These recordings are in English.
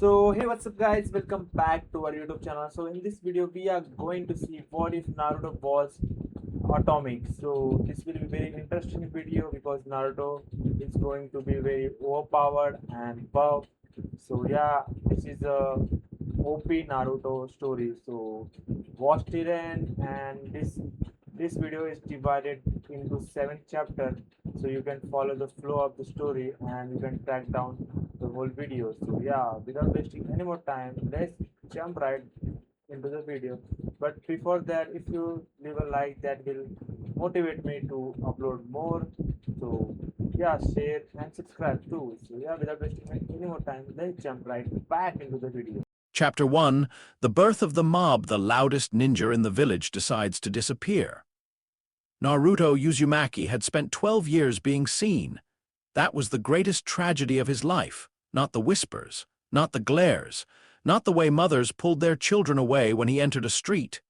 So hey, what's up guys, welcome back to our YouTube channel. So in this video we are going to see what if Naruto was atomic. So this will be very interesting video because Naruto is going to be very overpowered and buff. So yeah, this is a OP Naruto story. So watch till end, and this video is divided into 7 chapters, so you can follow the flow of the story and you can track down the whole video. So yeah, without wasting any more time, let's jump right into the video. But before that, if you leave a like, that will motivate me to upload more. So yeah, share and subscribe too. So yeah, without wasting any more time, let's jump right back into the video. Chapter 1. The birth of the mob. The loudest ninja in the village decides to disappear. Naruto Uzumaki had spent 12 years being seen. That was the greatest tragedy of his life, not the whispers, not the glares, not the way mothers pulled their children away when he entered a street,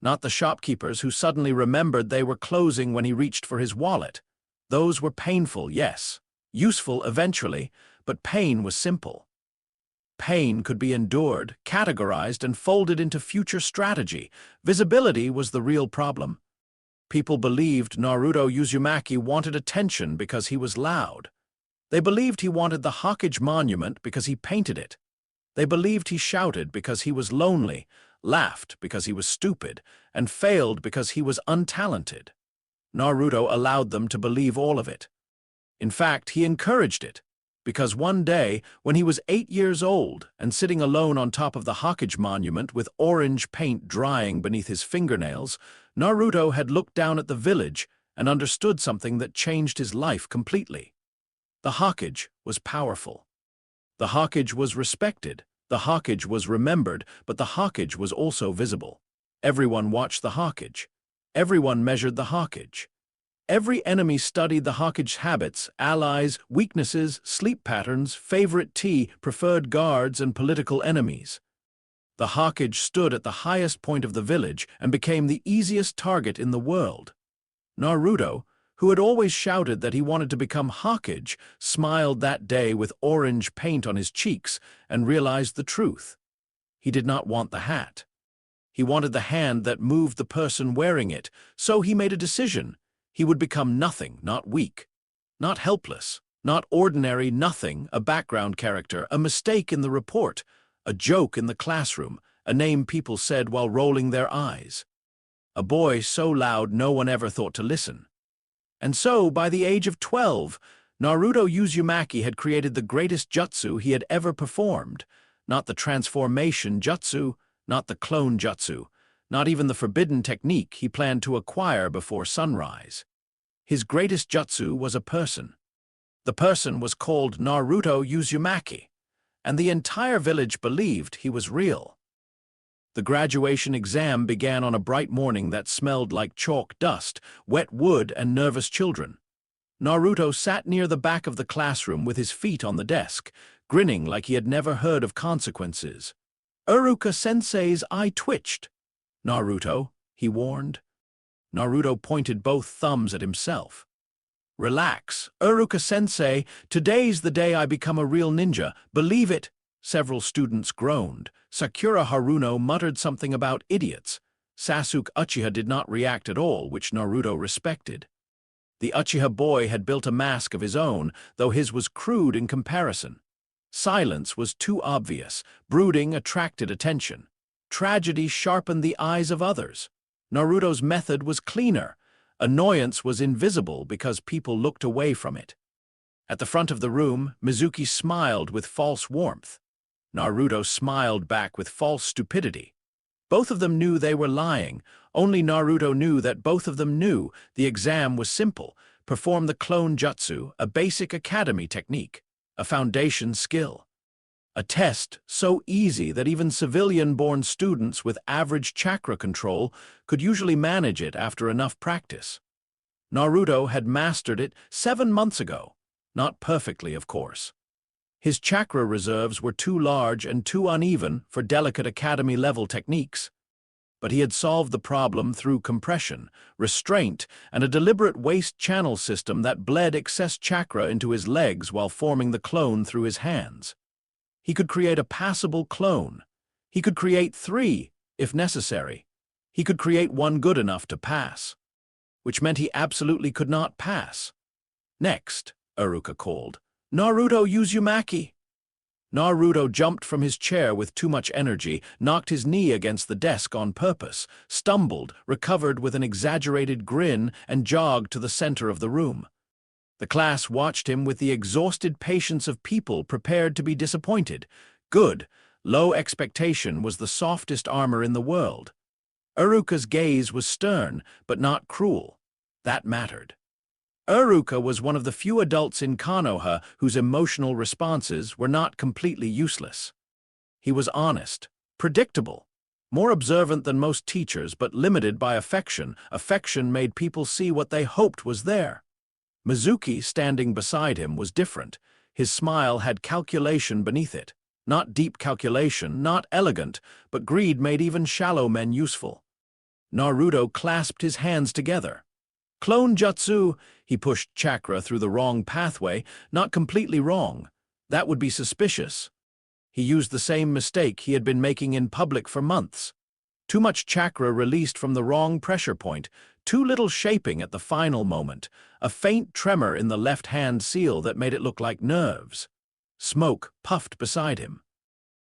not the shopkeepers who suddenly remembered they were closing when he reached for his wallet. Those were painful, yes, useful eventually, but pain was simple. Pain could be endured, categorized, and folded into future strategy. Visibility was the real problem. People believed Naruto Uzumaki wanted attention because he was loud. They believed he wanted the Hokage monument because he painted it. They believed he shouted because he was lonely, laughed because he was stupid, and failed because he was untalented. Naruto allowed them to believe all of it. In fact, he encouraged it, because one day, when he was 8 years old and sitting alone on top of the Hokage monument with orange paint drying beneath his fingernails, Naruto had looked down at the village and understood something that changed his life completely. The Hokage was powerful. The Hokage was respected. The Hokage was remembered, but the Hokage was also visible. Everyone watched the Hokage. Everyone measured the Hokage. Every enemy studied the Hokage's habits, allies, weaknesses, sleep patterns, favorite tea, preferred guards, and political enemies. The Hokage stood at the highest point of the village and became the easiest target in the world. Naruto, who had always shouted that he wanted to become Hokage, smiled that day with orange paint on his cheeks and realized the truth. He did not want the hat. He wanted the hand that moved the person wearing it, so he made a decision. He would become nothing, not weak, not helpless, not ordinary, nothing, a background character, a mistake in the report, a joke in the classroom, a name people said while rolling their eyes. A boy so loud no one ever thought to listen. And so, by the age of 12, Naruto Uzumaki had created the greatest jutsu he had ever performed, not the transformation jutsu, not the clone jutsu, not even the forbidden technique he planned to acquire before sunrise. His greatest jutsu was a person. The person was called Naruto Uzumaki, and the entire village believed he was real. The graduation exam began on a bright morning that smelled like chalk dust, wet wood, and nervous children. Naruto sat near the back of the classroom with his feet on the desk, grinning like he had never heard of consequences. Iruka-sensei's eye twitched. "Naruto," he warned. Naruto pointed both thumbs at himself. "Relax, Iruka-sensei. Today's the day I become a real ninja. Believe it." Several students groaned. Sakura Haruno muttered something about idiots. Sasuke Uchiha did not react at all, which Naruto respected. The Uchiha boy had built a mask of his own, though his was crude in comparison. Silence was too obvious. Brooding attracted attention. Tragedy sharpened the eyes of others. Naruto's method was cleaner. Annoyance was invisible because people looked away from it. At the front of the room, Mizuki smiled with false warmth. Naruto smiled back with false stupidity. Both of them knew they were lying. Only Naruto knew that both of them knew the exam was simple. Perform the clone jutsu, a basic academy technique, a foundation skill. A test so easy that even civilian-born students with average chakra control could usually manage it after enough practice. Naruto had mastered it 7 months ago. Not perfectly, of course. His chakra reserves were too large and too uneven for delicate academy-level techniques. But he had solved the problem through compression, restraint, and a deliberate waste channel system that bled excess chakra into his legs while forming the clone through his hands. He could create a passable clone. He could create 3, if necessary. He could create one good enough to pass, which meant he absolutely could not pass. Next, Iruka called, "Naruto Uzumaki!" Naruto jumped from his chair with too much energy, knocked his knee against the desk on purpose, stumbled, recovered with an exaggerated grin, and jogged to the center of the room. The class watched him with the exhausted patience of people prepared to be disappointed. Good, low expectation was the softest armor in the world. Iruka's gaze was stern, but not cruel. That mattered. Iruka was one of the few adults in Konoha whose emotional responses were not completely useless. He was honest, predictable, more observant than most teachers but limited by affection. Affection made people see what they hoped was there. Mizuki, standing beside him, was different. His smile had calculation beneath it. Not deep calculation, not elegant, but greed made even shallow men useful. Naruto clasped his hands together. Clone jutsu, he pushed chakra through the wrong pathway, not completely wrong. That would be suspicious. He used the same mistake he had been making in public for months. Too much chakra released from the wrong pressure point, too little shaping at the final moment, a faint tremor in the left-hand seal that made it look like nerves. Smoke puffed beside him.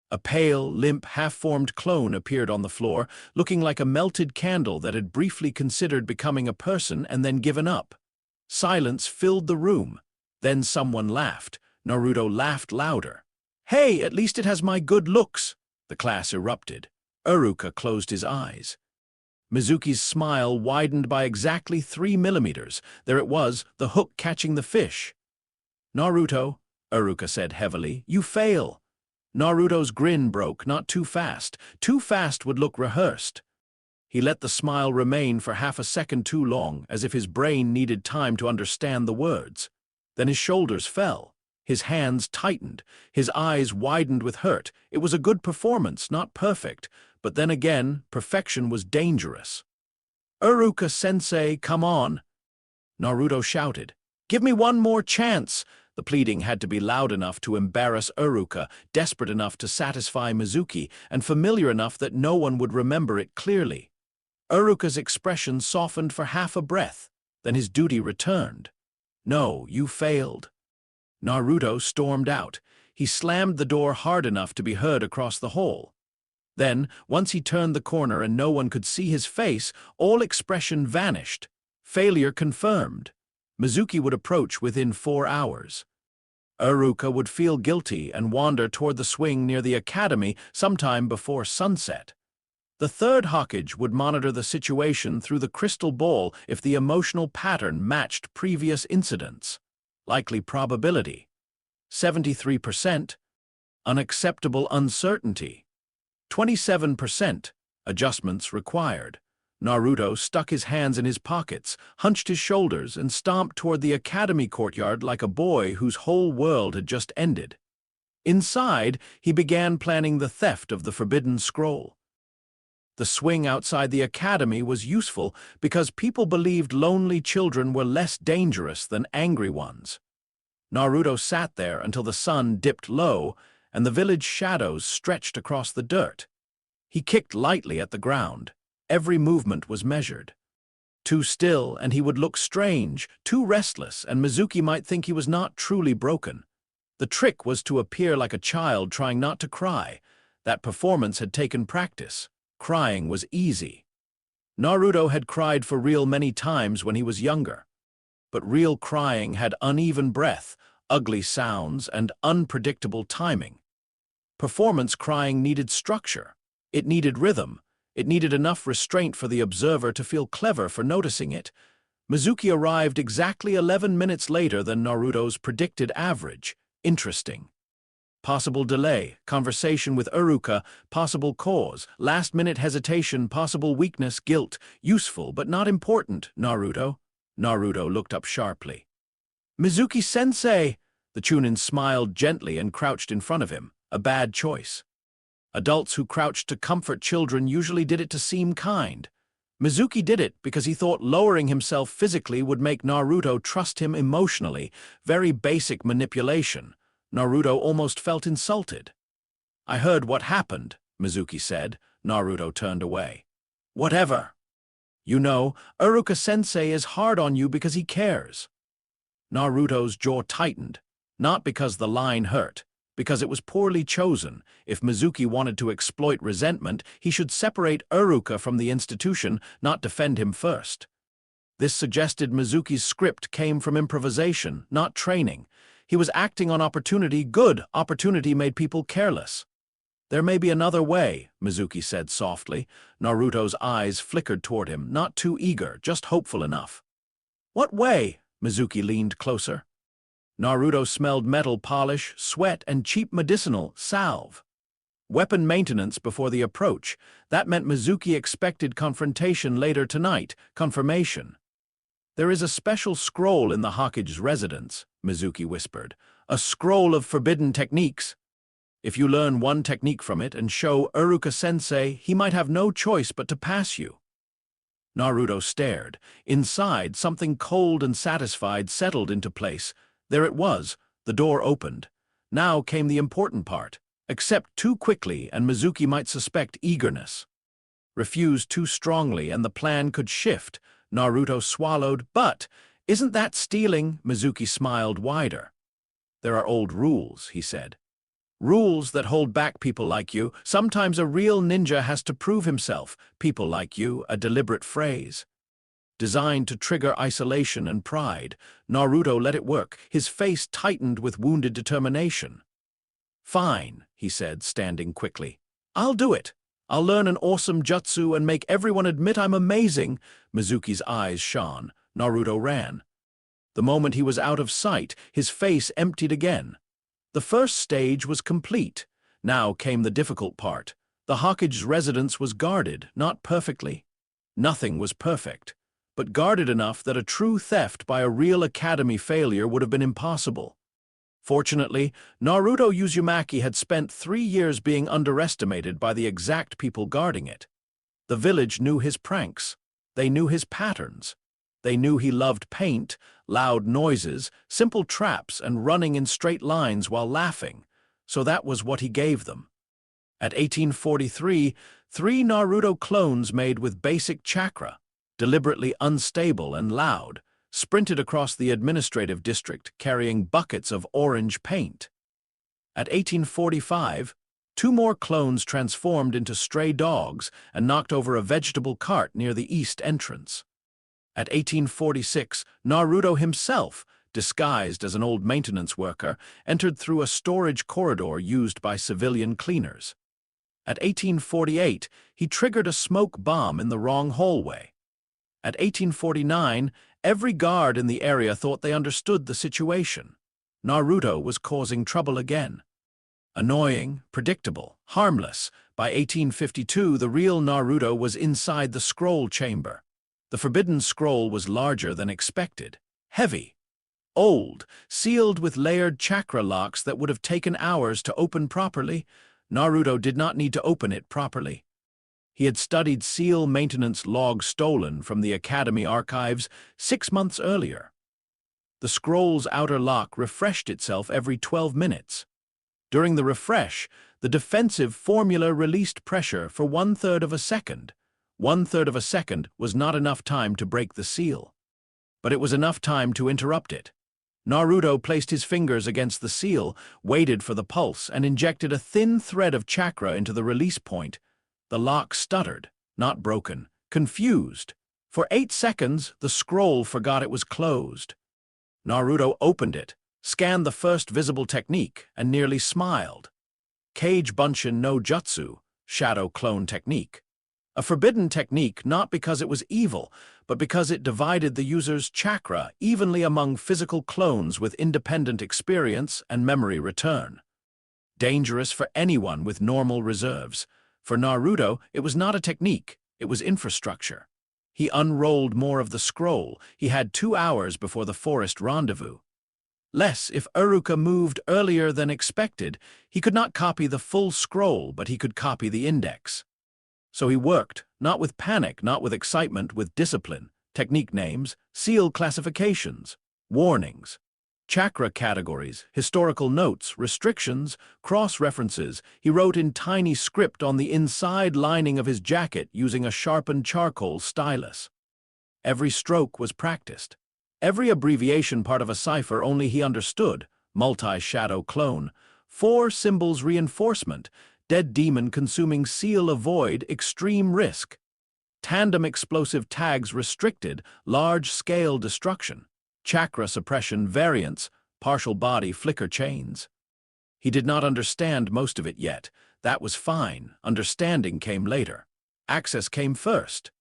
A pale, limp, half-formed clone appeared on the floor, looking like a melted candle that had briefly considered becoming a person and then given up. Silence filled the room. Then someone laughed. Naruto laughed louder. "Hey, at least it has my good looks!" The class erupted. Iruka closed his eyes. Mizuki's smile widened by exactly 3 millimeters. There it was, the hook catching the fish. "Naruto," Iruka said heavily, "you fail." Naruto's grin broke, not too fast. Too fast would look rehearsed. He let the smile remain for half a second too long, as if his brain needed time to understand the words. Then his shoulders fell. His hands tightened. His eyes widened with hurt. It was a good performance, not perfect. But then again, perfection was dangerous. "Iruka-sensei, come on!" Naruto shouted. "Give me one more chance!" The pleading had to be loud enough to embarrass Iruka, desperate enough to satisfy Mizuki, and familiar enough that no one would remember it clearly. Iruka's expression softened for half a breath. Then his duty returned. "No, you failed." Naruto stormed out. He slammed the door hard enough to be heard across the hall. Then, once he turned the corner and no one could see his face, all expression vanished. Failure confirmed. Mizuki would approach within 4 hours. Iruka would feel guilty and wander toward the swing near the academy sometime before sunset. The third Hokage would monitor the situation through the crystal ball if the emotional pattern matched previous incidents. Likely probability: 73%. Unacceptable uncertainty: 27%. Adjustments required. Naruto stuck his hands in his pockets, hunched his shoulders, and stomped toward the academy courtyard like a boy whose whole world had just ended. Inside, he began planning the theft of the forbidden scroll. The swing outside the academy was useful because people believed lonely children were less dangerous than angry ones. Naruto sat there until the sun dipped low and the village shadows stretched across the dirt. He kicked lightly at the ground. Every movement was measured. Too still, and he would look strange, too restless, and Mizuki might think he was not truly broken. The trick was to appear like a child trying not to cry. That performance had taken practice. Crying was easy. Naruto had cried for real many times when he was younger. But real crying had uneven breath, ugly sounds, and unpredictable timing. Performance crying needed structure. It needed rhythm. It needed enough restraint for the observer to feel clever for noticing it. Mizuki arrived exactly 11 minutes later than Naruto's predicted average. Interesting. Possible delay, conversation with Iruka, possible cause, last-minute hesitation, possible weakness, guilt. Useful, but not important, Naruto. Naruto looked up sharply. "Mizuki-sensei!" The Chunin smiled gently and crouched in front of him. A bad choice. Adults who crouched to comfort children usually did it to seem kind. Mizuki did it because he thought lowering himself physically would make Naruto trust him emotionally. Very basic manipulation. Naruto almost felt insulted. I heard what happened, Mizuki said. Naruto turned away. Whatever. You know, Iruka-sensei is hard on you because he cares. Naruto's jaw tightened, not because the line hurt, because it was poorly chosen. If Mizuki wanted to exploit resentment, he should separate Iruka from the institution, not defend him first. This suggested Mizuki's script came from improvisation, not training. He was acting on opportunity. Good opportunity made people careless. There may be another way, Mizuki said softly. Naruto's eyes flickered toward him, not too eager, just hopeful enough. What way? Mizuki leaned closer. Naruto smelled metal polish, sweat, and cheap medicinal salve. Weapon maintenance before the approach. That meant Mizuki expected confrontation later tonight, confirmation. There is a special scroll in the Hokage's residence, Mizuki whispered. A scroll of forbidden techniques. If you learn one technique from it and show Iruka-sensei, he might have no choice but to pass you. Naruto stared. Inside, something cold and satisfied settled into place. There it was. The door opened. Now came the important part. Accept too quickly and Mizuki might suspect eagerness. Refuse too strongly and the plan could shift. Naruto swallowed. But, isn't that stealing? Mizuki smiled wider. There are old rules, he said. Rules that hold back people like you. Sometimes a real ninja has to prove himself. People like you, a deliberate phrase. Designed to trigger isolation and pride, Naruto let it work. His face tightened with wounded determination. Fine, he said, standing quickly. I'll do it. I'll learn an awesome jutsu and make everyone admit I'm amazing. Mizuki's eyes shone. Naruto ran. The moment he was out of sight, his face emptied again. The first stage was complete. Now came the difficult part. The Hokage's residence was guarded, not perfectly. Nothing was perfect, but guarded enough that a true theft by a real academy failure would have been impossible. Fortunately, Naruto Uzumaki had spent 3 years being underestimated by the exact people guarding it. The village knew his pranks. They knew his patterns. They knew he loved paint, loud noises, simple traps, and running in straight lines while laughing, so that was what he gave them. At 1843, 3 Naruto clones made with basic chakra, deliberately unstable and loud, sprinted across the administrative district carrying buckets of orange paint. At 1845, 2 more clones transformed into stray dogs and knocked over a vegetable cart near the east entrance. At 1846, Naruto himself, disguised as an old maintenance worker, entered through a storage corridor used by civilian cleaners. At 1848, he triggered a smoke bomb in the wrong hallway. At 1849, every guard in the area thought they understood the situation. Naruto was causing trouble again. Annoying, predictable, harmless. By 1852, the real Naruto was inside the scroll chamber. The forbidden scroll was larger than expected, heavy, old, sealed with layered chakra locks that would have taken hours to open properly. Naruto did not need to open it properly. He had studied seal maintenance logs stolen from the Academy archives 6 months earlier. The scroll's outer lock refreshed itself every 12 minutes. During the refresh, the defensive formula released pressure for 1/3 of a second. 1/3 of a second was not enough time to break the seal, but it was enough time to interrupt it. Naruto placed his fingers against the seal, waited for the pulse, and injected a thin thread of chakra into the release point. The lock stuttered, not broken, confused. For 8 seconds, the scroll forgot it was closed. Naruto opened it, scanned the first visible technique, and nearly smiled. Kage Bunshin no Jutsu, shadow clone technique. A forbidden technique not because it was evil, but because it divided the user's chakra evenly among physical clones with independent experience and memory return. Dangerous for anyone with normal reserves. For Naruto, it was not a technique, it was infrastructure. He unrolled more of the scroll. He had 2 hours before the forest rendezvous. Less, if Iruka moved earlier than expected, he could not copy the full scroll, but he could copy the index. So he worked, not with panic, not with excitement, with discipline, technique names, seal classifications, warnings. Chakra categories, historical notes, restrictions, cross-references. He wrote in tiny script on the inside lining of his jacket using a sharpened charcoal stylus. Every stroke was practiced. Every abbreviation part of a cipher only he understood. Multi-shadow clone. 4 symbols reinforcement. Dead demon consuming seal avoid extreme risk. Tandem explosive tags restricted, large-scale destruction. Chakra suppression variants, partial body flicker chains. He did not understand most of it yet. That was fine. Understanding came later. Access came first.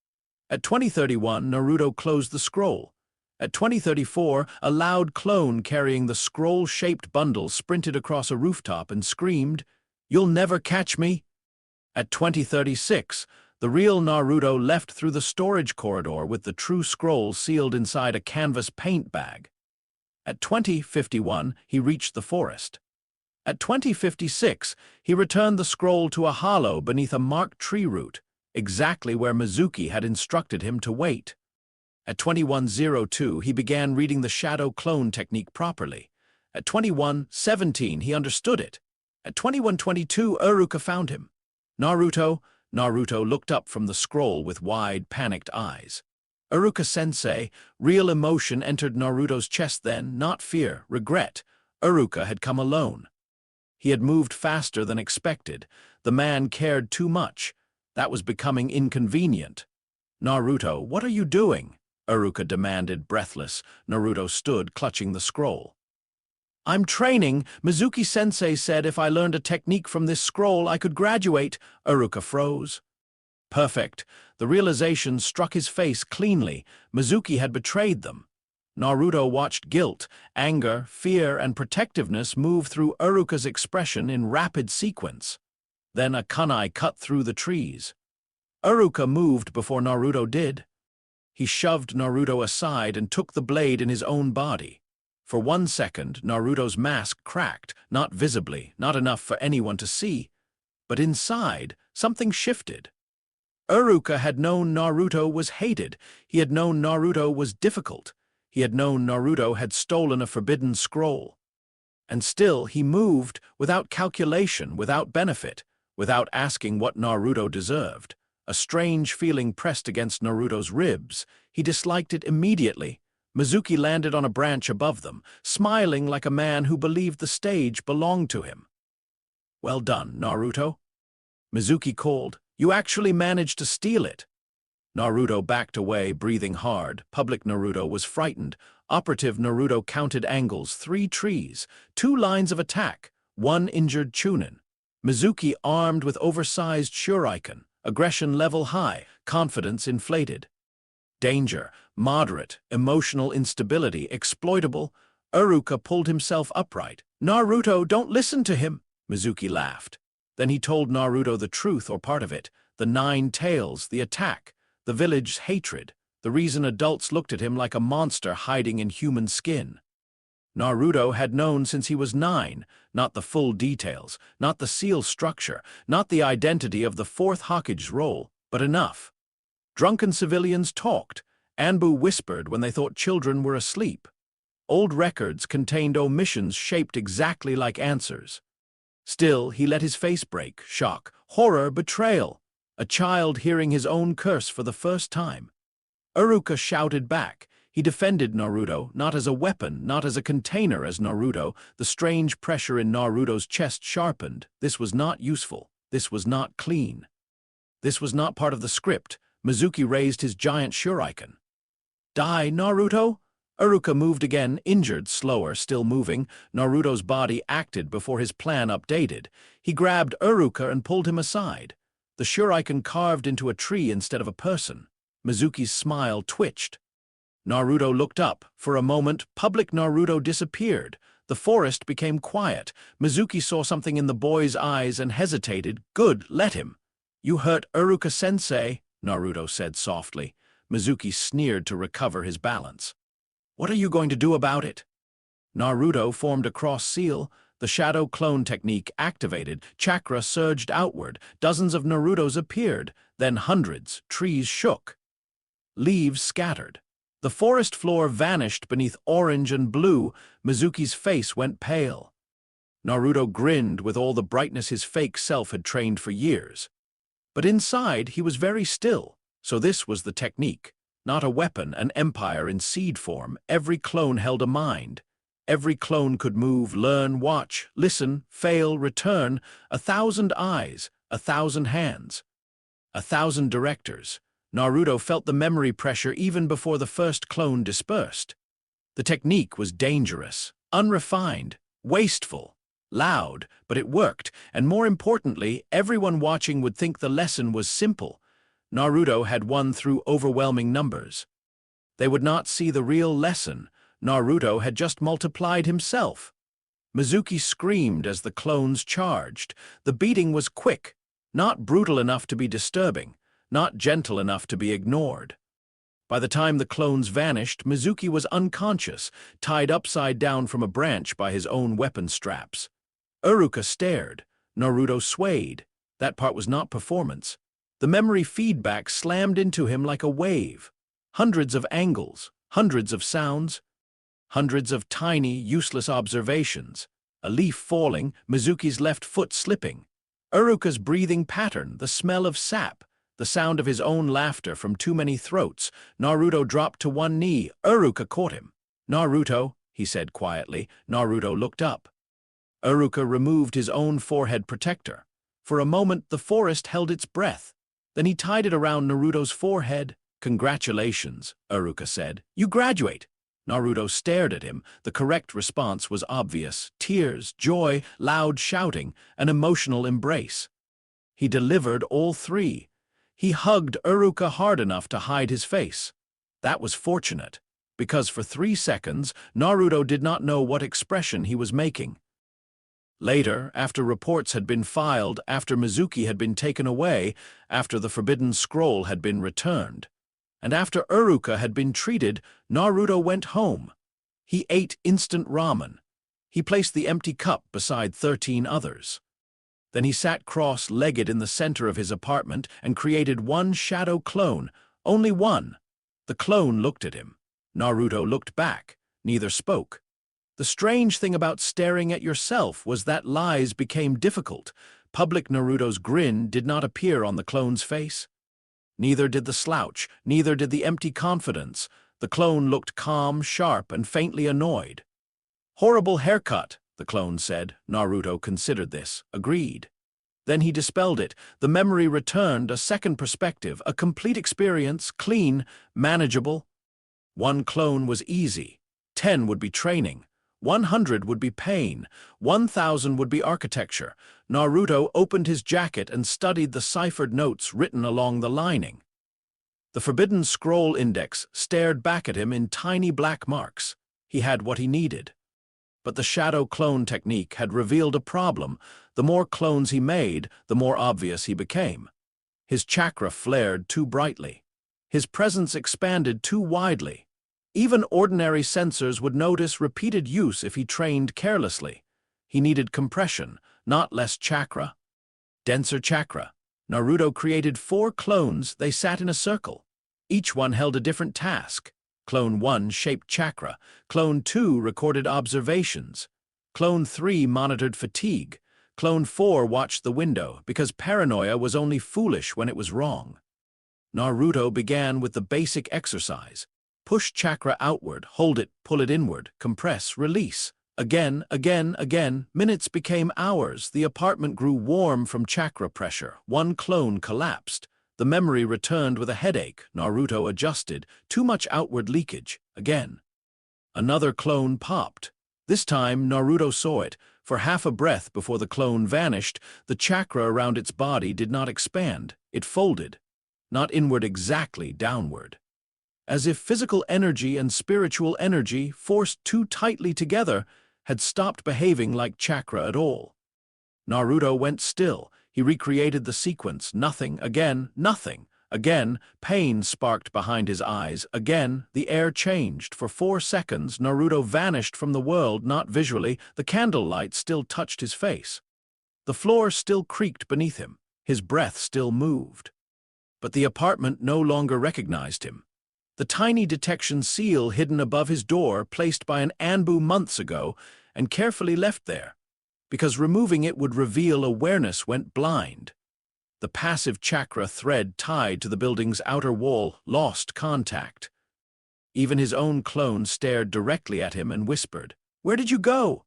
At 2031, Naruto closed the scroll. At 2034, a loud clone carrying the scroll-shaped bundle sprinted across a rooftop and screamed, "You'll never catch me!" At 2036, the real Naruto left through the storage corridor with the true scroll sealed inside a canvas paint bag. At 2051, he reached the forest. At 2056, he returned the scroll to a hollow beneath a marked tree root, exactly where Mizuki had instructed him to wait. At 2102, he began reading the shadow clone technique properly. At 2117, he understood it. At 2122, Iruka found him. Naruto looked up from the scroll with wide, panicked eyes. Iruka-sensei, real emotion entered Naruto's chest then, not fear, regret. Iruka had come alone. He had moved faster than expected. The man cared too much. That was becoming inconvenient. "Naruto, what are you doing?" Iruka demanded, breathless. Naruto stood, clutching the scroll. "I'm training. Mizuki-sensei said if I learned a technique from this scroll, I could graduate." Iruka froze. Perfect. The realization struck his face cleanly. Mizuki had betrayed them. Naruto watched guilt, anger, fear, and protectiveness move through Iruka's expression in rapid sequence. Then a kunai cut through the trees. Iruka moved before Naruto did. He shoved Naruto aside and took the blade in his own body. For 1 second, Naruto's mask cracked, not visibly, not enough for anyone to see. But inside, something shifted. Iruka had known Naruto was hated. He had known Naruto was difficult. He had known Naruto had stolen a forbidden scroll. And still he moved without calculation, without benefit, without asking what Naruto deserved. A strange feeling pressed against Naruto's ribs. He disliked it immediately. Mizuki landed on a branch above them, smiling like a man who believed the stage belonged to him. "Well done, Naruto." Mizuki called. "You actually managed to steal it." Naruto backed away, breathing hard. Public Naruto was frightened. Operative Naruto counted angles, 3 trees, 2 lines of attack, 1 injured Chunin. Mizuki armed with oversized shuriken, aggression level high, confidence inflated. Danger, moderate, emotional instability, exploitable. Iruka pulled himself upright. "Naruto, don't listen to him," Mizuki laughed. Then he told Naruto the truth, or part of it, the 9 tails, the attack, the village's hatred, the reason adults looked at him like a monster hiding in human skin. Naruto had known since he was 9, not the full details, not the seal structure, not the identity of the 4th Hokage's role, but enough. Drunken civilians talked. Anbu whispered when they thought children were asleep. Old records contained omissions shaped exactly like answers. Still, he let his face break. Shock, horror, betrayal. A child hearing his own curse for the first time. Iruka shouted back. He defended Naruto, not as a weapon, not as a container as Naruto. The strange pressure in Naruto's chest sharpened. This was not useful. This was not clean. This was not part of the script. Mizuki raised his giant shuriken. "Die, Naruto?" Iruka moved again, injured, slower, still moving. Naruto's body acted before his plan updated. He grabbed Iruka and pulled him aside. The shuriken carved into a tree instead of a person. Mizuki's smile twitched. Naruto looked up. For a moment, public Naruto disappeared. The forest became quiet. Mizuki saw something in the boy's eyes and hesitated. "Good, let him." "You hurt Iruka-sensei," Naruto said softly. Mizuki sneered to recover his balance. "What are you going to do about it?" Naruto formed a cross seal. The shadow clone technique activated. Chakra surged outward. Dozens of Narutos appeared. Then hundreds. Trees shook. Leaves scattered. The forest floor vanished beneath orange and blue. Mizuki's face went pale. Naruto grinned with all the brightness his fake self had trained for years. But inside, he was very still, so this was the technique. Not a weapon, an empire in seed form. Every clone held a mind. Every clone could move, learn, watch, listen, fail, return. 1,000 eyes, 1,000 hands, 1,000 directors. Naruto felt the memory pressure even before the first clone dispersed. The technique was dangerous, unrefined, wasteful, loud, but it worked, and more importantly, everyone watching would think the lesson was simple. Naruto had won through overwhelming numbers. They would not see the real lesson. Naruto had just multiplied himself. Mizuki screamed as the clones charged. The beating was quick, not brutal enough to be disturbing, not gentle enough to be ignored. By the time the clones vanished, Mizuki was unconscious, tied upside down from a branch by his own weapon straps. Iruka stared. Naruto swayed. That part was not performance. The memory feedback slammed into him like a wave. Hundreds of angles, hundreds of sounds, hundreds of tiny, useless observations. A leaf falling, Mizuki's left foot slipping. Iruka's breathing pattern, the smell of sap, the sound of his own laughter from too many throats. Naruto dropped to one knee. Iruka caught him. "Naruto," he said quietly. Naruto looked up. Iruka removed his own forehead protector. For a moment, the forest held its breath. Then he tied it around Naruto's forehead. "Congratulations," Iruka said. "You graduate." Naruto stared at him. The correct response was obvious. Tears, joy, loud shouting, an emotional embrace. He delivered all three. He hugged Iruka hard enough to hide his face. That was fortunate, because for 3 seconds, Naruto did not know what expression he was making. Later, after reports had been filed, after Mizuki had been taken away, after the forbidden scroll had been returned, and after Iruka had been treated, Naruto went home. He ate instant ramen. He placed the empty cup beside 13 others. Then he sat cross-legged in the center of his apartment and created one shadow clone, only one. The clone looked at him. Naruto looked back. Neither spoke. The strange thing about staring at yourself was that lies became difficult. Public Naruto's grin did not appear on the clone's face. Neither did the slouch, neither did the empty confidence. The clone looked calm, sharp, and faintly annoyed. "Horrible haircut," the clone said. Naruto considered this, agreed. Then he dispelled it. The memory returned, a second perspective, a complete experience, clean, manageable. 1 clone was easy. 10 would be training. 100 would be pain. 1,000 would be architecture. Naruto opened his jacket and studied the ciphered notes written along the lining. The Forbidden Scroll Index stared back at him in tiny black marks. He had what he needed. But the shadow clone technique had revealed a problem. The more clones he made, the more obvious he became. His chakra flared too brightly. His presence expanded too widely. Even ordinary sensors would notice repeated use if he trained carelessly. He needed compression, not less chakra. Denser chakra. Naruto created 4 clones. They sat in a circle. Each one held a different task. Clone 1 shaped chakra. Clone 2 recorded observations. Clone 3 monitored fatigue. Clone 4 watched the window, because paranoia was only foolish when it was wrong. Naruto began with the basic exercise. Push chakra outward, hold it, pull it inward, compress, release. Again, again, again. Minutes became hours. The apartment grew warm from chakra pressure. 1 clone collapsed. The memory returned with a headache. Naruto adjusted. Too much outward leakage. Again. Another clone popped. This time, Naruto saw it. For half a breath before the clone vanished, the chakra around its body did not expand. It folded. Not inward exactly, downward. As if physical energy and spiritual energy, forced too tightly together, had stopped behaving like chakra at all. Naruto went still. He recreated the sequence. Nothing, again, nothing. Again, pain sparked behind his eyes. Again, the air changed. For 4 seconds, Naruto vanished from the world, not visually. The candlelight still touched his face. The floor still creaked beneath him. His breath still moved. But the apartment no longer recognized him. The tiny detection seal hidden above his door, placed by an Anbu months ago and carefully left there, because removing it would reveal awareness went blind. The passive chakra thread tied to the building's outer wall lost contact. Even his own clone stared directly at him and whispered, "Where did you go?"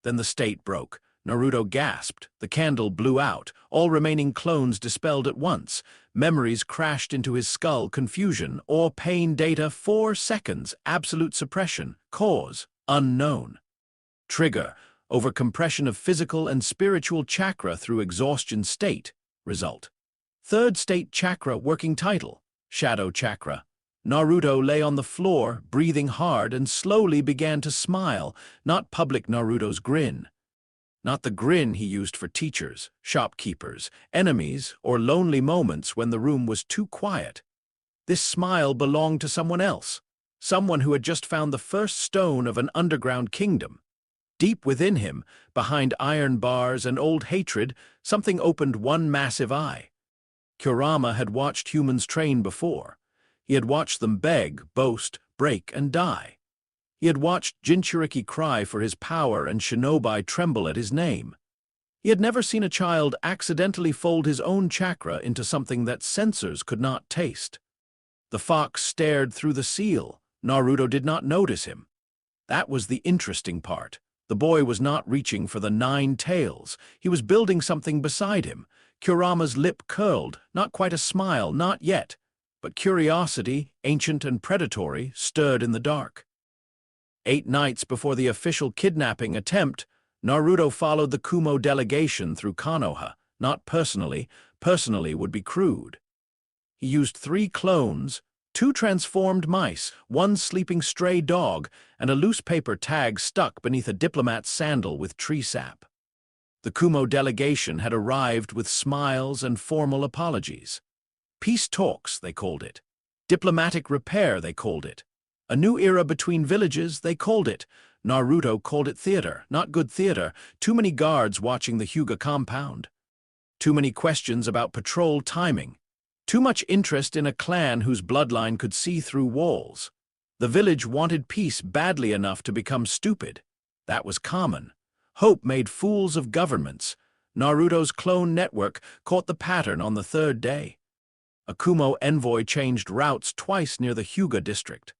Then the state broke. Naruto gasped. The candle blew out. All remaining clones dispelled at once. Memories crashed into his skull. Confusion. Or pain data. 4 seconds. Absolute suppression. Cause. Unknown. Trigger. Overcompression of physical and spiritual chakra through exhaustion state. Result. Third state chakra working title. Shadow chakra. Naruto lay on the floor, breathing hard, and slowly began to smile, not public Naruto's grin. Not the grin he used for teachers, shopkeepers, enemies, or lonely moments when the room was too quiet. This smile belonged to someone else, someone who had just found the first stone of an underground kingdom. Deep within him, behind iron bars and old hatred, something opened one massive eye. Kurama had watched humans train before. He had watched them beg, boast, break, and die. He had watched Jinchuriki cry for his power and shinobi tremble at his name. He had never seen a child accidentally fold his own chakra into something that sensors could not taste. The fox stared through the seal. Naruto did not notice him. That was the interesting part. The boy was not reaching for the 9 tails. He was building something beside him. Kurama's lip curled, not quite a smile, not yet. But curiosity, ancient and predatory, stirred in the dark. 8 nights before the official kidnapping attempt, Naruto followed the Kumo delegation through Konoha, not personally. Personally would be crude. He used 3 clones, 2 transformed mice, 1 sleeping stray dog, and a loose paper tag stuck beneath a diplomat's sandal with tree sap. The Kumo delegation had arrived with smiles and formal apologies. Peace talks, they called it. Diplomatic repair, they called it. A new era between villages, they called it. Naruto called it theater, not good theater. Too many guards watching the Hyuga compound. Too many questions about patrol timing. Too much interest in a clan whose bloodline could see through walls. The village wanted peace badly enough to become stupid. That was common. Hope made fools of governments. Naruto's clone network caught the pattern on the 3rd day. A Kumo envoy changed routes twice near the Hyuga district.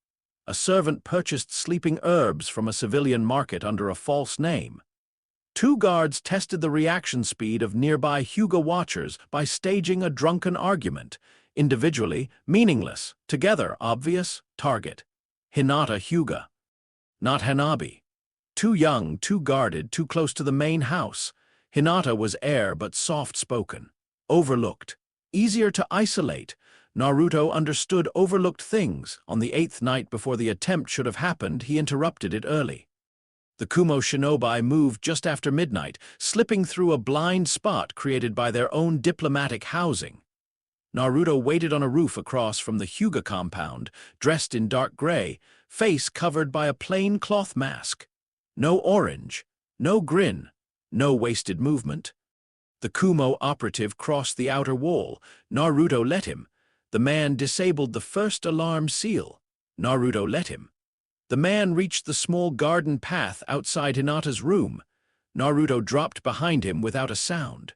A servant purchased sleeping herbs from a civilian market under a false name. 2 guards tested the reaction speed of nearby Hyuga watchers by staging a drunken argument. Individually, meaningless. Together, obvious. Target. Hinata Hyuga. Not Hanabi. Too young, too guarded, too close to the main house. Hinata was air but soft-spoken. Overlooked. Easier to isolate. Naruto understood overlooked things. On the 8th night before the attempt should have happened, he interrupted it early. The Kumo shinobi moved just after midnight, slipping through a blind spot created by their own diplomatic housing. Naruto waited on a roof across from the Hyuga compound, dressed in dark gray, face covered by a plain cloth mask. No orange, no grin, no wasted movement. The Kumo operative crossed the outer wall. Naruto let him. The man disabled the first alarm seal. Naruto let him. The man reached the small garden path outside Hinata's room. Naruto dropped behind him without a sound.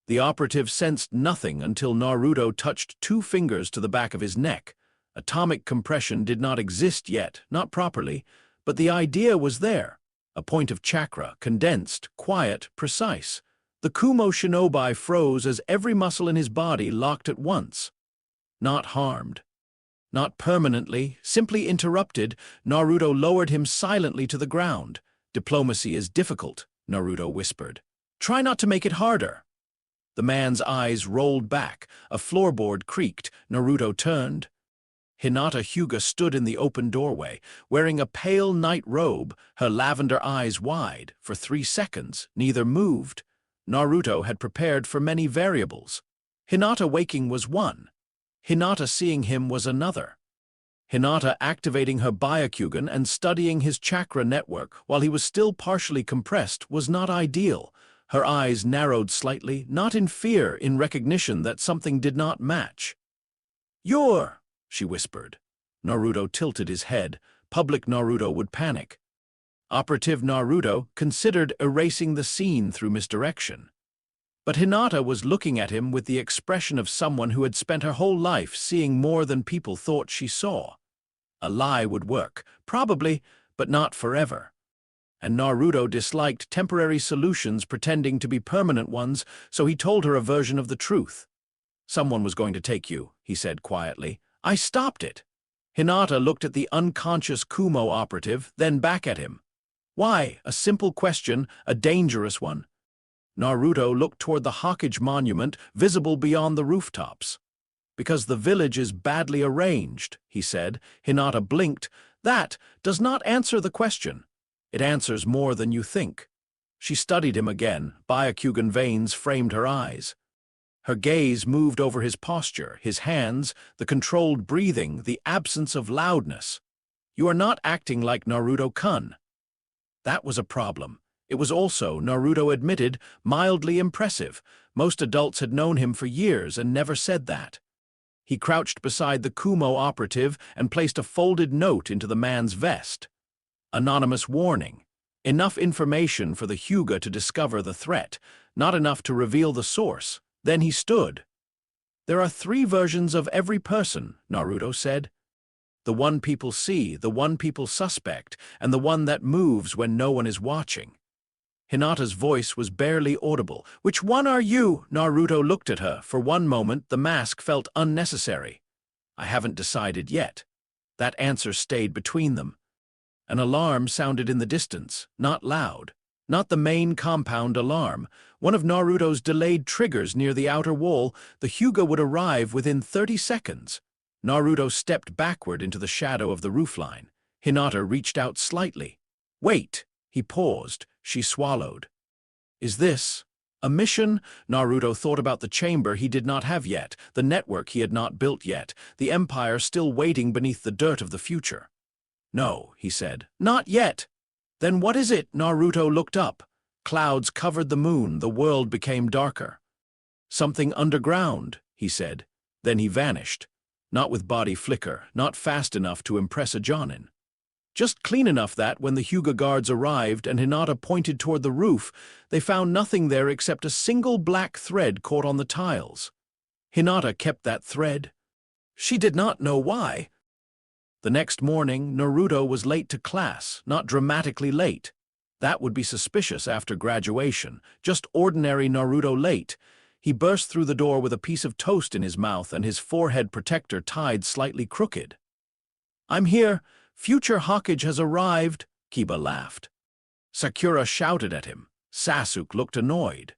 The operative sensed nothing until Naruto touched 2 fingers to the back of his neck. Atomic compression did not exist yet, not properly, but the idea was there. A point of chakra, condensed, quiet, precise. The Kumo shinobi froze as every muscle in his body locked at once. Not harmed. Not permanently, simply interrupted, Naruto lowered him silently to the ground. Diplomacy is difficult, Naruto whispered. Try not to make it harder. The man's eyes rolled back. A floorboard creaked. Naruto turned. Hinata Hyuga stood in the open doorway, wearing a pale night robe, her lavender eyes wide. For 3 seconds, neither moved. Naruto had prepared for many variables. Hinata waking was one. Hinata seeing him was another. Hinata activating her Byakugan and studying his chakra network while he was still partially compressed was not ideal. Her eyes narrowed slightly, not in fear, in recognition that something did not match. "You're," she whispered. Naruto tilted his head. Public Naruto would panic. Operative Naruto considered erasing the scene through misdirection. But Hinata was looking at him with the expression of someone who had spent her whole life seeing more than people thought she saw. A lie would work, probably, but not forever. And Naruto disliked temporary solutions pretending to be permanent ones, so he told her a version of the truth. "Someone was going to take you," he said quietly. "I stopped it." Hinata looked at the unconscious Kumo operative, then back at him. Why? A simple question, a dangerous one. Naruto looked toward the Hokage monument, visible beyond the rooftops. "Because the village is badly arranged," he said. Hinata blinked. "That does not answer the question. It answers more than you think." She studied him again. Byakugan veins framed her eyes. Her gaze moved over his posture, his hands, the controlled breathing, the absence of loudness. "You are not acting like Naruto-kun." That was a problem. It was also, Naruto admitted, mildly impressive. Most adults had known him for years and never said that. He crouched beside the Kumo operative and placed a folded note into the man's vest. Anonymous warning. Enough information for the Hyuga to discover the threat, not enough to reveal the source. Then he stood. "There are 3 versions of every person," Naruto said. "The one people see, the one people suspect, and the one that moves when no one is watching." Hinata's voice was barely audible. "Which one are you?" Naruto looked at her. For one moment, the mask felt unnecessary. "I haven't decided yet." That answer stayed between them. An alarm sounded in the distance, not loud. Not the main compound alarm. One of Naruto's delayed triggers near the outer wall. The Hyuga would arrive within 30 seconds. Naruto stepped backward into the shadow of the roofline. Hinata reached out slightly. "Wait!" He paused. She swallowed. "Is this a mission?" Naruto thought about the chamber he did not have yet, the network he had not built yet, the empire still waiting beneath the dirt of the future. "No," he said. "Not yet." "Then what is it?" Naruto looked up. Clouds covered the moon. The world became darker. "Something underground," he said. Then he vanished. Not with body flicker, not fast enough to impress a Jonin. Just clean enough that when the Hyuga guards arrived and Hinata pointed toward the roof, they found nothing there except a single black thread caught on the tiles. Hinata kept that thread. She did not know why. The next morning, Naruto was late to class, not dramatically late. That would be suspicious after graduation, just ordinary Naruto late. He burst through the door with a piece of toast in his mouth and his forehead protector tied slightly crooked. "I'm here. Future Hokage has arrived," Kiba laughed. Sakura shouted at him. Sasuke looked annoyed.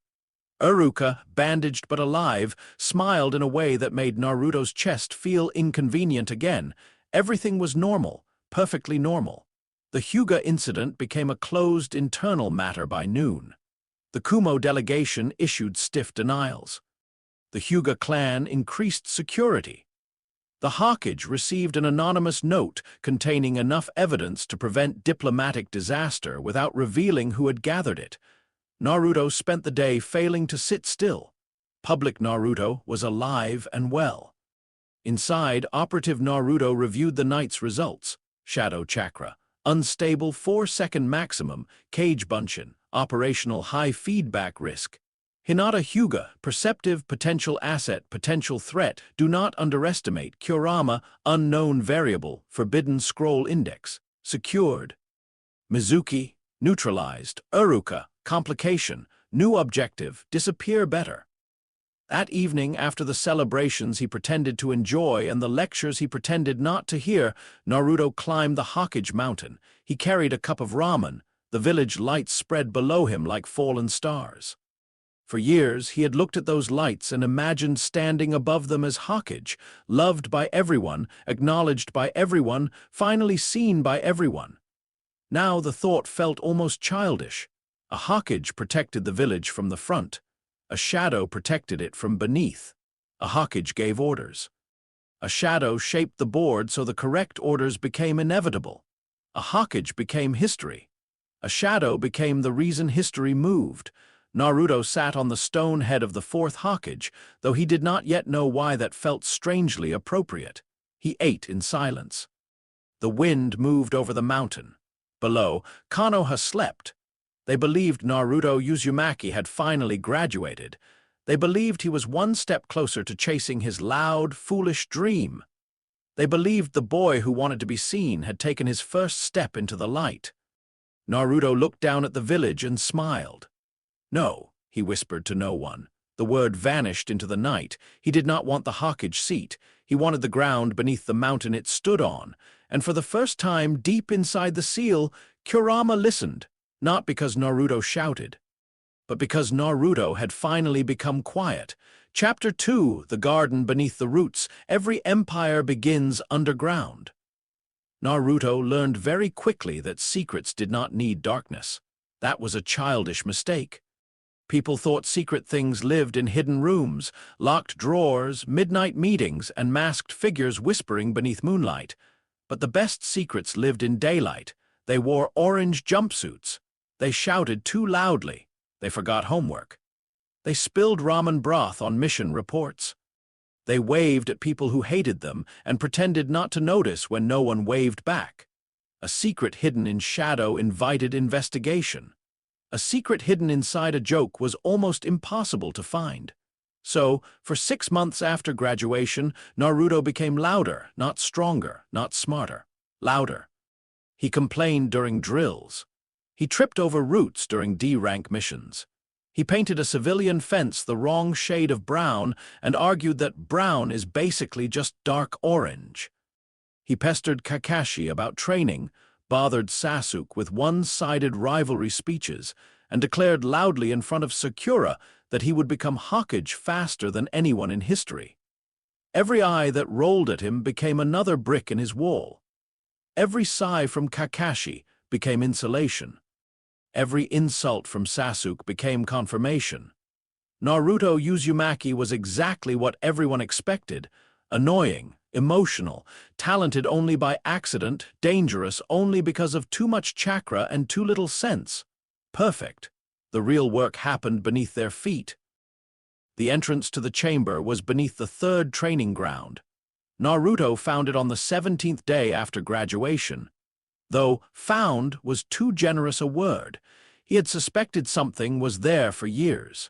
Iruka, bandaged but alive, smiled in a way that made Naruto's chest feel inconvenient again. Everything was normal, perfectly normal. The Hyuga incident became a closed internal matter by noon. The Kumo delegation issued stiff denials. The Hyuga clan increased security. The Hokage received an anonymous note containing enough evidence to prevent diplomatic disaster without revealing who had gathered it. Naruto spent the day failing to sit still. Public Naruto was alive and well. Inside, Operative Naruto reviewed the night's results. Shadow Chakra, unstable 4-second maximum, Cage Bunshin, operational high feedback risk. Hinata Hyuga, perceptive, potential asset, potential threat. Do not underestimate. Kurama, unknown variable, forbidden scroll index. Secured. Mizuki, neutralized. Iruka, complication, new objective, disappear better. That evening, after the celebrations he pretended to enjoy and the lectures he pretended not to hear, Naruto climbed the Hokage mountain. He carried a cup of ramen. The village lights spread below him like fallen stars. For years, he had looked at those lights and imagined standing above them as Hokage, loved by everyone, acknowledged by everyone, finally seen by everyone. Now the thought felt almost childish. A Hokage protected the village from the front. A shadow protected it from beneath. A Hokage gave orders. A shadow shaped the board so the correct orders became inevitable. A Hokage became history. A shadow became the reason history moved. Naruto sat on the stone head of the 4th Hokage, though he did not yet know why that felt strangely appropriate. He ate in silence. The wind moved over the mountain. Below, Konoha slept. They believed Naruto Uzumaki had finally graduated. They believed he was one step closer to chasing his loud, foolish dream. They believed the boy who wanted to be seen had taken his first step into the light. Naruto looked down at the village and smiled. No, he whispered to no one. The word vanished into the night. He did not want the Hokage seat. He wanted the ground beneath the mountain it stood on. And for the first time, deep inside the seal, Kurama listened, not because Naruto shouted, but because Naruto had finally become quiet. Chapter 2, The Garden Beneath the Roots. Every empire begins underground. Naruto learned very quickly that secrets did not need darkness. That was a childish mistake. People thought secret things lived in hidden rooms, locked drawers, midnight meetings, and masked figures whispering beneath moonlight. But the best secrets lived in daylight. They wore orange jumpsuits. They shouted too loudly. They forgot homework. They spilled ramen broth on mission reports. They waved at people who hated them and pretended not to notice when no one waved back. A secret hidden in shadow invited investigation. A secret hidden inside a joke was almost impossible to find. So, for 6 months after graduation, Naruto became louder, not stronger, not smarter. Louder. He complained during drills. He tripped over roots during D-rank missions. He painted a civilian fence the wrong shade of brown and argued that brown is basically just dark orange. He pestered Kakashi about training, bothered Sasuke with one-sided rivalry speeches, and declared loudly in front of Sakura that he would become Hokage faster than anyone in history. Every eye that rolled at him became another brick in his wall. Every sigh from Kakashi became insulation. Every insult from Sasuke became confirmation. Naruto Uzumaki was exactly what everyone expected: annoying, emotional, talented only by accident, dangerous only because of too much chakra and too little sense. Perfect. The real work happened beneath their feet. The entrance to the chamber was beneath the third training ground. Naruto found it on the 17th day after graduation. Though "found" was too generous a word, he had suspected something was there for years.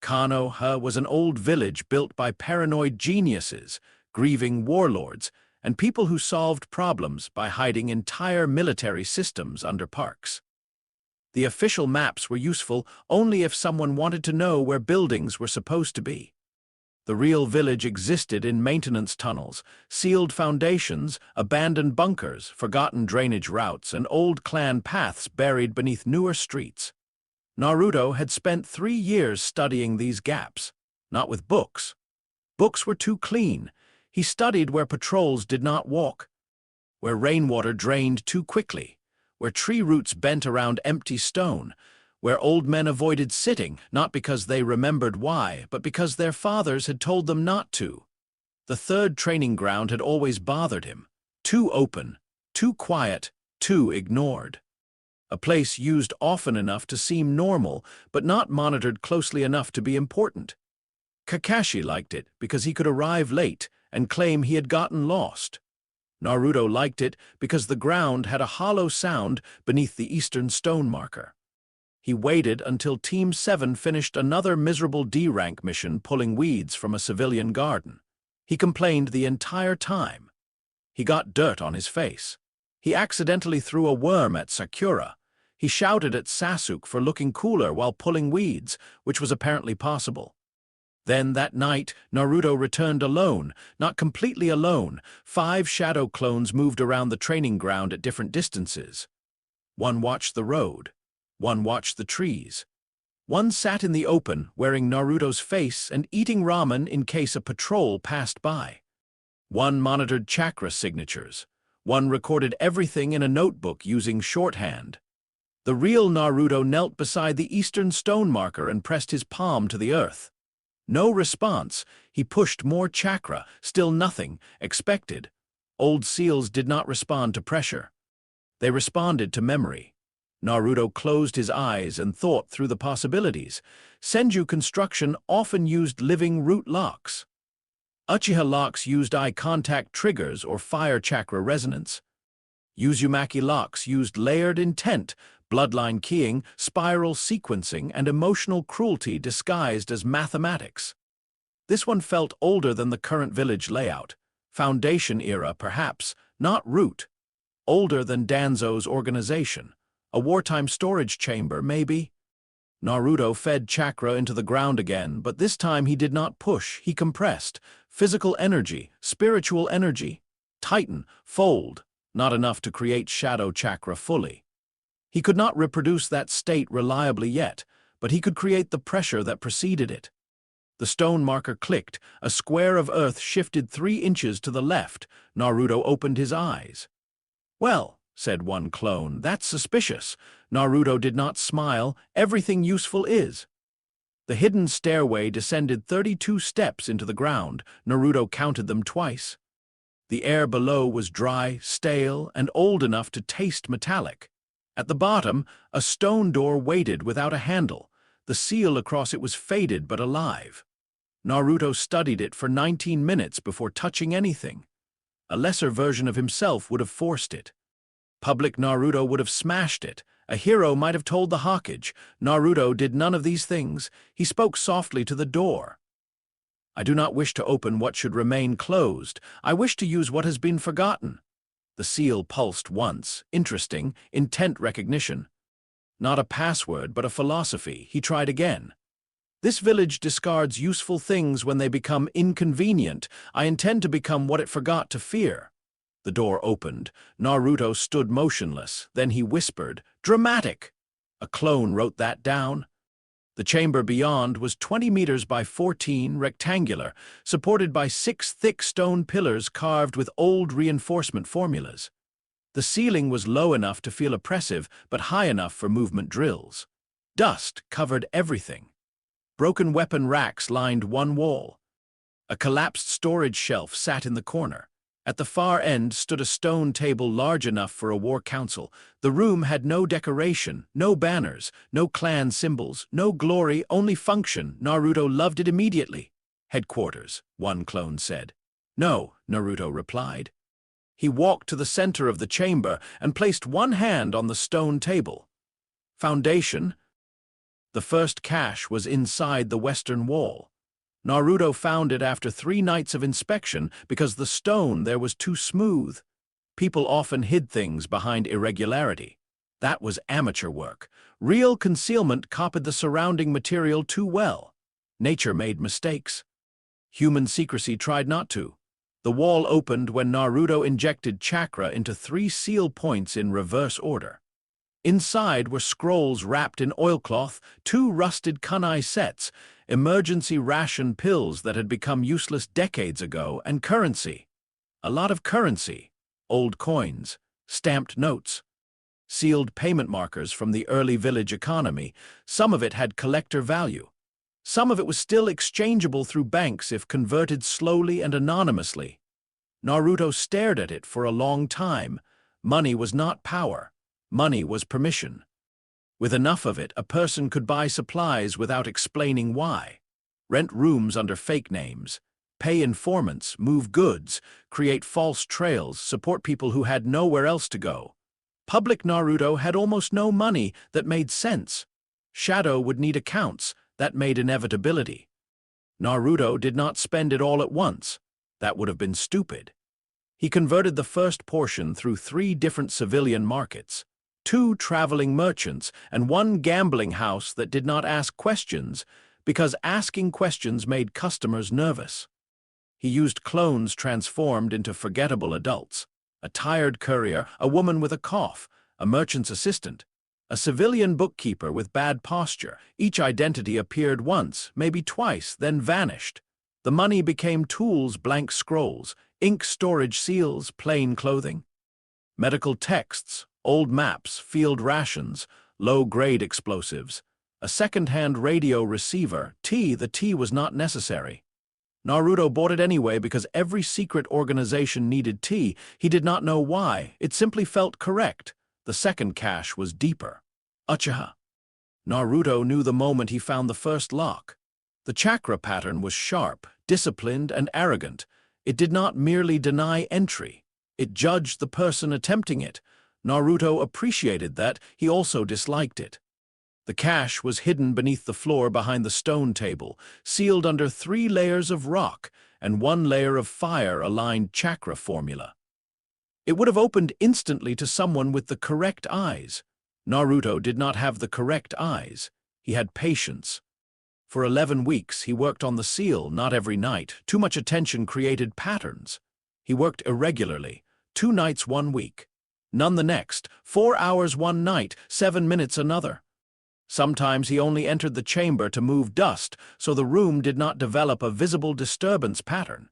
Konoha was an old village built by paranoid geniuses, grieving warlords, and people who solved problems by hiding entire military systems under parks. The official maps were useful only if someone wanted to know where buildings were supposed to be. The real village existed in maintenance tunnels, sealed foundations, abandoned bunkers, forgotten drainage routes, and old clan paths buried beneath newer streets. Naruto had spent 3 years studying these gaps, not with books. Books were too clean. He studied where patrols did not walk, where rainwater drained too quickly, where tree roots bent around empty stone, where old men avoided sitting, not because they remembered why, but because their fathers had told them not to. The third training ground had always bothered him. Too open, too quiet, too ignored. A place used often enough to seem normal, but not monitored closely enough to be important. Kakashi liked it because he could arrive late and claim he had gotten lost. Naruto liked it because the ground had a hollow sound beneath the eastern stone marker. He waited until Team 7 finished another miserable D-rank mission pulling weeds from a civilian garden. He complained the entire time. He got dirt on his face. He accidentally threw a worm at Sakura. He shouted at Sasuke for looking cooler while pulling weeds, which was apparently possible. Then that night, Naruto returned alone, not completely alone. 5 shadow clones moved around the training ground at different distances. One watched the road. One watched the trees. One sat in the open, wearing Naruto's face and eating ramen in case a patrol passed by. One monitored chakra signatures. One recorded everything in a notebook using shorthand. The real Naruto knelt beside the eastern stone marker and pressed his palm to the earth. No response. He pushed more chakra. Still nothing. Expected. Old seals did not respond to pressure. They responded to memory. Naruto closed his eyes and thought through the possibilities. Senju construction often used living root locks. Uchiha locks used eye contact triggers or fire chakra resonance. Uzumaki locks used layered intent, bloodline keying, spiral sequencing, and emotional cruelty disguised as mathematics. This one felt older than the current village layout. Foundation era, perhaps, not root. Older than Danzo's organization. A wartime storage chamber, maybe? Naruto fed chakra into the ground again, but this time he did not push, he compressed. Physical energy, spiritual energy. Tighten, fold, not enough to create shadow chakra fully. He could not reproduce that state reliably yet, but he could create the pressure that preceded it. The stone marker clicked, a square of earth shifted 3 inches to the left. Naruto opened his eyes. "Well," said one clone, "that's suspicious." Naruto did not smile. "Everything useful is." The hidden stairway descended 32 steps into the ground. Naruto counted them twice. The air below was dry, stale, and old enough to taste metallic. At the bottom, a stone door waited without a handle. The seal across it was faded but alive. Naruto studied it for 19 minutes before touching anything. A lesser version of himself would have forced it. Public Naruto would have smashed it. A hero might have told the Hokage. Naruto did none of these things. He spoke softly to the door. "I do not wish to open what should remain closed. I wish to use what has been forgotten." The seal pulsed once. Interesting, intent recognition. Not a password, but a philosophy. He tried again. "This village discards useful things when they become inconvenient. I intend to become what it forgot to fear." The door opened. Naruto stood motionless. Then he whispered, "Dramatic!" A clone wrote that down. The chamber beyond was 20 meters by 14, rectangular, supported by 6 thick stone pillars carved with old reinforcement formulas. The ceiling was low enough to feel oppressive, but high enough for movement drills. Dust covered everything. Broken weapon racks lined one wall. A collapsed storage shelf sat in the corner. At the far end stood a stone table large enough for a war council. The room had no decoration, no banners, no clan symbols, no glory, only function. Naruto loved it immediately. "Headquarters," one clone said. "No," Naruto replied. He walked to the center of the chamber and placed one hand on the stone table. "Foundation?" The first cache was inside the western wall. Naruto found it after 3 nights of inspection because the stone there was too smooth. People often hid things behind irregularity. That was amateur work. Real concealment copied the surrounding material too well. Nature made mistakes. Human secrecy tried not to. The wall opened when Naruto injected chakra into 3 seal points in reverse order. Inside were scrolls wrapped in oilcloth, 2 rusted kunai sets, emergency ration pills that had become useless decades ago, and currency. A lot of currency. Old coins, stamped notes, sealed payment markers from the early village economy. Some of it had collector value. Some of it was still exchangeable through banks if converted slowly and anonymously. Naruto stared at it for a long time. Money was not power. Money was permission. With enough of it, a person could buy supplies without explaining why. Rent rooms under fake names, pay informants, move goods, create false trails, support people who had nowhere else to go. Public Naruto had almost no money that made sense. Shadow would need accounts. That made inevitability. Naruto did not spend it all at once. That would have been stupid. He converted the first portion through 3 different civilian markets. 2 traveling merchants, and 1 gambling house that did not ask questions, because asking questions made customers nervous. He used clones transformed into forgettable adults. A tired courier, a woman with a cough, a merchant's assistant, a civilian bookkeeper with bad posture. Each identity appeared once, maybe twice, then vanished. The money became tools, blank scrolls, ink storage seals, plain clothing. Medical texts, old maps, field rations, low-grade explosives, a second-hand radio receiver. The tea was not necessary. Naruto bought it anyway because every secret organization needed tea. He did not know why. It simply felt correct. The second cache was deeper. Uchiha. Naruto knew the moment he found the first lock. The chakra pattern was sharp, disciplined, and arrogant. It did not merely deny entry. It judged the person attempting it. Naruto appreciated that. He also disliked it. The cache was hidden beneath the floor behind the stone table, sealed under 3 layers of rock and 1 layer of fire-aligned chakra formula. It would have opened instantly to someone with the correct eyes. Naruto did not have the correct eyes. He had patience. For 11 weeks, he worked on the seal, not every night. Too much attention created patterns. He worked irregularly, 2 nights 1 week. None the next, 4 hours 1 night, 7 minutes another. Sometimes he only entered the chamber to move dust, so the room did not develop a visible disturbance pattern.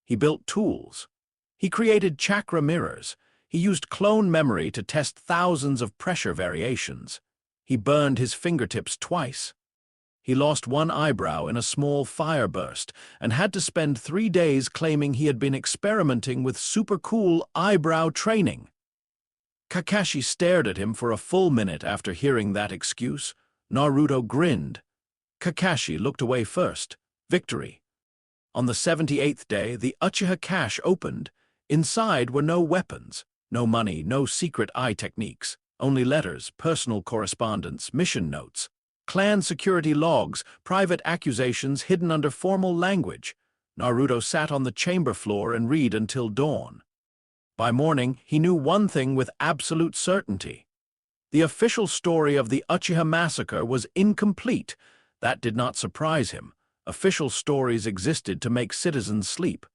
He built tools. He created chakra mirrors. He used clone memory to test thousands of pressure variations. He burned his fingertips twice. He lost 1 eyebrow in a small fire burst and had to spend 3 days claiming he had been experimenting with super cool eyebrow training. Kakashi stared at him for a full minute after hearing that excuse. Naruto grinned. Kakashi looked away first. Victory. On the 78th day, the Uchiha cache opened. Inside were no weapons, no money, no secret eye techniques, only letters, personal correspondence, mission notes, clan security logs, private accusations hidden under formal language. Naruto sat on the chamber floor and read until dawn. By morning, he knew one thing with absolute certainty. The official story of the Uchiha massacre was incomplete. That did not surprise him. Official stories existed to make citizens sleep.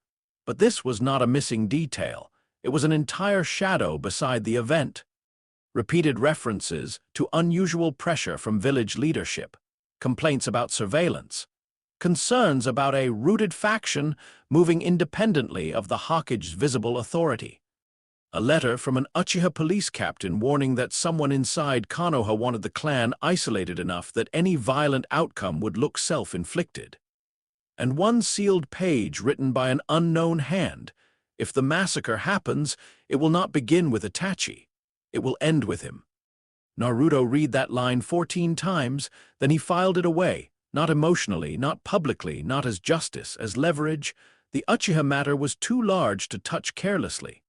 But this was not a missing detail. It was an entire shadow beside the event. Repeated references to unusual pressure from village leadership, complaints about surveillance, concerns about a rooted faction moving independently of the Hokage's visible authority. A letter from an Uchiha police captain warning that someone inside Konoha wanted the clan isolated enough that any violent outcome would look self-inflicted. And 1 sealed page written by an unknown hand. If the massacre happens, it will not begin with Itachi. It will end with him. Naruto read that line 14 times, then he filed it away, not emotionally, not publicly, not as justice, as leverage. The Uchiha matter was too large to touch carelessly.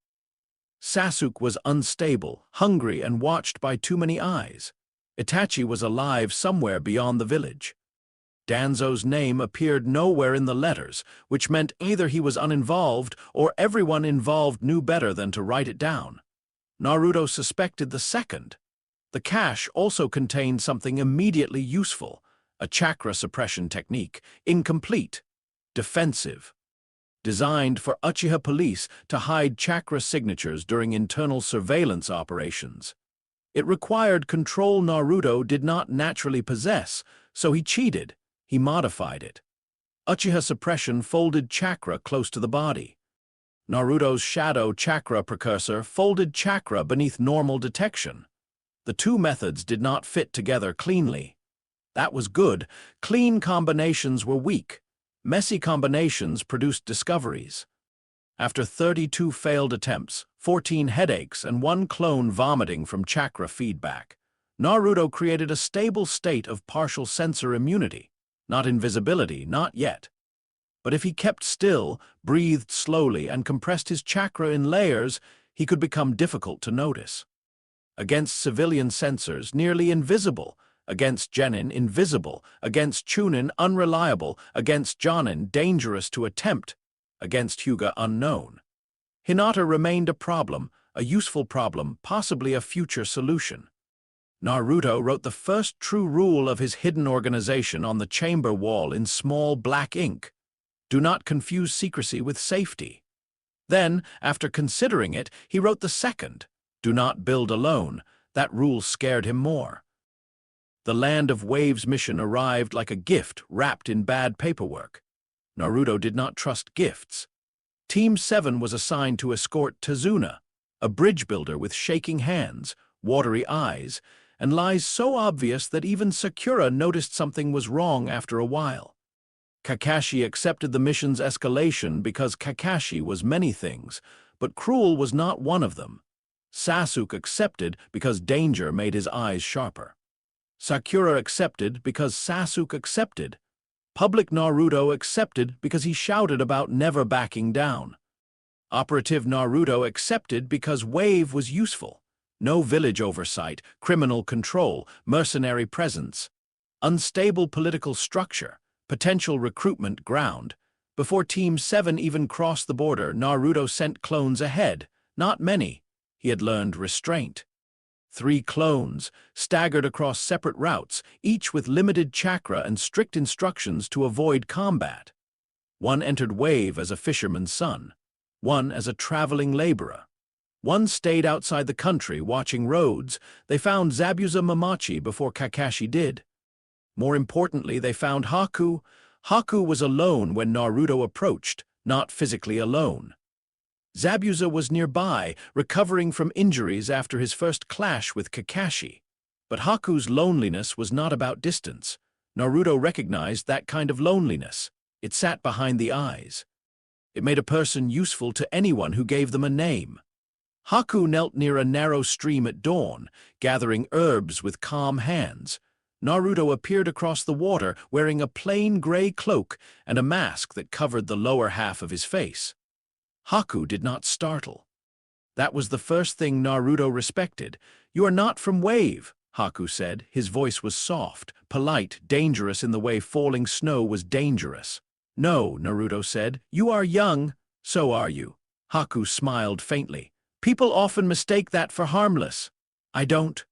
Sasuke was unstable, hungry, and watched by too many eyes. Itachi was alive somewhere beyond the village. Danzo's name appeared nowhere in the letters, which meant either he was uninvolved or everyone involved knew better than to write it down. Naruto suspected the second. The cache also contained something immediately useful, a chakra suppression technique, incomplete, defensive, designed for Uchiha police to hide chakra signatures during internal surveillance operations. It required control Naruto did not naturally possess, so he cheated. He modified it. Uchiha suppression folded chakra close to the body. Naruto's shadow chakra precursor folded chakra beneath normal detection. The 2 methods did not fit together cleanly. That was good. Clean combinations were weak. Messy combinations produced discoveries. After 32 failed attempts, 14 headaches, and 1 clone vomiting from chakra feedback, Naruto created a stable state of partial sensor immunity. Not invisibility, not yet. But if he kept still, breathed slowly, and compressed his chakra in layers, he could become difficult to notice. Against civilian sensors, nearly invisible. Against Genin, invisible. Against Chunin, unreliable. Against Jonin, dangerous to attempt. Against Hyuga, unknown. Hinata remained a problem, a useful problem, possibly a future solution. Naruto wrote the first true rule of his hidden organization on the chamber wall in small black ink. Do not confuse secrecy with safety. Then, after considering it, he wrote the second. Do not build alone. That rule scared him more. The Land of Waves mission arrived like a gift wrapped in bad paperwork. Naruto did not trust gifts. Team 7 was assigned to escort Tazuna, a bridge builder with shaking hands, watery eyes, and lies so obvious that even Sakura noticed something was wrong after a while. Kakashi accepted the mission's escalation because Kakashi was many things, but cruel was not one of them. Sasuke accepted because danger made his eyes sharper. Sakura accepted because Sasuke accepted. Public Naruto accepted because he shouted about never backing down. Operative Naruto accepted because Wave was useful. No village oversight, criminal control, mercenary presence. Unstable political structure, potential recruitment ground. Before Team 7 even crossed the border, Naruto sent clones ahead. Not many. He had learned restraint. 3 clones, staggered across separate routes, each with limited chakra and strict instructions to avoid combat. One entered Wave as a fisherman's son. One as a traveling laborer. One stayed outside the country, watching roads. They found Zabuza Mamachi before Kakashi did. More importantly, they found Haku. Haku was alone when Naruto approached, not physically alone. Zabuza was nearby, recovering from injuries after his first clash with Kakashi. But Haku's loneliness was not about distance. Naruto recognized that kind of loneliness. It sat behind the eyes. It made a person useful to anyone who gave them a name. Haku knelt near a narrow stream at dawn, gathering herbs with calm hands. Naruto appeared across the water wearing a plain gray cloak and a mask that covered the lower half of his face. Haku did not startle. That was the first thing Naruto respected. "You are not from Wave," Haku said. His voice was soft, polite, dangerous in the way falling snow was dangerous. "No," Naruto said. "You are young." "So are you." Haku smiled faintly. "People often mistake that for harmless." "I don't."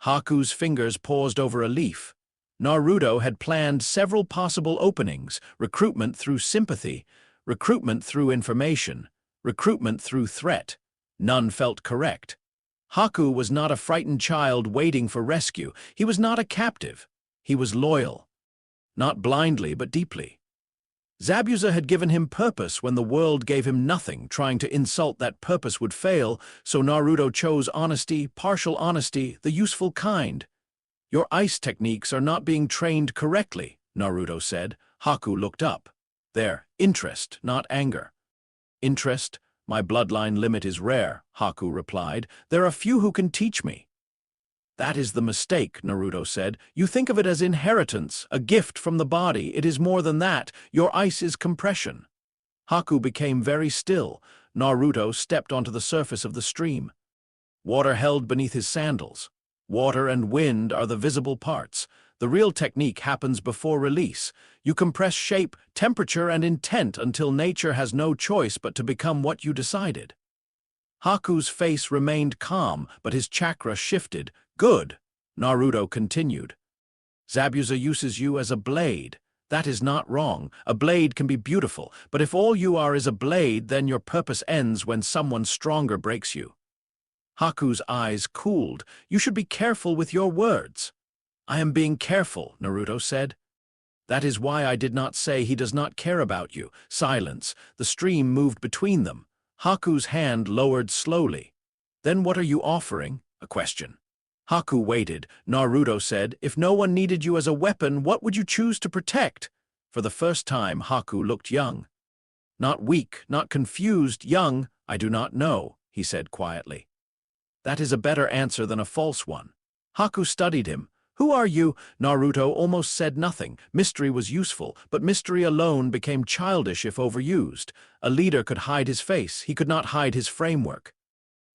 Haku's fingers paused over a leaf. Naruto had planned several possible openings: recruitment through sympathy, recruitment through information, recruitment through threat. None felt correct. Haku was not a frightened child waiting for rescue. He was not a captive. He was loyal. Not blindly, but deeply. Zabuza had given him purpose when the world gave him nothing. Trying to insult that purpose would fail, so Naruto chose honesty, partial honesty, the useful kind. "Your ice techniques are not being trained correctly," Naruto said. Haku looked up. "There, interest, not anger." "Interest? My bloodline limit is rare," Haku replied. "There are few who can teach me." "That is the mistake," Naruto said. "You think of it as inheritance, a gift from the body. It is more than that. Your ice is compression." Haku became very still. Naruto stepped onto the surface of the stream. Water held beneath his sandals. Water and wind are the visible parts. The real technique happens before release. You compress shape, temperature, and intent until nature has no choice but to become what you decided. Haku's face remained calm, but his chakra shifted. "Good," Naruto continued. "Zabuza uses you as a blade. That is not wrong. A blade can be beautiful, but if all you are is a blade, then your purpose ends when someone stronger breaks you." Haku's eyes cooled. "You should be careful with your words." "I am being careful," Naruto said. "That is why I did not say he does not care about you." Silence. The stream moved between them. Haku's hand lowered slowly. "Then what are you offering?" A question. Haku waited. Naruto said, "If no one needed you as a weapon, what would you choose to protect?" For the first time, Haku looked young. Not weak, not confused, young. "I do not know," he said quietly. "That is a better answer than a false one." Haku studied him. "Who are you?" Naruto almost said nothing. Mystery was useful, but mystery alone became childish if overused. A leader could hide his face. He could not hide his framework.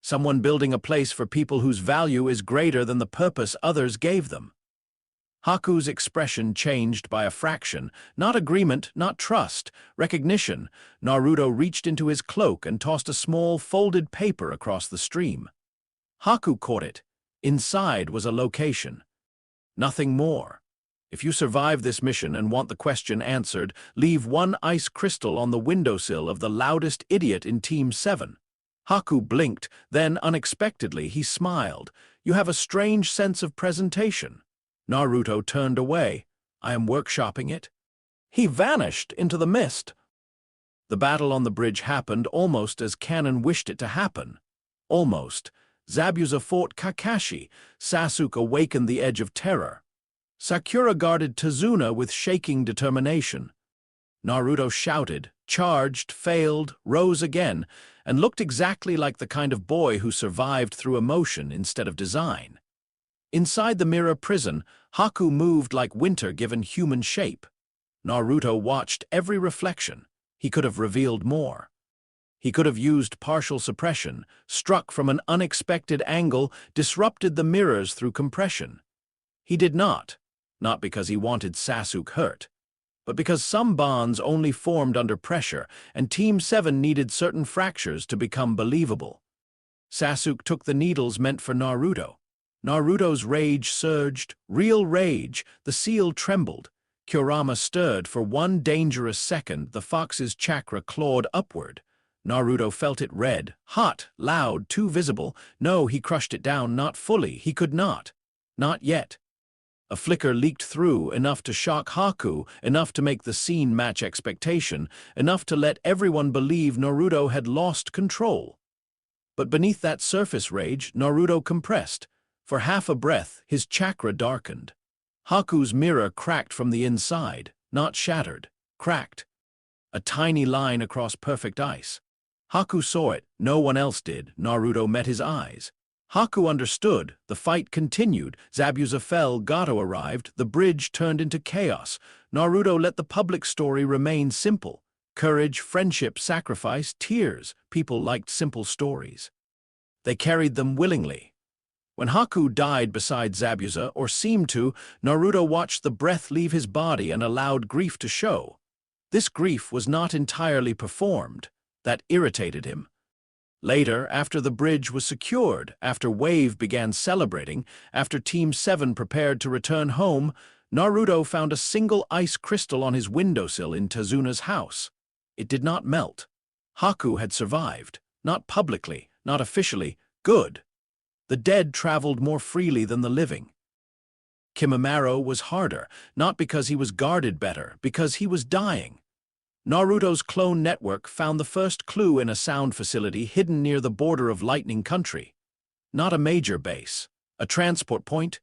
Someone building a place for people whose value is greater than the purpose others gave them. Haku's expression changed by a fraction. Not agreement, not trust. Recognition. Naruto reached into his cloak and tossed a small, folded paper across the stream. Haku caught it. Inside was a location. Nothing more. "If you survive this mission and want the question answered, leave one ice crystal on the windowsill of the loudest idiot in Team 7. Haku blinked, then, unexpectedly, he smiled. "You have a strange sense of presentation." Naruto turned away. "I am workshopping it." He vanished into the mist. The battle on the bridge happened almost as Kanon wished it to happen. Almost. Zabuza fought Kakashi. Sasuke awakened the edge of terror. Sakura guarded Tazuna with shaking determination. Naruto shouted, charged, failed, rose again, and looked exactly like the kind of boy who survived through emotion instead of design. Inside the mirror prison, Haku moved like winter given human shape. Naruto watched every reflection. He could have revealed more. He could have used partial suppression, struck from an unexpected angle, disrupted the mirrors through compression. He did not because he wanted Sasuke hurt, but because some bonds only formed under pressure, and Team 7 needed certain fractures to become believable. Sasuke took the needles meant for Naruto. Naruto's rage surged, real rage, the seal trembled. Kurama stirred. For one dangerous second, the fox's chakra clawed upward. Naruto felt it red, hot, loud, too visible. No, he crushed it down, not fully. He could not. Not yet. A flicker leaked through, enough to shock Haku, enough to make the scene match expectation, enough to let everyone believe Naruto had lost control. But beneath that surface rage, Naruto compressed. For half a breath, his chakra darkened. Haku's mirror cracked from the inside, not shattered, cracked. A tiny line across perfect ice. Haku saw it, no one else did. Naruto met his eyes. Haku understood. The fight continued. Zabuza fell, Gato arrived, the bridge turned into chaos. Naruto let the public story remain simple. Courage, friendship, sacrifice, tears. People liked simple stories. They carried them willingly. When Haku died beside Zabuza, or seemed to, Naruto watched the breath leave his body and allowed grief to show. This grief was not entirely performed. That irritated him. Later, after the bridge was secured, after Wave began celebrating, after Team 7 prepared to return home, Naruto found a single ice crystal on his windowsill in Tazuna's house. It did not melt. Haku had survived. Not publicly, not officially. Good. The dead traveled more freely than the living. Kimimaro was harder, not because he was guarded better, because he was dying. Naruto's clone network found the first clue in a sound facility hidden near the border of Lightning Country. Not a major base. A transport point.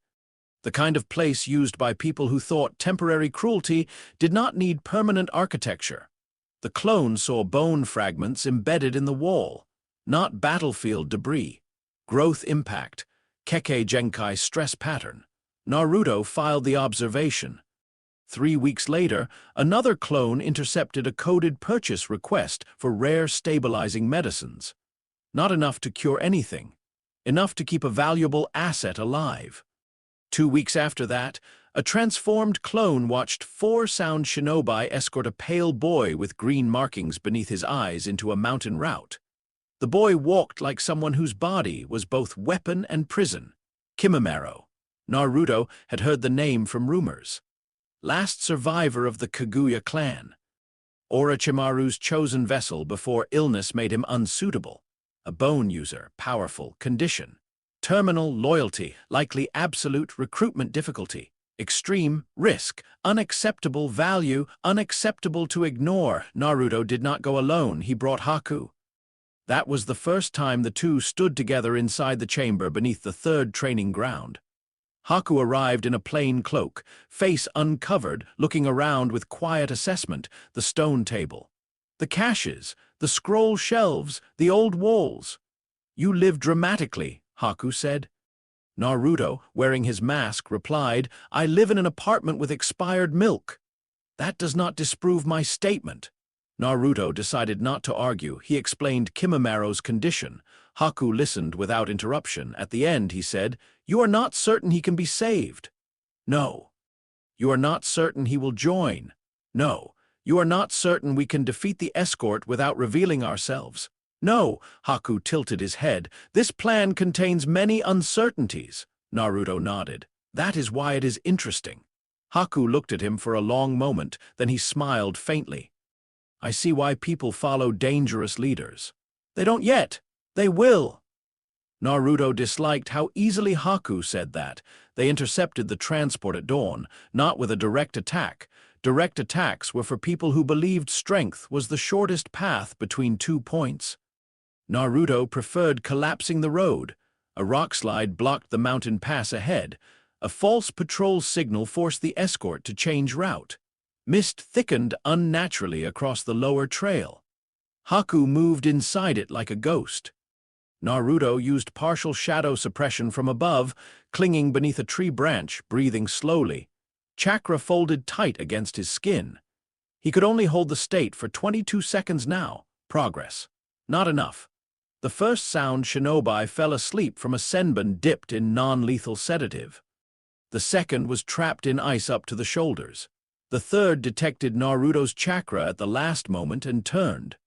The kind of place used by people who thought temporary cruelty did not need permanent architecture. The clone saw bone fragments embedded in the wall. Not battlefield debris. Growth impact. Kekkei Genkai stress pattern. Naruto filed the observation. 3 weeks later, another clone intercepted a coded purchase request for rare stabilizing medicines. Not enough to cure anything. Enough to keep a valuable asset alive. 2 weeks after that, a transformed clone watched 4 sound shinobi escort a pale boy with green markings beneath his eyes into a mountain route. The boy walked like someone whose body was both weapon and prison. Kimimaro. Naruto had heard the name from rumors. Last survivor of the Kaguya clan. Orochimaru's chosen vessel before illness made him unsuitable. A bone user, powerful, condition. Terminal loyalty, likely absolute recruitment difficulty. Extreme risk, unacceptable value, unacceptable to ignore. Naruto did not go alone, he brought Haku. That was the first time the two stood together inside the chamber beneath the 3rd training ground. Haku arrived in a plain cloak, face uncovered, looking around with quiet assessment, the stone table. The caches, the scroll shelves, the old walls. You live dramatically, Haku said. Naruto, wearing his mask, replied, I live in an apartment with expired milk. That does not disprove my statement. Naruto decided not to argue. He explained Kimimaro's condition. Haku listened without interruption. At the end, he said, You are not certain he can be saved. No. You are not certain he will join. No. You are not certain we can defeat the escort without revealing ourselves. No. Haku tilted his head. This plan contains many uncertainties. Naruto nodded. That is why it is interesting. Haku looked at him for a long moment, then he smiled faintly. I see why people follow dangerous leaders. They don't yet. They will. Naruto disliked how easily Haku said that. They intercepted the transport at dawn, not with a direct attack. Direct attacks were for people who believed strength was the shortest path between 2 points. Naruto preferred collapsing the road. A rock slide blocked the mountain pass ahead. A false patrol signal forced the escort to change route. Mist thickened unnaturally across the lower trail. Haku moved inside it like a ghost. Naruto used partial shadow suppression from above, clinging beneath a tree branch, breathing slowly. Chakra folded tight against his skin. He could only hold the state for 22 seconds now. Progress. Not enough. The first sound shinobi fell asleep from a senbon dipped in non-lethal sedative. The second was trapped in ice up to the shoulders. The third detected Naruto's chakra at the last moment and turned.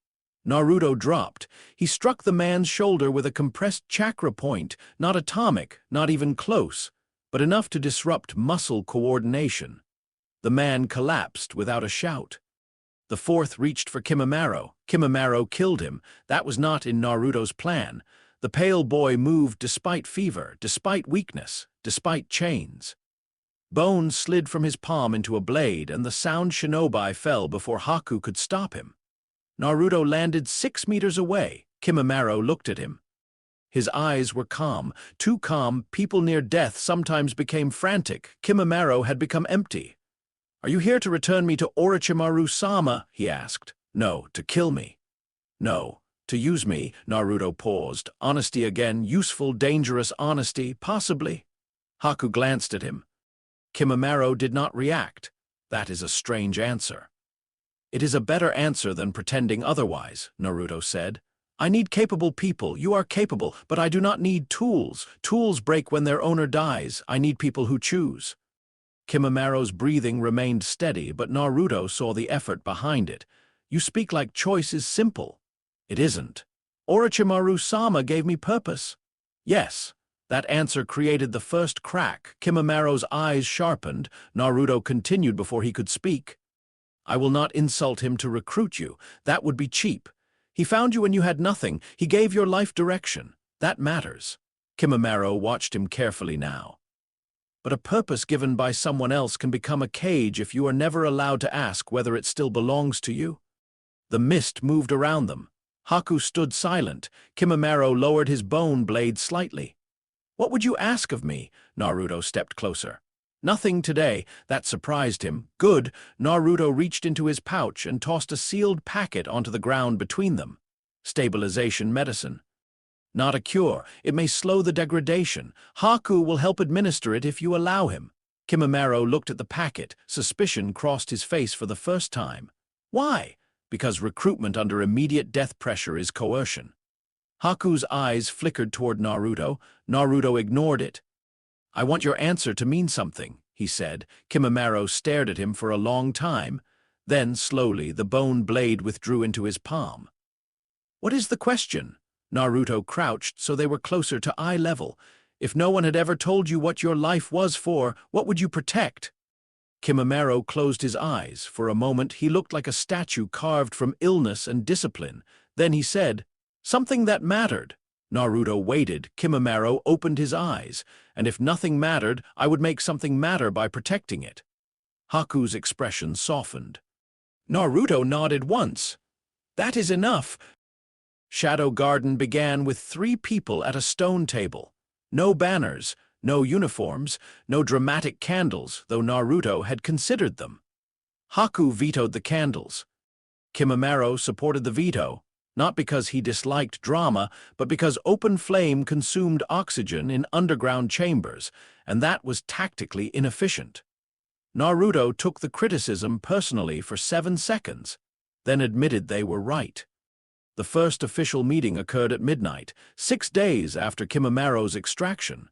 Naruto dropped. He struck the man's shoulder with a compressed chakra point, not atomic, not even close, but enough to disrupt muscle coordination. The man collapsed without a shout. The fourth reached for Kimimaro. Kimimaro killed him. That was not in Naruto's plan. The pale boy moved despite fever, despite weakness, despite chains. Bone slid from his palm into a blade, and the sound shinobi fell before Haku could stop him. Naruto landed 6 meters away. Kimimaro looked at him. His eyes were calm, too calm. People near death sometimes became frantic. Kimimaro had become empty. "Are you here to return me to Orochimaru-sama?" he asked. "No, to kill me." "No, to use me." Naruto paused. Honesty again, useful, dangerous honesty, possibly. Haku glanced at him. Kimimaro did not react. That is a strange answer. "It is a better answer than pretending otherwise," Naruto said. "I need capable people. You are capable, but I do not need tools. Tools break when their owner dies. I need people who choose." Kimimaro's breathing remained steady, but Naruto saw the effort behind it. "You speak like choice is simple." "It isn't. Orochimaru-sama gave me purpose." "Yes." That answer created the first crack. Kimimaro's eyes sharpened. Naruto continued before he could speak. "I will not insult him to recruit you. That would be cheap. He found you when you had nothing. He gave your life direction. That matters." Kimimaro watched him carefully now. "But a purpose given by someone else can become a cage if you are never allowed to ask whether it still belongs to you." The mist moved around them. Haku stood silent. Kimimaro lowered his bone blade slightly. "What would you ask of me?" Naruto stepped closer. "Nothing today." That surprised him. "Good." Naruto reached into his pouch and tossed a sealed packet onto the ground between them. "Stabilization medicine." "Not a cure. It may slow the degradation. Haku will help administer it if you allow him." Kimimaro looked at the packet. Suspicion crossed his face for the first time. "Why?" "Because recruitment under immediate death pressure is coercion." Haku's eyes flickered toward Naruto. Naruto ignored it. "I want your answer to mean something," he said. Kimimaro stared at him for a long time. Then, slowly, the bone blade withdrew into his palm. "What is the question?" Naruto crouched so they were closer to eye level. "If no one had ever told you what your life was for, what would you protect?" Kimimaro closed his eyes. For a moment, he looked like a statue carved from illness and discipline. Then he said, "Something that mattered." Naruto waited. Kimimaro opened his eyes. "And if nothing mattered, I would make something matter by protecting it." Haku's expression softened. Naruto nodded once. "That is enough." Shadow Garden began with 3 people at a stone table. No banners, no uniforms, no dramatic candles, though Naruto had considered them. Haku vetoed the candles. Kimimaro supported the veto, not because he disliked drama, but because open flame consumed oxygen in underground chambers, and that was tactically inefficient. Naruto took the criticism personally for 7 seconds, then admitted they were right. The first official meeting occurred at midnight, 6 days after Kimimaro's extraction.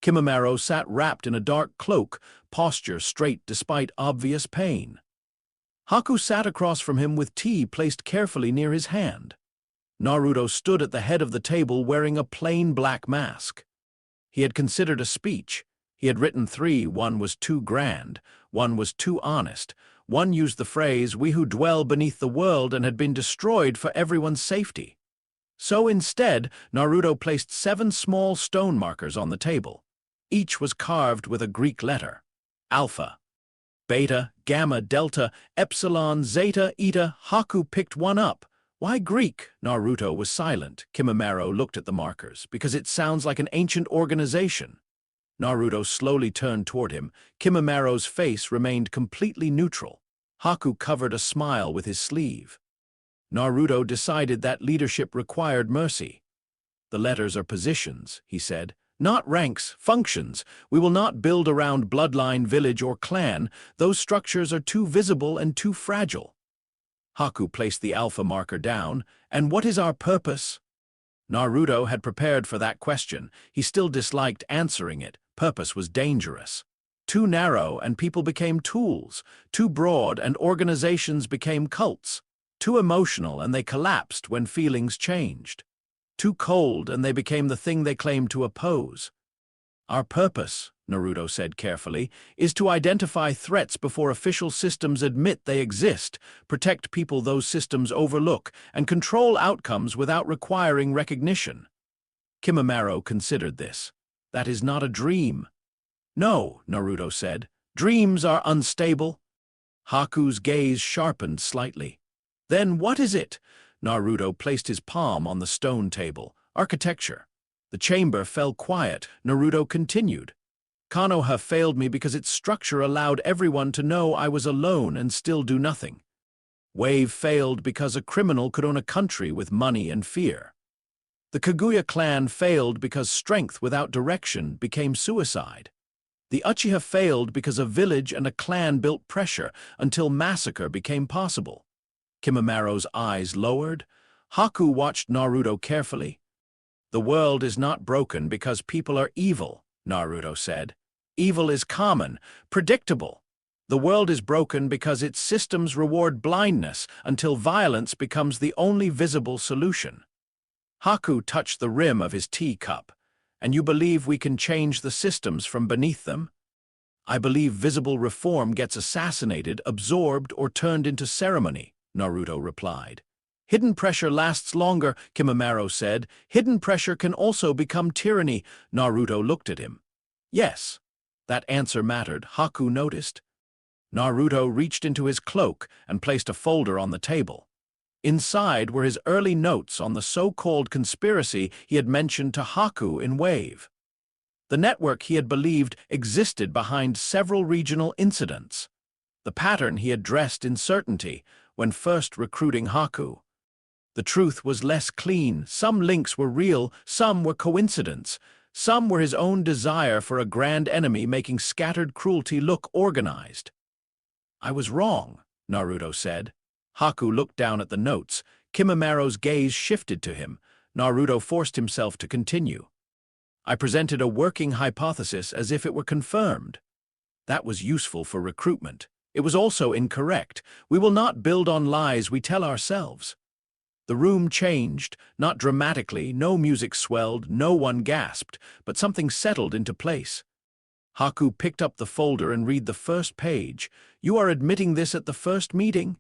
Kimimaro sat wrapped in a dark cloak, posture straight despite obvious pain. Haku sat across from him with tea placed carefully near his hand. Naruto stood at the head of the table wearing a plain black mask. He had considered a speech. He had written 3. One was too grand. One was too honest. One used the phrase, "We who dwell beneath the world," and had been destroyed for everyone's safety. So instead, Naruto placed 7 small stone markers on the table. Each was carved with a Greek letter. Alpha, Beta, Gamma, Delta, Epsilon, Zeta, Eta. Haku picked one up. "Why Greek?" Naruto was silent. Kimimaro looked at the markers. "Because it sounds like an ancient organization." Naruto slowly turned toward him. Kimimaro's face remained completely neutral. Haku covered a smile with his sleeve. Naruto decided that leadership required mercy. "The letters are positions," he said. "Not ranks, functions. We will not build around bloodline, village, or clan. Those structures are too visible and too fragile." Haku placed the alpha marker down. And what is our purpose? Naruto had prepared for that question. He still disliked answering it. Purpose was dangerous. Too narrow and people became tools. Too broad and organizations became cults. Too emotional and they collapsed when feelings changed. Too cold and they became the thing they claimed to oppose. Our purpose, Naruto said carefully, is to identify threats before official systems admit they exist, protect people those systems overlook, and control outcomes without requiring recognition. Kimimaro considered this. That is not a dream. No, Naruto said. Dreams are unstable. Haku's gaze sharpened slightly. Then what is it? Naruto placed his palm on the stone table. Architecture. The chamber fell quiet. Naruto continued. Konoha failed me because its structure allowed everyone to know I was alone and still do nothing. Wave failed because a criminal could own a country with money and fear. The Kaguya clan failed because strength without direction became suicide. The Uchiha failed because a village and a clan built pressure until massacre became possible. Kimimaro's eyes lowered. Haku watched Naruto carefully. The world is not broken because people are evil, Naruto said. Evil is common, predictable. The world is broken because its systems reward blindness until violence becomes the only visible solution. Haku touched the rim of his teacup. And you believe we can change the systems from beneath them? I believe visible reform gets assassinated, absorbed, or turned into ceremony, Naruto replied. Hidden pressure lasts longer, Kimimaro said. Hidden pressure can also become tyranny. Naruto looked at him. Yes, that answer mattered, Haku noticed. Naruto reached into his cloak and placed a folder on the table. Inside were his early notes on the so-called conspiracy he had mentioned to Haku in Wave. The network he had believed existed behind several regional incidents. The pattern he had dressed in certainty when first recruiting Haku. The truth was less clean. Some links were real, some were coincidence. Some were his own desire for a grand enemy making scattered cruelty look organized. I was wrong, Naruto said. Haku looked down at the notes. Kimimaro's gaze shifted to him. Naruto forced himself to continue. I presented a working hypothesis as if it were confirmed. That was useful for recruitment. It was also incorrect. We will not build on lies we tell ourselves. The room changed, not dramatically, no music swelled, no one gasped, but something settled into place. Haku picked up the folder and read the first page. You are admitting this at the first meeting?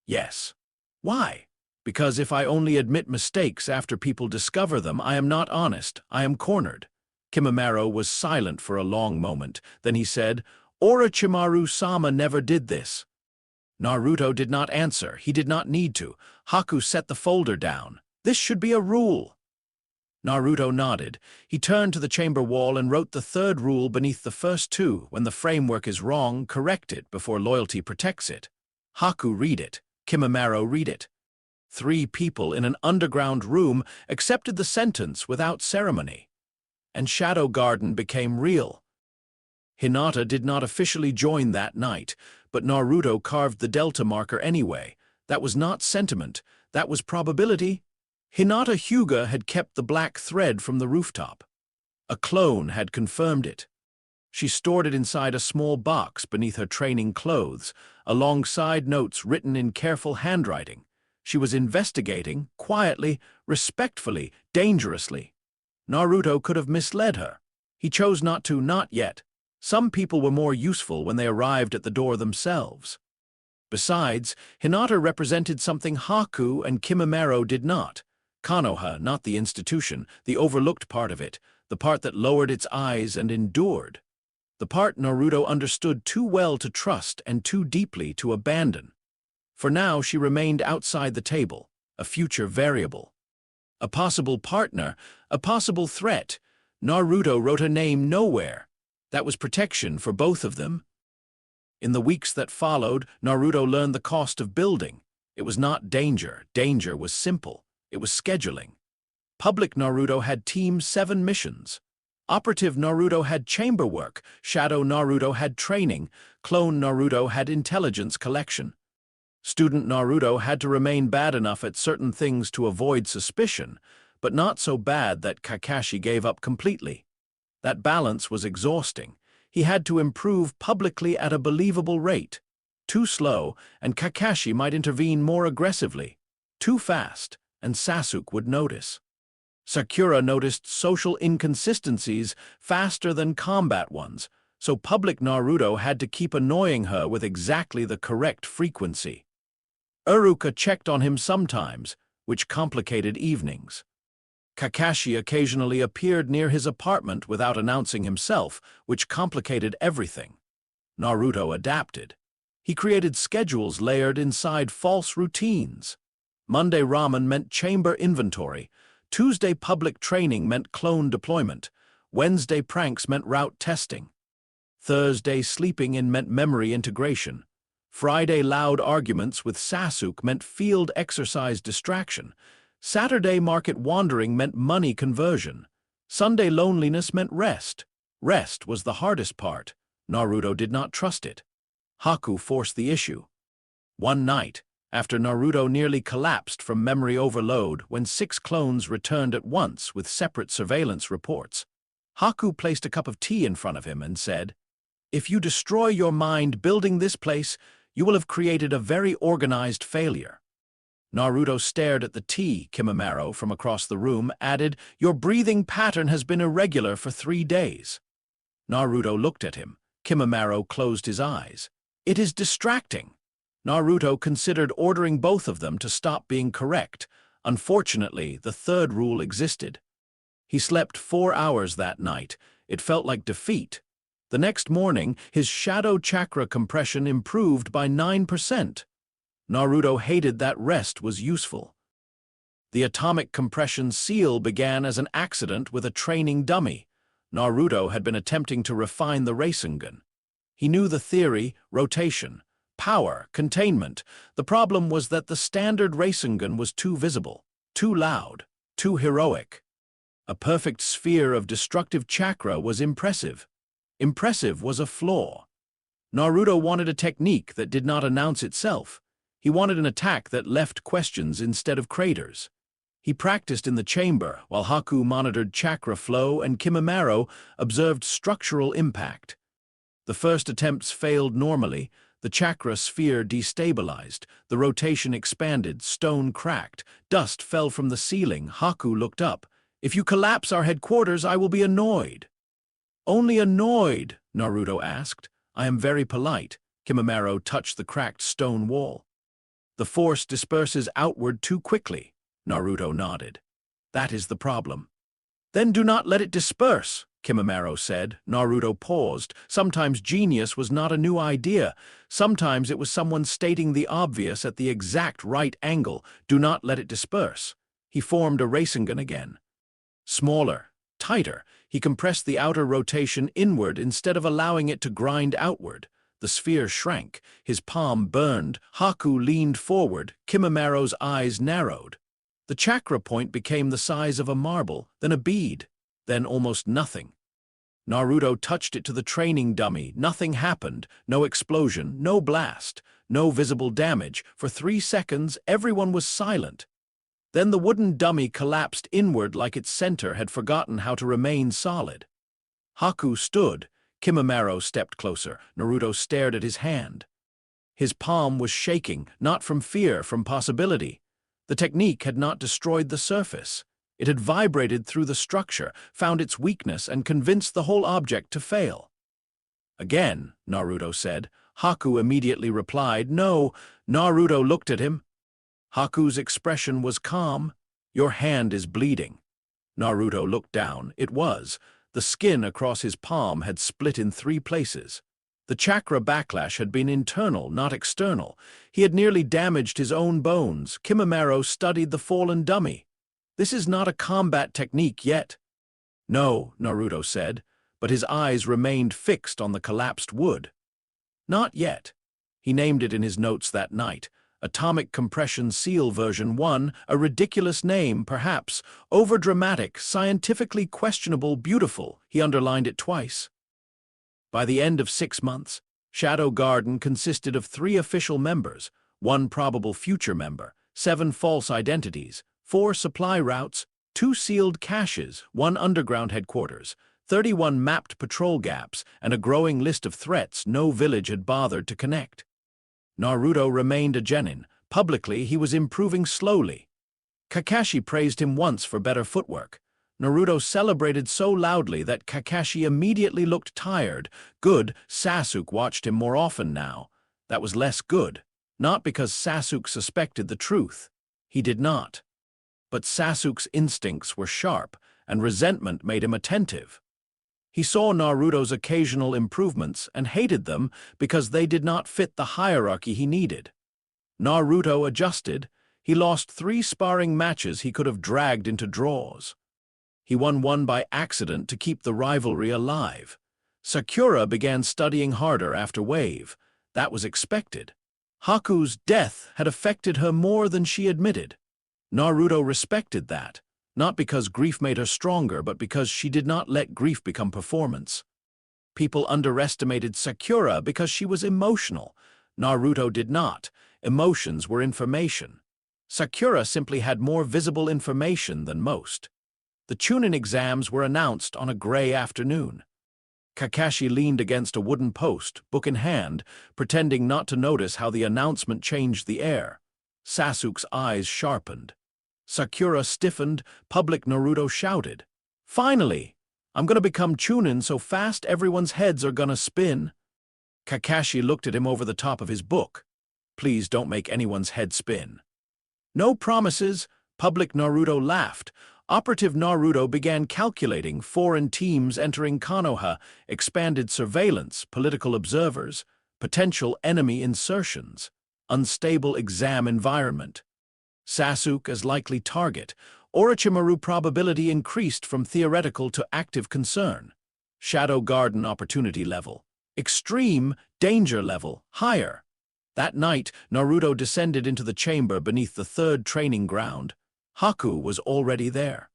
Yes. Why? Because if I only admit mistakes after people discover them, I am not honest, I am cornered. Kimimaro was silent for a long moment. Then he said, Orochimaru-sama never did this. Naruto did not answer. He did not need to. Haku set the folder down. This should be a rule. Naruto nodded. He turned to the chamber wall and wrote the third rule beneath the first two. When the framework is wrong, correct it before loyalty protects it. Haku read it. Kimimaro read it. 3 people in an underground room accepted the sentence without ceremony. And Shadow Garden became real. Hinata did not officially join that night, but Naruto carved the delta marker anyway. That was not sentiment, that was probability. Hinata Hyuga had kept the black thread from the rooftop. A clone had confirmed it. She stored it inside a small box beneath her training clothes, alongside notes written in careful handwriting. She was investigating, quietly, respectfully, dangerously. Naruto could have misled her. He chose not to, not yet. Some people were more useful when they arrived at the door themselves. Besides, Hinata represented something Haku and Kimimaro did not. Konoha, not the institution, the overlooked part of it, the part that lowered its eyes and endured. The part Naruto understood too well to trust and too deeply to abandon. For now she remained outside the table, a future variable. A possible partner, a possible threat. Naruto wrote her name nowhere. That was protection for both of them. In the weeks that followed, Naruto learned the cost of building. It was not danger. Danger was simple. It was scheduling. Public Naruto had Team 7 missions. Operative Naruto had chamber work. Shadow Naruto had training. Clone Naruto had intelligence collection. Student Naruto had to remain bad enough at certain things to avoid suspicion, but not so bad that Kakashi gave up completely. That balance was exhausting. He had to improve publicly at a believable rate. Too slow, and Kakashi might intervene more aggressively. Too fast, and Sasuke would notice. Sakura noticed social inconsistencies faster than combat ones, so public Naruto had to keep annoying her with exactly the correct frequency. Iruka checked on him sometimes, which complicated evenings. Kakashi occasionally appeared near his apartment without announcing himself, which complicated everything. Naruto adapted. He created schedules layered inside false routines. Monday ramen meant chamber inventory. Tuesday public training meant clone deployment. Wednesday pranks meant route testing. Thursday sleeping in meant memory integration. Friday loud arguments with Sasuke meant field exercise distraction. Saturday market wandering meant money conversion. Sunday loneliness meant rest. Rest was the hardest part. Naruto did not trust it. Haku forced the issue. One night, after Naruto nearly collapsed from memory overload when 6 clones returned at once with separate surveillance reports, Haku placed a cup of tea in front of him and said, "If you destroy your mind building this place, you will have created a very organized failure." Naruto stared at the tea. Kimimaro, from across the room, added, "Your breathing pattern has been irregular for 3 days." Naruto looked at him. Kimimaro closed his eyes. "It is distracting." Naruto considered ordering both of them to stop being correct. Unfortunately, the third rule existed. He slept 4 hours that night. It felt like defeat. The next morning, his shadow chakra compression improved by 9%. Naruto hated that rest was useful. The atomic compression seal began as an accident with a training dummy. Naruto had been attempting to refine the Rasengan. He knew the theory, rotation, power, containment. The problem was that the standard Rasengan was too visible, too loud, too heroic. A perfect sphere of destructive chakra was impressive. Impressive was a flaw. Naruto wanted a technique that did not announce itself. He wanted an attack that left questions instead of craters. He practiced in the chamber while Haku monitored chakra flow and Kimimaro observed structural impact. The first attempts failed normally. The chakra sphere destabilized. The rotation expanded. Stone cracked. Dust fell from the ceiling. Haku looked up. "If you collapse our headquarters, I will be annoyed." "Only annoyed?" Naruto asked. "I am very polite." Kimimaro touched the cracked stone wall. "The force disperses outward too quickly." Naruto nodded. "That is the problem." "Then do not let it disperse," Kimimaro said. Naruto paused. Sometimes genius was not a new idea. Sometimes it was someone stating the obvious at the exact right angle. Do not let it disperse. He formed a Rasengan again. Smaller, tighter, he compressed the outer rotation inward instead of allowing it to grind outward. The sphere shrank. His palm burned. Haku leaned forward. Kimimaro's eyes narrowed. The chakra point became the size of a marble, then a bead, then almost nothing. Naruto touched it to the training dummy. Nothing happened. No explosion, no blast, no visible damage. For 3 seconds, everyone was silent. Then the wooden dummy collapsed inward like its center had forgotten how to remain solid. Haku stood. Kimimaro stepped closer. Naruto stared at his hand. His palm was shaking, not from fear, from possibility. The technique had not destroyed the surface. It had vibrated through the structure, found its weakness, and convinced the whole object to fail. "Again," Naruto said. Haku immediately replied, "No." Naruto looked at him. Haku's expression was calm. "Your hand is bleeding." Naruto looked down. It was. The skin across his palm had split in 3 places. The chakra backlash had been internal, not external. He had nearly damaged his own bones. Kimimaro studied the fallen dummy. "This is not a combat technique yet." "No," Naruto said, but his eyes remained fixed on the collapsed wood. "Not yet." He named it in his notes that night. Atomic Compression Seal version 1, a ridiculous name, perhaps, overdramatic, scientifically questionable, beautiful. He underlined it twice. By the end of 6 months, Shadow Garden consisted of 3 official members, one probable future member, 7 false identities, 4 supply routes, 2 sealed caches, 1 underground headquarters, 31 mapped patrol gaps, and a growing list of threats no village had bothered to connect. Naruto remained a genin. Publicly, he was improving slowly. Kakashi praised him once for better footwork. Naruto celebrated so loudly that Kakashi immediately looked tired. Good, Sasuke watched him more often now. That was less good. Not because Sasuke suspected the truth. He did not. But Sasuke's instincts were sharp, and resentment made him attentive. He saw Naruto's occasional improvements and hated them because they did not fit the hierarchy he needed. Naruto adjusted. He lost 3 sparring matches he could have dragged into draws. He won one by accident to keep the rivalry alive. Sakura began studying harder after Wave. That was expected. Haku's death had affected her more than she admitted. Naruto respected that, not because grief made her stronger, but because she did not let grief become performance. People underestimated Sakura because she was emotional. Naruto did not. Emotions were information. Sakura simply had more visible information than most. The Chunin exams were announced on a gray afternoon. Kakashi leaned against a wooden post, book in hand, pretending not to notice how the announcement changed the air. Sasuke's eyes sharpened. Sakura stiffened. Public Naruto shouted, "Finally! I'm gonna become Chunin so fast everyone's heads are gonna spin." Kakashi looked at him over the top of his book. "Please don't make anyone's head spin." "No promises." Public Naruto laughed. Operative Naruto began calculating foreign teams entering Konoha, expanded surveillance, political observers, potential enemy insertions, unstable exam environment. Sasuke as likely target. Orochimaru probability increased from theoretical to active concern. Shadow Garden opportunity level. Extreme danger level higher. That night, Naruto descended into the chamber beneath the 3rd training ground. Haku was already there.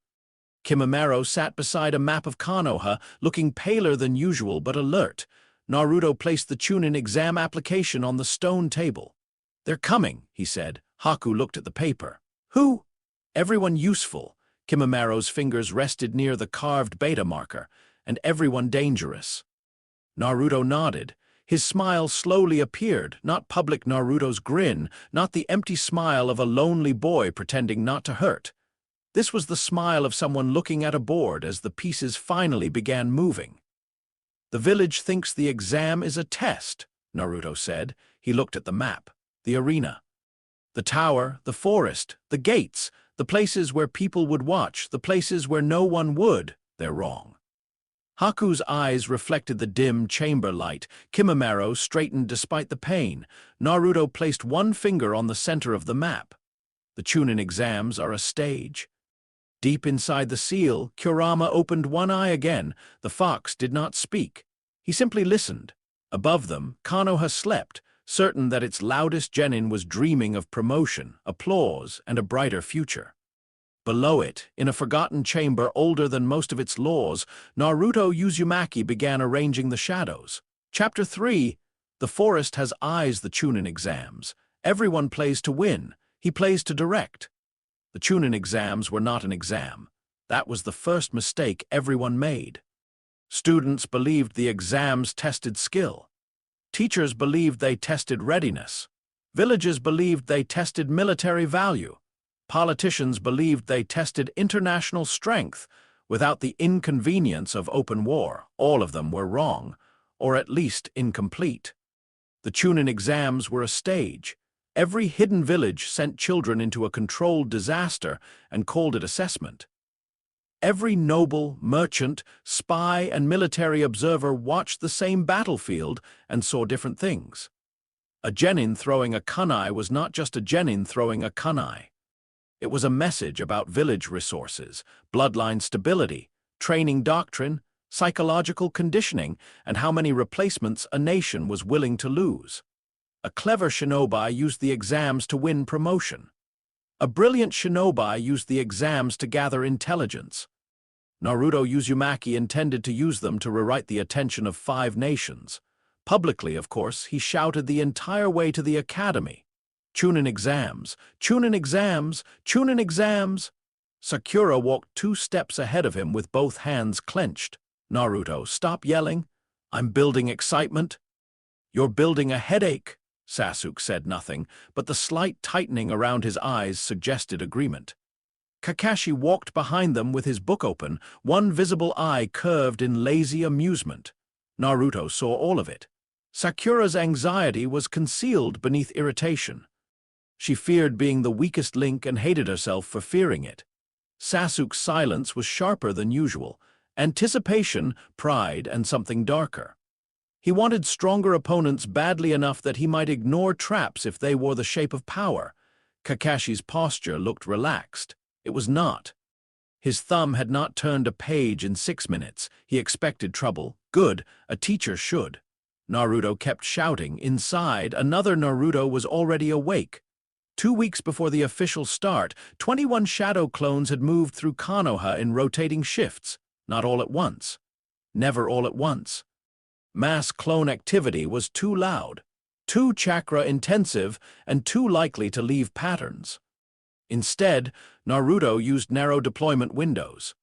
Kimimaro sat beside a map of Konoha, looking paler than usual but alert. Naruto placed the Chunin exam application on the stone table. "They're coming," he said. Haku looked at the paper. "Who?" "Everyone useful." Kimimaro's fingers rested near the carved beta marker. "And everyone dangerous." Naruto nodded. His smile slowly appeared, not public Naruto's grin, not the empty smile of a lonely boy pretending not to hurt. This was the smile of someone looking at a board as the pieces finally began moving. "The village thinks the exam is a test," Naruto said. He looked at the map, the arena. The tower, the forest, the gates, the places where people would watch, the places where no one would. They're wrong. Haku's eyes reflected the dim chamber light. Kimimaro straightened despite the pain. Naruto placed one finger on the center of the map. The Chunin exams are a stage. Deep inside the seal, Kurama opened one eye again. The fox did not speak. He simply listened. Above them, Konoha slept, certain that its loudest genin was dreaming of promotion, applause, and a brighter future. Below it, in a forgotten chamber older than most of its laws, Naruto Uzumaki began arranging the shadows. Chapter 3. The forest has eyes. The Chunin exams. Everyone plays to win. He plays to direct. The Chunin exams were not an exam. That was the first mistake everyone made. Students believed the exams tested skill. Teachers believed they tested readiness. Villages believed they tested military value. Politicians believed they tested international strength. Without the inconvenience of open war, all of them were wrong, or at least incomplete. The Chunin exams were a stage. Every hidden village sent children into a controlled disaster and called it assessment. Every noble, merchant, spy, and military observer watched the same battlefield and saw different things. A genin throwing a kunai was not just a genin throwing a kunai. It was a message about village resources, bloodline stability, training doctrine, psychological conditioning, and how many replacements a nation was willing to lose. A clever shinobi used the exams to win promotion. A brilliant shinobi used the exams to gather intelligence. Naruto Uzumaki intended to use them to rewrite the attention of 5 nations. Publicly, of course, he shouted the entire way to the academy. Chunin exams, Chunin exams, Chunin exams. Sakura walked 2 steps ahead of him with both hands clenched. Naruto, stop yelling. I'm building excitement. You're building a headache. Sasuke said nothing, but the slight tightening around his eyes suggested agreement. Kakashi walked behind them with his book open, one visible eye curved in lazy amusement. Naruto saw all of it. Sakura's anxiety was concealed beneath irritation. She feared being the weakest link and hated herself for fearing it. Sasuke's silence was sharper than usual, anticipation, pride, and something darker. He wanted stronger opponents badly enough that he might ignore traps if they wore the shape of power. Kakashi's posture looked relaxed. It was not. His thumb had not turned a page in 6 minutes. He expected trouble. Good, a teacher should. Naruto kept shouting. Inside, another Naruto was already awake. 2 weeks before the official start, 21 shadow clones had moved through Konoha in rotating shifts. Not all at once. Never all at once. Mass clone activity was too loud, too chakra-intensive, and too likely to leave patterns. Instead, Naruto used narrow deployment windows.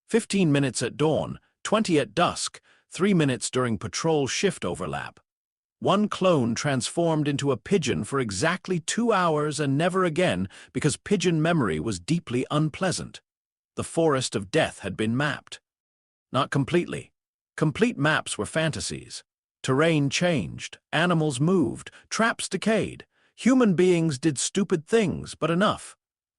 15 minutes at dawn, 20 at dusk, 3 minutes during patrol shift overlap. One clone transformed into a pigeon for exactly 2 hours and never again because pigeon memory was deeply unpleasant. The forest of death had been mapped. Not completely. Complete maps were fantasies. Terrain changed, animals moved, traps decayed. Human beings did stupid things, but enough.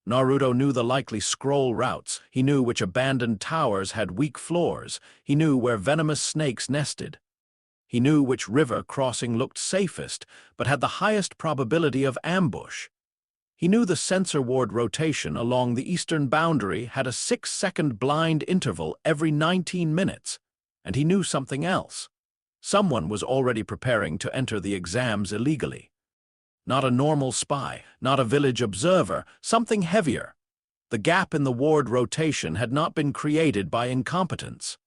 Naruto knew the likely scroll routes. He knew which abandoned towers had weak floors. He knew where venomous snakes nested. He knew which river crossing looked safest, but had the highest probability of ambush. He knew the sensor ward rotation along the eastern boundary had a 6-second blind interval every 19 minutes. And he knew something else. Someone was already preparing to enter the exams illegally. Not a normal spy, not a village observer, something heavier. The gap in the ward rotation had not been created by incompetence.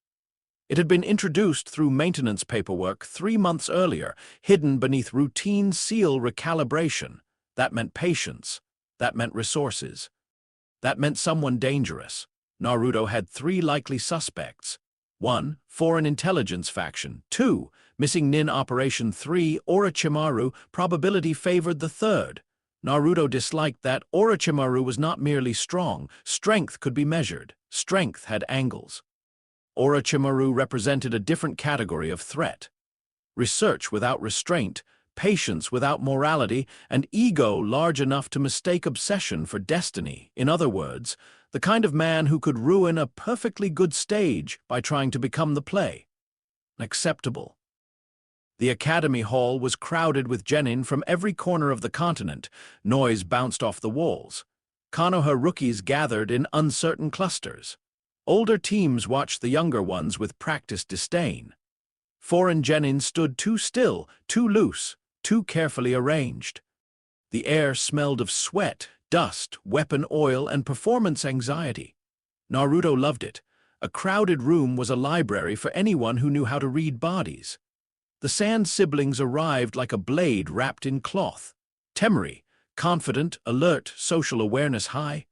It had been introduced through maintenance paperwork 3 months earlier, hidden beneath routine seal recalibration. That meant patience. That meant resources. That meant someone dangerous. Naruto had 3 likely suspects. 1. Foreign intelligence faction. 2. Missing Nin Operation 3, Orochimaru, probability favored the third. Naruto disliked that Orochimaru was not merely strong, strength could be measured. Strength had angles. Orochimaru represented a different category of threat. Research without restraint, patience without morality, and ego large enough to mistake obsession for destiny. In other words, the kind of man who could ruin a perfectly good stage by trying to become the play. Acceptable. The academy hall was crowded with genin from every corner of the continent. Noise bounced off the walls. Konoha rookies gathered in uncertain clusters. Older teams watched the younger ones with practiced disdain. Foreign genin stood too still, too loose, too carefully arranged. The air smelled of sweat, dust, weapon oil, and performance anxiety. Naruto loved it. A crowded room was a library for anyone who knew how to read bodies. The Sand siblings arrived like a blade wrapped in cloth. Temari, confident, alert, social awareness high.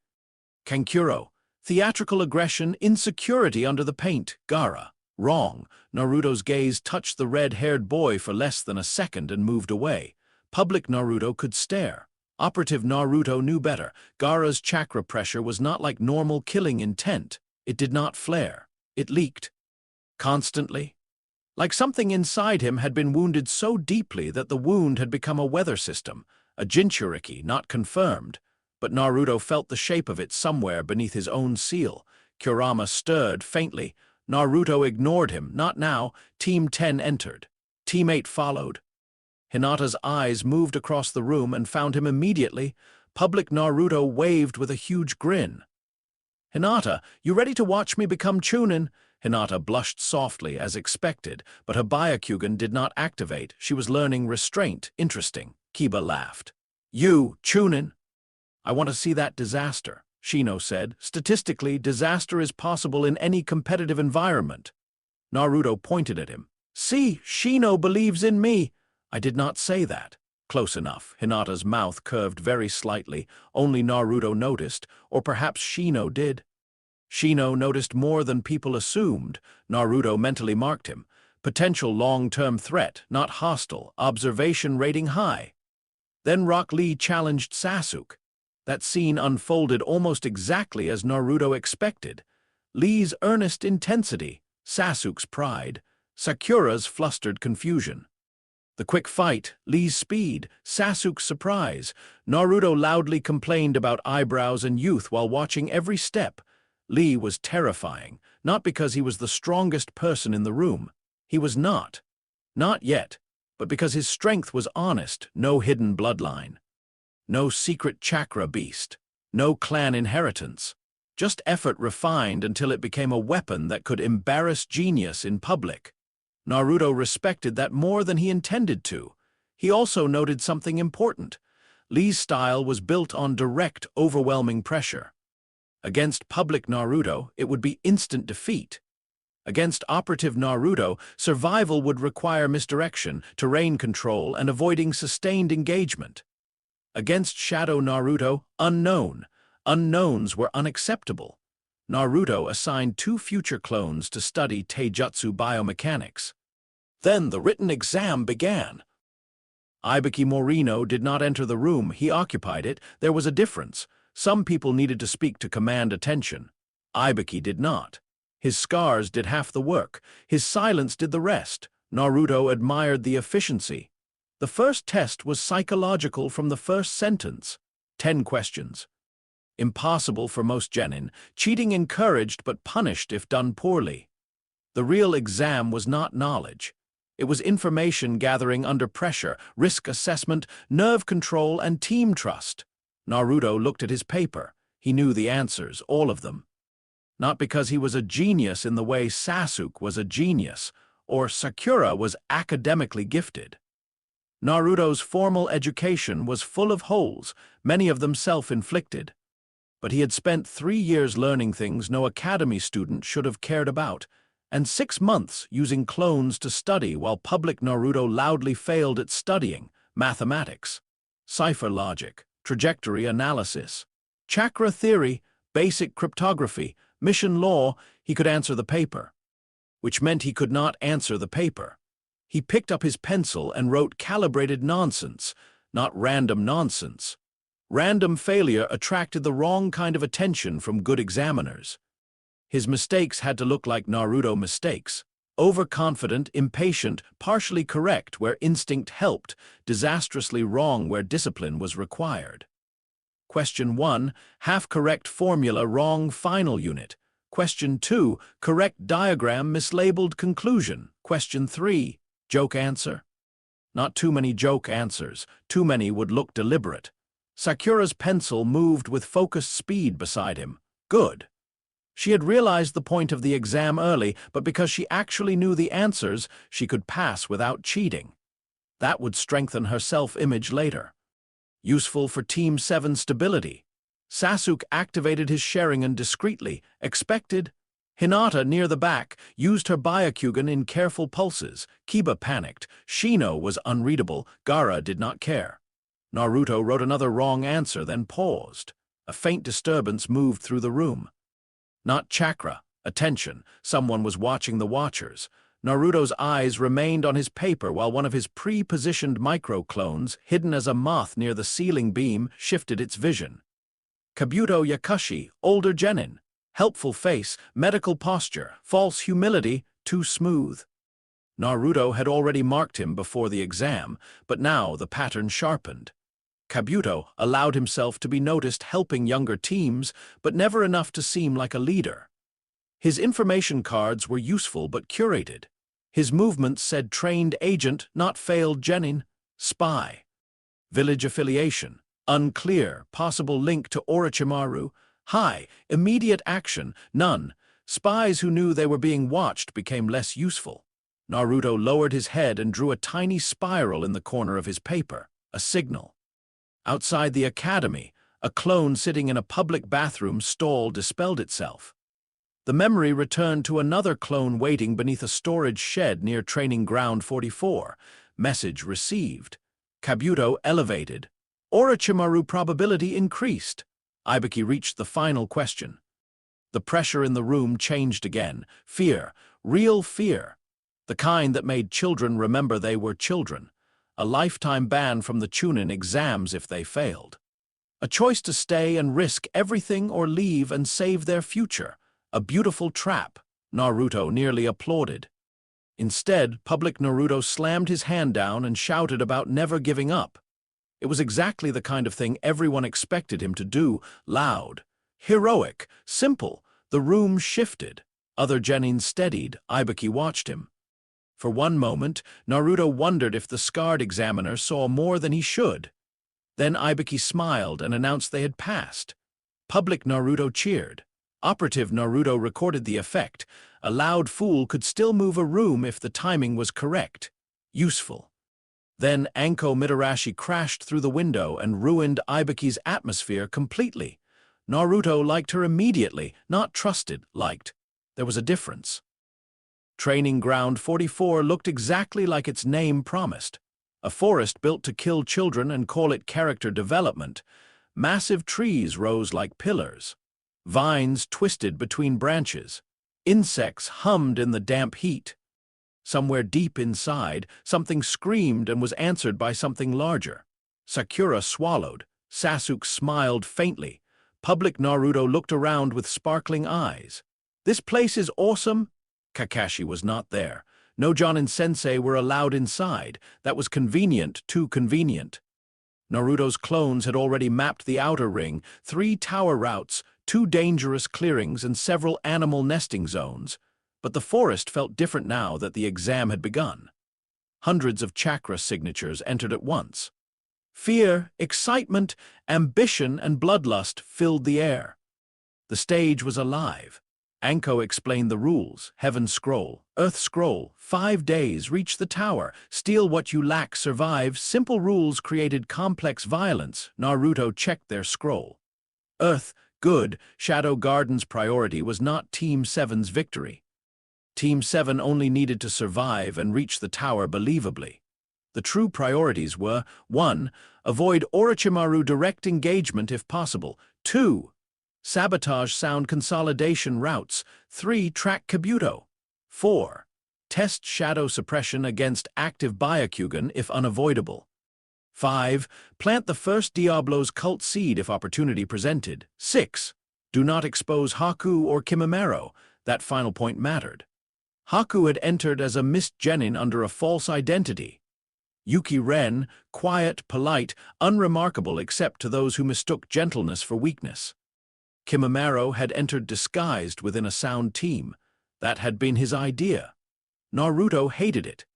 Kankuro, theatrical aggression, insecurity under the paint. Gaara, wrong. Naruto's gaze touched the red-haired boy for less than a second and moved away. Public Naruto could stare. Operative Naruto knew better. Gaara's chakra pressure was not like normal killing intent. It did not flare. It leaked. Constantly. Like something inside him had been wounded so deeply that the wound had become a weather system, a jinchuriki not confirmed. But Naruto felt the shape of it somewhere beneath his own seal. Kurama stirred faintly. Naruto ignored him. Not now. Team 10 entered. Team 8 followed. Hinata's eyes moved across the room and found him immediately. Public Naruto waved with a huge grin. "Hinata, you ready to watch me become Chunin?" Hinata blushed softly, as expected, but her Byakugan did not activate. She was learning restraint. Interesting. Kiba laughed. "You, Chunin?" "I want to see that disaster," Shino said. "Statistically, disaster is possible in any competitive environment." Naruto pointed at him. "See, Shino believes in me." "I did not say that." Close enough. Hinata's mouth curved very slightly. Only Naruto noticed, or perhaps Shino did. Shino noticed more than people assumed. Naruto mentally marked him. Potential long-term threat, not hostile. Observation rating high. Then Rock Lee challenged Sasuke. That scene unfolded almost exactly as Naruto expected. Lee's earnest intensity, Sasuke's pride, Sakura's flustered confusion. The quick fight, Lee's speed, Sasuke's surprise. Naruto loudly complained about eyebrows and youth while watching every step. Lee was terrifying, not because he was the strongest person in the room. He was not. Not yet, but because his strength was honest, no hidden bloodline. No secret chakra beast. No clan inheritance. Just effort refined until it became a weapon that could embarrass genius in public. Naruto respected that more than he intended to. He also noted something important. Lee's style was built on direct, overwhelming pressure. Against public Naruto, it would be instant defeat. Against operative Naruto, survival would require misdirection, terrain control, and avoiding sustained engagement. Against Shadow Naruto, unknown. Unknowns were unacceptable. Naruto assigned 2 future clones to study Taijutsu biomechanics. Then the written exam began. Ibiki Morino did not enter the room, he occupied it. There was a difference. Some people needed to speak to command attention. Ibiki did not. His scars did half the work. His silence did the rest. Naruto admired the efficiency. The first test was psychological from the first sentence. 10 questions. Impossible for most genin, cheating encouraged but punished if done poorly. The real exam was not knowledge. It was information gathering under pressure, risk assessment, nerve control, and team trust. Naruto looked at his paper. He knew the answers, all of them. Not because he was a genius in the way Sasuke was a genius, or Sakura was academically gifted. Naruto's formal education was full of holes, many of them self-inflicted. But he had spent 3 years learning things no academy student should have cared about, and 6 months using clones to study while public Naruto loudly failed at studying mathematics, cipher logic, trajectory analysis, chakra theory, basic cryptography, mission law. He could answer the paper, which meant he could not answer the paper. He picked up his pencil and wrote calibrated nonsense, not random nonsense. Random failure attracted the wrong kind of attention from good examiners. His mistakes had to look like Naruto mistakes. Overconfident, impatient, partially correct where instinct helped, disastrously wrong where discipline was required. Question 1, half-correct formula wrong final unit. Question 2, correct diagram mislabeled conclusion. Question 3, joke answer. Not too many joke answers, too many would look deliberate. Sakura's pencil moved with focused speed beside him. Good. She had realized the point of the exam early, but because she actually knew the answers, she could pass without cheating. That would strengthen her self-image later. Useful for Team 7 stability. Sasuke activated his Sharingan discreetly, expected. Hinata, near the back, used her Byakugan in careful pulses. Kiba panicked. Shino was unreadable. Gaara did not care. Naruto wrote another wrong answer, then paused. A faint disturbance moved through the room. Not chakra. Attention. Someone was watching the watchers. Naruto's eyes remained on his paper while one of his pre-positioned micro-clones, hidden as a moth near the ceiling beam, shifted its vision. Kabuto Yakushi, older genin. Helpful face, medical posture, false humility, too smooth. Naruto had already marked him before the exam, but now the pattern sharpened. Kabuto allowed himself to be noticed helping younger teams, but never enough to seem like a leader. His information cards were useful but curated. His movements said trained agent, not failed genin, spy. Village affiliation, unclear, possible link to Orochimaru, high, immediate action, none. Spies who knew they were being watched became less useful. Naruto lowered his head and drew a tiny spiral in the corner of his paper, a signal. Outside the academy, a clone sitting in a public bathroom stall dispelled itself. The memory returned to another clone waiting beneath a storage shed near Training Ground 44. Message received. Kabuto elevated. Orochimaru probability increased. Ibiki reached the final question. The pressure in the room changed again. Fear, real fear. The kind that made children remember they were children. A lifetime ban from the Chunin exams if they failed. A choice to stay and risk everything or leave and save their future. A beautiful trap. Naruto nearly applauded. Instead, public Naruto slammed his hand down and shouted about never giving up. It was exactly the kind of thing everyone expected him to do, loud, heroic, simple. The room shifted. Other genins steadied. Ibiki watched him. For one moment, Naruto wondered if the scarred examiner saw more than he should. Then Ibiki smiled and announced they had passed. Public Naruto cheered. Operative Naruto recorded the effect. A loud fool could still move a room if the timing was correct. Useful. Then Anko Mitarashi crashed through the window and ruined Ibiki's atmosphere completely. Naruto liked her immediately, not trusted, liked. There was a difference. Training Ground 44 looked exactly like its name promised. A forest built to kill children and call it character development. Massive trees rose like pillars. Vines twisted between branches. Insects hummed in the damp heat. Somewhere deep inside, something screamed and was answered by something larger. Sakura swallowed. Sasuke smiled faintly. Public Naruto looked around with sparkling eyes. This place is awesome. Kakashi was not there. No Jonin-sensei were allowed inside. That was convenient, too convenient. Naruto's clones had already mapped the outer ring, 3 tower routes, 2 dangerous clearings, and several animal nesting zones. But the forest felt different now that the exam had begun. Hundreds of chakra signatures entered at once. Fear, excitement, ambition, and bloodlust filled the air. The stage was alive. Anko explained the rules. Heaven scroll, earth scroll, 5 days, reach the tower, steal what you lack, survive. Simple rules created complex violence. Naruto checked their scroll. Earth, good. Shadow Garden's priority was not Team 7's victory. Team 7 only needed to survive and reach the tower believably. The true priorities were: 1. Avoid Orochimaru direct engagement if possible. 2. Sabotage sound consolidation routes. 3. Track Kabuto. 4. Test shadow suppression against active Byakugan if unavoidable. 5. Plant the first Diablo's cult seed if opportunity presented. 6. Do not expose Haku or Kimimaro. That final point mattered. Haku had entered as a mist genin under a false identity. Yuki Ren, quiet, polite, unremarkable except to those who mistook gentleness for weakness. Kimimaro had entered disguised within a sound team. That had been his idea. Naruto hated it.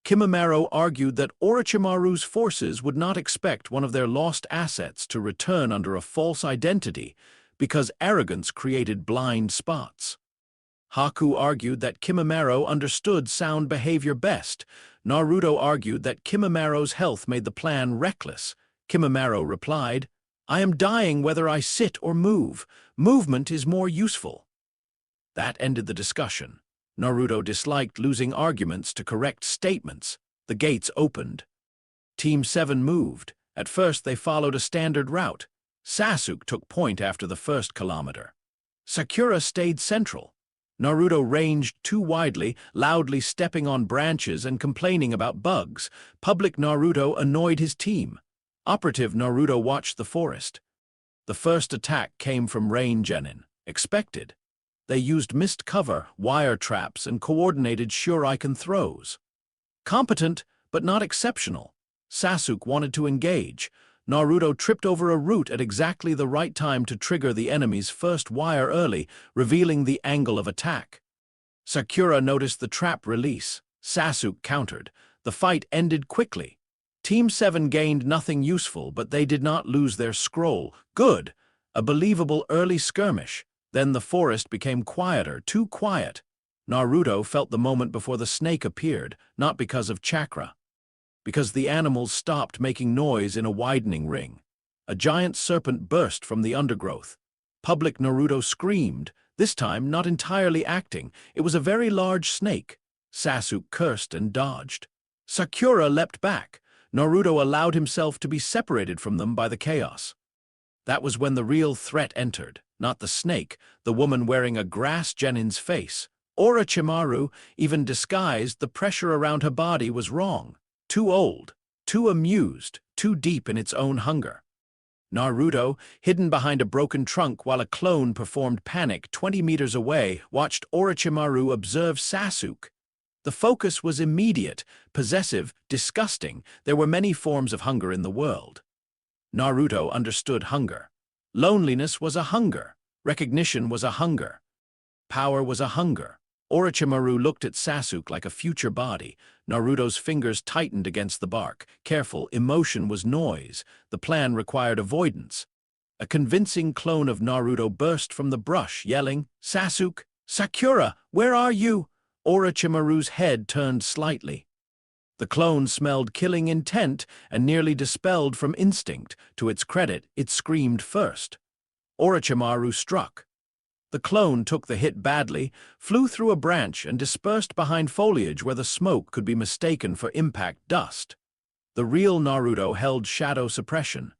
Kimimaro argued that Orochimaru's forces would not expect one of their lost assets to return under a false identity because arrogance created blind spots. Haku argued that Kimimaro understood sound behavior best. Naruto argued that Kimimaro's health made the plan reckless. Kimimaro replied, "I am dying whether I sit or move. Movement is more useful." That ended the discussion. Naruto disliked losing arguments to correct statements. The gates opened. Team 7 moved. At first they followed a standard route. Sasuke took point after the first kilometer. Sakura stayed central. Naruto ranged too widely, loudly stepping on branches and complaining about bugs. Public Naruto annoyed his team. Operative Naruto watched the forest. The first attack came from Rain Genin. Expected. They used mist cover, wire traps, and coordinated shuriken throws. Competent, but not exceptional. Sasuke wanted to engage. Naruto tripped over a root at exactly the right time to trigger the enemy's first wire early, revealing the angle of attack. Sakura noticed the trap release. Sasuke countered. The fight ended quickly. Team 7 gained nothing useful, but they did not lose their scroll. Good. A believable early skirmish. Then the forest became quieter, too quiet. Naruto felt the moment before the snake appeared, not because of chakra. Because the animals stopped making noise in a widening ring. A giant serpent burst from the undergrowth. Public Naruto screamed, this time not entirely acting. It was a very large snake. Sasuke cursed and dodged. Sakura leapt back. Naruto allowed himself to be separated from them by the chaos. That was when the real threat entered, not the snake, the woman wearing a grass genin's face. Orochimaru, even disguised, the pressure around her body was wrong. Too old, too amused, too deep in its own hunger. Naruto, hidden behind a broken trunk while a clone performed panic 20 meters away, watched Orochimaru observe Sasuke. The focus was immediate, possessive, disgusting. There were many forms of hunger in the world. Naruto understood hunger. Loneliness was a hunger. Recognition was a hunger. Power was a hunger. Orochimaru looked at Sasuke like a future body. Naruto's fingers tightened against the bark. Careful, emotion was noise. The plan required avoidance. A convincing clone of Naruto burst from the brush, yelling, "Sasuke! Sakura! Where are you?" Orochimaru's head turned slightly. The clone smelled killing intent and nearly dispelled from instinct. To its credit, it screamed first. Orochimaru struck. The clone took the hit badly, flew through a branch and dispersed behind foliage where the smoke could be mistaken for impact dust. The real Naruto held shadow suppression.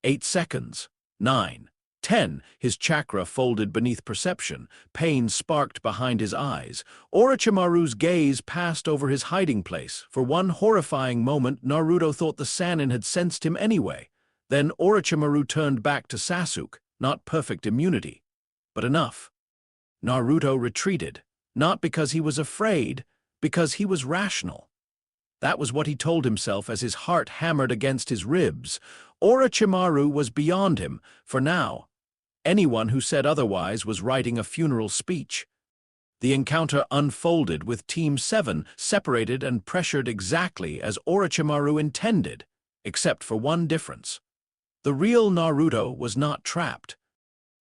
8 seconds. 9. 10. His chakra folded beneath perception. Pain sparked behind his eyes. Orochimaru's gaze passed over his hiding place. For one horrifying moment, Naruto thought the Sannin had sensed him anyway. Then Orochimaru turned back to Sasuke, not perfect immunity, but enough. Naruto retreated, not because he was afraid, because he was rational. That was what he told himself as his heart hammered against his ribs. Orochimaru was beyond him, for now. Anyone who said otherwise was writing a funeral speech. The encounter unfolded with Team 7 separated and pressured exactly as Orochimaru intended, except for one difference. The real Naruto was not trapped.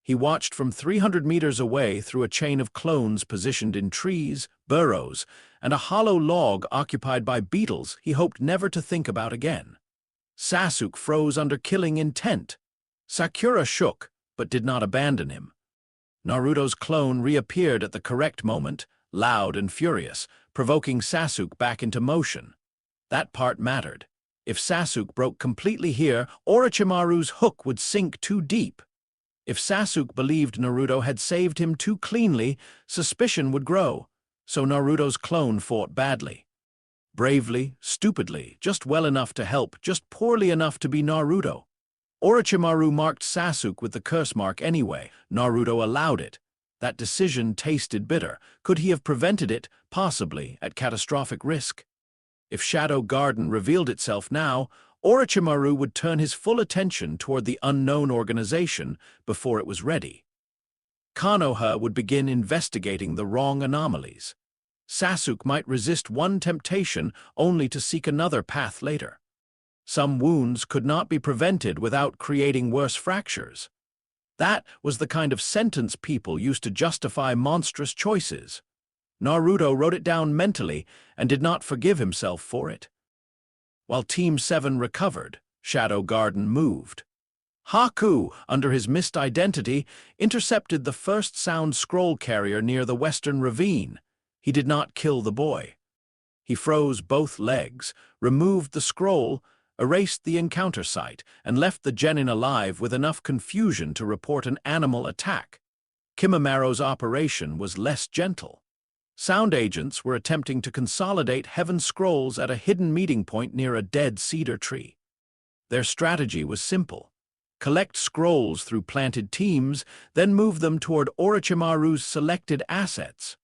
He watched from 300 meters away through a chain of clones positioned in trees, burrows, and a hollow log occupied by beetles he hoped never to think about again. Sasuke froze under killing intent. Sakura shook, but did not abandon him. Naruto's clone reappeared at the correct moment, loud and furious, provoking Sasuke back into motion. That part mattered. If Sasuke broke completely here, Orochimaru's hook would sink too deep. If Sasuke believed Naruto had saved him too cleanly, suspicion would grow, so Naruto's clone fought badly. Bravely, stupidly, just well enough to help, just poorly enough to be Naruto. Orochimaru marked Sasuke with the curse mark anyway. Naruto allowed it. That decision tasted bitter. Could he have prevented it, possibly, at catastrophic risk? If Shadow Garden revealed itself now, Orochimaru would turn his full attention toward the unknown organization before it was ready. Konoha would begin investigating the wrong anomalies. Sasuke might resist one temptation only to seek another path later. Some wounds could not be prevented without creating worse fractures. That was the kind of sentence people used to justify monstrous choices. Naruto wrote it down mentally and did not forgive himself for it. While Team 7 recovered, Shadow Garden moved. Haku, under his mist identity, intercepted the first sound scroll carrier near the western ravine. He did not kill the boy. He froze both legs, removed the scroll, erased the encounter site, and left the genin alive with enough confusion to report an animal attack. Kimimara's operation was less gentle. Sound agents were attempting to consolidate heaven scrolls at a hidden meeting point near a dead cedar tree. Their strategy was simple. Collect scrolls through planted teams, then move them toward Orochimaru's selected assets.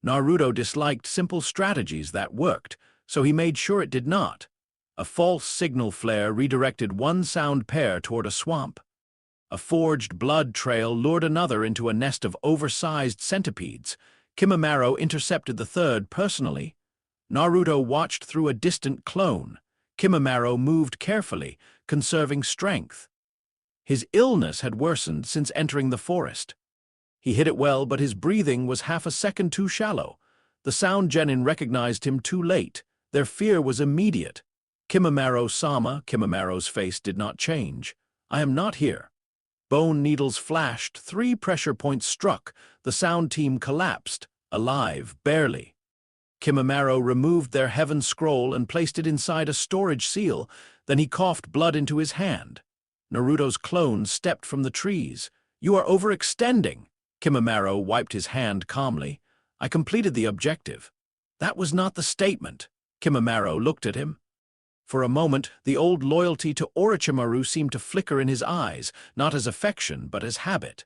Naruto disliked simple strategies that worked, so he made sure it did not. A false signal flare redirected one sound pair toward a swamp. A forged blood trail lured another into a nest of oversized centipedes. Kimimaro intercepted the third personally. Naruto watched through a distant clone. Kimimaro moved carefully, conserving strength. His illness had worsened since entering the forest. He hit it well, but his breathing was half a second too shallow. The sound genin recognized him too late. Their fear was immediate. Kimimaro-sama, Kimimaro's face did not change. "I am not here." Bone needles flashed, 3 pressure points struck. The sound team collapsed, alive, barely. Kimimaro removed their heaven scroll and placed it inside a storage seal. Then he coughed blood into his hand. Naruto's clone stepped from the trees. "You are overextending." Kimimaro wiped his hand calmly. "I completed the objective." "That was not the statement." Kimimaro looked at him. For a moment, the old loyalty to Orochimaru seemed to flicker in his eyes, not as affection, but as habit.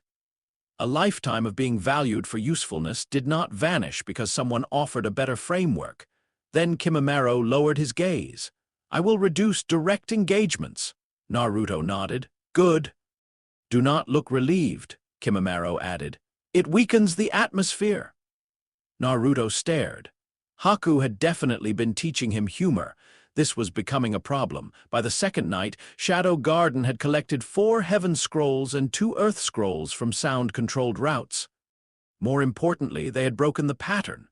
A lifetime of being valued for usefulness did not vanish because someone offered a better framework. Then Kimimaro lowered his gaze. "I will reduce direct engagements." Naruto nodded. "Good." "Do not look relieved," Kimimaro added. "It weakens the atmosphere." Naruto stared. Haku had definitely been teaching him humor. This was becoming a problem. By the second night, Shadow Garden had collected 4 Heaven Scrolls and 2 Earth Scrolls from sound-controlled routes. More importantly, they had broken the pattern.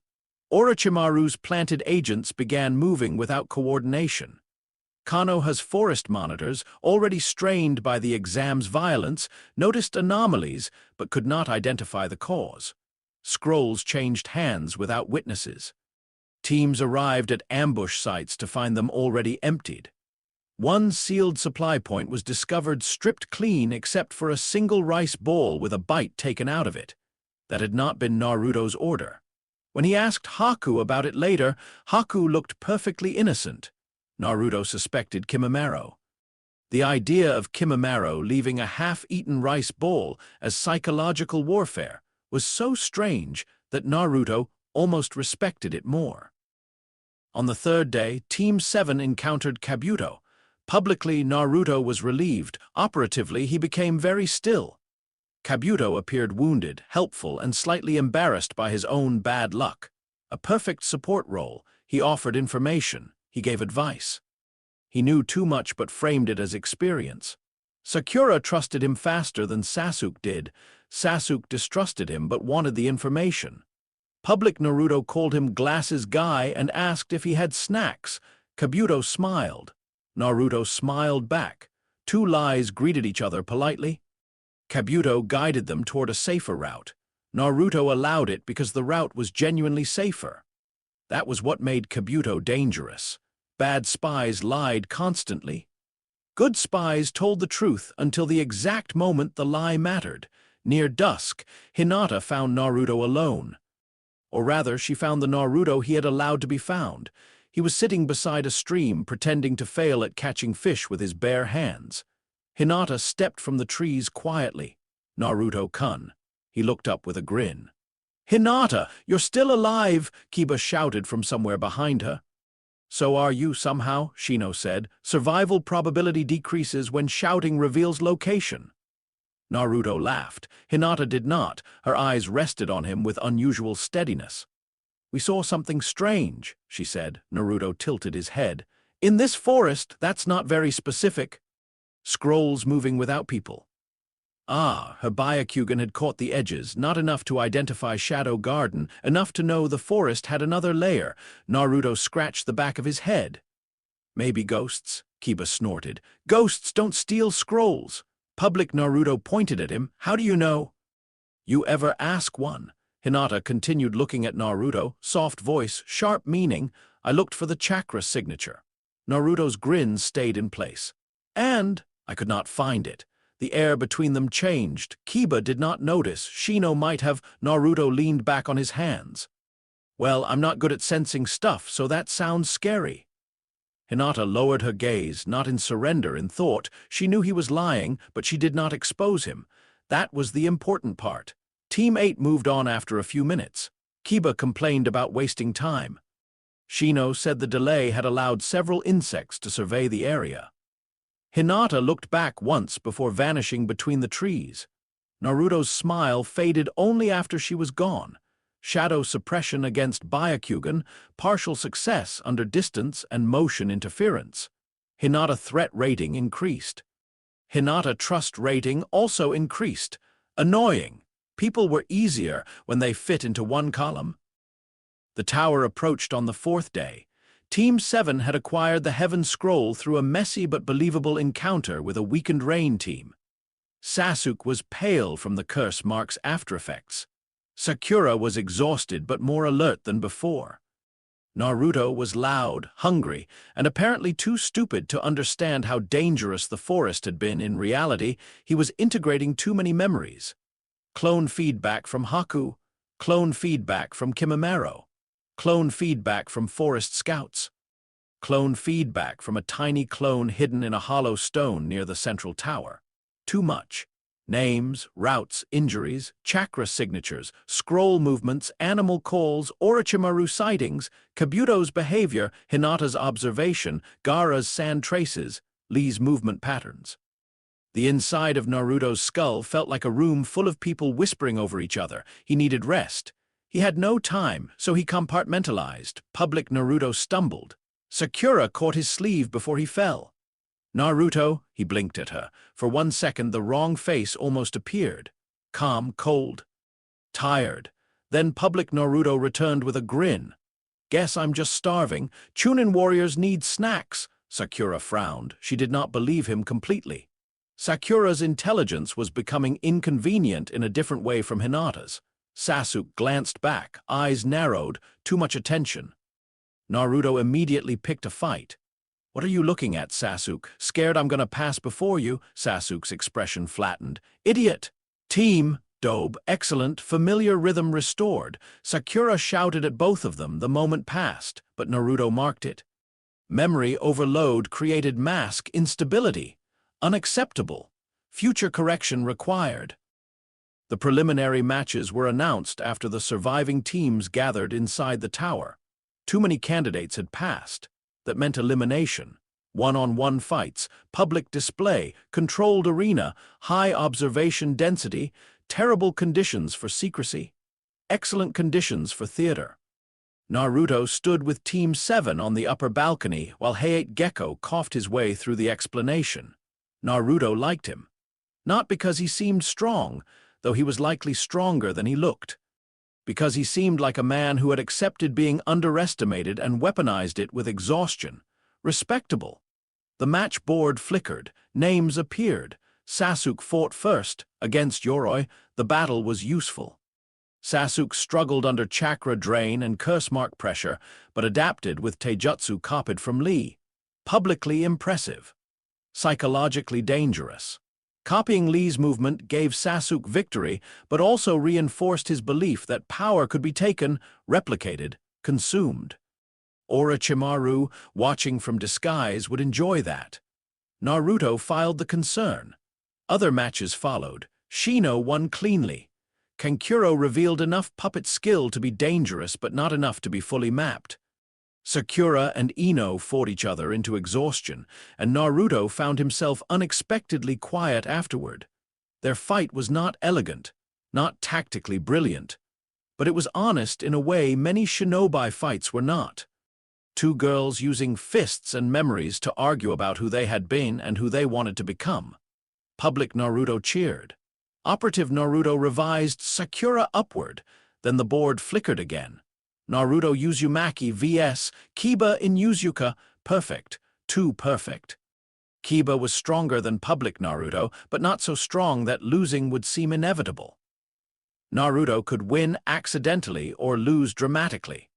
Orochimaru's planted agents began moving without coordination. Konoha's forest monitors, already strained by the exam's violence, noticed anomalies but could not identify the cause. Scrolls changed hands without witnesses. Teams arrived at ambush sites to find them already emptied. One sealed supply point was discovered stripped clean except for a single rice bowl with a bite taken out of it. That had not been Naruto's order. When he asked Haku about it later, Haku looked perfectly innocent. Naruto suspected Kimimaro. The idea of Kimimaro leaving a half-eaten rice bowl as psychological warfare was so strange that Naruto almost respected it more. On the third day, Team 7 encountered Kabuto. Publicly, Naruto was relieved. Operatively, he became very still. Kabuto appeared wounded, helpful, and slightly embarrassed by his own bad luck. A perfect support role. He offered information. He gave advice. He knew too much but framed it as experience. Sakura trusted him faster than Sasuke did. Sasuke distrusted him but wanted the information. Public Naruto called him Glasses Guy and asked if he had snacks. Kabuto smiled. Naruto smiled back. 2 lies greeted each other politely. Kabuto guided them toward a safer route. Naruto allowed it because the route was genuinely safer. That was what made Kabuto dangerous. Bad spies lied constantly. Good spies told the truth until the exact moment the lie mattered. Near dusk, Hinata found Naruto alone. Or rather, she found the Naruto he had allowed to be found. He was sitting beside a stream, pretending to fail at catching fish with his bare hands. Hinata stepped from the trees quietly. "Naruto-kun." He looked up with a grin. "Hinata, you're still alive!" Kiba shouted from somewhere behind her. "So are you somehow," Shino said. "Survival probability decreases when shouting reveals location." Naruto laughed. Hinata did not. Her eyes rested on him with unusual steadiness. "We saw something strange," she said. Naruto tilted his head. "In this forest, that's not very specific." "Scrolls moving without people." Ah, her Byakugan had caught the edges, not enough to identify Shadow Garden, enough to know the forest had another layer. Naruto scratched the back of his head. "Maybe ghosts," Kiba snorted. "Ghosts don't steal scrolls." Public Naruto pointed at him. "How do you know?" "You ever ask one?" Hinata continued looking at Naruto, soft voice, sharp meaning. "I looked for the chakra signature." Naruto's grin stayed in place. "And I could not find it." The air between them changed. Kiba did not notice. Shino might have. Naruto leaned back on his hands. "Well, I'm not good at sensing stuff, so that sounds scary." Hinata lowered her gaze, not in surrender, in thought. She knew he was lying, but she did not expose him. That was the important part. Team 8 moved on after a few minutes. Kiba complained about wasting time. Shino said the delay had allowed several insects to survey the area. Hinata looked back once before vanishing between the trees. Naruto's smile faded only after she was gone. Shadow suppression against Byakugan, partial success under distance and motion interference. Hinata threat rating increased. Hinata trust rating also increased. Annoying. People were easier when they fit into one column. The tower approached on the 4th day. Team 7 had acquired the Heaven Scroll through a messy but believable encounter with a weakened Rain team. Sasuke was pale from the curse mark's aftereffects. Sakura was exhausted but more alert than before. Naruto was loud, hungry, and apparently too stupid to understand how dangerous the forest had been. In reality, he was integrating too many memories. Clone feedback from Haku, clone feedback from Kimimaro, clone feedback from forest scouts, clone feedback from a tiny clone hidden in a hollow stone near the central tower. Too much. Names, routes, injuries, chakra signatures, scroll movements, animal calls, Orochimaru sightings, Kabuto's behavior, Hinata's observation, Gaara's sand traces, Lee's movement patterns. The inside of Naruto's skull felt like a room full of people whispering over each other. He needed rest. He had no time, so he compartmentalized. Public Naruto stumbled. Sakura caught his sleeve before he fell. Naruto, he blinked at her. For 1 second, the wrong face almost appeared. Calm, cold, tired. Then public Naruto returned with a grin. Guess I'm just starving. Chunin warriors need snacks. Sakura frowned. She did not believe him completely. Sakura's intelligence was becoming inconvenient in a different way from Hinata's. Sasuke glanced back, eyes narrowed, too much attention. Naruto immediately picked a fight. What are you looking at, Sasuke? Scared I'm gonna pass before you? Sasuke's expression flattened. Idiot! Team! Dobe, excellent, familiar rhythm restored. Sakura shouted at both of them. The moment passed, but Naruto marked it. Memory overload created mask instability. Unacceptable. Future correction required. The preliminary matches were announced after the surviving teams gathered inside the tower. Too many candidates had passed. That meant elimination. One-on-one fights, public display, controlled arena, high observation density, terrible conditions for secrecy, excellent conditions for theater. Naruto stood with Team 7 on the upper balcony while Hayate Gecko coughed his way through the explanation. Naruto liked him. Not because he seemed strong, though he was likely stronger than he looked. Because he seemed like a man who had accepted being underestimated and weaponized it with exhaustion. Respectable. The match board flickered. Names appeared. Sasuke fought first. Against Yoroi, the battle was useful. Sasuke struggled under chakra drain and curse mark pressure, but adapted with taijutsu copied from Lee. Publicly impressive. Psychologically dangerous. Copying Lee's movement gave Sasuke victory, but also reinforced his belief that power could be taken, replicated, consumed. Orochimaru, watching from disguise, would enjoy that. Naruto filed the concern. Other matches followed. Shino won cleanly. Kankuro revealed enough puppet skill to be dangerous, but not enough to be fully mapped. Sakura and Ino fought each other into exhaustion, and Naruto found himself unexpectedly quiet afterward. Their fight was not elegant, not tactically brilliant, but it was honest in a way many shinobi fights were not. Two girls using fists and memories to argue about who they had been and who they wanted to become. Public Naruto cheered. Operative Naruto revised Sakura upward, then the board flickered again. Naruto Uzumaki vs. Kiba in Uzuka, perfect, too perfect. Kiba was stronger than public Naruto, but not so strong that losing would seem inevitable. Naruto could win accidentally or lose dramatically.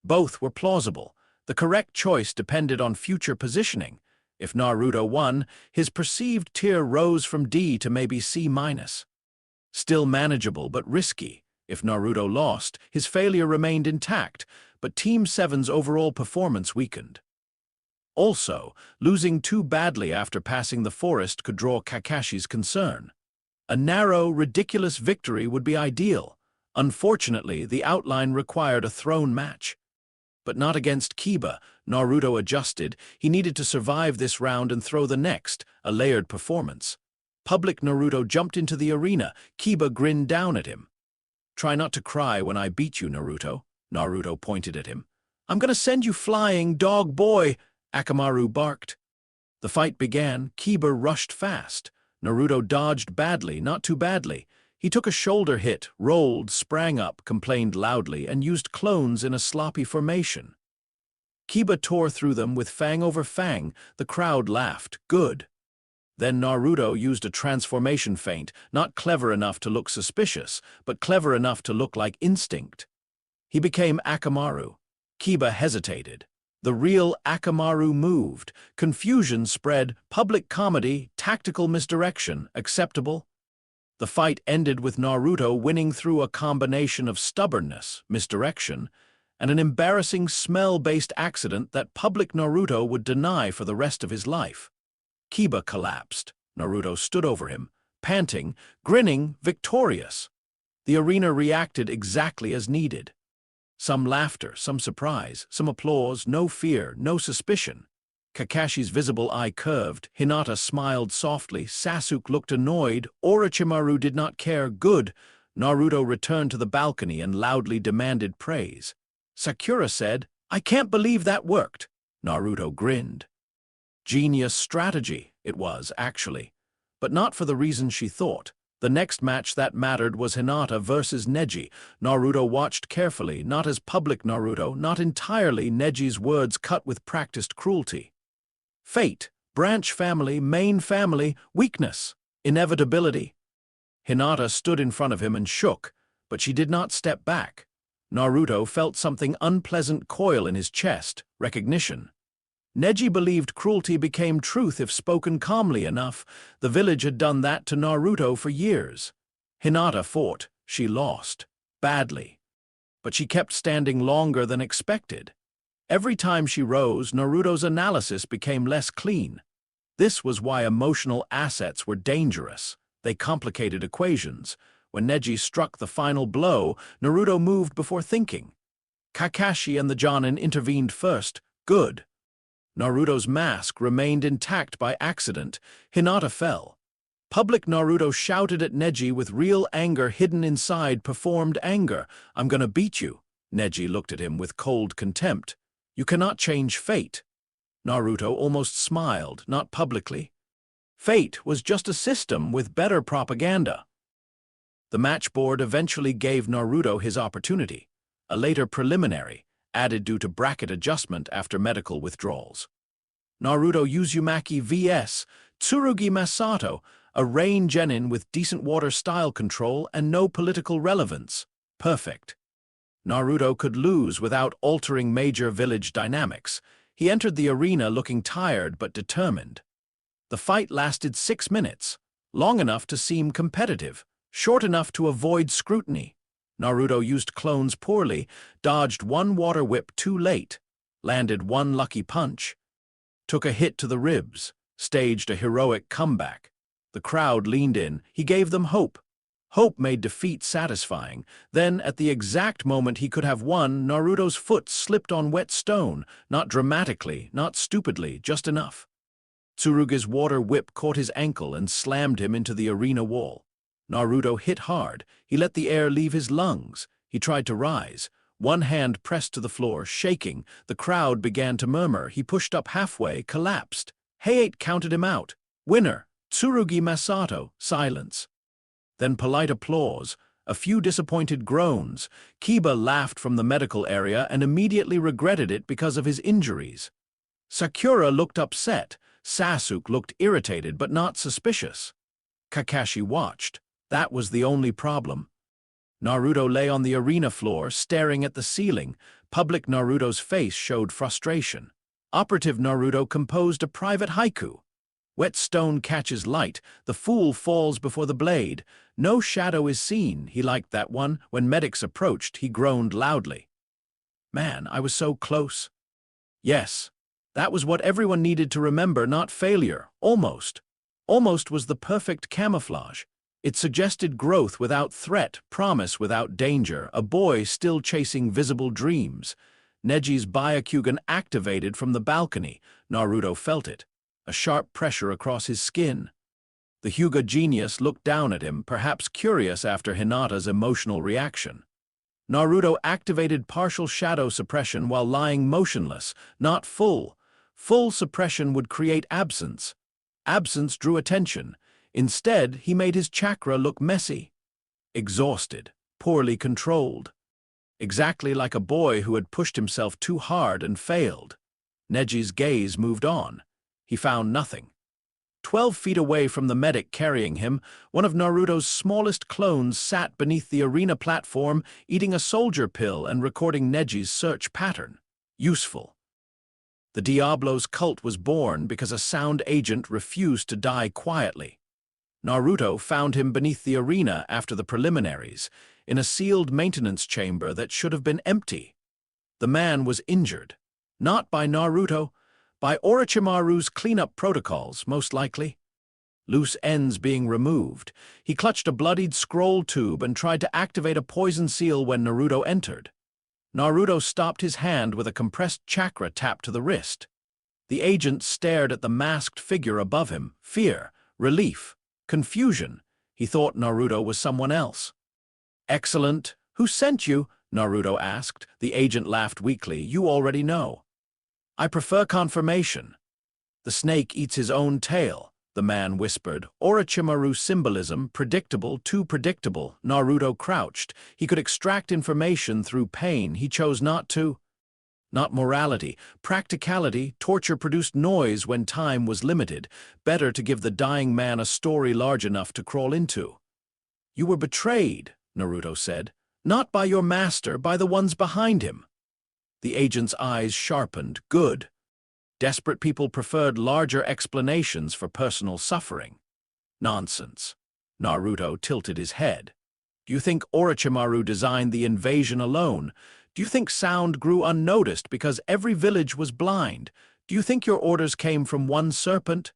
Both were plausible. The correct choice depended on future positioning. If Naruto won, his perceived tier rose from D to maybe C-. Still manageable but risky. If Naruto lost, his failure remained intact, but Team 7's overall performance weakened. Also, losing too badly after passing the forest could draw Kakashi's concern. A narrow, ridiculous victory would be ideal. Unfortunately, the outline required a throne match. But not against Kiba. Naruto adjusted. He needed to survive this round and throw the next, a layered performance. Public Naruto jumped into the arena. Kiba grinned down at him. Try not to cry when I beat you, Naruto. Naruto pointed at him. I'm gonna send you flying, dog boy, Akamaru barked. The fight began. Kiba rushed fast. Naruto dodged badly, not too badly. He took a shoulder hit, rolled, sprang up, complained loudly, and used clones in a sloppy formation. Kiba tore through them with fang over fang. The crowd laughed. Good. Then Naruto used a transformation feint, not clever enough to look suspicious, but clever enough to look like instinct. He became Akamaru. Kiba hesitated. The real Akamaru moved. Confusion spread. Public comedy, tactical misdirection, acceptable. The fight ended with Naruto winning through a combination of stubbornness, misdirection, and an embarrassing smell-based accident that public Naruto would deny for the rest of his life. Kiba collapsed. Naruto stood over him, panting, grinning, victorious. The arena reacted exactly as needed. Some laughter, some surprise, some applause, no fear, no suspicion. Kakashi's visible eye curved, Hinata smiled softly, Sasuke looked annoyed, Orochimaru did not care. Good. Naruto returned to the balcony and loudly demanded praise. Sakura said, "I can't believe that worked." Naruto grinned. Genius strategy, it was, actually. But not for the reason she thought. The next match that mattered was Hinata versus Neji. Naruto watched carefully, not as public Naruto, not entirely, Neji's words cut with practiced cruelty. Fate, branch family, main family, weakness, inevitability. Hinata stood in front of him and shook, but she did not step back. Naruto felt something unpleasant coil in his chest, recognition. Neji believed cruelty became truth if spoken calmly enough. The village had done that to Naruto for years. Hinata fought. She lost. Badly. But she kept standing longer than expected. Every time she rose, Naruto's analysis became less clean. This was why emotional assets were dangerous. They complicated equations. When Neji struck the final blow, Naruto moved before thinking. Kakashi and the Jonin intervened first. Good. Naruto's mask remained intact by accident. Hinata fell. Public Naruto shouted at Neji with real anger hidden inside performed anger. "I'm gonna beat you." Neji looked at him with cold contempt. "You cannot change fate." Naruto almost smiled, not publicly. Fate was just a system with better propaganda. The match board eventually gave Naruto his opportunity. A later preliminary, added due to bracket adjustment after medical withdrawals. Naruto Uzumaki vs. Tsurugi Masato, a rain genin with decent water style control and no political relevance. Perfect. Naruto could lose without altering major village dynamics. He entered the arena looking tired but determined. The fight lasted 6 minutes, long enough to seem competitive, short enough to avoid scrutiny. Naruto used clones poorly, dodged one water whip too late, landed one lucky punch, took a hit to the ribs, staged a heroic comeback. The crowd leaned in. He gave them hope. Hope made defeat satisfying. Then, at the exact moment he could have won, Naruto's foot slipped on wet stone, not dramatically, not stupidly, just enough. Tsurugi's water whip caught his ankle and slammed him into the arena wall. Naruto hit hard. He let the air leave his lungs. He tried to rise. One hand pressed to the floor, shaking. The crowd began to murmur. He pushed up halfway, collapsed. Height counted him out. Winner, Tsurugi Masato. Silence. Then polite applause. A few disappointed groans. Kiba laughed from the medical area and immediately regretted it because of his injuries. Sakura looked upset. Sasuke looked irritated but not suspicious. Kakashi watched. That was the only problem. Naruto lay on the arena floor, staring at the ceiling. Public Naruto's face showed frustration. Operative Naruto composed a private haiku. Wet stone catches light, the fool falls before the blade. No shadow is seen, he liked that one. When medics approached, he groaned loudly. Man, I was so close. Yes, that was what everyone needed to remember, not failure. Almost. Almost was the perfect camouflage. It suggested growth without threat, promise without danger, a boy still chasing visible dreams. Neji's Byakugan activated from the balcony. Naruto felt it, a sharp pressure across his skin. The Hyuga genius looked down at him, perhaps curious after Hinata's emotional reaction. Naruto activated partial shadow suppression while lying motionless, not full. Full suppression would create absence. Absence drew attention. Instead, he made his chakra look messy, exhausted, poorly controlled. Exactly like a boy who had pushed himself too hard and failed. Neji's gaze moved on. He found nothing. 12 feet away from the medic carrying him, one of Naruto's smallest clones sat beneath the arena platform, eating a soldier pill and recording Neji's search pattern. Useful. The Diablo's cult was born because a sound agent refused to die quietly. Naruto found him beneath the arena after the preliminaries, in a sealed maintenance chamber that should have been empty. The man was injured, not by Naruto, by Orochimaru's cleanup protocols, most likely. Loose ends being removed, he clutched a bloodied scroll tube and tried to activate a poison seal when Naruto entered. Naruto stopped his hand with a compressed chakra tap to the wrist. The agent stared at the masked figure above him, fear, relief, confusion. He thought Naruto was someone else. "Excellent. Who sent you?" Naruto asked. The agent laughed weakly. "You already know." "I prefer confirmation." "The snake eats his own tail," the man whispered. Orochimaru symbolism, predictable, too predictable. Naruto crouched. He could extract information through pain. He chose not to. Not morality, practicality. Torture produced noise when time was limited. Better to give the dying man a story large enough to crawl into. "You were betrayed," Naruto said. "Not by your master, by the ones behind him." The agent's eyes sharpened. Good. Desperate people preferred larger explanations for personal suffering. Nonsense. Naruto tilted his head. "Do you think Orochimaru designed the invasion alone? Do you think sound grew unnoticed because every village was blind? Do you think your orders came from one serpent?"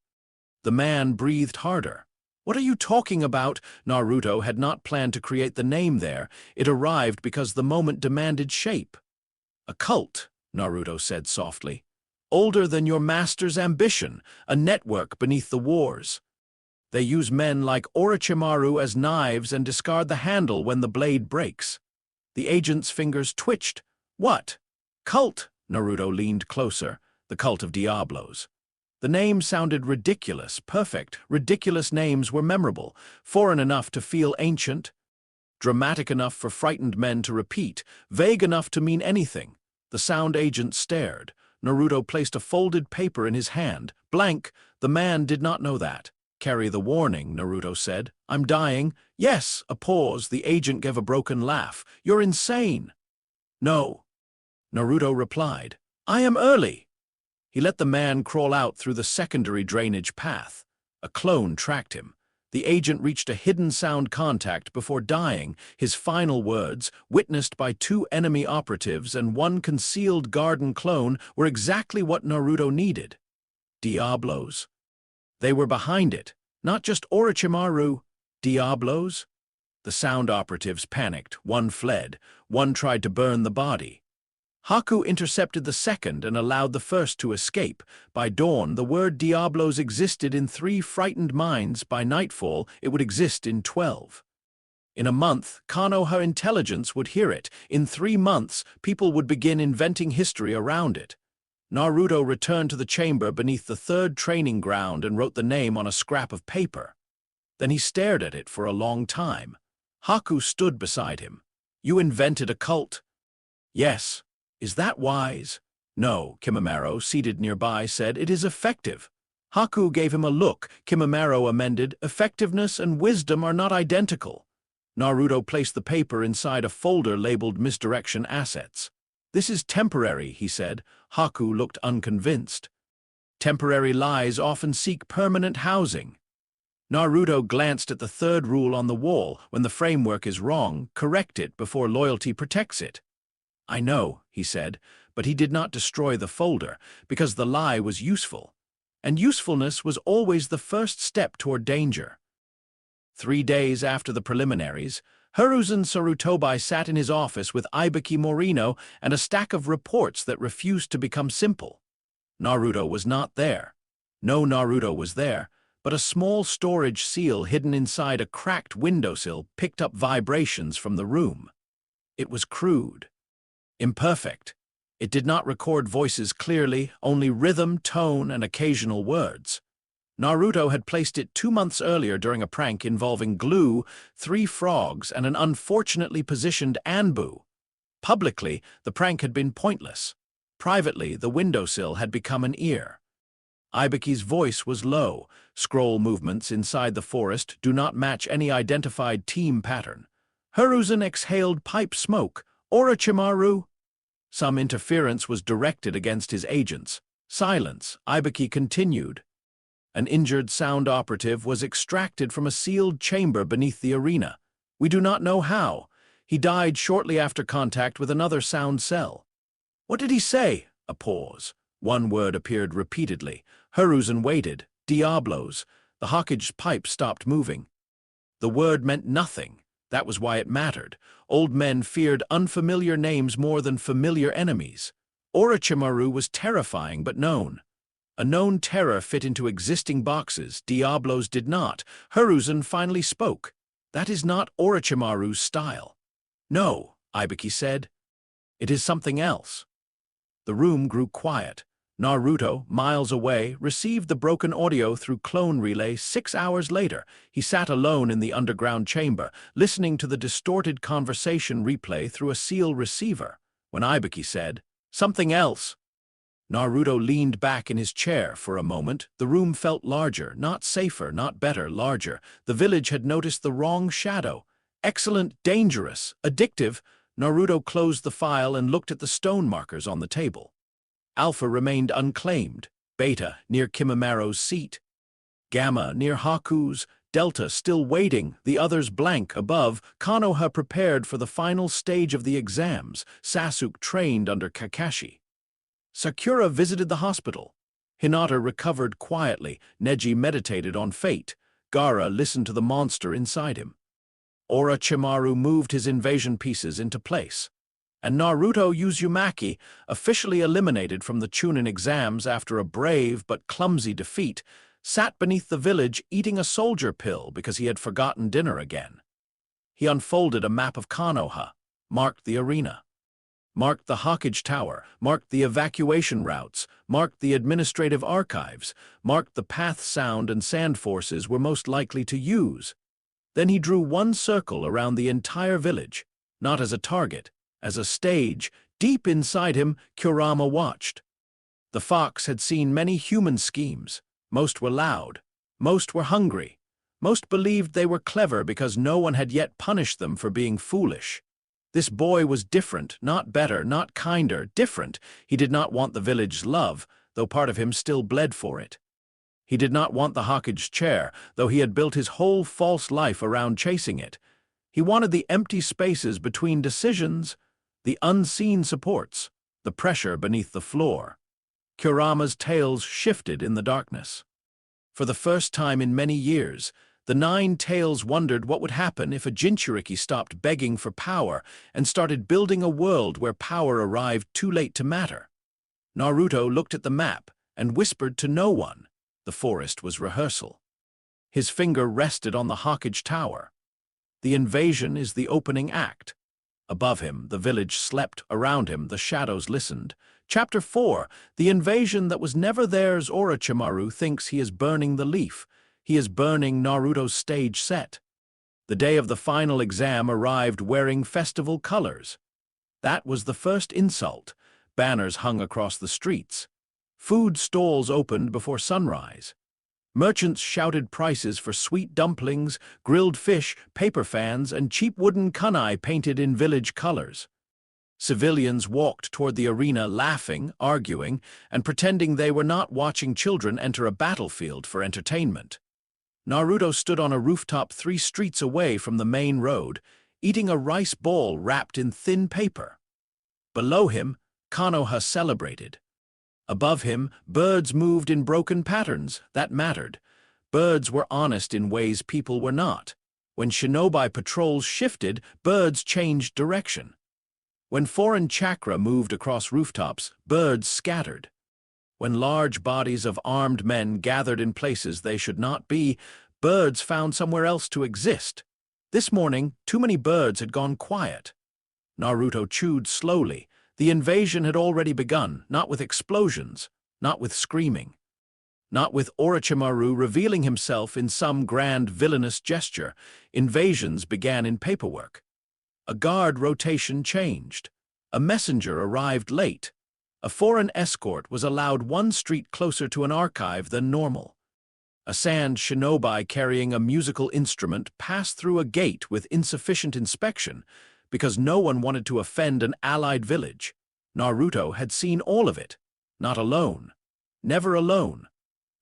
The man breathed harder. "What are you talking about?" Naruto had not planned to create the name there. It arrived because the moment demanded shape. "A cult," Naruto said softly. "Older than your master's ambition, a network beneath the wars. They use men like Orochimaru as knives and discard the handle when the blade breaks." The agent's fingers twitched. "What?" "Cult." Naruto leaned closer. "The cult of Diablos." The name sounded ridiculous, perfect. Ridiculous names were memorable, foreign enough to feel ancient, dramatic enough for frightened men to repeat, vague enough to mean anything. The sound agent stared. Naruto placed a folded paper in his hand. Blank. The man did not know that. "Carry the warning," Naruto said. "I'm dying." "Yes." A pause. The agent gave a broken laugh. "You're insane." "No." Naruto replied. "I am early." He let the man crawl out through the secondary drainage path. A clone tracked him. The agent reached a hidden sound contact before dying. His final words, witnessed by 2 enemy operatives and 1 concealed garden clone, were exactly what Naruto needed. Diablos. They were behind it. Not just Orochimaru. Diablos? The sound operatives panicked. 1 fled. 1 tried to burn the body. Haku intercepted the second and allowed the first to escape. By dawn, the word Diablos existed in 3 frightened minds. By nightfall, it would exist in 12. In a month, Konoha intelligence would hear it. In 3 months, people would begin inventing history around it. Naruto returned to the chamber beneath the 3rd training ground and wrote the name on a scrap of paper. Then he stared at it for a long time. Haku stood beside him. "You invented a cult?" "Yes." "Is that wise?" "No," Kimimaro, seated nearby, said. "It is effective." Haku gave him a look. Kimimaro amended, "Effectiveness and wisdom are not identical." Naruto placed the paper inside a folder labeled Misdirection Assets. "This is temporary," he said. Haku looked unconvinced. "Temporary lies often seek permanent housing." Naruto glanced at the 3rd rule on the wall. When the framework is wrong, correct it before loyalty protects it. "I know," he said, but he did not destroy the folder, because the lie was useful. And usefulness was always the first step toward danger. 3 days after the preliminaries, Hiruzen Sarutobi sat in his office with Ibiki Morino and a stack of reports that refused to become simple. Naruto was not there. No Naruto was there, but a small storage seal hidden inside a cracked windowsill picked up vibrations from the room. It was crude. Imperfect. It did not record voices clearly, only rhythm, tone, and occasional words. Naruto had placed it 2 months earlier during a prank involving glue, 3 frogs, and an unfortunately positioned Anbu. Publicly, the prank had been pointless. Privately, the windowsill had become an ear. Ibiki's voice was low. Scroll movements inside the forest do not match any identified team pattern. Hiruzen exhaled pipe smoke. "Orochimaru?" Some interference was directed against his agents. Silence, Ibaki continued. An injured sound operative was extracted from a sealed chamber beneath the arena. We do not know how. He died shortly after contact with another sound cell. What did he say? A pause. One word appeared repeatedly. Hiruzen waited. Diablos. The Hokage pipe stopped moving. The word meant nothing. That was why it mattered. Old men feared unfamiliar names more than familiar enemies. Orochimaru was terrifying but known. A known terror fit into existing boxes. Diablos did not. Hiruzen finally spoke. That is not Orochimaru's style. No, Ibaki said. It is something else. The room grew quiet. Naruto, miles away, received the broken audio through clone relay 6 hours later. He sat alone in the underground chamber, listening to the distorted conversation replay through a seal receiver. When Ibaki said, "Something else," Naruto leaned back in his chair for a moment. The room felt larger, not safer, not better, larger. The village had noticed the wrong shadow. Excellent, dangerous, addictive. Naruto closed the file and looked at the stone markers on the table. Alpha remained unclaimed, Beta near Kimimara's seat, Gamma near Haku's, Delta still waiting, the others blank above. Konoha prepared for the final stage of the exams. Sasuke trained under Kakashi. Sakura visited the hospital. Hinata recovered quietly. Neji meditated on fate. Gaara listened to the monster inside him. Orochimaru moved his invasion pieces into place. And Naruto Uzumaki, officially eliminated from the Chunin exams after a brave but clumsy defeat, sat beneath the village eating a soldier pill because he had forgotten dinner again. He unfolded a map of Konoha, marked the arena, marked the Hokage Tower, marked the evacuation routes, marked the administrative archives, marked the path sound and sand forces were most likely to use. Then he drew one circle around the entire village, not as a target, as a stage. Deep inside him, Kurama watched. The fox had seen many human schemes. Most were loud. Most were hungry. Most believed they were clever because no one had yet punished them for being foolish. This boy was different, not better, not kinder, different. He did not want the village's love, though part of him still bled for it. He did not want the Hokage's chair, though he had built his whole false life around chasing it. He wanted the empty spaces between decisions, the unseen supports, the pressure beneath the floor. Kurama's tails shifted in the darkness. For the first time in many years, the 9 tails wondered what would happen if a Jinchuriki stopped begging for power and started building a world where power arrived too late to matter. Naruto looked at the map and whispered to no one. The forest was rehearsal. His finger rested on the Hokage Tower. The invasion is the opening act. Above him, the village slept. Around him, the shadows listened. Chapter 4. The invasion that was never theirs. Orochimaru thinks he is burning the leaf. He is burning Naruto's stage set. The day of the final exam arrived wearing festival colors. That was the first insult. Banners hung across the streets. Food stalls opened before sunrise. Merchants shouted prices for sweet dumplings, grilled fish, paper fans, and cheap wooden kunai painted in village colors. Civilians walked toward the arena laughing, arguing, and pretending they were not watching children enter a battlefield for entertainment. Naruto stood on a rooftop 3 streets away from the main road, eating a rice ball wrapped in thin paper. Below him, Konoha celebrated. Above him, birds moved in broken patterns. That mattered. Birds were honest in ways people were not. When shinobi patrols shifted, birds changed direction. When foreign chakra moved across rooftops, birds scattered. When large bodies of armed men gathered in places they should not be, birds found somewhere else to exist. This morning, too many birds had gone quiet. Naruto chewed slowly. The invasion had already begun, not with explosions, not with screaming, not with Orochimaru revealing himself in some grand villainous gesture. Invasions began in paperwork. A guard rotation changed. A messenger arrived late. A foreign escort was allowed 1 street closer to an archive than normal. A sand shinobi carrying a musical instrument passed through a gate with insufficient inspection because no one wanted to offend an allied village. Naruto had seen all of it. Not alone. Never alone.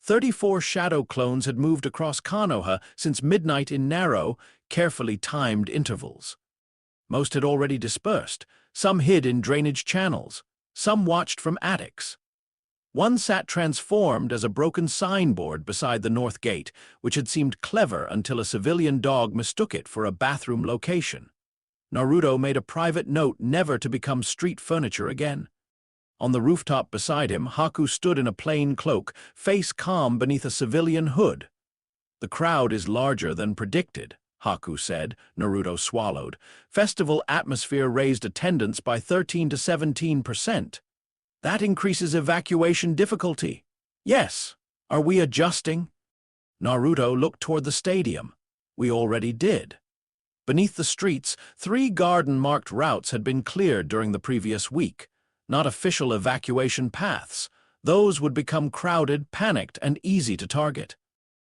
34 shadow clones had moved across Konoha since midnight in narrow, carefully timed intervals. Most had already dispersed. Some hid in drainage channels. Some watched from attics. One sat transformed as a broken signboard beside the north gate, which had seemed clever until a civilian dog mistook it for a bathroom location. Naruto made a private note never to become street furniture again. On the rooftop beside him, Haku stood in a plain cloak, face calm beneath a civilian hood. "The crowd is larger than predicted," Haku said. Naruto swallowed. "Festival atmosphere raised attendance by 13 to 17%. That increases evacuation difficulty." "Yes. Are we adjusting?" Naruto looked toward the stadium. "We already did." Beneath the streets, 3 garden-marked routes had been cleared during the previous week. Not official evacuation paths. Those would become crowded, panicked, and easy to target.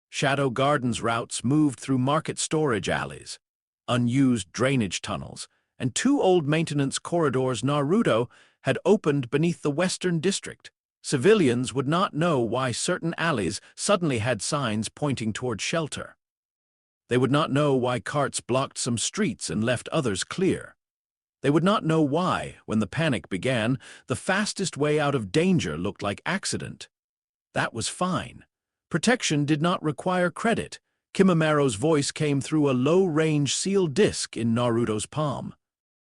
Shadow Gardens routes moved through market storage alleys, unused drainage tunnels, and 2 old maintenance corridors Naruto had opened beneath the Western District. Civilians would not know why certain alleys suddenly had signs pointing toward shelter. They would not know why carts blocked some streets and left others clear. They would not know why, when the panic began, the fastest way out of danger looked like accident. That was fine. Protection did not require credit. Kimimara's voice came through a low-range sealed disc in Naruto's palm.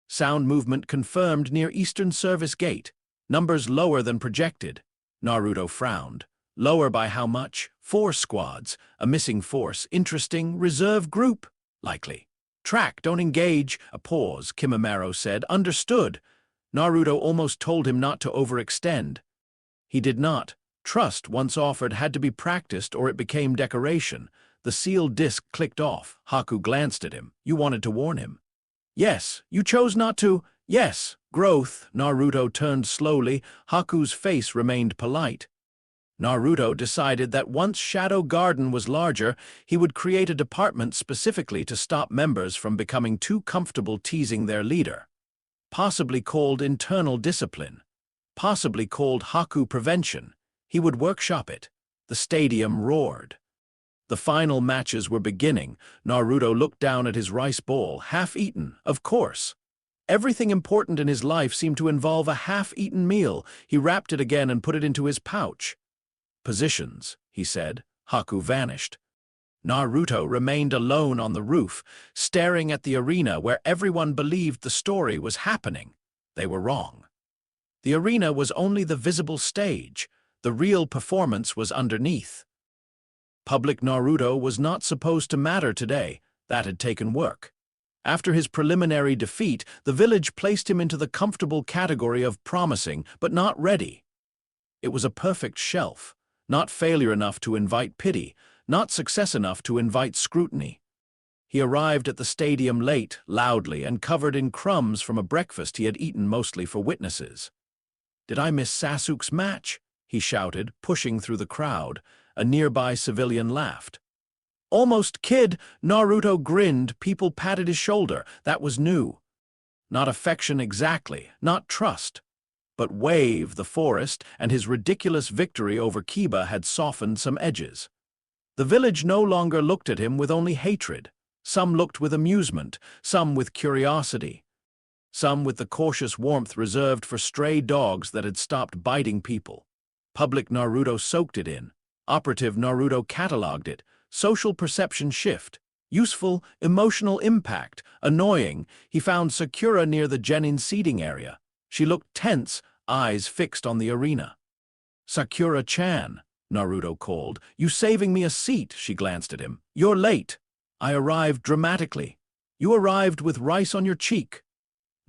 Sound movement confirmed near Eastern Service Gate. Numbers lower than projected. Naruto frowned. Lower by how much? 4 squads. A missing force. Interesting. Reserve group. Likely. "Track, don't engage." A pause. Kimimaro said. "Understood." Naruto almost told him not to overextend. He did not. Trust, once offered, had to be practiced or it became decoration. The sealed disc clicked off. Haku glanced at him. "You wanted to warn him." "Yes. You chose not to." "Yes." Growth. Naruto turned slowly. Haku's face remained polite. Naruto decided that once Shadow Garden was larger, he would create a department specifically to stop members from becoming too comfortable teasing their leader. Possibly called internal discipline. Possibly called Haku prevention. He would workshop it. The stadium roared. The final matches were beginning. Naruto looked down at his rice bowl, half-eaten, of course. Everything important in his life seemed to involve a half-eaten meal. He wrapped it again and put it into his pouch. "Positions," he said. Haku vanished. Naruto remained alone on the roof, staring at the arena where everyone believed the story was happening. They were wrong. The arena was only the visible stage. The real performance was underneath. Public Naruto was not supposed to matter today. That had taken work. After his preliminary defeat, the village placed him into the comfortable category of promising, but not ready. It was a perfect shelf. Not failure enough to invite pity, not success enough to invite scrutiny. He arrived at the stadium late, loudly, and covered in crumbs from a breakfast he had eaten mostly for witnesses. "Did I miss Sasuke's match?" he shouted, pushing through the crowd. A nearby civilian laughed. "Almost kid," Naruto grinned. People patted his shoulder. That was new. Not affection exactly, not trust. But Wave, the forest, and his ridiculous victory over Kiba had softened some edges. The village no longer looked at him with only hatred. Some looked with amusement, some with curiosity. Some with the cautious warmth reserved for stray dogs that had stopped biting people. Public Naruto soaked it in. Operative Naruto catalogued it. Social perception shift. Useful, emotional impact. Annoying. He found Sakura near the Genin seating area. She looked tense, eyes fixed on the arena. "Sakura-chan," Naruto called. "You saving me a seat," she glanced at him. "You're late." "I arrived dramatically." "You arrived with rice on your cheek."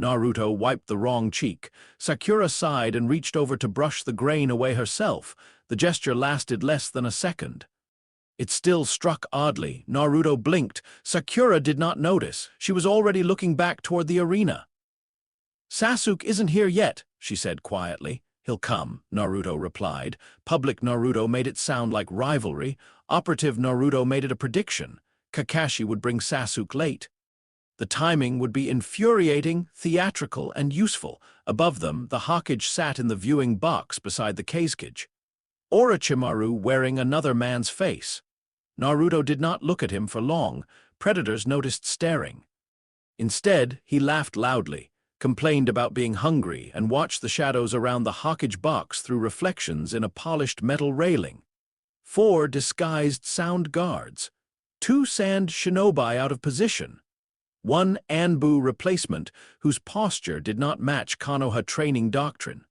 Naruto wiped the wrong cheek. Sakura sighed and reached over to brush the grain away herself. The gesture lasted less than a second. It still struck oddly. Naruto blinked. Sakura did not notice. She was already looking back toward the arena. "Sasuke isn't here yet," she said quietly. "He'll come," Naruto replied. Public Naruto made it sound like rivalry. Operative Naruto made it a prediction. Kakashi would bring Sasuke late. The timing would be infuriating, theatrical, and useful. Above them, the Hokage sat in the viewing box beside the Kazekage, Orochimaru wearing another man's face. Naruto did not look at him for long. Predators noticed staring. Instead, he laughed loudly, complained about being hungry, and watched the shadows around the Hokage box through reflections in a polished metal railing. 4 disguised sound guards, 2 sand shinobi out of position, 1 Anbu replacement whose posture did not match Konoha training doctrine.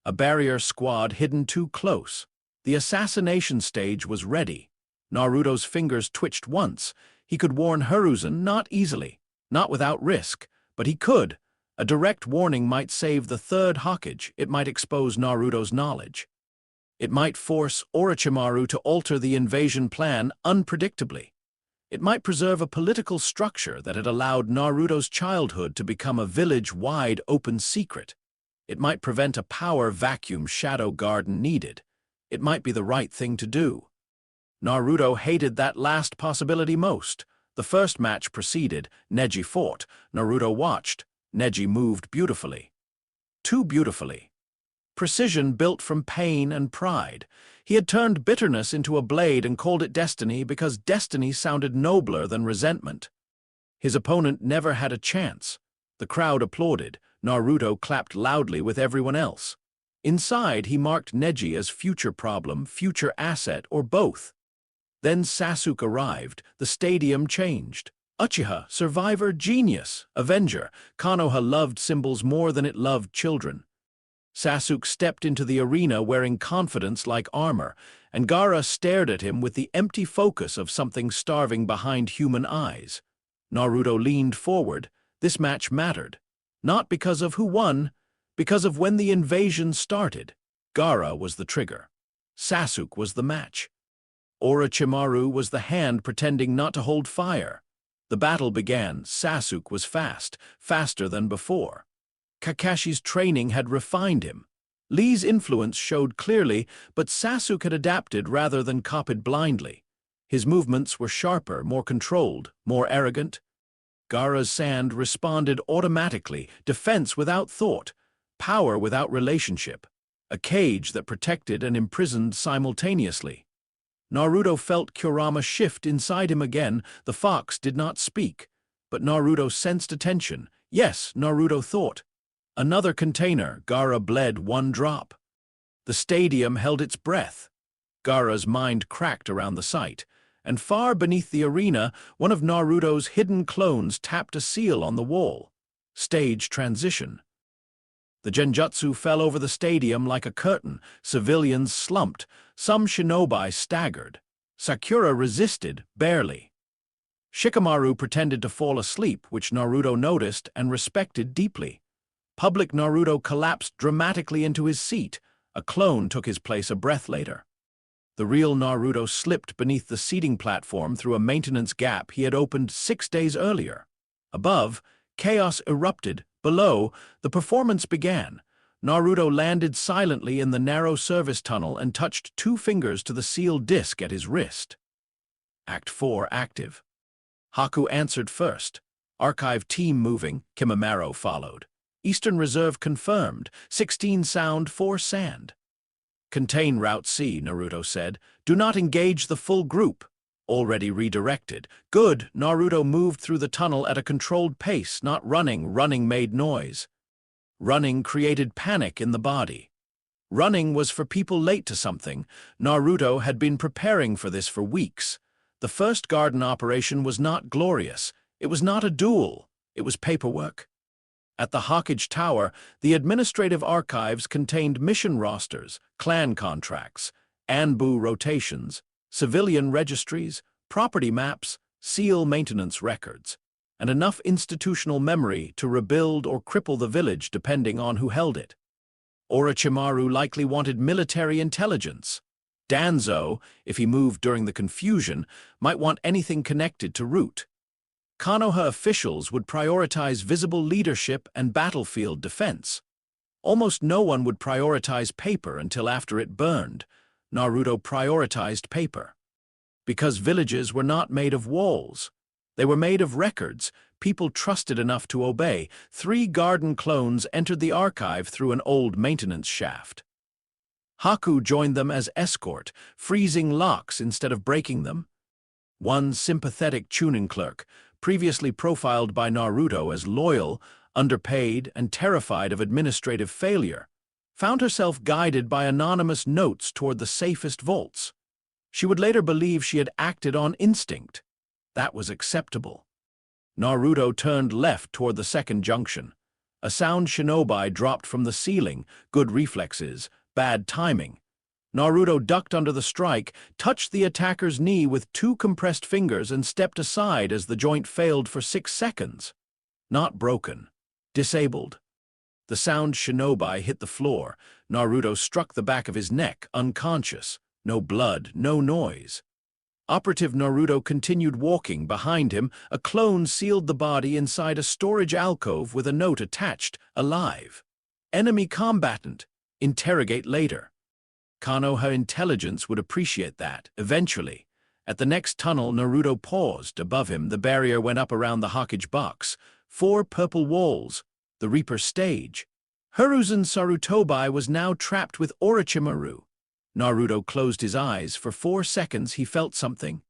A barrier squad hidden too close. The assassination stage was ready. Naruto's fingers twitched once. He could warn Hiruzen, not easily, not without risk, but he could. A direct warning might save the third Hokage. It might expose Naruto's knowledge. It might force Orochimaru to alter the invasion plan unpredictably. It might preserve a political structure that had allowed Naruto's childhood to become a village-wide open secret. It might prevent a power vacuum Shadow Garden needed. It might be the right thing to do. Naruto hated that last possibility most. The first match proceeded. Neji fought. Naruto watched. Neji moved beautifully. Too beautifully. Precision built from pain and pride. He had turned bitterness into a blade and called it destiny because destiny sounded nobler than resentment. His opponent never had a chance. The crowd applauded. Naruto clapped loudly with everyone else. Inside, he marked Neji as future problem, future asset, or both. Then Sasuke arrived. The stadium changed. Uchiha, survivor, genius, avenger. Konoha loved symbols more than it loved children. Sasuke stepped into the arena wearing confidence like armor, and Gaara stared at him with the empty focus of something starving behind human eyes. Naruto leaned forward. This match mattered. Not because of who won, because of when the invasion started. Gaara was the trigger. Sasuke was the match. Orochimaru was the hand pretending not to hold fire. The battle began. Sasuke was fast, faster than before. Kakashi's training had refined him. Lee's influence showed clearly, but Sasuke had adapted rather than copied blindly. His movements were sharper, more controlled, more arrogant. Gaara's sand responded automatically, defense without thought, power without relationship, a cage that protected and imprisoned simultaneously. Naruto felt Kurama shift inside him again. The fox did not speak, but Naruto sensed attention. Yes, Naruto thought. Another container. Gaara bled 1 drop. The stadium held its breath. Gaara's mind cracked around the sight, and far beneath the arena, one of Naruto's hidden clones tapped a seal on the wall. Stage transition. The genjutsu fell over the stadium like a curtain. Civilians slumped. Some shinobi staggered. Sakura resisted, barely. Shikamaru pretended to fall asleep, which Naruto noticed and respected deeply. Public Naruto collapsed dramatically into his seat. A clone took his place a breath later. The real Naruto slipped beneath the seating platform through a maintenance gap he had opened 6 days earlier. Above, chaos erupted. Below, the performance began. Naruto landed silently in the narrow service tunnel and touched 2 fingers to the sealed disc at his wrist. Act 4 active. Haku answered first. Archive team moving. Kimimaro followed. Eastern Reserve confirmed. 16 sound, 4 sand. Contain Route C, Naruto said. Do not engage the full group. Already redirected. Good, Naruto moved through the tunnel at a controlled pace, not running. Running made noise. Running created panic in the body. Running was for people late to something. Naruto had been preparing for this for weeks. The first garden operation was not glorious. It was not a duel. It was paperwork. At the Hokage Tower, the administrative archives contained mission rosters, clan contracts, Anbu rotations, civilian registries, property maps, seal maintenance records, and enough institutional memory to rebuild or cripple the village depending on who held it. Orochimaru likely wanted military intelligence. Danzo, if he moved during the confusion, might want anything connected to Root. Konoha officials would prioritize visible leadership and battlefield defense. Almost no one would prioritize paper until after it burned. Naruto prioritized paper. Because villages were not made of walls. They were made of records, people trusted enough to obey, 3 garden clones entered the archive through an old maintenance shaft. Haku joined them as escort, freezing locks instead of breaking them. One sympathetic tuning clerk, previously profiled by Naruto as loyal, underpaid, and terrified of administrative failure, found herself guided by anonymous notes toward the safest vaults. She would later believe she had acted on instinct. That was acceptable. Naruto turned left toward the second junction. A sound shinobi dropped from the ceiling, good reflexes, bad timing. Naruto ducked under the strike, touched the attacker's knee with 2 compressed fingers and stepped aside as the joint failed for 6 seconds. Not broken. Disabled. The sound shinobi hit the floor. Naruto struck the back of his neck, unconscious. No blood, no noise. Operative Naruto continued walking. Behind him, a clone sealed the body inside a storage alcove with a note attached, alive. Enemy combatant. Interrogate later. Konoha intelligence would appreciate that, eventually. At the next tunnel, Naruto paused. Above him, the barrier went up around the Hokage box. 4 purple walls. The Reaper stage. Hiruzen Sarutobi was now trapped with Orochimaru. Naruto closed his eyes. For 4 seconds he felt something.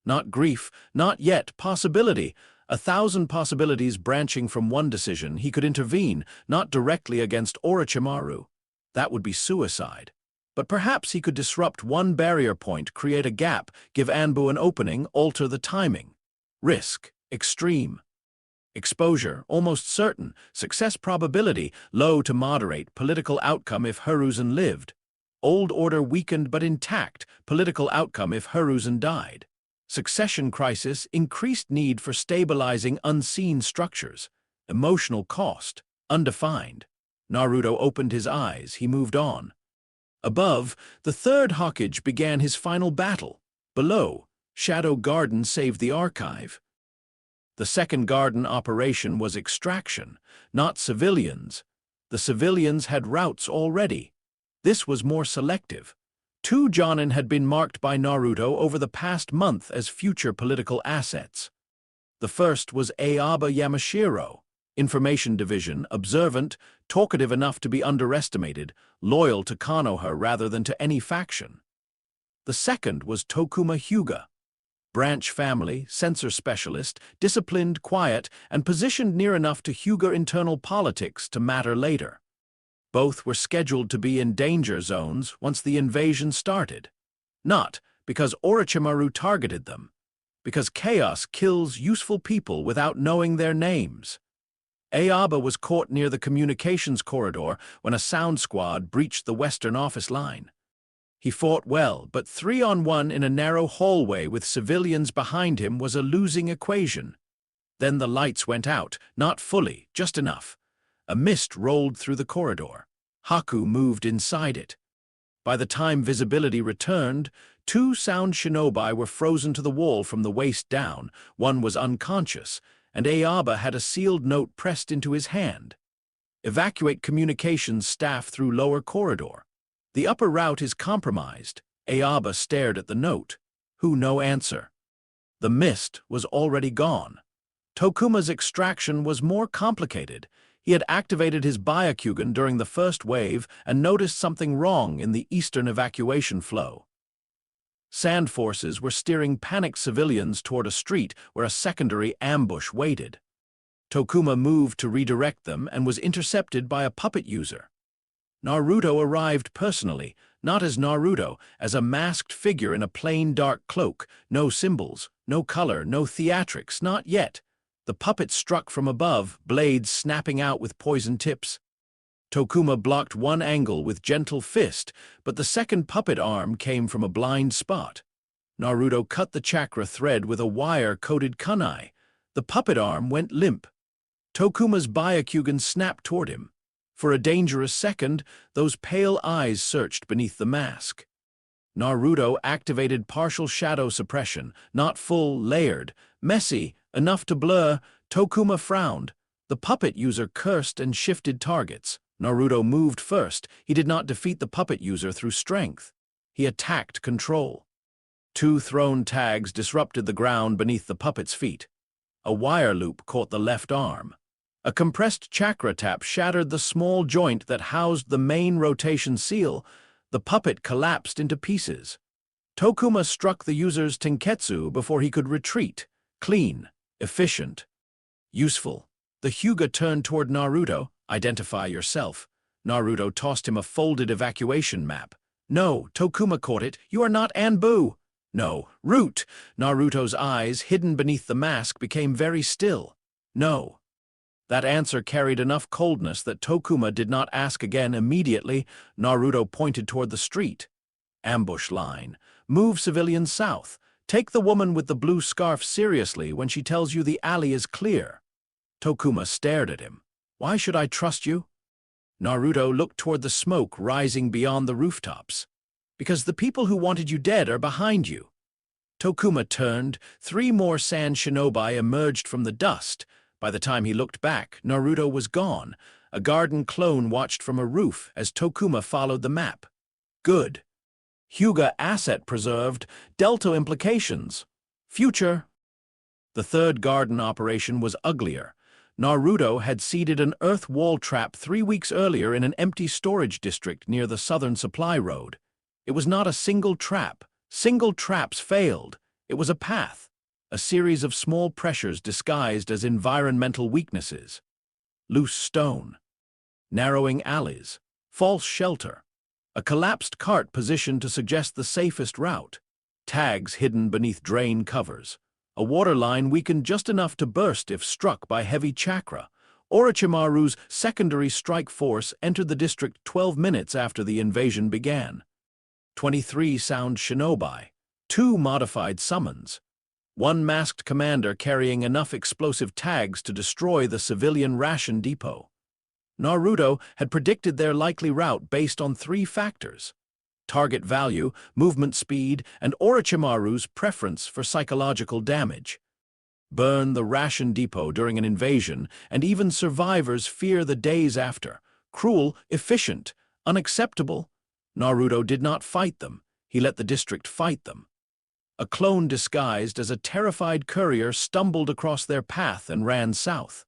Not grief, not yet, possibility. 1,000 possibilities branching from one decision. He could intervene, not directly against Orochimaru. That would be suicide. But perhaps he could disrupt one barrier point, create a gap, give Anbu an opening, alter the timing. Risk, extreme. Exposure, almost certain. Success probability, low to moderate. Political outcome if Hiruzen lived. Old order weakened but intact. Political outcome if Hiruzen died. Succession crisis, increased need for stabilizing unseen structures. Emotional cost, undefined. Naruto opened his eyes. He moved on. Above, the third Hokage began his final battle. Below, Shadow Garden saved the archive. The second garden operation was extraction, not civilians. The civilians had routes already. This was more selective. 2 Jonin had been marked by Naruto over the past month as future political assets. The first was Aoba Yamashiro, Information Division, observant, talkative enough to be underestimated, loyal to Konoha rather than to any faction. The second was Tokuma Hyuga, branch family, censor specialist, disciplined, quiet, and positioned near enough to Hyuga internal politics to matter later. Both were scheduled to be in danger zones once the invasion started. Not because Orochimaru targeted them, because chaos kills useful people without knowing their names. Aoba was caught near the communications corridor when a sound squad breached the western office line. He fought well, but 3-on-1 in a narrow hallway with civilians behind him was a losing equation. Then the lights went out, not fully, just enough. A mist rolled through the corridor. Haku moved inside it. By the time visibility returned, 2 sound shinobi were frozen to the wall from the waist down. One was unconscious, and Aoba had a sealed note pressed into his hand. Evacuate communications staff through lower corridor. The upper route is compromised. Aoba stared at the note. Who? No answer. The mist was already gone. Tokuma's extraction was more complicated. He had activated his Byakugan during the first wave and noticed something wrong in the eastern evacuation flow. Sand forces were steering panicked civilians toward a street where a secondary ambush waited. Tokuma moved to redirect them and was intercepted by a puppet user. Naruto arrived personally, not as Naruto, as a masked figure in a plain dark cloak, no symbols, no color, no theatrics, not yet. The puppet struck from above, blades snapping out with poison tips. Tokuma blocked one angle with gentle fist, but the second puppet arm came from a blind spot. Naruto cut the chakra thread with a wire-coated kunai. The puppet arm went limp. Tokuma's Byakugan snapped toward him. For a dangerous second, those pale eyes searched beneath the mask. Naruto activated partial shadow suppression, not full, layered, messy, enough to blur. Tokuma frowned. The puppet user cursed and shifted targets. Naruto moved first. He did not defeat the puppet user through strength. He attacked control. 2 thrown tags disrupted the ground beneath the puppet's feet. A wire loop caught the left arm. A compressed chakra tap shattered the small joint that housed the main rotation seal. The puppet collapsed into pieces. Tokuma struck the user's tenketsu before he could retreat. Clean, efficient, useful. The Hyuga turned toward Naruto. Identify yourself. Naruto tossed him a folded evacuation map. No, Tokuma caught it. You are not Anbu. No, Root. Naruto's eyes, hidden beneath the mask, became very still. No. That answer carried enough coldness that Tokuma did not ask again. Immediately, Naruto pointed toward the street. Ambush line. Move civilians south. Take the woman with the blue scarf seriously when she tells you the alley is clear. Tokuma stared at him. Why should I trust you? Naruto looked toward the smoke rising beyond the rooftops. Because the people who wanted you dead are behind you. Tokuma turned. 3 more sand shinobi emerged from the dust. By the time he looked back, Naruto was gone. A garden clone watched from a roof as Tokuma followed the map. Good. Hyuga asset preserved. Delta implications. Future. The third garden operation was uglier. Naruto had seeded an earth wall trap 3 weeks earlier in an empty storage district near the southern supply road. It was not a single trap. Single traps failed. It was a path. A series of small pressures disguised as environmental weaknesses. Loose stone. Narrowing alleys. False shelter. A collapsed cart positioned to suggest the safest route. Tags hidden beneath drain covers. A water line weakened just enough to burst if struck by heavy chakra. Orochimaru's secondary strike force entered the district 12 minutes after the invasion began. 23 sound shinobi. 2 modified summons. 1 masked commander carrying enough explosive tags to destroy the civilian ration depot. Naruto had predicted their likely route based on 3 factors: target value, movement speed, and Orochimaru's preference for psychological damage. Burn the ration depot during an invasion, and even survivors fear the days after. Cruel, efficient, unacceptable. Naruto did not fight them. He let the district fight them. A clone disguised as a terrified courier stumbled across their path and ran south.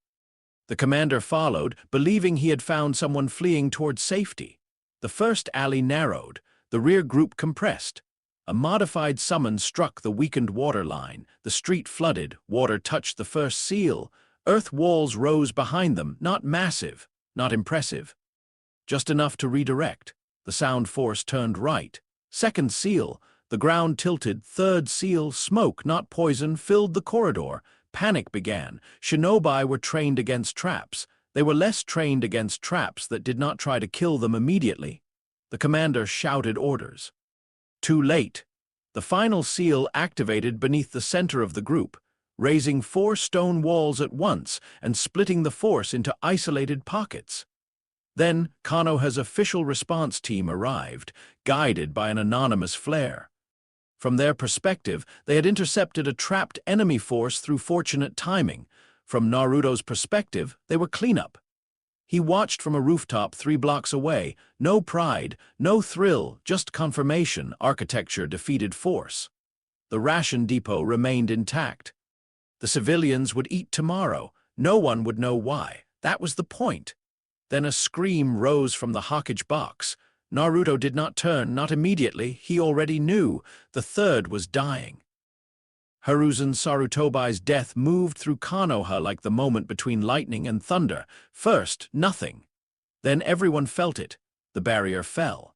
The commander followed, believing he had found someone fleeing toward safety. The first alley narrowed, the rear group compressed. A modified summon struck the weakened water line. The street flooded, water touched the first seal. Earth walls rose behind them, not massive, not impressive. Just enough to redirect. The sound force turned right. Second seal. The ground tilted. Third seal. Smoke, not poison, filled the corridor. Panic began. Shinobi were trained against traps. They were less trained against traps that did not try to kill them immediately. The commander shouted orders. Too late. The final seal activated beneath the center of the group, raising 4 stone walls at once and splitting the force into isolated pockets. Then Konoha's official response team arrived, guided by an anonymous flare. From their perspective, they had intercepted a trapped enemy force through fortunate timing. From Naruto's perspective, they were cleanup. He watched from a rooftop 3 blocks away. No pride, no thrill, just confirmation. Architecture defeated force. The ration depot remained intact. The civilians would eat tomorrow. No one would know why. That was the point. Then a scream rose from the Hokage box. Naruto did not turn, not immediately. He already knew. The third was dying. Hiruzen Sarutobai's death moved through Konoha like the moment between lightning and thunder. First, nothing. Then everyone felt it. The barrier fell.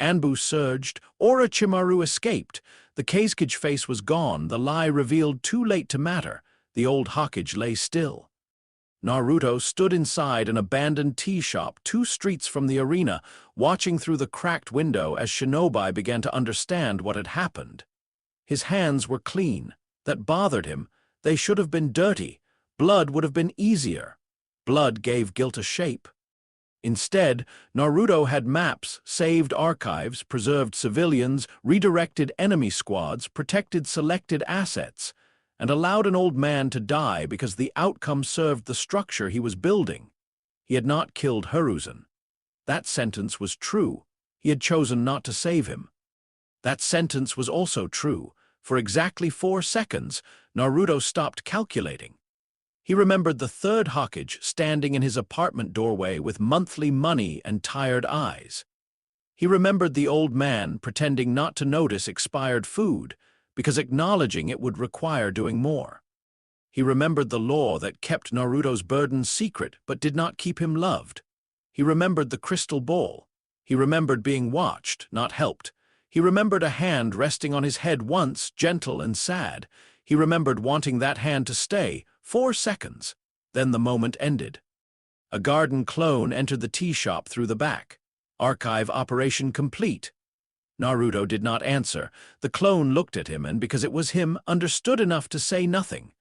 Anbu surged. Orochimaru escaped. The Kazekage face was gone. The lie revealed too late to matter. The old Hokage lay still. Naruto stood inside an abandoned tea shop 2 streets from the arena, watching through the cracked window as shinobi began to understand what had happened. His hands were clean. That bothered him. They should have been dirty. Blood would have been easier. Blood gave guilt a shape. Instead, Naruto had maps, saved archives, preserved civilians, redirected enemy squads, protected selected assets, and allowed an old man to die because the outcome served the structure he was building. He had not killed Hiruzen. That sentence was true. He had chosen not to save him. That sentence was also true. For exactly 4 seconds, Naruto stopped calculating. He remembered the third Hokage standing in his apartment doorway with monthly money and tired eyes. He remembered the old man pretending not to notice expired food because acknowledging it would require doing more. He remembered the law that kept Naruto's burden secret but did not keep him loved. He remembered the crystal bowl. He remembered being watched, not helped. He remembered a hand resting on his head once, gentle and sad. He remembered wanting that hand to stay 4 seconds. Then the moment ended. A garden clone entered the tea shop through the back. Archive operation complete. Naruto did not answer. The clone looked at him and, because it was him, understood enough to say nothing.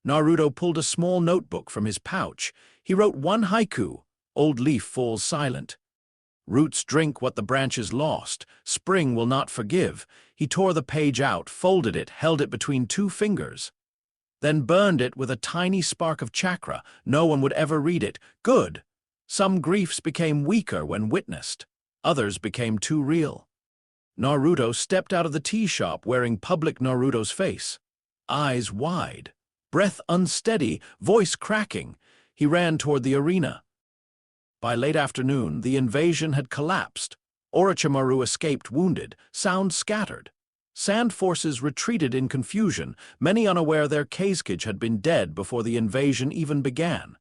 Naruto pulled a small notebook from his pouch. He wrote one haiku. Old leaf falls silent. Roots drink what the branches lost. Spring will not forgive. He tore the page out, folded it, held it between 2 fingers. Then burned it with a tiny spark of chakra. No one would ever read it. Good. Some griefs became weaker when witnessed. Others became too real. Naruto stepped out of the tea shop wearing public Naruto's face. Eyes wide. Breath unsteady, voice cracking. He ran toward the arena. By late afternoon, the invasion had collapsed. Orochimaru escaped wounded, sound scattered. Sand forces retreated in confusion, many unaware their Kazekage had been dead before the invasion even began.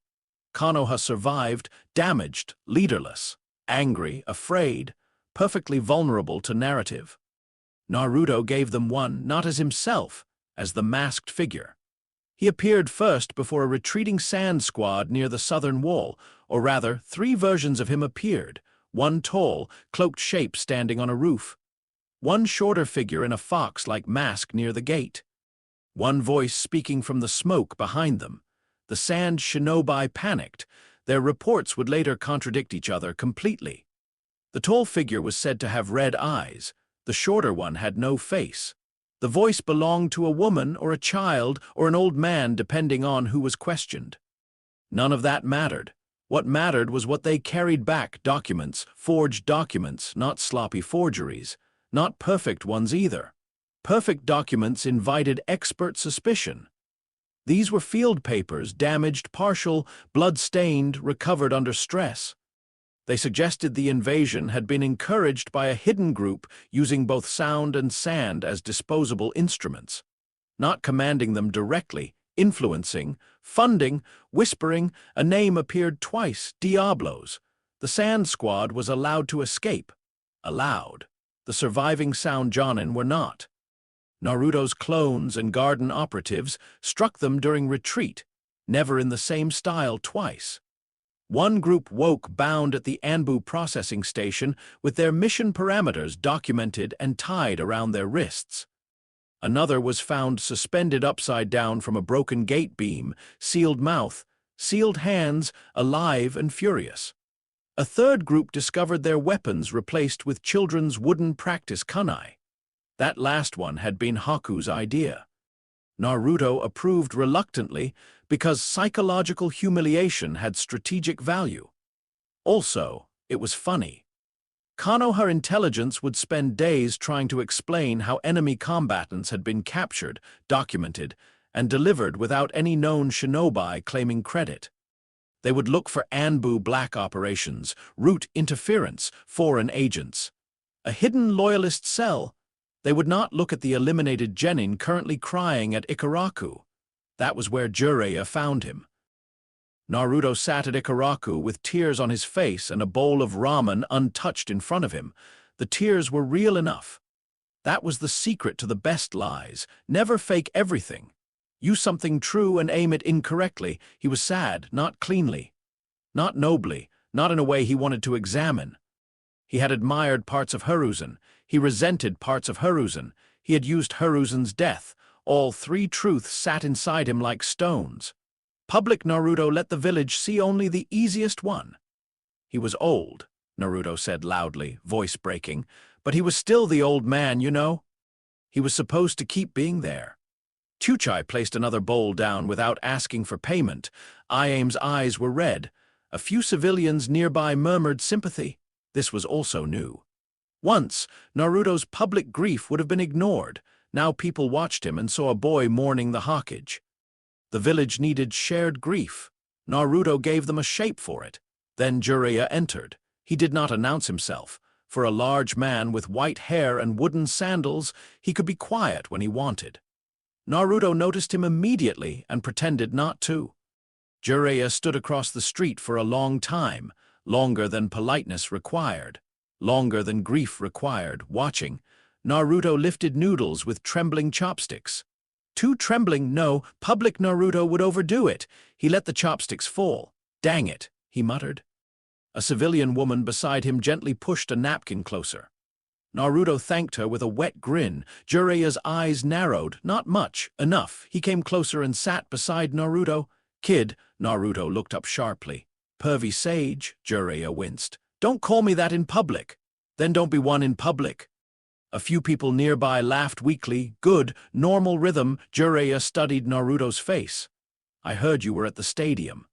Konoha survived, damaged, leaderless, angry, afraid, perfectly vulnerable to narrative. Naruto gave them one, not as himself, as the masked figure. He appeared first before a retreating sand squad near the southern wall, or rather, 3 versions of him appeared, one tall, cloaked shape standing on a roof, one shorter figure in a fox-like mask near the gate, one voice speaking from the smoke behind them. The sand shinobi panicked. Their reports would later contradict each other completely. The tall figure was said to have red eyes. The shorter one had no face. The voice belonged to a woman or a child or an old man depending on who was questioned. None of that mattered. What mattered was what they carried back, documents, forged documents, not sloppy forgeries, not perfect ones either. Perfect documents invited expert suspicion. These were field papers, damaged, partial, blood-stained, recovered under stress. They suggested the invasion had been encouraged by a hidden group using both sound and sand as disposable instruments, not commanding them directly, influencing, funding, whispering. A name appeared twice, Diablos. The Sand Squad was allowed to escape. Allowed. The surviving Sound Jonin were not. Naruto's clones and garden operatives struck them during retreat, never in the same style twice. One group woke bound at the Anbu processing station with their mission parameters documented and tied around their wrists. Another was found suspended upside down from a broken gate beam, sealed mouth, sealed hands, alive and furious. A third group discovered their weapons replaced with children's wooden practice kunai. That last one had been Haku's idea. Naruto approved reluctantly because psychological humiliation had strategic value. Also, it was funny. Konoha intelligence would spend days trying to explain how enemy combatants had been captured, documented, and delivered without any known shinobi claiming credit. They would look for Anbu black operations, root interference, foreign agents. A hidden loyalist cell. They would not look at the eliminated genin currently crying at Ikaraku. That was where Jiraiya found him. Naruto sat at Ikaraku with tears on his face and a bowl of ramen untouched in front of him. The tears were real enough. That was the secret to the best lies. Never fake everything. Use something true and aim it incorrectly. He was sad, not cleanly. Not nobly, not in a way he wanted to examine. He had admired parts of Hiruzen. He resented parts of Hiruzen. He had used Hiruzen's death. All 3 truths sat inside him like stones. Public Naruto let the village see only the easiest one. He was old, Naruto said loudly, voice breaking, but he was still the old man, you know. He was supposed to keep being there. Chuchai placed another bowl down without asking for payment. Iame's eyes were red. A few civilians nearby murmured sympathy. This was also new. Once, Naruto's public grief would have been ignored. Now people watched him and saw a boy mourning the Hokage. The village needed shared grief. Naruto gave them a shape for it. Then Jiraiya entered. He did not announce himself. For a large man with white hair and wooden sandals, he could be quiet when he wanted. Naruto noticed him immediately and pretended not to. Jiraiya stood across the street for a long time, longer than politeness required, longer than grief required, watching. Naruto lifted noodles with trembling chopsticks. Too trembling, no, public Naruto would overdo it. He let the chopsticks fall. Dang it, he muttered. A civilian woman beside him gently pushed a napkin closer. Naruto thanked her with a wet grin. Jiraiya's eyes narrowed. Not much, enough. He came closer and sat beside Naruto. Kid, Naruto looked up sharply. Pervy sage, Jiraiya winced. Don't call me that in public. Then don't be one in public. A few people nearby laughed weakly. Good, normal rhythm. Jiraiya studied Naruto's face. I heard you were at the stadium.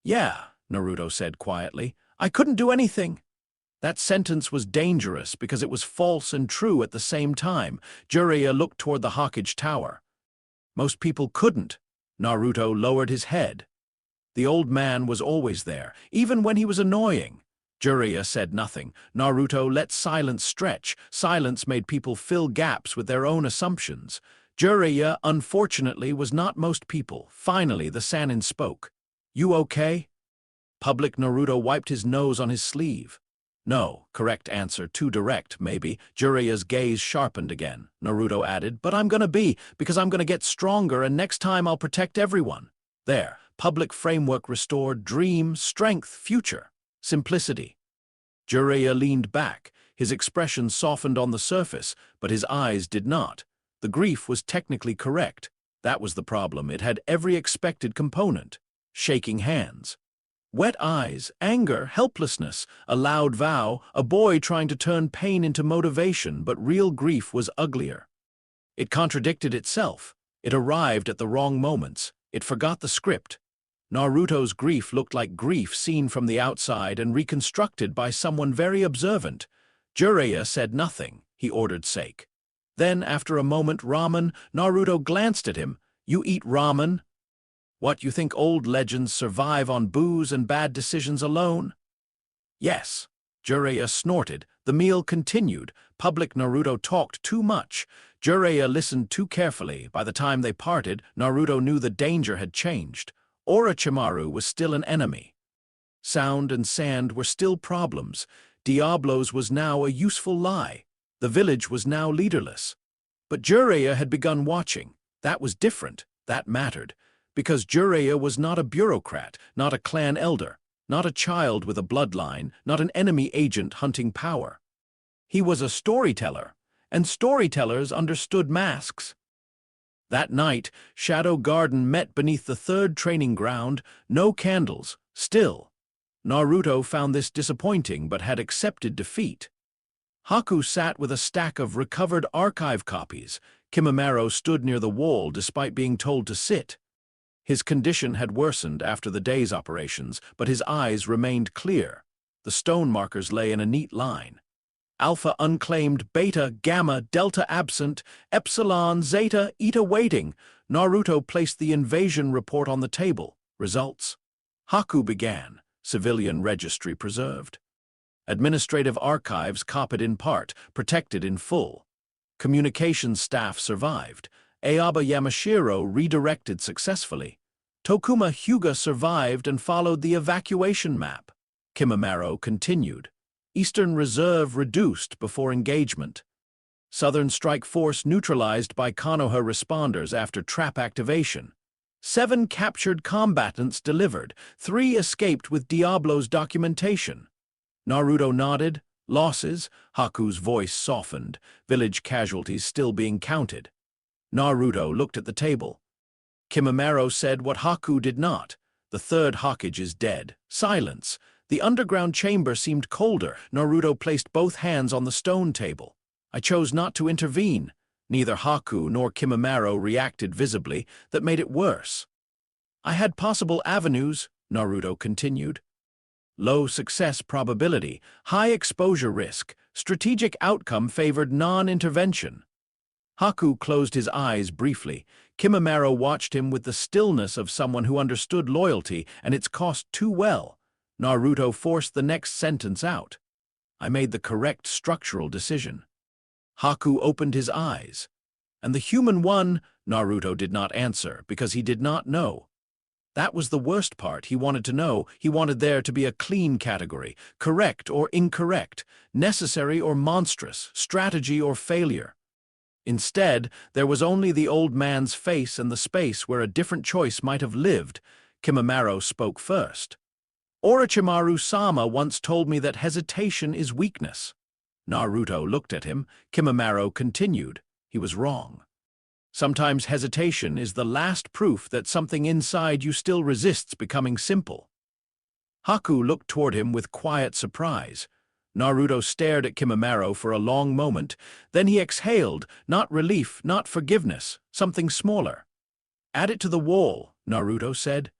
Yeah, Naruto said quietly. I couldn't do anything. That sentence was dangerous because it was false and true at the same time. Jiraiya looked toward the Hokage Tower. Most people couldn't. Naruto lowered his head. The old man was always there, even when he was annoying. Jiraiya said nothing. Naruto let silence stretch. Silence made people fill gaps with their own assumptions. Jiraiya, unfortunately, was not most people. Finally, the Sannin spoke. You okay? Public Naruto wiped his nose on his sleeve. No, correct answer, too direct, maybe. Jiraiya's gaze sharpened again. Naruto added, but I'm gonna be, because I'm gonna get stronger and next time I'll protect everyone. There, public framework restored, dream, strength, future, simplicity. Jiraiya leaned back. His expression softened on the surface, but his eyes did not. The grief was technically correct. That was the problem. It had every expected component. Shaking hands. Wet eyes, anger, helplessness, a loud vow, a boy trying to turn pain into motivation, but real grief was uglier. It contradicted itself. It arrived at the wrong moments. It forgot the script. Naruto's grief looked like grief seen from the outside and reconstructed by someone very observant. Jiraiya said nothing. He ordered sake. Then, after a moment, ramen. Naruto glanced at him. You eat ramen? What, you think old legends survive on booze and bad decisions alone? Yes. Jiraiya snorted. The meal continued. Public Naruto talked too much. Jiraiya listened too carefully. By the time they parted, Naruto knew the danger had changed. Orochimaru was still an enemy. Sound and sand were still problems. Diablo's was now a useful lie. The village was now leaderless. But Jiraiya had begun watching. That was different. That mattered. Because Jiraiya was not a bureaucrat, not a clan elder, not a child with a bloodline, not an enemy agent hunting power. He was a storyteller, and storytellers understood masks. That night, Shadow Garden met beneath the third training ground, no candles, still. Naruto found this disappointing but had accepted defeat. Haku sat with a stack of recovered archive copies. Kimimaro stood near the wall despite being told to sit. His condition had worsened after the day's operations, but his eyes remained clear. The stone markers lay in a neat line. Alpha unclaimed, beta, gamma, delta absent, epsilon, zeta, eta waiting. Naruto placed the invasion report on the table. Results. Haku began. Civilian registry preserved. Administrative archives copied in part, protected in full. Communications staff survived. Aoba Yamashiro redirected successfully. Tokuma Hyuga survived and followed the evacuation map. Kimimaro continued. Eastern Reserve reduced before engagement. Southern Strike Force neutralized by Konoha responders after trap activation. 7 captured combatants delivered. 3 escaped with Diablo's documentation. Naruto nodded. Losses. Haku's voice softened. Village casualties still being counted. Naruto looked at the table. Kimimaro said what Haku did not. The third Hokage is dead. Silence. The underground chamber seemed colder. Naruto placed both hands on the stone table. I chose not to intervene. Neither Haku nor Kimimaro reacted visibly. That made it worse. I had possible avenues, Naruto continued. Low success probability, high exposure risk, strategic outcome favored non-intervention. Haku closed his eyes briefly. Kimimaro watched him with the stillness of someone who understood loyalty and its cost too well. Naruto forced the next sentence out. I made the correct structural decision. Haku opened his eyes. And the human one, Naruto did not answer because he did not know. That was the worst part. He wanted to know. He wanted there to be a clean category, correct or incorrect, necessary or monstrous, strategy or failure. Instead, there was only the old man's face and the space where a different choice might have lived. Kimimaro spoke first. Orochimaru-sama once told me that hesitation is weakness. Naruto looked at him. Kimimaro continued. He was wrong. Sometimes hesitation is the last proof that something inside you still resists becoming simple. Haku looked toward him with quiet surprise. Naruto stared at Kimimaro for a long moment. Then he exhaled, not relief, not forgiveness, something smaller. Add it to the wall, Naruto said.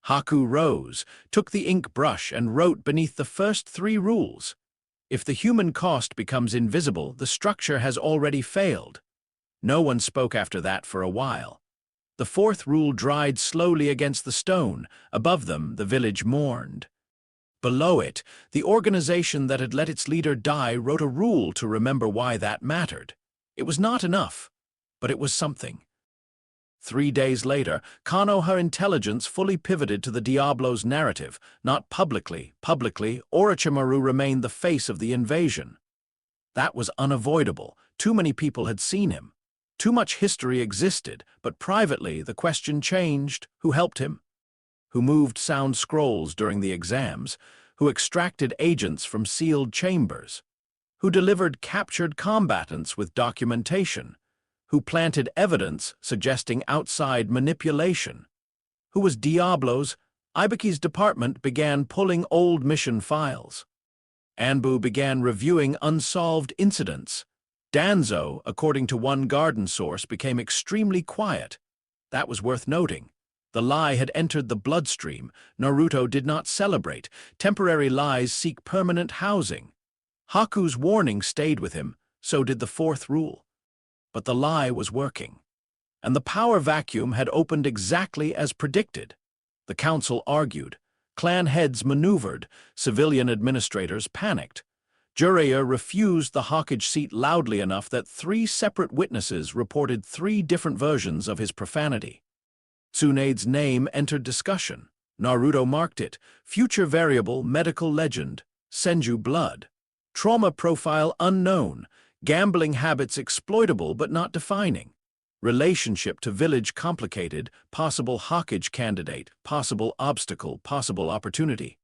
Haku rose, took the ink brush and wrote beneath the first 3 rules. If the human cost becomes invisible, the structure has already failed. No one spoke after that for a while. The 4th rule dried slowly against the stone. Above them, the village mourned. Below it, the organization that had let its leader die wrote a rule to remember why that mattered. It was not enough, but it was something. 3 days later, Konoha intelligence fully pivoted to the Diablo's narrative. Not publicly, Orochimaru remained the face of the invasion. That was unavoidable. Too many people had seen him. Too much history existed, but privately the question changed. Who helped him? Who moved sound scrolls during the exams? Who extracted agents from sealed chambers? Who delivered captured combatants with documentation? Who planted evidence suggesting outside manipulation? Who was Diablo's? Ibuki's department began pulling old mission files. Anbu began reviewing unsolved incidents. Danzo, according to one garden source, became extremely quiet. That was worth noting. The lie had entered the bloodstream. Naruto did not celebrate. Temporary lies seek permanent housing. Haku's warning stayed with him, so did the 4th rule. But the lie was working. And the power vacuum had opened exactly as predicted. The council argued. Clan heads maneuvered. Civilian administrators panicked. Jiraiya refused the Hokage seat loudly enough that 3 separate witnesses reported 3 different versions of his profanity. Tsunade's name entered discussion. Naruto marked it. Future variable, medical legend, Senju blood. Trauma profile unknown. Gambling habits exploitable but not defining. Relationship to village complicated. Possible Hokage candidate. Possible obstacle. Possible opportunity.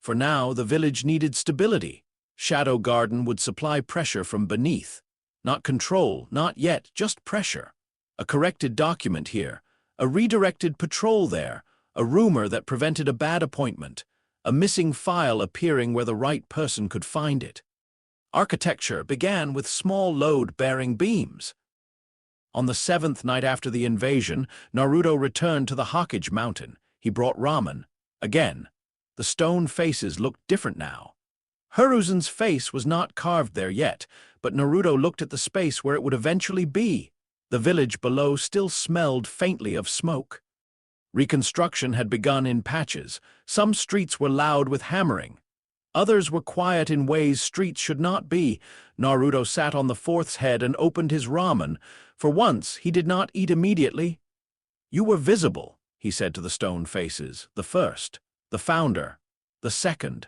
For now, the village needed stability. Shadow Garden would supply pressure from beneath. Not control, not yet, just pressure. A corrected document here. A redirected patrol there. A rumor that prevented a bad appointment. A missing file appearing where the right person could find it. Architecture began with small load-bearing beams. On the 7th night after the invasion, Naruto returned to the Hokage mountain. He brought ramen. Again. The stone faces looked different now. Hiruzen's face was not carved there yet, but Naruto looked at the space where it would eventually be. The village below still smelled faintly of smoke. Reconstruction had begun in patches. Some streets were loud with hammering. Others were quiet in ways streets should not be. Naruto sat on the 4th's head and opened his ramen. For once, he did not eat immediately. You were visible, he said to the stone faces. The 1st, the founder, the 2nd,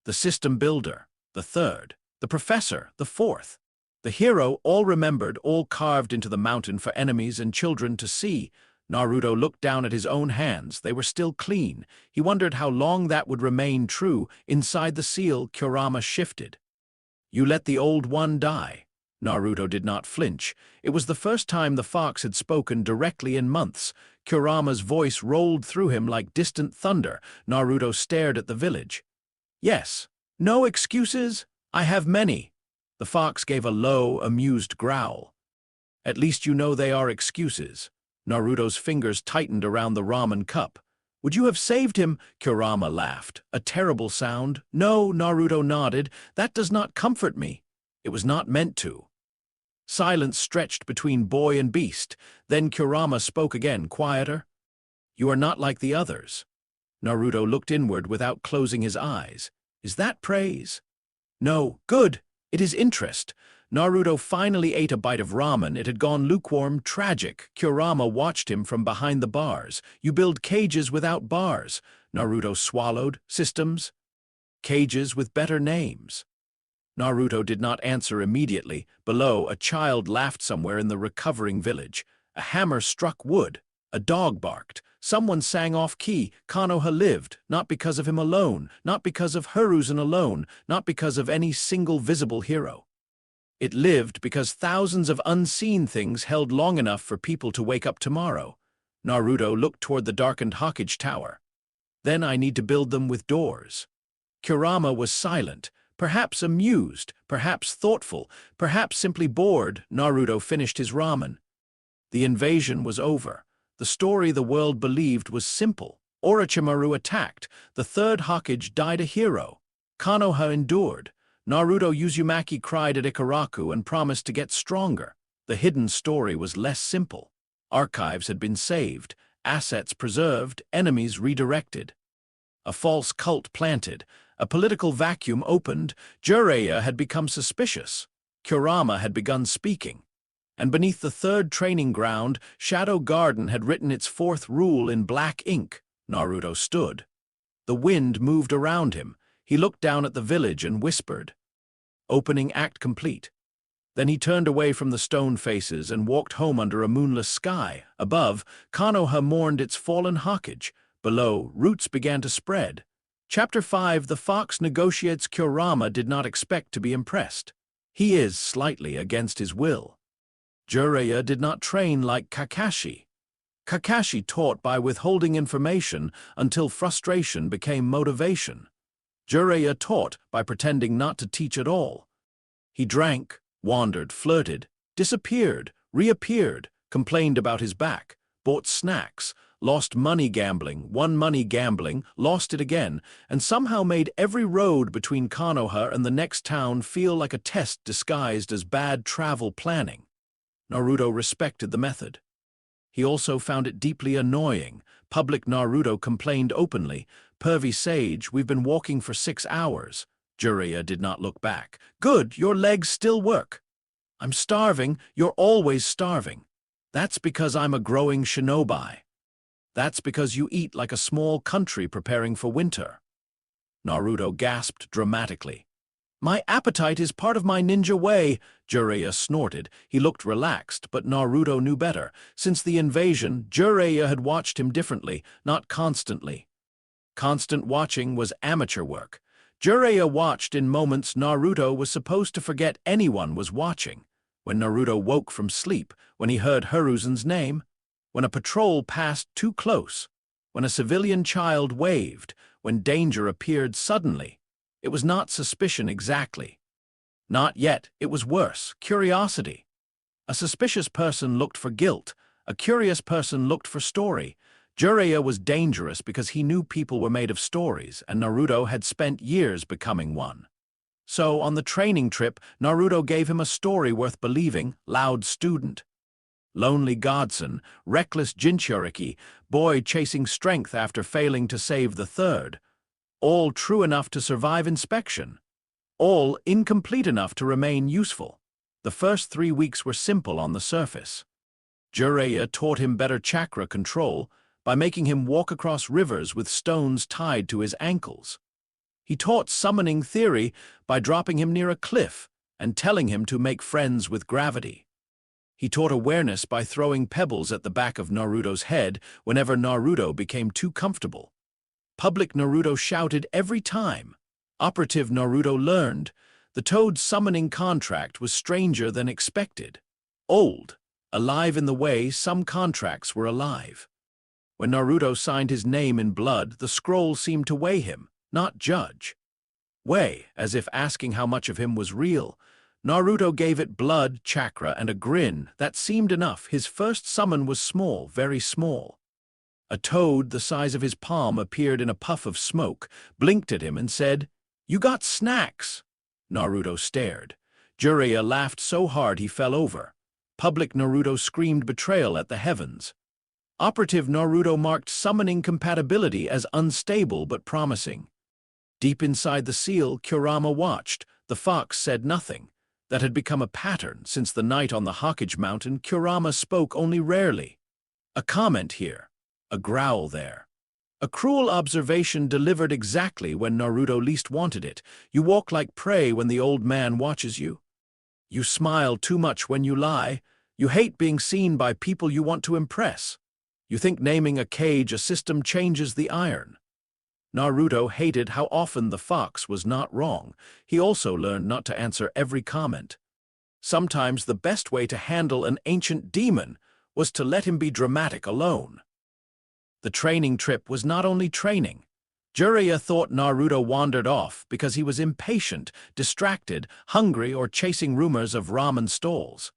the system builder, the 3rd, the professor, the 4th. The hero, all remembered, all carved into the mountain for enemies and children to see. Naruto looked down at his own hands. They were still clean. He wondered how long that would remain true. Inside the seal, Kurama shifted. You let the old one die. Naruto did not flinch. It was the first time the fox had spoken directly in months. Kurama's voice rolled through him like distant thunder. Naruto stared at the village. Yes. No excuses? I have many. The fox gave a low, amused growl. At least you know they are excuses. Naruto's fingers tightened around the ramen cup. Would you have saved him? Kurama laughed. A terrible sound. No, Naruto nodded. That does not comfort me. It was not meant to. Silence stretched between boy and beast. Then Kurama spoke again, quieter. You are not like the others. Naruto looked inward without closing his eyes. Is that praise? No, good. It is interest. Naruto finally ate a bite of ramen. It had gone lukewarm, tragic. Kurama watched him from behind the bars. You build cages without bars. Naruto swallowed. Systems? Cages with better names. Naruto did not answer immediately. Below, a child laughed somewhere in the recovering village. A hammer struck wood. A dog barked. Someone sang off-key. Konoha lived, not because of him alone, not because of Hiruzen alone, not because of any single visible hero. It lived because thousands of unseen things held long enough for people to wake up tomorrow. Naruto looked toward the darkened Hokage Tower. Then I need to build them with doors. Kurama was silent, perhaps amused, perhaps thoughtful, perhaps simply bored. Naruto finished his ramen. The invasion was over. The story the world believed was simple. Orochimaru attacked. The third Hokage died a hero. Konoha endured. Naruto Uzumaki cried at Ikaraku and promised to get stronger. The hidden story was less simple. Archives had been saved, assets preserved, enemies redirected. A false cult planted. A political vacuum opened. Jiraiya had become suspicious. Kurama had begun speaking. And beneath the third training ground, Shadow Garden had written its fourth rule in black ink. Naruto stood. The wind moved around him. He looked down at the village and whispered, "Opening act complete." Then he turned away from the stone faces and walked home under a moonless sky. Above, Konoha mourned its fallen Hokage. Below, roots began to spread. Chapter 5. The Fox negotiates. Kurama did not expect to be impressed. He is slightly against his will. Jiraiya did not train like Kakashi. Kakashi taught by withholding information until frustration became motivation. Jiraiya taught by pretending not to teach at all. He drank, wandered, flirted, disappeared, reappeared, complained about his back, bought snacks, lost money gambling, won money gambling, lost it again, and somehow made every road between Konoha and the next town feel like a test disguised as bad travel planning. Naruto respected the method. He also found it deeply annoying. Public Naruto complained openly, "Pervy Sage, we've been walking for 6 hours." Jiraiya did not look back. "Good, your legs still work." "I'm starving, you're always starving." "That's because I'm a growing shinobi." "That's because you eat like a small country preparing for winter." Naruto gasped dramatically. "My appetite is part of my ninja way," Jiraiya snorted. He looked relaxed, but Naruto knew better. Since the invasion, Jiraiya had watched him differently, not constantly. Constant watching was amateur work. Jiraiya watched in moments Naruto was supposed to forget anyone was watching. When Naruto woke from sleep, when he heard Hiruzen's name, when a patrol passed too close, when a civilian child waved, when danger appeared suddenly. It was not suspicion exactly. Not yet, it was worse, curiosity. A suspicious person looked for guilt. A curious person looked for story. Jiraiya was dangerous because he knew people were made of stories, and Naruto had spent years becoming one. So, on the training trip, Naruto gave him a story worth believing. Loud student. Lonely godson, reckless Jinchuriki, boy chasing strength after failing to save the third. All true enough to survive inspection. All incomplete enough to remain useful. The first 3 weeks were simple on the surface. Jiraiya taught him better chakra control by making him walk across rivers with stones tied to his ankles. He taught summoning theory by dropping him near a cliff and telling him to make friends with gravity. He taught awareness by throwing pebbles at the back of Naruto's head whenever Naruto became too comfortable. Public Naruto shouted every time. Operative Naruto learned. The Toad's summoning contract was stranger than expected. Old, alive in the way some contracts were alive. When Naruto signed his name in blood, the scroll seemed to weigh him, not judge. Weigh, as if asking how much of him was real. Naruto gave it blood, chakra, and a grin. That seemed enough. His first summon was small, very small. A toad the size of his palm appeared in a puff of smoke, blinked at him and said, "You got snacks." Naruto stared. Jiraiya laughed so hard he fell over. Public Naruto screamed betrayal at the heavens. Operative Naruto marked summoning compatibility as unstable but promising. Deep inside the seal, Kurama watched. The fox said nothing. That had become a pattern since the night on the Hokage Mountain. Kurama spoke only rarely. A comment here, a growl there. A cruel observation delivered exactly when Naruto least wanted it. You walk like prey when the old man watches you. You smile too much when you lie. You hate being seen by people you want to impress. You think naming a cage a system changes the iron. Naruto hated how often the fox was not wrong. He also learned not to answer every comment. Sometimes the best way to handle an ancient demon was to let him be dramatic alone. The training trip was not only training. Jiraiya thought Naruto wandered off because he was impatient, distracted, hungry, or chasing rumors of ramen stalls.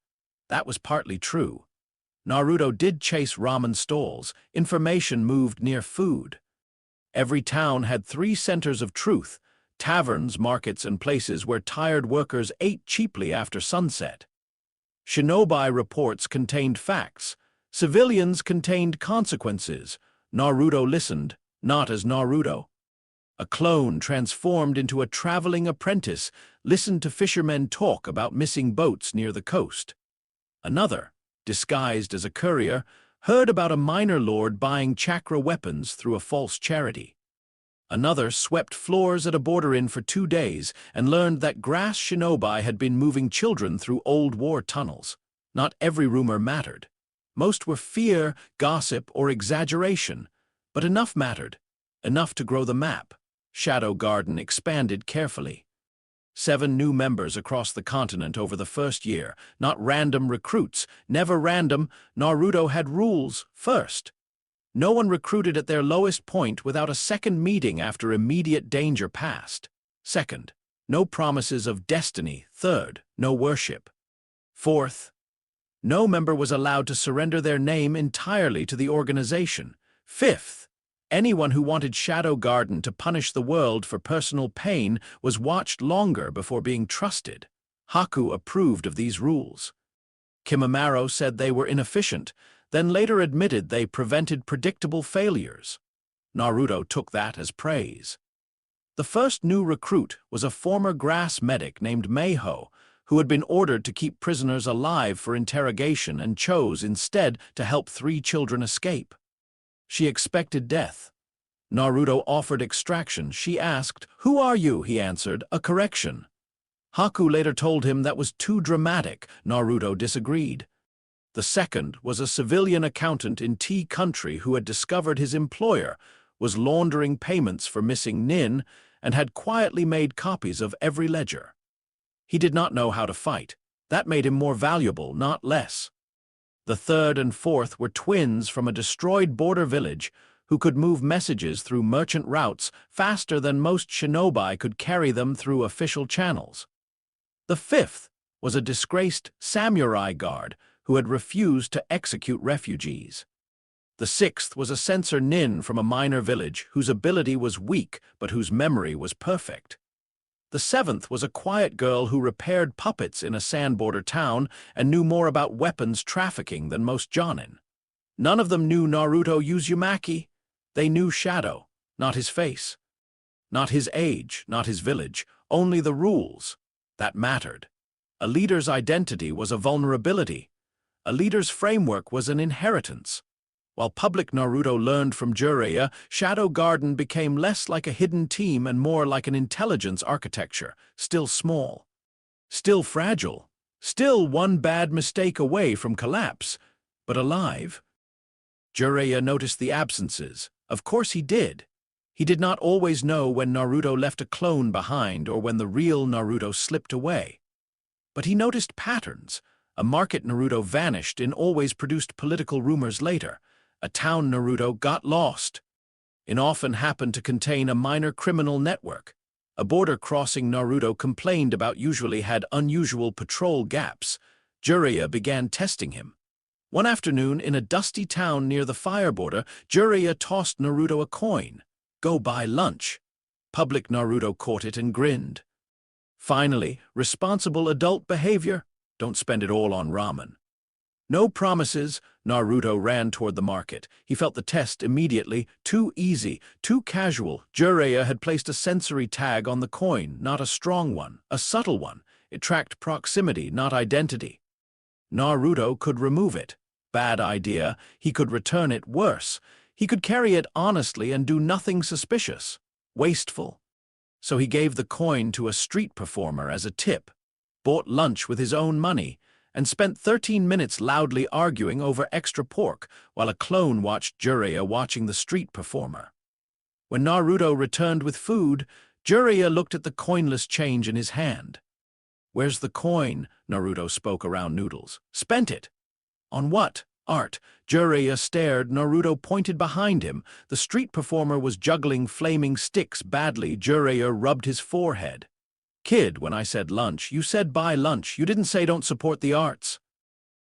That was partly true. Naruto did chase ramen stalls. Information moved near food. Every town had 3 centers of truth: taverns, markets, and places where tired workers ate cheaply after sunset. Shinobi reports contained facts. Civilians contained consequences. Naruto listened, not as Naruto. A clone transformed into a traveling apprentice listened to fishermen talk about missing boats near the coast. Another, disguised as a courier, heard about a minor lord buying chakra weapons through a false charity. Another swept floors at a border inn for 2 days and learned that grass shinobi had been moving children through old war tunnels. Not every rumor mattered. Most were fear, gossip, or exaggeration, but enough mattered, enough to grow the map. Shadow Garden expanded carefully. 7 new members across the continent over the first year, not random recruits, never random. Naruto had rules first. No one recruited at their lowest point without a second meeting after immediate danger passed. Second, no promises of destiny. Third, no worship. Fourth, no member was allowed to surrender their name entirely to the organization. Fifth, anyone who wanted Shadow Garden to punish the world for personal pain was watched longer before being trusted. Haku approved of these rules. Kimimaro said they were inefficient, then later admitted they prevented predictable failures. Naruto took that as praise. The first new recruit was a former grass medic named Meiho, who had been ordered to keep prisoners alive for interrogation and chose instead to help 3 children escape. She expected death. Naruto offered extraction. She asked, "Who are you?" He answered, "A correction." Haku later told him that was too dramatic. Naruto disagreed. The second was a civilian accountant in T Country who had discovered his employer was laundering payments for missing nin and had quietly made copies of every ledger. He did not know how to fight. That made him more valuable, not less. The third and fourth were twins from a destroyed border village who could move messages through merchant routes faster than most shinobi could carry them through official channels. The fifth was a disgraced samurai guard who had refused to execute refugees. The sixth was a censor nin from a minor village whose ability was weak but whose memory was perfect. The seventh was a quiet girl who repaired puppets in a sand-border town and knew more about weapons trafficking than most jonin. None of them knew Naruto Uzumaki. They knew Shadow, not his face. Not his age, not his village, only the rules. That mattered. A leader's identity was a vulnerability. A leader's framework was an inheritance. While public Naruto learned from Jiraiya, Shadow Garden became less like a hidden team and more like an intelligence architecture, still small, still fragile, still one bad mistake away from collapse, but alive. Jiraiya noticed the absences. Of course he did. He did not always know when Naruto left a clone behind or when the real Naruto slipped away. But he noticed patterns. A market Naruto vanished and always produced political rumors later. A town Naruto got lost. It often happened to contain a minor criminal network. A border crossing Naruto complained about usually had unusual patrol gaps. Jiraiya began testing him. One afternoon, in a dusty town near the fire border, Jiraiya tossed Naruto a coin. "Go buy lunch." Public Naruto caught it and grinned. Finally, responsible adult behavior. Don't spend it all on ramen. No promises. Naruto ran toward the market. He felt the test immediately. Too easy, too casual. Jiraiya had placed a sensory tag on the coin, not a strong one, a subtle one. It tracked proximity, not identity. Naruto could remove it. Bad idea. He could return it. Worse. He could carry it honestly and do nothing suspicious. Wasteful. So he gave the coin to a street performer as a tip, bought lunch with his own money, and spent 13 minutes loudly arguing over extra pork while a clone watched Jiraiya watching the street performer. When Naruto returned with food, Jiraiya looked at the coinless change in his hand. "Where's the coin?" Naruto spoke around noodles. "Spent it." "On what?" "Art." Jiraiya stared. Naruto pointed behind him. The street performer was juggling flaming sticks badly. Jiraiya rubbed his forehead. "Kid, when I said lunch, you said buy lunch. You didn't say don't support the arts."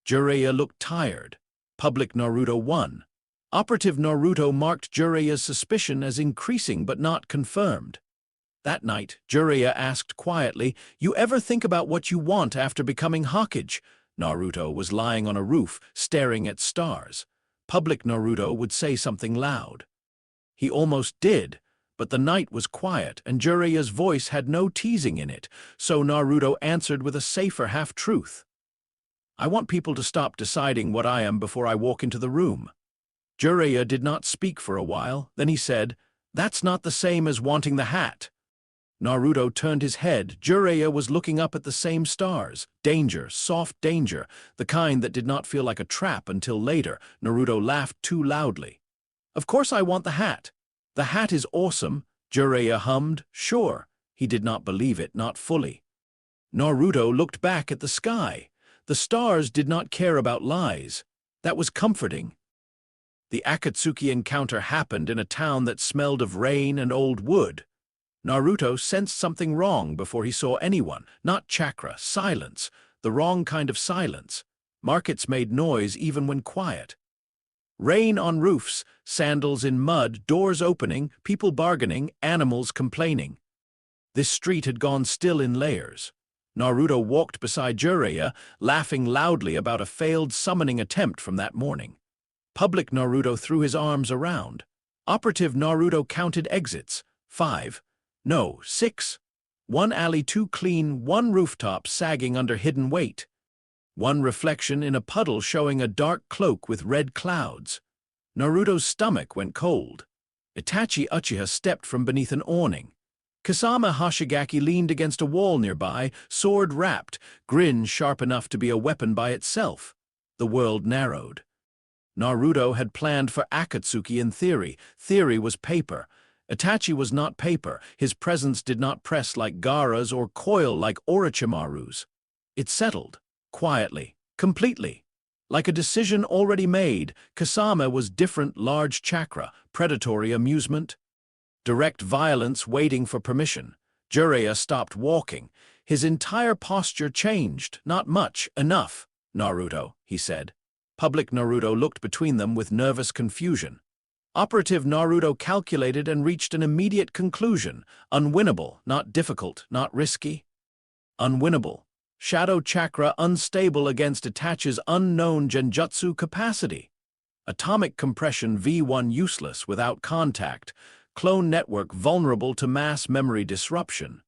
Jiraiya looked tired. Public Naruto won. Operative Naruto marked Jiraiya's suspicion as increasing but not confirmed. That night, Jiraiya asked quietly, "You ever think about what you want after becoming Hokage?" Naruto was lying on a roof, staring at stars. Public Naruto would say something loud. He almost did, but the night was quiet and Jiraiya's voice had no teasing in it, so Naruto answered with a safer half-truth. "I want people to stop deciding what I am before I walk into the room." Jiraiya did not speak for a while, then he said, "That's not the same as wanting the hat." Naruto turned his head. Jiraiya was looking up at the same stars. Danger, soft danger, the kind that did not feel like a trap until later. Naruto laughed too loudly. "Of course I want the hat. The hat is awesome," Jiraiya hummed. "Sure." He did not believe it, not fully. Naruto looked back at the sky. The stars did not care about lies. That was comforting. The Akatsuki encounter happened in a town that smelled of rain and old wood. Naruto sensed something wrong before he saw anyone. Not chakra, silence. The wrong kind of silence. Markets made noise even when quiet. Rain on roofs, sandals in mud, doors opening, people bargaining, animals complaining. This street had gone still in layers. Naruto walked beside Jiraiya, laughing loudly about a failed summoning attempt from that morning. Public Naruto threw his arms around. Operative Naruto counted exits. 5. No, 6. One alley too clean, one rooftop sagging under hidden weight. One reflection in a puddle showing a dark cloak with red clouds. Naruto's stomach went cold. Itachi Uchiha stepped from beneath an awning. Kasama Hoshigaki leaned against a wall nearby, sword wrapped, grin sharp enough to be a weapon by itself. The world narrowed. Naruto had planned for Akatsuki in theory. Theory was paper. Itachi was not paper. His presence did not press like Gaara's or coil like Orochimaru's. It settled. Quietly, completely. Like a decision already made, Kasama was different, large chakra, predatory amusement. Direct violence waiting for permission. Jiraiya stopped walking. His entire posture changed. "Not much, enough, Naruto," he said. Public Naruto looked between them with nervous confusion. Operative Naruto calculated and reached an immediate conclusion. Unwinnable, not difficult, not risky. Unwinnable. Shadow chakra unstable against Itachi's unknown genjutsu capacity. Atomic compression V1 useless without contact. Clone network vulnerable to mass memory disruption.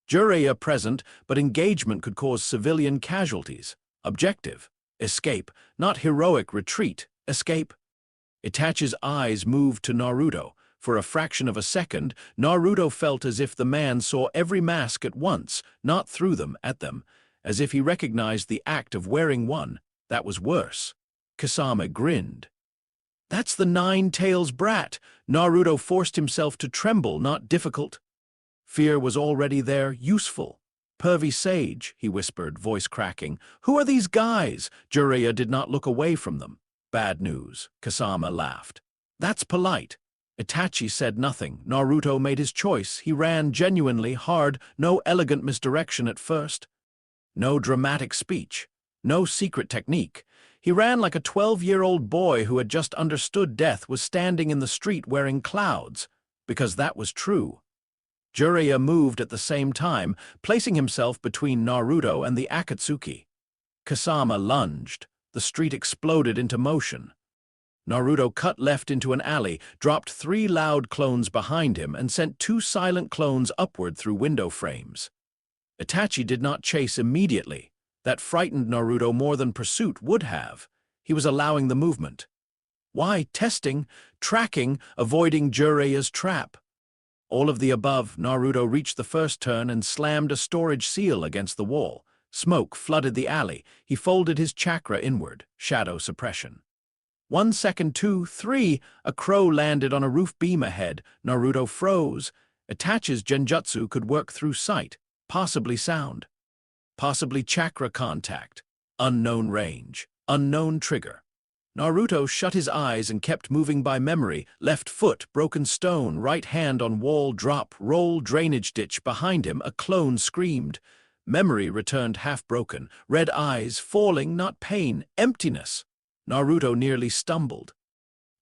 Jiraiya present, but engagement could cause civilian casualties. Objective. Escape, not heroic retreat. Escape. Itachi's eyes moved to Naruto. For a fraction of a second, Naruto felt as if the man saw every mask at once, not through them, at them. As if he recognized the act of wearing one. That was worse. Kasama grinned. "That's the Nine-Tails brat." Naruto forced himself to tremble, not difficult. Fear was already there, useful. "Pervy sage," he whispered, voice cracking. "Who are these guys?" Jiraiya did not look away from them. "Bad news," Kasama laughed. "That's polite." Itachi said nothing. Naruto made his choice. He ran genuinely, hard, no elegant misdirection at first. No dramatic speech. No secret technique. He ran like a 12-year-old boy who had just understood death was standing in the street wearing clouds, because that was true. Jiraiya moved at the same time, placing himself between Naruto and the Akatsuki. Kasama lunged. The street exploded into motion. Naruto cut left into an alley, dropped 3 loud clones behind him, and sent 2 silent clones upward through window frames. Itachi did not chase immediately. That frightened Naruto more than pursuit would have. He was allowing the movement. Why? Testing, tracking, avoiding Jiraiya's trap. All of the above. Naruto reached the first turn and slammed a storage seal against the wall. Smoke flooded the alley. He folded his chakra inward. Shadow suppression. 1 second, 2, 3. A crow landed on a roof beam ahead. Naruto froze. Itachi's genjutsu could work through sight, possibly sound, possibly chakra contact. Unknown range, unknown trigger. Naruto shut his eyes and kept moving by memory. Left foot, broken stone, right hand on wall, drop, roll, drainage ditch. Behind him, a clone screamed. Memory returned half-broken. Red eyes, falling, not pain, emptiness. Naruto nearly stumbled.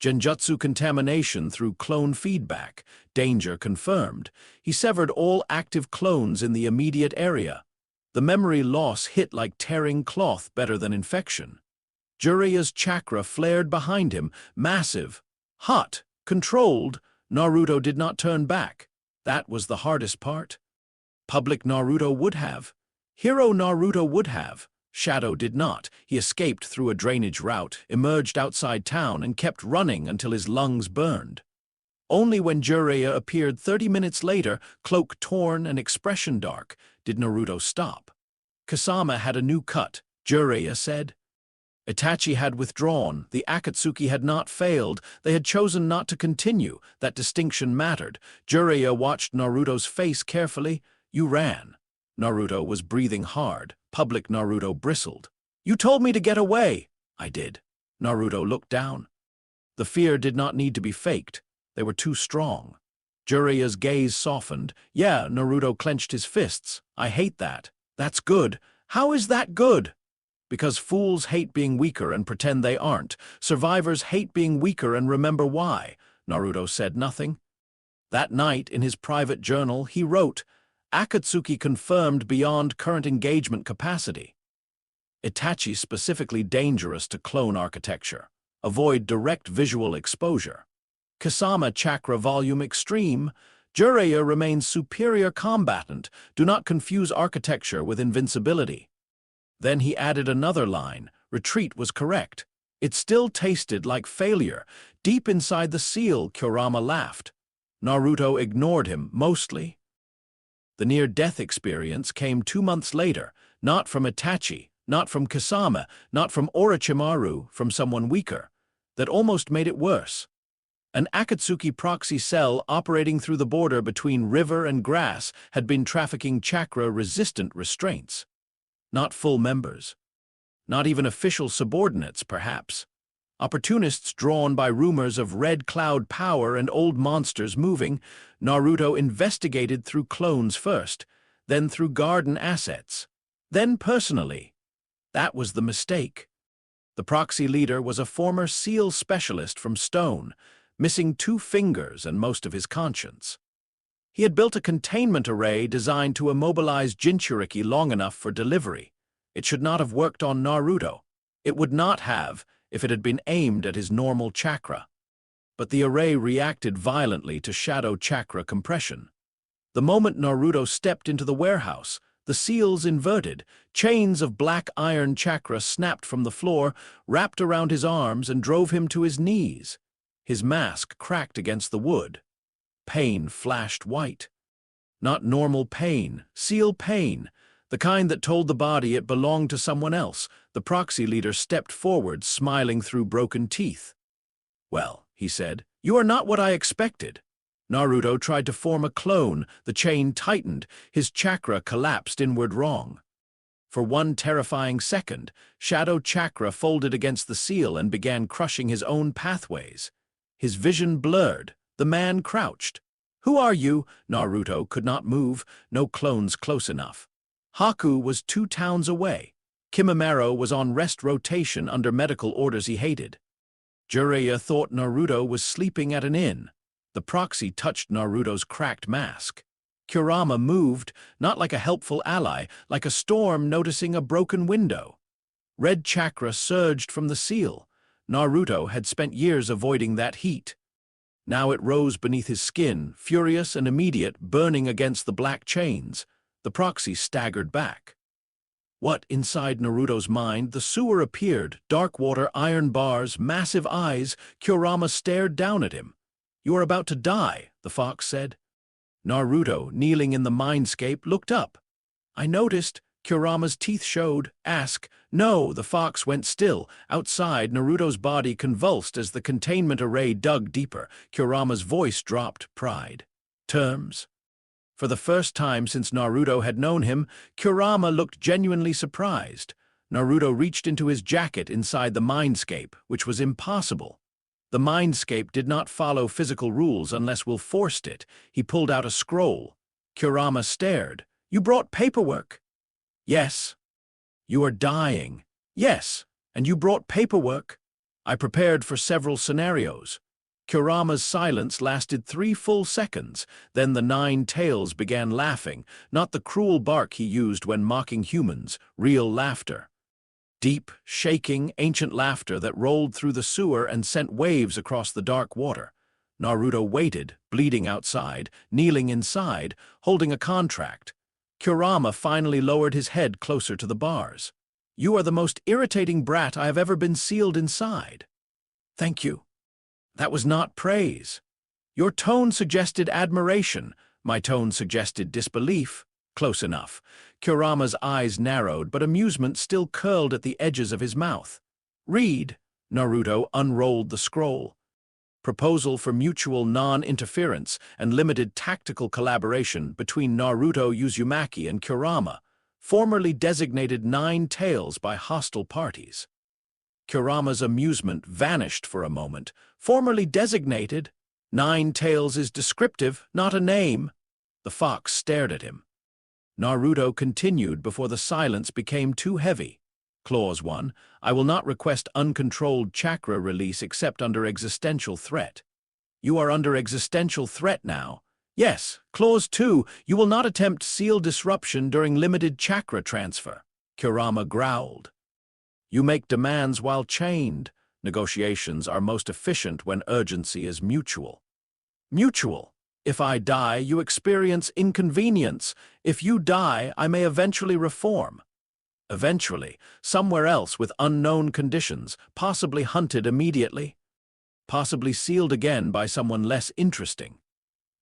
Genjutsu contamination through clone feedback. Danger confirmed. He severed all active clones in the immediate area. The memory loss hit like tearing cloth, better than infection. Jiraiya's chakra flared behind him, massive, hot, controlled. Naruto did not turn back. That was the hardest part. Public Naruto would have. Hero Naruto would have. Shadow did not. He escaped through a drainage route, emerged outside town, and kept running until his lungs burned. Only when Jiraiya appeared 30 minutes later, cloak torn and expression dark, did Naruto stop. Kasama had a new cut, Jiraiya said. Itachi had withdrawn. The Akatsuki had not failed. They had chosen not to continue. That distinction mattered. Jiraiya watched Naruto's face carefully. You ran. Naruto was breathing hard. Public Naruto bristled. You told me to get away. I did. Naruto looked down. The fear did not need to be faked. They were too strong. Jiraiya's gaze softened. Yeah, Naruto clenched his fists. I hate that. That's good. How is that good? Because fools hate being weaker and pretend they aren't. Survivors hate being weaker and remember why. Naruto said nothing. That night, in his private journal, he wrote, Akatsuki confirmed beyond current engagement capacity. Itachi specifically dangerous to clone architecture. Avoid direct visual exposure. Kasama chakra volume extreme. Jiraiya remains superior combatant. Do not confuse architecture with invincibility. Then he added another line. Retreat was correct. It still tasted like failure. Deep inside the seal, Kurama laughed. Naruto ignored him, mostly. The near-death experience came 2 months later, not from Itachi, not from Kasama, not from Orochimaru, from someone weaker. That almost made it worse. An Akatsuki proxy cell operating through the border between river and grass had been trafficking chakra-resistant restraints. Not full members. Not even official subordinates, perhaps. Opportunists drawn by rumors of red cloud power and old monsters moving. Naruto investigated through clones first, then through garden assets, then personally. That was the mistake. The proxy leader was a former SEAL specialist from Stone, missing 2 fingers and most of his conscience. He had built a containment array designed to immobilize Jinchuriki long enough for delivery. It should not have worked on Naruto. It would not have if it had been aimed at his normal chakra. But the array reacted violently to shadow chakra compression. The moment Naruto stepped into the warehouse, the seals inverted. Chains of black iron chakra snapped from the floor, wrapped around his arms, and drove him to his knees. His mask cracked against the wood. Pain flashed white. Not normal pain, seal pain, the kind that told the body it belonged to someone else. The proxy leader stepped forward, smiling through broken teeth. Well, he said, you are not what I expected. Naruto tried to form a clone. The chain tightened. His chakra collapsed inward wrong. For 1 terrifying second, shadow chakra folded against the seal and began crushing his own pathways. His vision blurred. The man crouched. Who are you? Naruto could not move. No clones close enough. Haku was 2 towns away. Kimimaro was on rest rotation under medical orders he hated. Jiraiya thought Naruto was sleeping at an inn. The proxy touched Naruto's cracked mask. Kurama moved, not like a helpful ally, like a storm noticing a broken window. Red chakra surged from the seal. Naruto had spent years avoiding that heat. Now it rose beneath his skin, furious and immediate, burning against the black chains. The proxy staggered back. What, inside Naruto's mind, the sewer appeared, dark water, iron bars, massive eyes. Kurama stared down at him. "You are about to die," the fox said. Naruto, kneeling in the mindscape, looked up. "I noticed," Kurama's teeth showed. "Ask." "No," the fox went still. Outside, Naruto's body convulsed as the containment array dug deeper. Kurama's voice dropped. "Pride. Terms?" For the first time since Naruto had known him, Kurama looked genuinely surprised. Naruto reached into his jacket inside the mindscape, which was impossible. The mindscape did not follow physical rules unless Will forced it. He pulled out a scroll. Kurama stared. "You brought paperwork." "Yes." "You are dying." "Yes." "And you brought paperwork." "I prepared for several scenarios." Kurama's silence lasted 3 full seconds. Then the 9 tails began laughing, not the cruel bark he used when mocking humans, real laughter. Deep, shaking, ancient laughter that rolled through the sewer and sent waves across the dark water. Naruto waited, bleeding outside, kneeling inside, holding a contract. Kurama finally lowered his head closer to the bars. "You are the most irritating brat I have ever been sealed inside." "Thank you." "That was not praise. Your tone suggested admiration. My tone suggested disbelief." "Close enough." Kurama's eyes narrowed, but amusement still curled at the edges of his mouth. "Read." Naruto unrolled the scroll. Proposal for mutual non-interference and limited tactical collaboration between Naruto Uzumaki and Kurama, formerly designated 9 tails by hostile parties. Kurama's amusement vanished for a moment. "Formerly designated? 9 tails is descriptive, not a name." The fox stared at him. Naruto continued before the silence became too heavy. Clause 1. I will not request uncontrolled chakra release except under existential threat. You are under existential threat now. Yes. Clause 2. You will not attempt seal disruption during limited chakra transfer. Kurama growled. You make demands while chained. Negotiations are most efficient when urgency is mutual. Mutual. If I die, you experience inconvenience. If you die, I may eventually reform. Eventually, somewhere else with unknown conditions, possibly hunted immediately. Possibly sealed again by someone less interesting.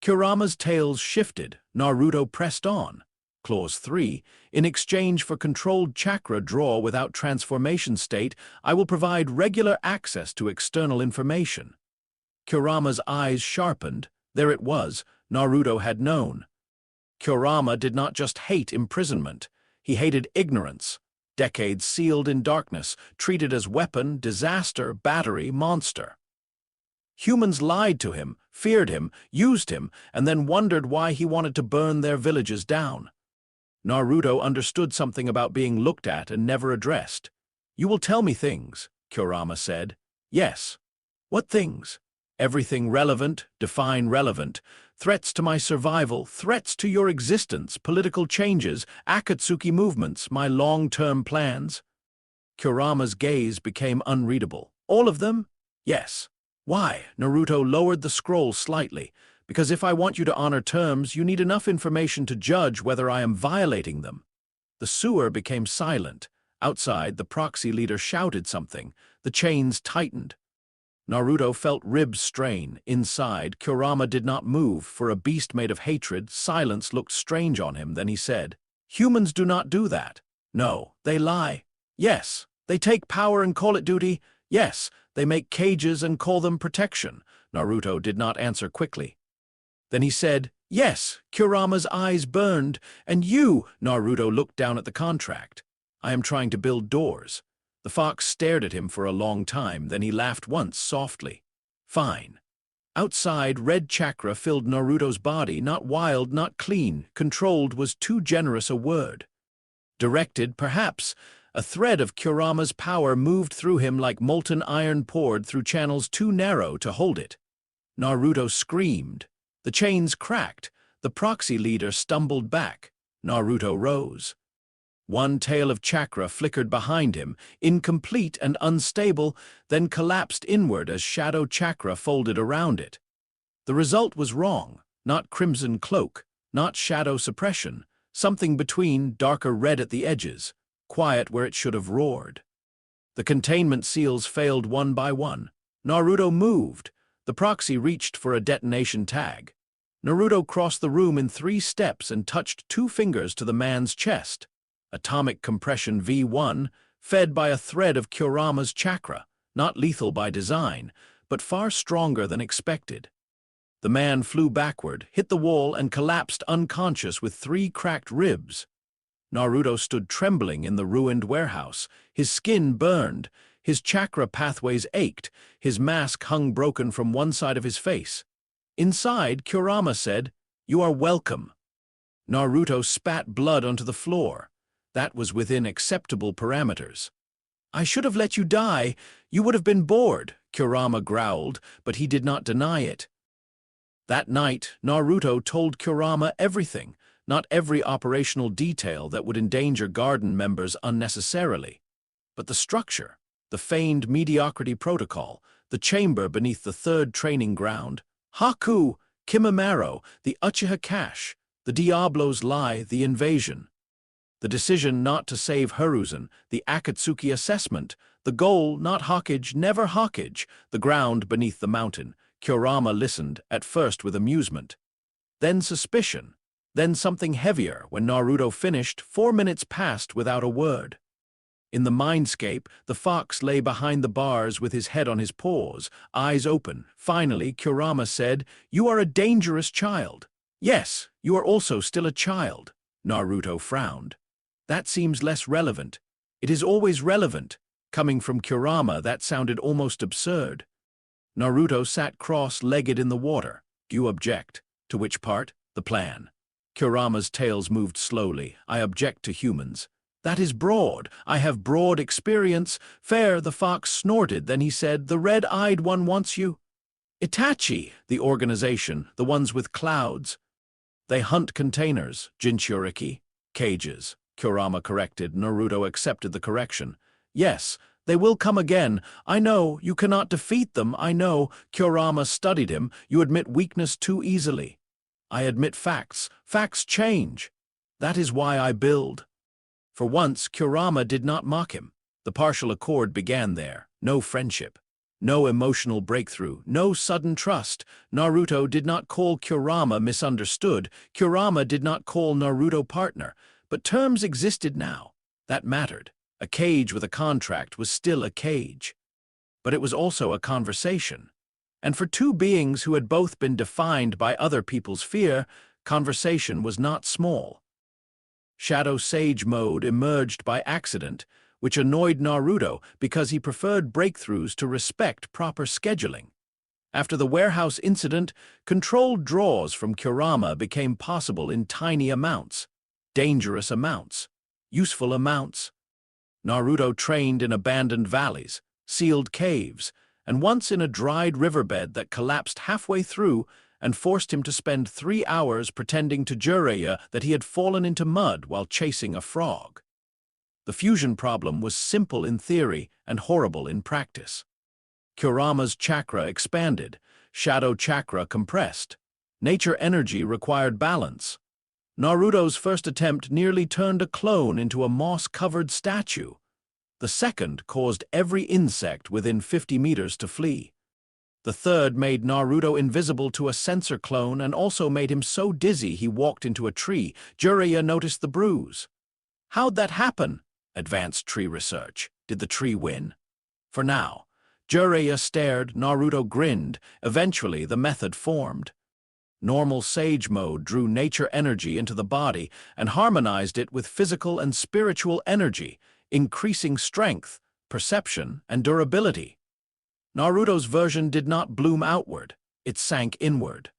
Kurama's tails shifted. Naruto pressed on. Clause 3. In exchange for controlled chakra draw without transformation state, I will provide regular access to external information. Kurama's eyes sharpened. There it was. Naruto had known. Kurama did not just hate imprisonment. He hated ignorance. Decades sealed in darkness, treated as weapon, disaster, battery, monster. Humans lied to him, feared him, used him, and then wondered why he wanted to burn their villages down. Naruto understood something about being looked at and never addressed. You will tell me things, Kurama said. Yes. What things? Everything relevant, define relevant. Threats to my survival, threats to your existence, political changes, Akatsuki movements, my long-term plans. Kurama's gaze became unreadable. All of them? Yes. Why? Naruto lowered the scroll slightly. Because if I want you to honor terms, you need enough information to judge whether I am violating them. The sewer became silent. Outside, the proxy leader shouted something. The chains tightened. Naruto felt ribs strain. Inside, Kurama did not move. For a beast made of hatred, silence looked strange on him. Then he said, Humans do not do that. No, they lie. Yes. They take power and call it duty. Yes. They make cages and call them protection. Naruto did not answer quickly. Then he said, Yes. Kurama's eyes burned. And you, Naruto looked down at the contract. I am trying to build doors. The fox stared at him for a long time, then he laughed once softly. Fine. Outside, red chakra filled Naruto's body, not wild, not clean. Controlled was too generous a word. Directed, perhaps. A thread of Kurama's power moved through him like molten iron poured through channels too narrow to hold it. Naruto screamed. The chains cracked. The proxy leader stumbled back. Naruto rose. One tail of chakra flickered behind him, incomplete and unstable, then collapsed inward as shadow chakra folded around it. The result was wrong. Not crimson cloak, not shadow suppression, something between, darker red at the edges, quiet where it should have roared. The containment seals failed one by one. Naruto moved. The proxy reached for a detonation tag. Naruto crossed the room in 3 steps and touched 2 fingers to the man's chest. Atomic compression V1, fed by a thread of Kurama's chakra, not lethal by design, but far stronger than expected. The man flew backward, hit the wall, and collapsed unconscious with 3 cracked ribs. Naruto stood trembling in the ruined warehouse. His skin burned, his chakra pathways ached, his mask hung broken from one side of his face. Inside, Kurama said, "You are welcome." Naruto spat blood onto the floor. That was within acceptable parameters. "I should have let you die. You would have been bored," Kurama growled, but he did not deny it. That night, Naruto told Kurama everything, not every operational detail that would endanger garden members unnecessarily, but the structure, the feigned mediocrity protocol, the chamber beneath the 3rd training ground, Haku, Kimimaro, the Uchiha cache, the Diablo's lie, the invasion. The decision not to save Hiruzen, the Akatsuki assessment, the goal not Hokage, never Hokage, the ground beneath the mountain. Kurama listened, at first with amusement. Then suspicion, then something heavier. When Naruto finished, 4 minutes passed without a word. In the mindscape, the fox lay behind the bars with his head on his paws, eyes open. Finally, Kurama said, "You are a dangerous child." "Yes, you are also still a child." Naruto frowned. "That seems less relevant." "It is always relevant." Coming from Kurama, that sounded almost absurd. Naruto sat cross-legged in the water. "Do you object?" "To which part?" "The plan." Kurama's tails moved slowly. "I object to humans." "That is broad. I have broad experience." "Fair," the fox snorted. Then he said, "The red-eyed one wants you." "Itachi," the organization, the ones with clouds. "They hunt containers." "Jinchuriki." "Cages." Kurama corrected. Naruto accepted the correction. "Yes, they will come again. I know, you cannot defeat them, I know." Kurama studied him. "You admit weakness too easily." "I admit facts. Facts change. That is why I build." For once, Kurama did not mock him. The partial accord began there. No friendship. No emotional breakthrough. No sudden trust. Naruto did not call Kurama misunderstood. Kurama did not call Naruto partner. But terms existed now. That mattered. A cage with a contract was still a cage. But it was also a conversation. And for 2 beings who had both been defined by other people's fear, conversation was not small. Shadow Sage mode emerged by accident, which annoyed Naruto because he preferred breakthroughs to respect proper scheduling. After the warehouse incident, controlled draws from Kurama became possible in tiny amounts. Dangerous amounts. Useful amounts. Naruto trained in abandoned valleys, sealed caves, and once in a dried riverbed that collapsed halfway through and forced him to spend 3 hours pretending to Jiraiya that he had fallen into mud while chasing a frog. The fusion problem was simple in theory and horrible in practice. Kurama's chakra expanded, shadow chakra compressed. Nature energy required balance. Naruto's first attempt nearly turned a clone into a moss-covered statue. The second caused every insect within 50 meters to flee. The third made Naruto invisible to a sensor clone and also made him so dizzy he walked into a tree. Jiraiya noticed the bruise. "How'd that happen?" "Advanced tree research." "Did the tree win?" "For now." Jiraiya stared, Naruto grinned. Eventually, the method formed. Normal Sage mode drew nature energy into the body and harmonized it with physical and spiritual energy, increasing strength, perception, and durability. Naruto's version did not bloom outward, it sank inward.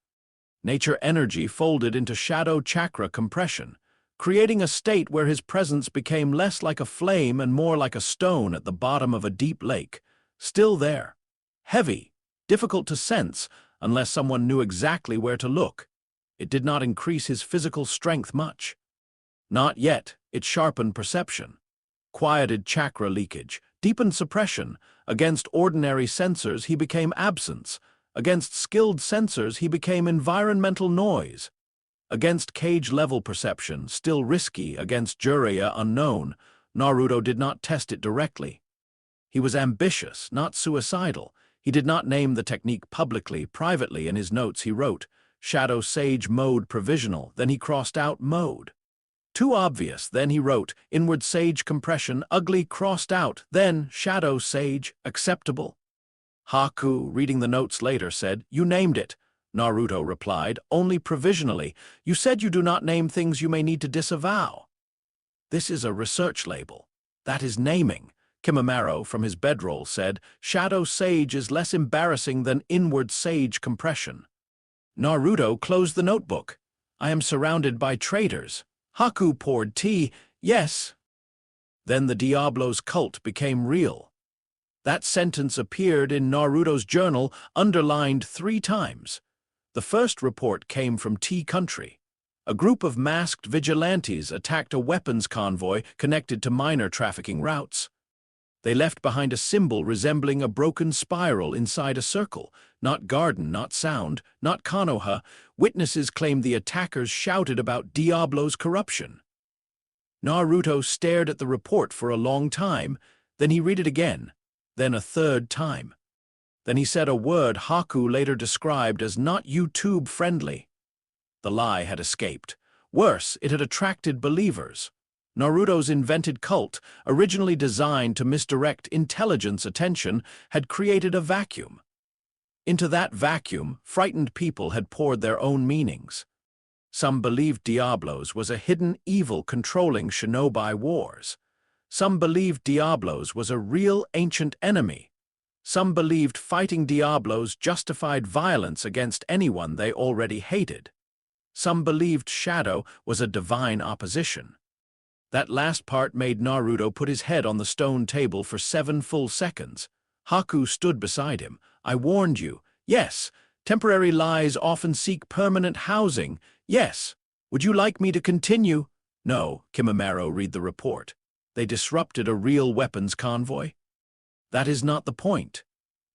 Nature energy folded into shadow chakra compression, creating a state where his presence became less like a flame and more like a stone at the bottom of a deep lake, still there, heavy, difficult to sense, unless someone knew exactly where to look. It did not increase his physical strength much. Not yet, it sharpened perception, quieted chakra leakage, deepened suppression. Against ordinary sensors, he became absence. Against skilled sensors, he became environmental noise. Against cage-level perception, still risky, against Jiraiya unknown, Naruto did not test it directly. He was ambitious, not suicidal. He did not name the technique publicly. Privately in his notes he wrote, Shadow Sage Mode Provisional, then he crossed out Mode. Too obvious, then he wrote, Inward Sage Compression, Ugly, crossed out, then Shadow Sage, Acceptable. Haku, reading the notes later, said, You named it. Naruto replied, Only provisionally. You said you do not name things you may need to disavow. This is a research label. That is naming. Kimimaro, from his bedroll, said, Shadow Sage is less embarrassing than Inward Sage Compression. Naruto closed the notebook. I am surrounded by traitors. Haku poured tea. Yes. Then the Diablo's cult became real. That sentence appeared in Naruto's journal, underlined 3 times. The first report came from T Country. A group of masked vigilantes attacked a weapons convoy connected to minor trafficking routes. They left behind a symbol resembling a broken spiral inside a circle. Not garden, not sound, not Konoha. Witnesses claimed the attackers shouted about Diablo's corruption. Naruto stared at the report for a long time, then he read it again, then a 3rd time. Then he said a word Haku later described as not YouTube-friendly. The lie had escaped. Worse, it had attracted believers. Naruto's invented cult, originally designed to misdirect intelligence attention, had created a vacuum. Into that vacuum, frightened people had poured their own meanings. Some believed Diablos was a hidden evil controlling shinobi wars. Some believed Diablos was a real ancient enemy. Some believed fighting Diablos justified violence against anyone they already hated. Some believed Shadow was a divine opposition. That last part made Naruto put his head on the stone table for 7 full seconds. Haku stood beside him. I warned you. Yes. Temporary lies often seek permanent housing. Yes. Would you like me to continue? No, Kimimaro, read the report. They disrupted a real weapons convoy. That is not the point.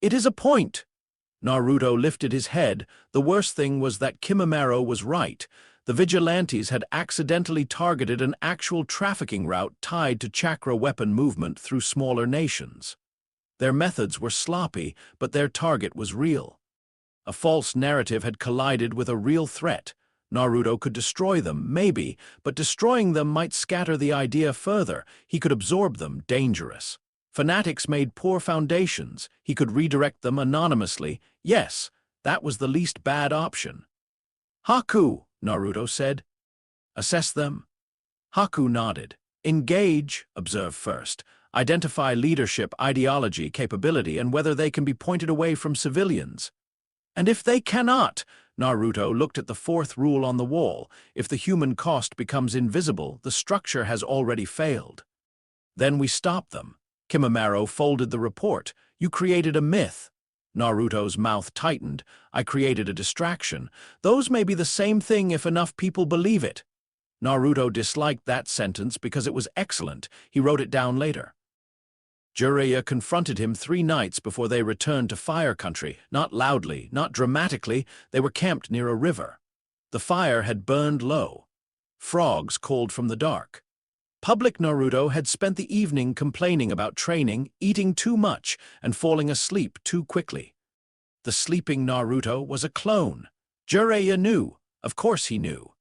It is a point. Naruto lifted his head. The worst thing was that Kimimaro was right. The vigilantes had accidentally targeted an actual trafficking route tied to chakra weapon movement through smaller nations. Their methods were sloppy, but their target was real. A false narrative had collided with a real threat. Naruto could destroy them, maybe, but destroying them might scatter the idea further. He could absorb them, dangerous. Fanatics made poor foundations. He could redirect them anonymously. Yes, that was the least bad option. Haku, Naruto said. Assess them. Haku nodded. Engage, observe first. Identify leadership, ideology, capability, and whether they can be pointed away from civilians. And if they cannot, Naruto looked at the 4th rule on the wall. If the human cost becomes invisible, the structure has already failed. Then we stop them. Kimimaro folded the report. You created a myth. Naruto's mouth tightened. I created a distraction. Those may be the same thing if enough people believe it. Naruto disliked that sentence because it was excellent. He wrote it down later. Jiraiya confronted him 3 nights before they returned to Fire Country. Not loudly, not dramatically. They were camped near a river. The fire had burned low. Frogs called from the dark. Public Naruto had spent the evening complaining about training, eating too much, and falling asleep too quickly. The sleeping Naruto was a clone. Jiraiya knew. Of course he knew.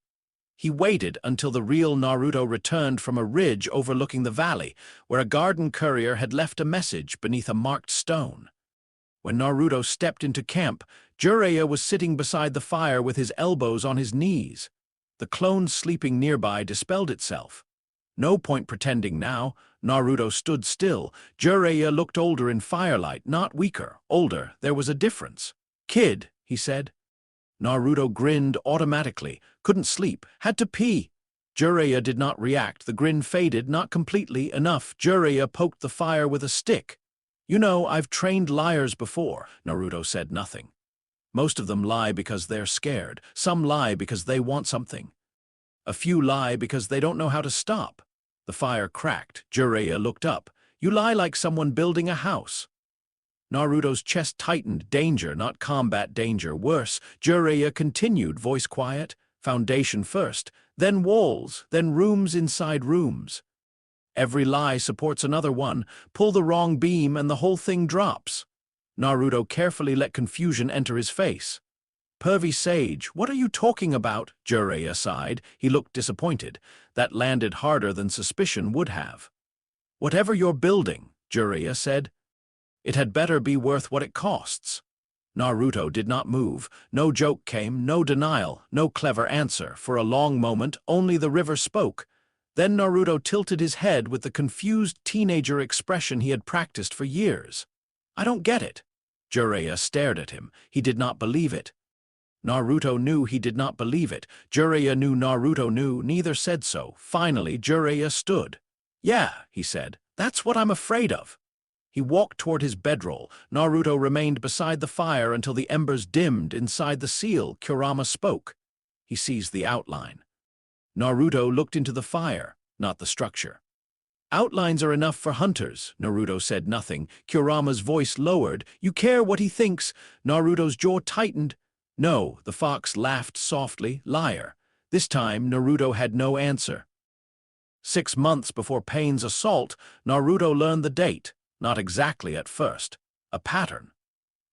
He waited until the real Naruto returned from a ridge overlooking the valley, where a garden courier had left a message beneath a marked stone. When Naruto stepped into camp, Jiraiya was sitting beside the fire with his elbows on his knees. The clone sleeping nearby dispelled itself. No point pretending now. Naruto stood still. Jiraiya looked older in firelight, not weaker. Older, there was a difference. Kid, he said. Naruto grinned automatically. Couldn't sleep. Had to pee. Jiraiya did not react. The grin faded, not completely enough. Jiraiya poked the fire with a stick. You know, I've trained liars before. Naruto said nothing. Most of them lie because they're scared. Some lie because they want something. A few lie because they don't know how to stop. The fire cracked. Jiraiya looked up. You lie like someone building a house. Naruto's chest tightened. Danger, not combat danger. Worse, Jiraiya continued, voice quiet. Foundation first, then walls, then rooms inside rooms. Every lie supports another one. Pull the wrong beam and the whole thing drops. Naruto carefully let confusion enter his face. Pervy sage, what are you talking about? Jiraiya sighed. He looked disappointed. That landed harder than suspicion would have. Whatever you're building, Jiraiya said, it had better be worth what it costs. Naruto did not move. No joke came, no denial, no clever answer. For a long moment, only the river spoke. Then Naruto tilted his head with the confused teenager expression he had practiced for years. I don't get it. Jiraiya stared at him. He did not believe it. Naruto knew he did not believe it. Jiraiya knew Naruto knew. Neither said so. Finally, Jiraiya stood. Yeah, he said. That's what I'm afraid of. He walked toward his bedroll. Naruto remained beside the fire until the embers dimmed inside the seal. Kurama spoke. He seized the outline. Naruto looked into the fire, not the structure. Outlines are enough for hunters. Naruto said nothing. Kurama's voice lowered. You care what he thinks? Naruto's jaw tightened. No, the fox laughed softly. Liar. This time, Naruto had no answer. 6 months before Pain's assault, Naruto learned the date. Not exactly at first. A pattern.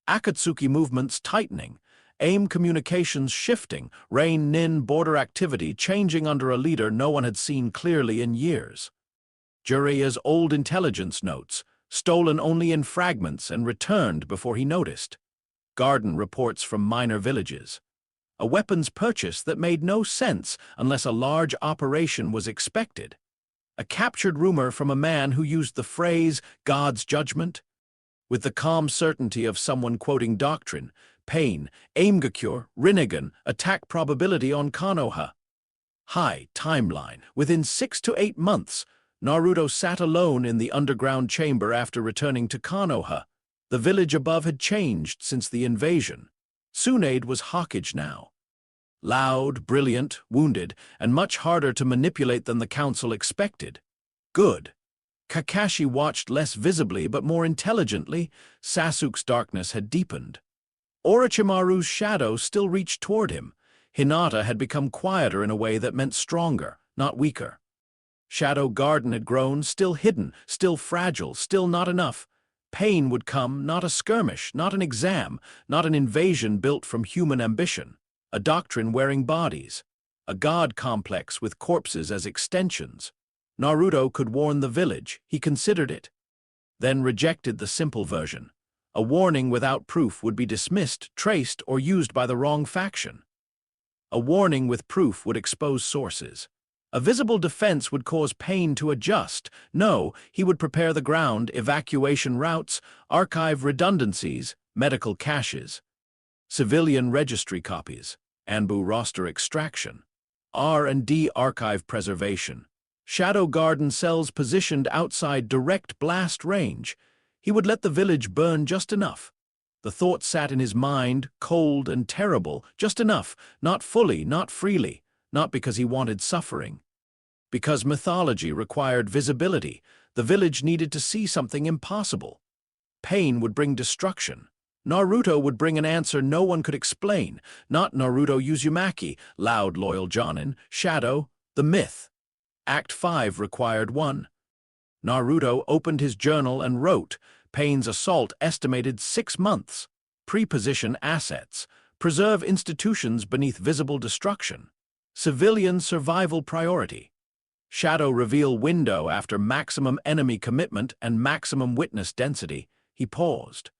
Akatsuki movements tightening. AIM communications shifting. Rain-Nin border activity changing under a leader no one had seen clearly in years. Jiraiya's old intelligence notes, stolen only in fragments and returned before he noticed. Garden reports from minor villages. A weapons purchase that made no sense unless a large operation was expected. A captured rumor from a man who used the phrase, God's judgment. With the calm certainty of someone quoting doctrine, Pain, Aimgakure, Rinnegan, attack probability on Konoha. High timeline. Within 6 to 8 months, Naruto sat alone in the underground chamber after returning to Konoha. The village above had changed since the invasion. Tsunade was Hokage now. Loud, brilliant, wounded, and much harder to manipulate than the council expected. Good. Kakashi watched less visibly but more intelligently. Sasuke's darkness had deepened. Orochimaru's shadow still reached toward him. Hinata had become quieter in a way that meant stronger, not weaker. Shadow Garden had grown, still hidden, still fragile, still not enough. Pain would come, not a skirmish, not an exam, not an invasion built from human ambition. A doctrine wearing bodies. A god complex with corpses as extensions. Naruto could warn the village. He considered it. Then rejected the simple version. A warning without proof would be dismissed, traced, or used by the wrong faction. A warning with proof would expose sources. A visible defense would cause Pain to adjust. No, he would prepare the ground, evacuation routes, archive redundancies, medical caches. Civilian registry copies, Anbu roster extraction, R&D archive preservation, Shadow Garden cells positioned outside direct blast range. He would let the village burn just enough. The thought sat in his mind, cold and terrible, just enough, not fully, not freely, not because he wanted suffering. Because mythology required visibility, the village needed to see something impossible. Pain would bring destruction. Naruto would bring an answer no one could explain. Not Naruto Uzumaki, loud loyal Jonin, Shadow, the myth. Act 5 required one. Naruto opened his journal and wrote, Pain's assault estimated 6 months. Preposition assets. Preserve institutions beneath visible destruction. Civilian survival priority. Shadow reveal window after maximum enemy commitment and maximum witness density. He paused.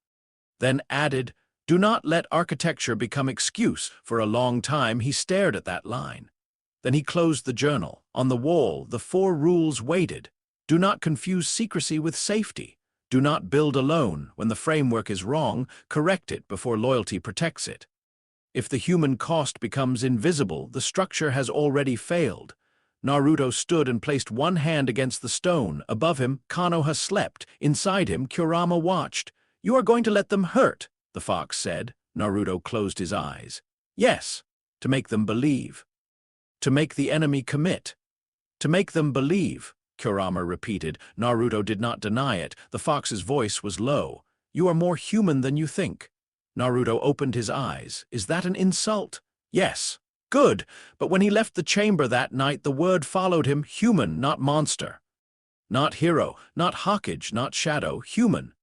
Then added, do not let architecture become excuse. For a long time he stared at that line. Then he closed the journal. On the wall, the 4 rules waited. Do not confuse secrecy with safety. Do not build alone. When the framework is wrong, correct it before loyalty protects it. If the human cost becomes invisible, the structure has already failed. Naruto stood and placed one hand against the stone. Above him, Konoha slept. Inside him, Kurama watched. You are going to let them hurt, the fox said. Naruto closed his eyes. Yes, to make them believe. To make the enemy commit. To make them believe, Kurama repeated. Naruto did not deny it. The fox's voice was low. You are more human than you think. Naruto opened his eyes. Is that an insult? Yes. Good. But when he left the chamber that night, the word followed him, human, not monster. Not hero, not Hokage, not shadow, human.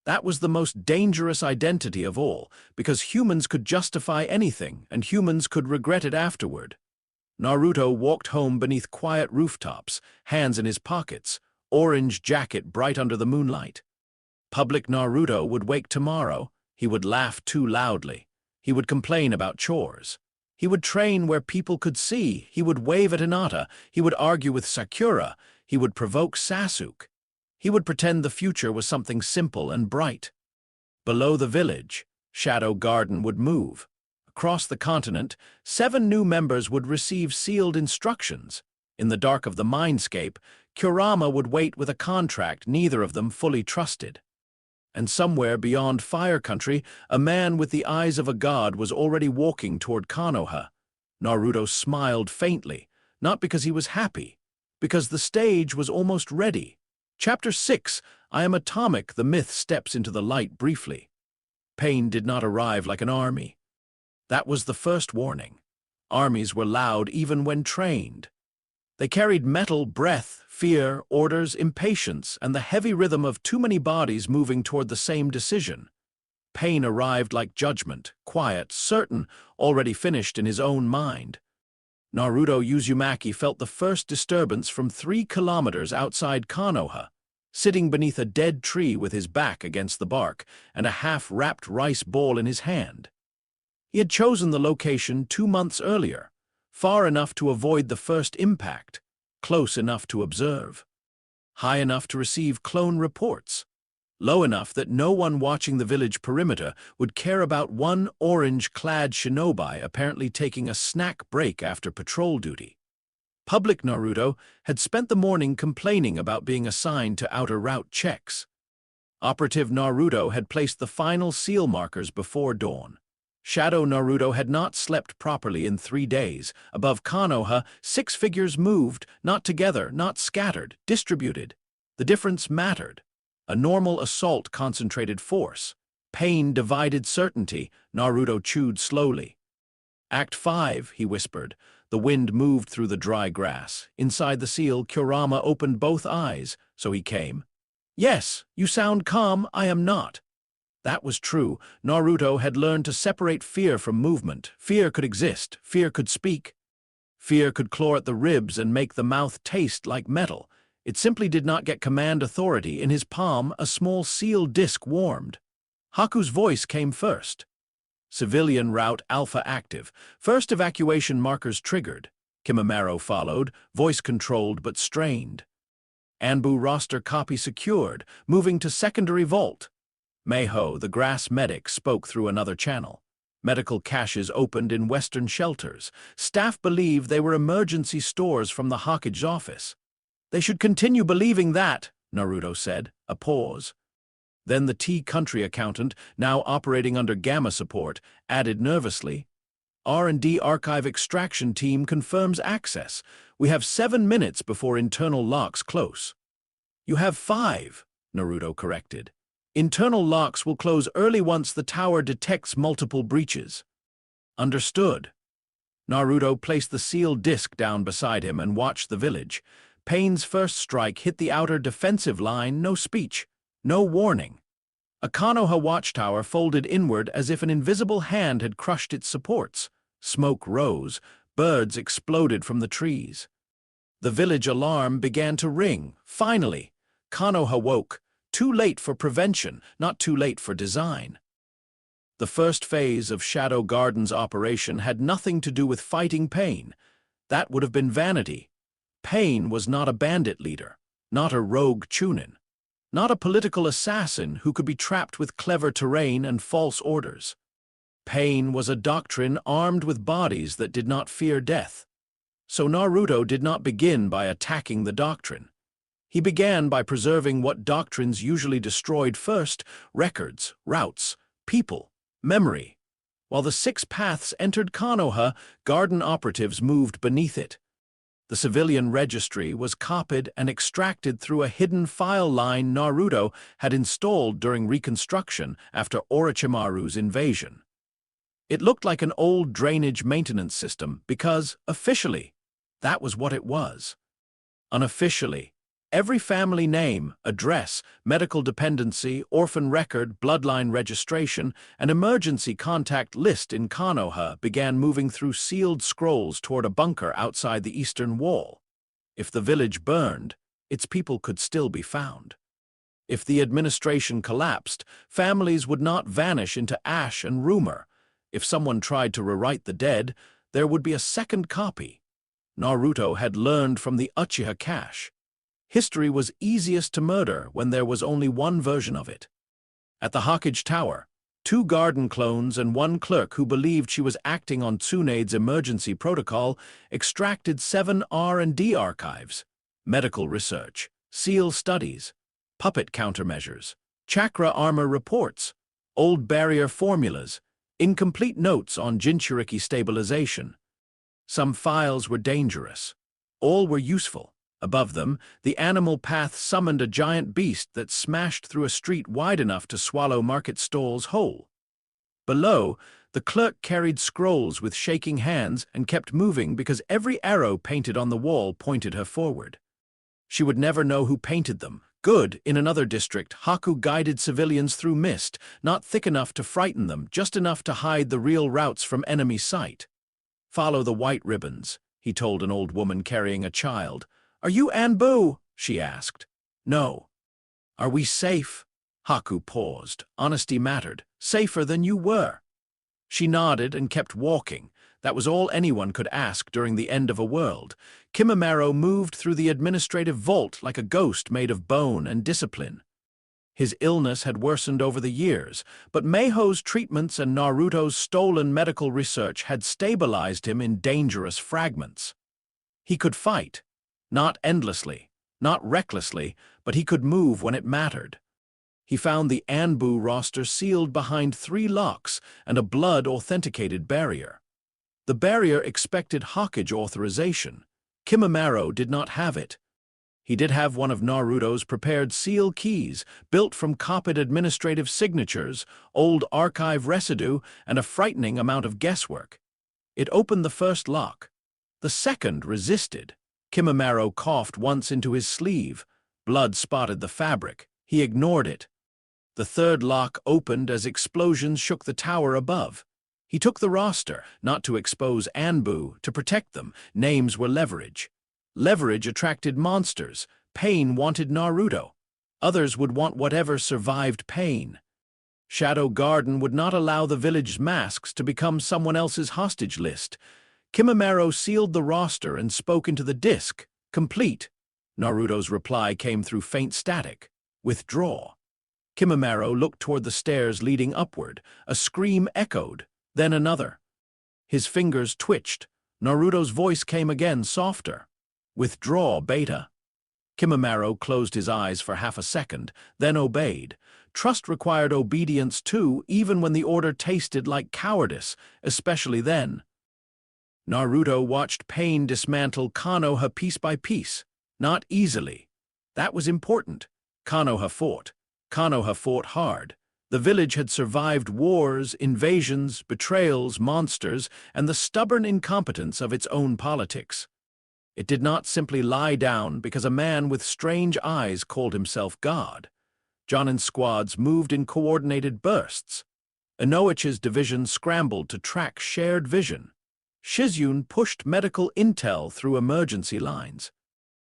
That was the most dangerous identity of all, because humans could justify anything, and humans could regret it afterward. Naruto walked home beneath quiet rooftops, hands in his pockets, orange jacket bright under the moonlight. Public Naruto would wake tomorrow. He would laugh too loudly. He would complain about chores. He would train where people could see. He would wave at Hinata. He would argue with Sakura. He would provoke Sasuke. He would pretend the future was something simple and bright. Below the village, Shadow Garden would move. Across the continent, 7 new members would receive sealed instructions. In the dark of the mindscape, Kurama would wait with a contract neither of them fully trusted. And somewhere beyond Fire Country, a man with the eyes of a god was already walking toward Konoha. Naruto smiled faintly, not because he was happy, because the stage was almost ready. Chapter 6, I Am Atomic, the myth steps into the light briefly. Pain did not arrive like an army. That was the first warning. Armies were loud even when trained. They carried metal, breath, fear, orders, impatience, and the heavy rhythm of too many bodies moving toward the same decision. Pain arrived like judgment, quiet, certain, already finished in his own mind. Naruto Uzumaki felt the first disturbance from 3 kilometers outside Konoha, sitting beneath a dead tree with his back against the bark and a half-wrapped rice bowl in his hand. He had chosen the location 2 months earlier, far enough to avoid the first impact, close enough to observe, high enough to receive clone reports, low enough that no one watching the village perimeter would care about one orange-clad shinobi apparently taking a snack break after patrol duty. Public Naruto had spent the morning complaining about being assigned to outer route checks. Operative Naruto had placed the final seal markers before dawn. Shadow Naruto had not slept properly in 3 days. Above Konoha, 6 figures moved, not together, not scattered, distributed. The difference mattered. A normal assault concentrated force. Pain divided certainty. Naruto chewed slowly. Act 5, he whispered. The wind moved through the dry grass. Inside the seal, Kurama opened both eyes, so he came. Yes, you sound calm, I am not. That was true. Naruto had learned to separate fear from movement. Fear could exist. Fear could speak. Fear could claw at the ribs and make the mouth taste like metal. It simply did not get command authority. In his palm, a small seal disc warmed. Haku's voice came first. Civilian route Alpha active. First evacuation markers triggered. Kimimaro followed, voice controlled but strained. Anbu roster copy secured, moving to secondary vault. Meiho, the grass medic, spoke through another channel. Medical caches opened in western shelters. Staff believed they were emergency stores from the Hokage's office. They should continue believing that, Naruto said. A pause. Then the T-Country accountant, now operating under Gamma support, added nervously, R&D archive extraction team confirms access. We have 7 minutes before internal locks close. You have 5, Naruto corrected. Internal locks will close early once the tower detects multiple breaches. Understood. Naruto placed the sealed disc down beside him and watched the village. Pain's first strike hit the outer defensive line, no speech, no warning. A Konoha watchtower folded inward as if an invisible hand had crushed its supports. Smoke rose, birds exploded from the trees. The village alarm began to ring. Finally, Konoha woke. Too late for prevention, not too late for design. The first phase of Shadow Garden's operation had nothing to do with fighting Pain. That would have been vanity. Pain was not a bandit leader, not a rogue Chunin, not a political assassin who could be trapped with clever terrain and false orders. Pain was a doctrine armed with bodies that did not fear death. So Naruto did not begin by attacking the doctrine. He began by preserving what doctrines usually destroyed first: records, routes, people, memory. While the 6 paths entered Konoha, garden operatives moved beneath it. The civilian registry was copied and extracted through a hidden file line Naruto had installed during reconstruction after Orochimaru's invasion. It looked like an old drainage maintenance system because, officially, that was what it was. Unofficially, every family name, address, medical dependency, orphan record, bloodline registration, and emergency contact list in Konoha began moving through sealed scrolls toward a bunker outside the eastern wall. If the village burned, its people could still be found. If the administration collapsed, families would not vanish into ash and rumor. If someone tried to rewrite the dead, there would be a second copy. Naruto had learned from the Uchiha cache. History was easiest to murder when there was only one version of it. At the Hokage Tower, 2 garden clones and 1 clerk who believed she was acting on Tsunade's emergency protocol extracted 7 R&D archives, medical research, seal studies, puppet countermeasures, chakra armor reports, old barrier formulas, incomplete notes on Jinchuriki stabilization. Some files were dangerous. All were useful. Above them, the animal path summoned a giant beast that smashed through a street wide enough to swallow market stalls whole. Below, the clerk carried scrolls with shaking hands and kept moving because every arrow painted on the wall pointed her forward. She would never know who painted them. Good, in another district, Haku guided civilians through mist, not thick enough to frighten them, just enough to hide the real routes from enemy sight. "Follow the white ribbons," he told an old woman carrying a child. "Are you Anbu?" she asked. "No." "Are we safe?" Haku paused. Honesty mattered. "Safer than you were." She nodded and kept walking. That was all anyone could ask during the end of a world. Kimimaro moved through the administrative vault like a ghost made of bone and discipline. His illness had worsened over the years, but Meiho's treatments and Naruto's stolen medical research had stabilized him in dangerous fragments. He could fight. Not endlessly, not recklessly, but he could move when it mattered. He found the Anbu roster sealed behind 3 locks and a blood-authenticated barrier. The barrier expected Hokage authorization. Kimimaro did not have it. He did have one of Naruto's prepared seal keys, built from copied administrative signatures, old archive residue, and a frightening amount of guesswork. It opened the first lock. The second resisted. Kimimaro coughed once into his sleeve. Blood spotted the fabric. He ignored it. The third lock opened as explosions shook the tower above. He took the roster, not to expose Anbu, to protect them. Names were leverage. Leverage attracted monsters. Pain wanted Naruto. Others would want whatever survived pain. Shadow Garden would not allow the village's masks to become someone else's hostage list. Kimimaro sealed the roster and spoke into the disk. Complete. Naruto's reply came through faint static. Withdraw. Kimimaro looked toward the stairs leading upward. A scream echoed, then another. His fingers twitched. Naruto's voice came again, softer. Withdraw, Beta. Kimimaro closed his eyes for half a second, then obeyed. Trust required obedience too, even when the order tasted like cowardice, especially then. Naruto watched pain dismantle Konoha piece by piece. Not easily. That was important. Konoha fought. Konoha fought hard. The village had survived wars, invasions, betrayals, monsters, and the stubborn incompetence of its own politics. It did not simply lie down because a man with strange eyes called himself God. Jonin's squads moved in coordinated bursts. Inouchi's division scrambled to track shared vision. Shizune pushed medical intel through emergency lines.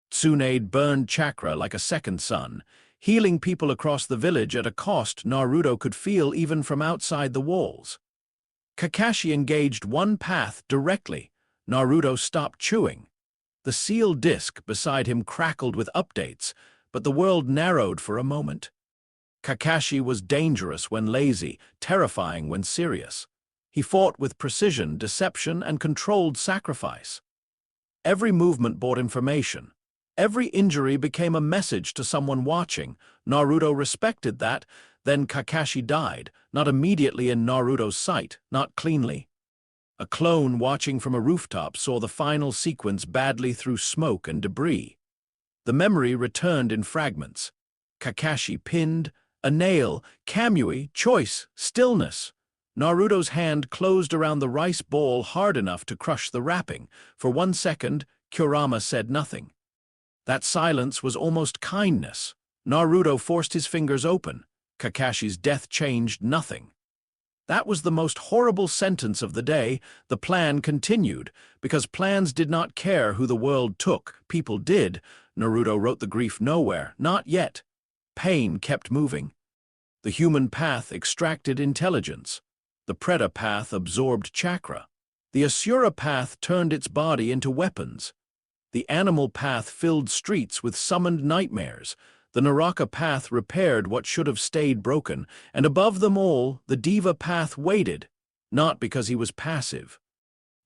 Tsunade burned chakra like a second sun, healing people across the village at a cost Naruto could feel even from outside the walls. Kakashi engaged one path directly. Naruto stopped chewing. The sealed disk beside him crackled with updates, but the world narrowed for a moment. Kakashi was dangerous when lazy, terrifying when serious. He fought with precision, deception, and controlled sacrifice. Every movement brought information. Every injury became a message to someone watching. Naruto respected that. Then Kakashi died, not immediately in Naruto's sight, not cleanly. A clone watching from a rooftop saw the final sequence badly through smoke and debris. The memory returned in fragments. Kakashi pinned, a nail, Kamui, choice, stillness. Naruto's hand closed around the rice bowl hard enough to crush the wrapping. For 1 second, Kurama said nothing. That silence was almost kindness. Naruto forced his fingers open. Kakashi's death changed nothing. That was the most horrible sentence of the day. The plan continued, because plans did not care who the world took. People did. Naruto wrote the grief nowhere, not yet. Pain kept moving. The human path extracted intelligence. The Preta path absorbed chakra. The Asura path turned its body into weapons. The animal path filled streets with summoned nightmares. The Naraka path repaired what should have stayed broken, and above them all, the Diva path waited, not because he was passive,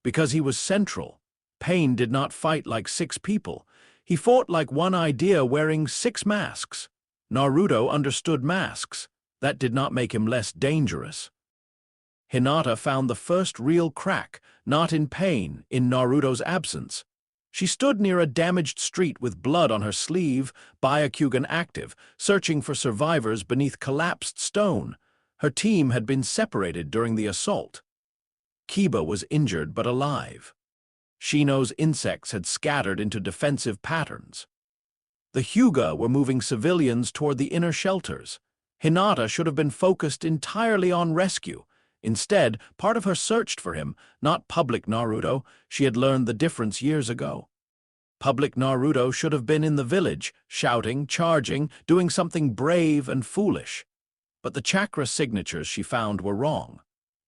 because he was central. Pain did not fight like 6 people. He fought like one idea wearing 6 masks. Naruto understood masks. That did not make him less dangerous. Hinata found the first real crack, not in pain, in Naruto's absence. She stood near a damaged street with blood on her sleeve, Byakugan active, searching for survivors beneath collapsed stone. Her team had been separated during the assault. Kiba was injured but alive. Shino's insects had scattered into defensive patterns. The Hyuga were moving civilians toward the inner shelters. Hinata should have been focused entirely on rescue. Instead, part of her searched for him, not public Naruto. She had learned the difference years ago. Public Naruto should have been in the village, shouting, charging, doing something brave and foolish. But the chakra signatures she found were wrong.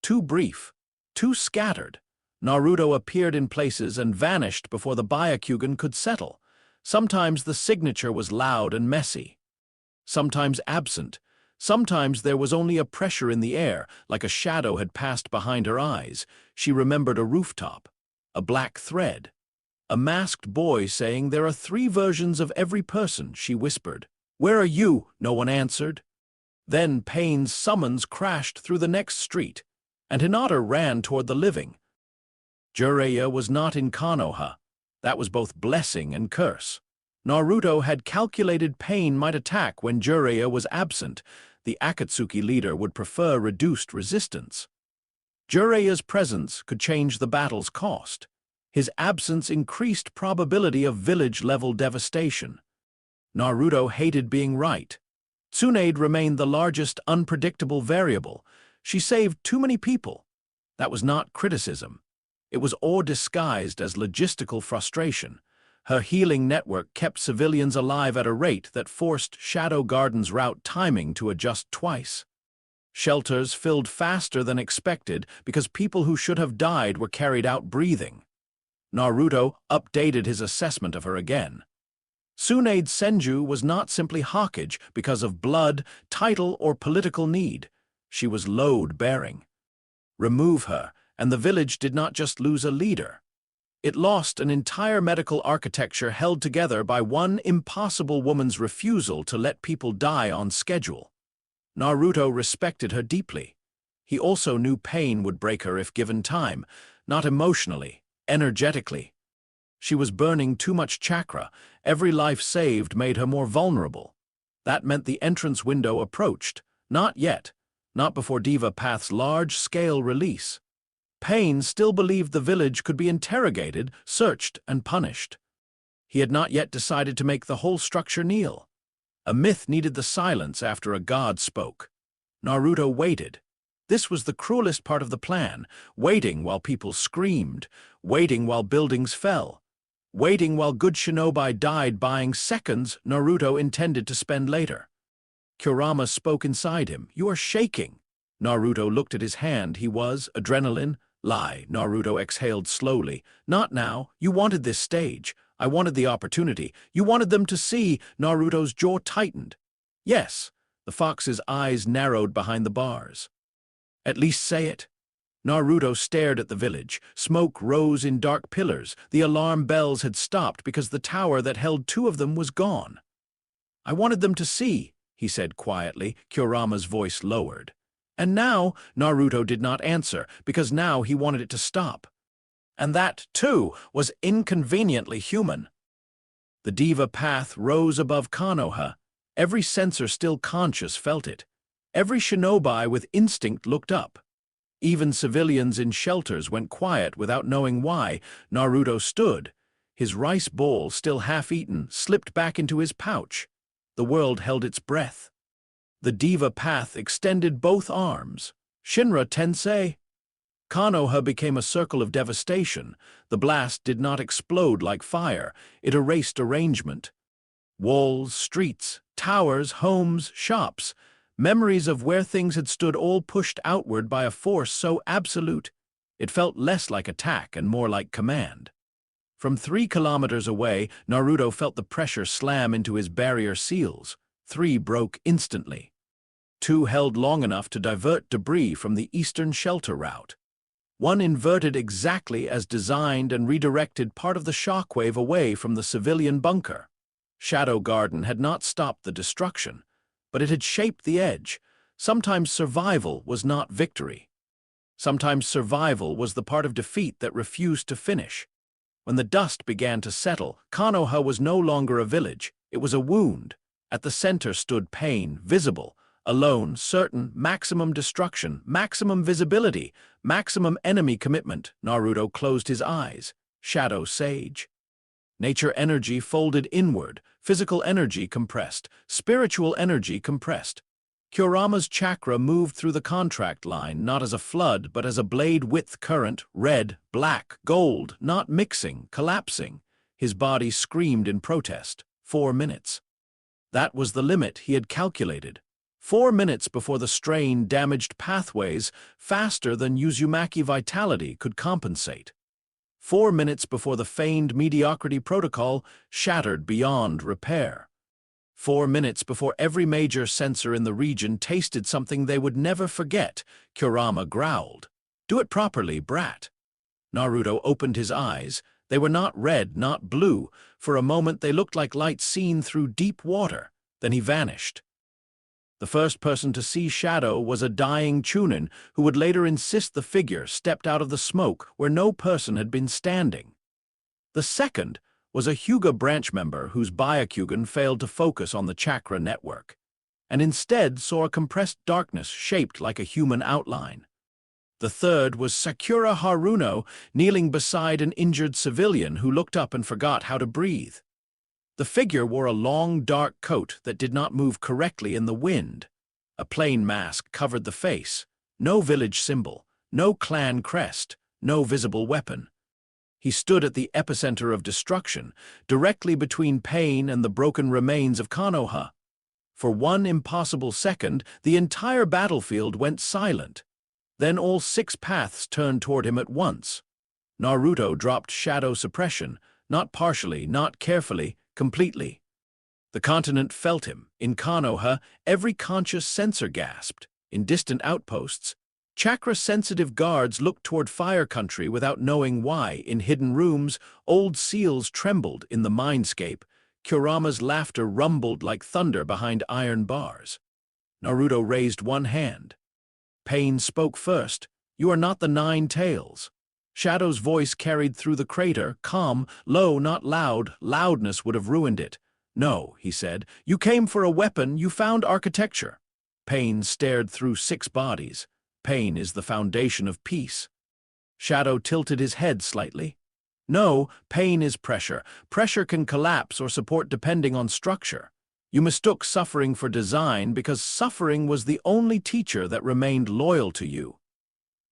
Too brief, too scattered. Naruto appeared in places and vanished before the Byakugan could settle. Sometimes the signature was loud and messy. Sometimes absent. Sometimes there was only a pressure in the air, like a shadow had passed behind her eyes. She remembered a rooftop, a black thread. A masked boy saying, "There are 3 versions of every person," she whispered. "Where are you?" No one answered. Then Pain's summons crashed through the next street, and Hinata ran toward the living. Jiraiya was not in Konoha. That was both blessing and curse. Naruto had calculated Pain might attack when Jiraiya was absent. The Akatsuki leader would prefer reduced resistance. Jiraiya's presence could change the battle's cost. His absence increased probability of village-level devastation. Naruto hated being right. Tsunade remained the largest unpredictable variable. She saved too many people. That was not criticism. It was all disguised as logistical frustration. Her healing network kept civilians alive at a rate that forced Shadow Garden's route timing to adjust twice. Shelters filled faster than expected because people who should have died were carried out breathing. Naruto updated his assessment of her again. Tsunade Senju was not simply hawkage because of blood, title, or political need. She was load-bearing. Remove her, and the village did not just lose a leader. It lost an entire medical architecture held together by one impossible woman's refusal to let people die on schedule. Naruto respected her deeply. He also knew Pain would break her if given time, not emotionally, energetically. She was burning too much chakra. Every life saved made her more vulnerable. That meant the entrance window approached. Not yet. Not before Diva Path's large-scale release. Pain still believed the village could be interrogated, searched, and punished. He had not yet decided to make the whole structure kneel. A myth needed the silence after a god spoke. Naruto waited. This was the cruelest part of the plan, waiting while people screamed, waiting while buildings fell, waiting while good shinobi died buying seconds Naruto intended to spend later. Kurama spoke inside him. "You are shaking." Naruto looked at his hand. He was, adrenaline. Lie. Naruto exhaled slowly. "Not now. You wanted this stage. I wanted the opportunity. You wanted them to see." Naruto's jaw tightened. "Yes." The fox's eyes narrowed behind the bars. "At least say it." Naruto stared at the village. Smoke rose in dark pillars. The alarm bells had stopped because the tower that held 2 of them was gone. "I wanted them to see." he said quietly, Kurama's voice lowered. And now Naruto did not answer, because now he wanted it to stop. And that, too, was inconveniently human. The diva path rose above Konoha. Every sensor still conscious felt it. Every shinobi with instinct looked up. Even civilians in shelters went quiet without knowing why. Naruto stood. His rice bowl, still half-eaten, slipped back into his pouch. The world held its breath. The diva path extended both arms. Shinra Tensei. Konoha became a circle of devastation. The blast did not explode like fire. It erased arrangement. Walls, streets, towers, homes, shops. Memories of where things had stood all pushed outward by a force so absolute, it felt less like attack and more like command. From 3 kilometers away, Naruto felt the pressure slam into his barrier seals. 3 broke instantly. 2 held long enough to divert debris from the eastern shelter route. 1 inverted exactly as designed and redirected part of the shockwave away from the civilian bunker. Shadow Garden had not stopped the destruction, but it had shaped the edge. Sometimes survival was not victory. Sometimes survival was the part of defeat that refused to finish. When the dust began to settle, Konoha was no longer a village. It was a wound. At the center stood Pain, visible, alone, certain, maximum destruction, maximum visibility, maximum enemy commitment. Naruto closed his eyes. Shadow Sage. Nature energy folded inward, physical energy compressed, spiritual energy compressed. Kurama's chakra moved through the contract line, not as a flood, but as a blade-width current, red, black, gold, not mixing, collapsing. His body screamed in protest. 4 minutes. That was the limit he had calculated. 4 minutes before the strain damaged pathways faster than Uzumaki vitality could compensate. 4 minutes before the feigned mediocrity protocol shattered beyond repair. 4 minutes before every major sensor in the region tasted something they would never forget. Kurama growled. "Do it properly, brat." Naruto opened his eyes. They were not red, not blue. For a moment they looked like light seen through deep water. Then he vanished. The first person to see Shadow was a dying Chunin, who would later insist the figure stepped out of the smoke where no person had been standing. The second was a Hyuga branch member whose Byakugan failed to focus on the chakra network, and instead saw a compressed darkness shaped like a human outline. The third was Sakura Haruno, kneeling beside an injured civilian who looked up and forgot how to breathe. The figure wore a long, dark coat that did not move correctly in the wind. A plain mask covered the face. No village symbol, no clan crest, no visible weapon. He stood at the epicenter of destruction, directly between Pain and the broken remains of Konoha. For 1 impossible second, the entire battlefield went silent. Then all 6 paths turned toward him at once. Naruto dropped shadow suppression, not partially, not carefully, completely. The continent felt him. In Konoha, every conscious sensor gasped. In distant outposts, chakra-sensitive guards looked toward Fire Country without knowing why. In hidden rooms, old seals trembled in the mindscape. Kurama's laughter rumbled like thunder behind iron bars. Naruto raised one hand. Pain spoke first. "You are not the 9 tails." Shadow's voice carried through the crater, calm, low, not loud. Loudness would have ruined it. "No," he said. "You came for a weapon. You found architecture." Pain stared through 6 bodies. Pain is the foundation of peace. Shadow tilted his head slightly. "No, pain is pressure. Pressure can collapse or support depending on structure. You mistook suffering for design because suffering was the only teacher that remained loyal to you."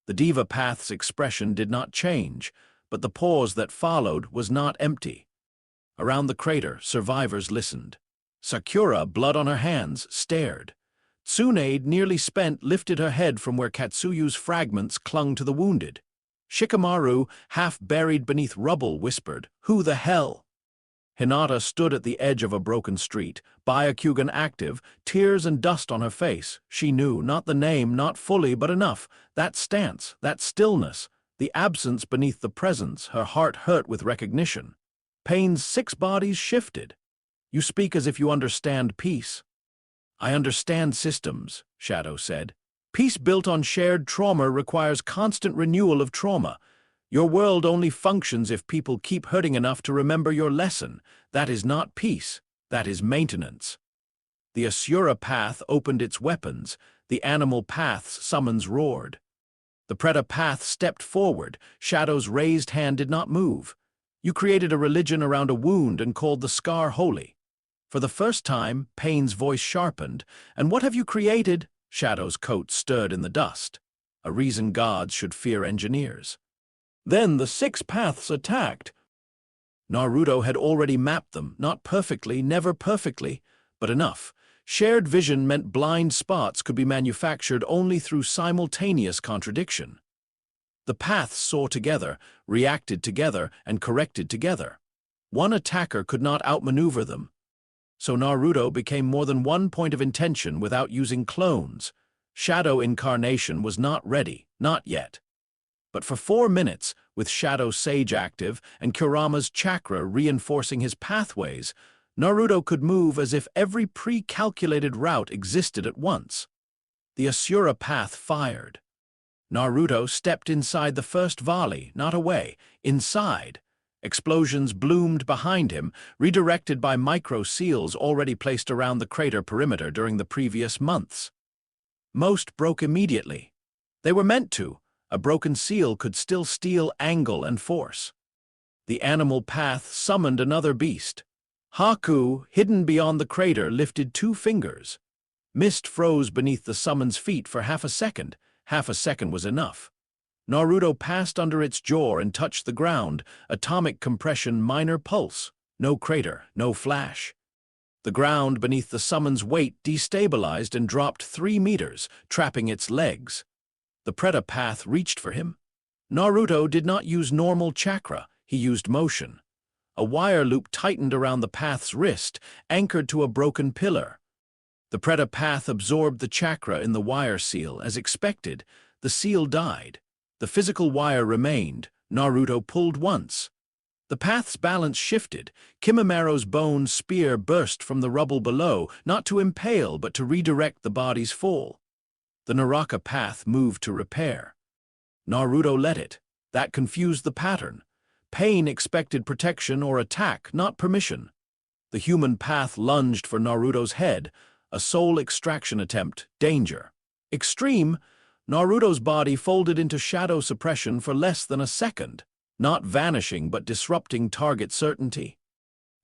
The Diva Path's expression did not change, but the pause that followed was not empty. Around the crater, survivors listened. Sakura, blood on her hands, stared. Tsunade, nearly spent, lifted her head from where Katsuyu's fragments clung to the wounded. Shikamaru, half buried beneath rubble, whispered, "Who the hell?" Hinata stood at the edge of a broken street, Byakugan active, tears and dust on her face. She knew, not the name, not fully, but enough. That stance, that stillness, the absence beneath the presence. Her heart hurt with recognition. Pain's 6 bodies shifted. "You speak as if you understand peace." I understand systems, Shadow said. Peace built on shared trauma requires constant renewal of trauma. Your world only functions if people keep hurting enough to remember your lesson. That is not peace. That is maintenance. The Asura path opened its weapons. The animal path's summons roared. The Preta path stepped forward. Shadow's raised hand did not move. You created a religion around a wound and called the scar holy. For the first time, Pain's voice sharpened. And what have you created? Shadow's coat stirred in the dust. A reason gods should fear engineers. Then the 6 paths attacked. Naruto had already mapped them, not perfectly, never perfectly, but enough. Shared vision meant blind spots could be manufactured only through simultaneous contradiction. The paths saw together, reacted together, and corrected together. One attacker could not outmaneuver them. So Naruto became more than one point of intention without using clones. Shadow incarnation was not ready, not yet. But for 4 minutes, with Shadow Sage active and Kurama's chakra reinforcing his pathways, Naruto could move as if every pre-calculated route existed at once. The Asura path fired. Naruto stepped inside the first volley, not away, inside. Explosions bloomed behind him, redirected by micro-seals already placed around the crater perimeter during the previous months. Most broke immediately. They were meant to. A broken seal could still steal angle and force. The animal path summoned another beast. Haku, hidden beyond the crater, lifted 2 fingers. Mist froze beneath the summon's feet for half a second. Half a second was enough. Naruto passed under its jaw and touched the ground. Atomic compression, minor pulse. No crater, no flash. The ground beneath the summon's weight destabilized and dropped 3 meters, trapping its legs. The Preta path reached for him. Naruto did not use normal chakra, he used motion. A wire loop tightened around the path's wrist, anchored to a broken pillar. The Preta path absorbed the chakra in the wire seal. As expected, the seal died. The physical wire remained. Naruto pulled once. The path's balance shifted. Kimimara's bone spear burst from the rubble below, not to impale but to redirect the body's fall. The Naraka path moved to repair. Naruto let it. That confused the pattern. Pain expected protection or attack, not permission. The human path lunged for Naruto's head, a soul extraction attempt, danger. Extreme, Naruto's body folded into shadow suppression for less than a second, not vanishing but disrupting target certainty.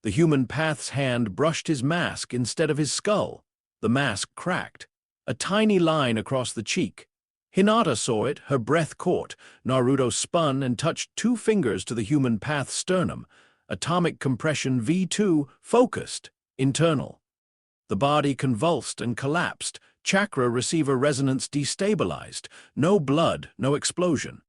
The human path's hand brushed his mask instead of his skull. The mask cracked. A tiny line across the cheek. Hinata saw it, her breath caught. Naruto spun and touched 2 fingers to the human path's sternum. Atomic compression V2, focused, internal. The body convulsed and collapsed. Chakra receiver resonance destabilized. No blood, no explosion.